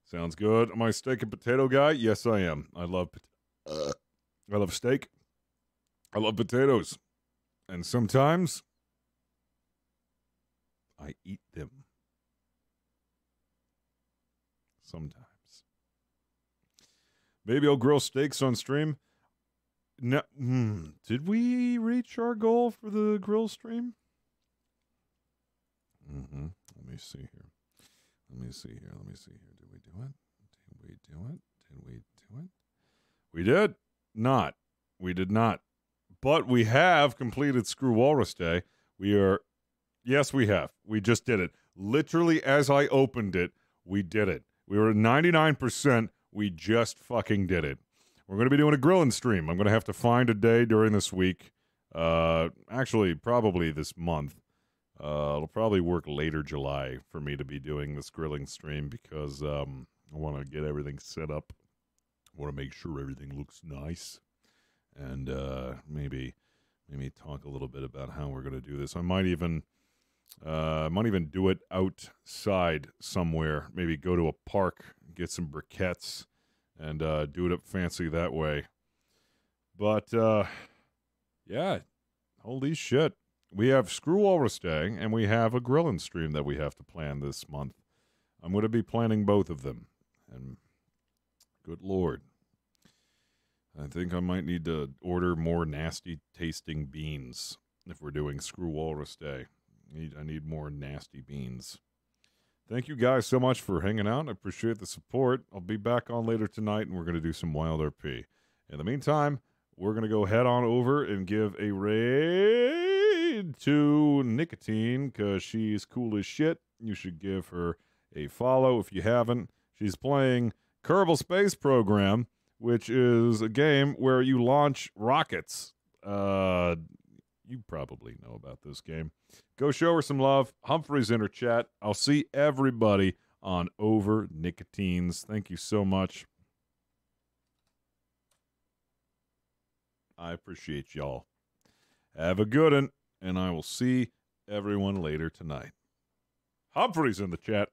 Sounds good. Am I a steak and potato guy? Yes, I am. I love steak. I love potatoes, and sometimes I eat them. Sometimes. Maybe I'll grill steaks on stream. No, did we reach our goal for the grill stream? Let me see here. Did we do it? We did not. We did not. But we have completed Screw Walrus Day. Yes, we have. We just did it. Literally, as I opened it, we did it. We were at 99%. We just fucking did it. We're going to be doing a grilling stream. I'm going to have to find a day during this week. Actually, probably this month. It'll probably work later July for me to be doing this grilling stream because I want to get everything set up. I want to make sure everything looks nice. And maybe talk a little bit about how we're going to do this. I might even do it outside somewhere. Maybe go to a park, get some briquettes, and do it up fancy that way. But Yeah, holy shit. We have Screw Walrus Day, and we have a grilling stream that we have to plan this month. I'm going to be planning both of them, and good lord. I think I might need to order more nasty-tasting beans if we're doing Screw Walrus Day. I need more nasty beans. Thank you guys so much for hanging out. I appreciate the support. I'll be back on later tonight, and we're going to do some Wild RP. In the meantime, we're going to go head on over and give a raid to Nicotine, because she's cool as shit. You should give her a follow if you haven't. She's playing Kerbal Space Program, which is a game where you launch rockets. You probably know about this game. Go show her some love. Humphrey's in her chat. I'll see everybody on Over Nicotines. Thank you so much. I appreciate y'all. Have a good one, and I will see everyone later tonight. Humphrey's in the chat.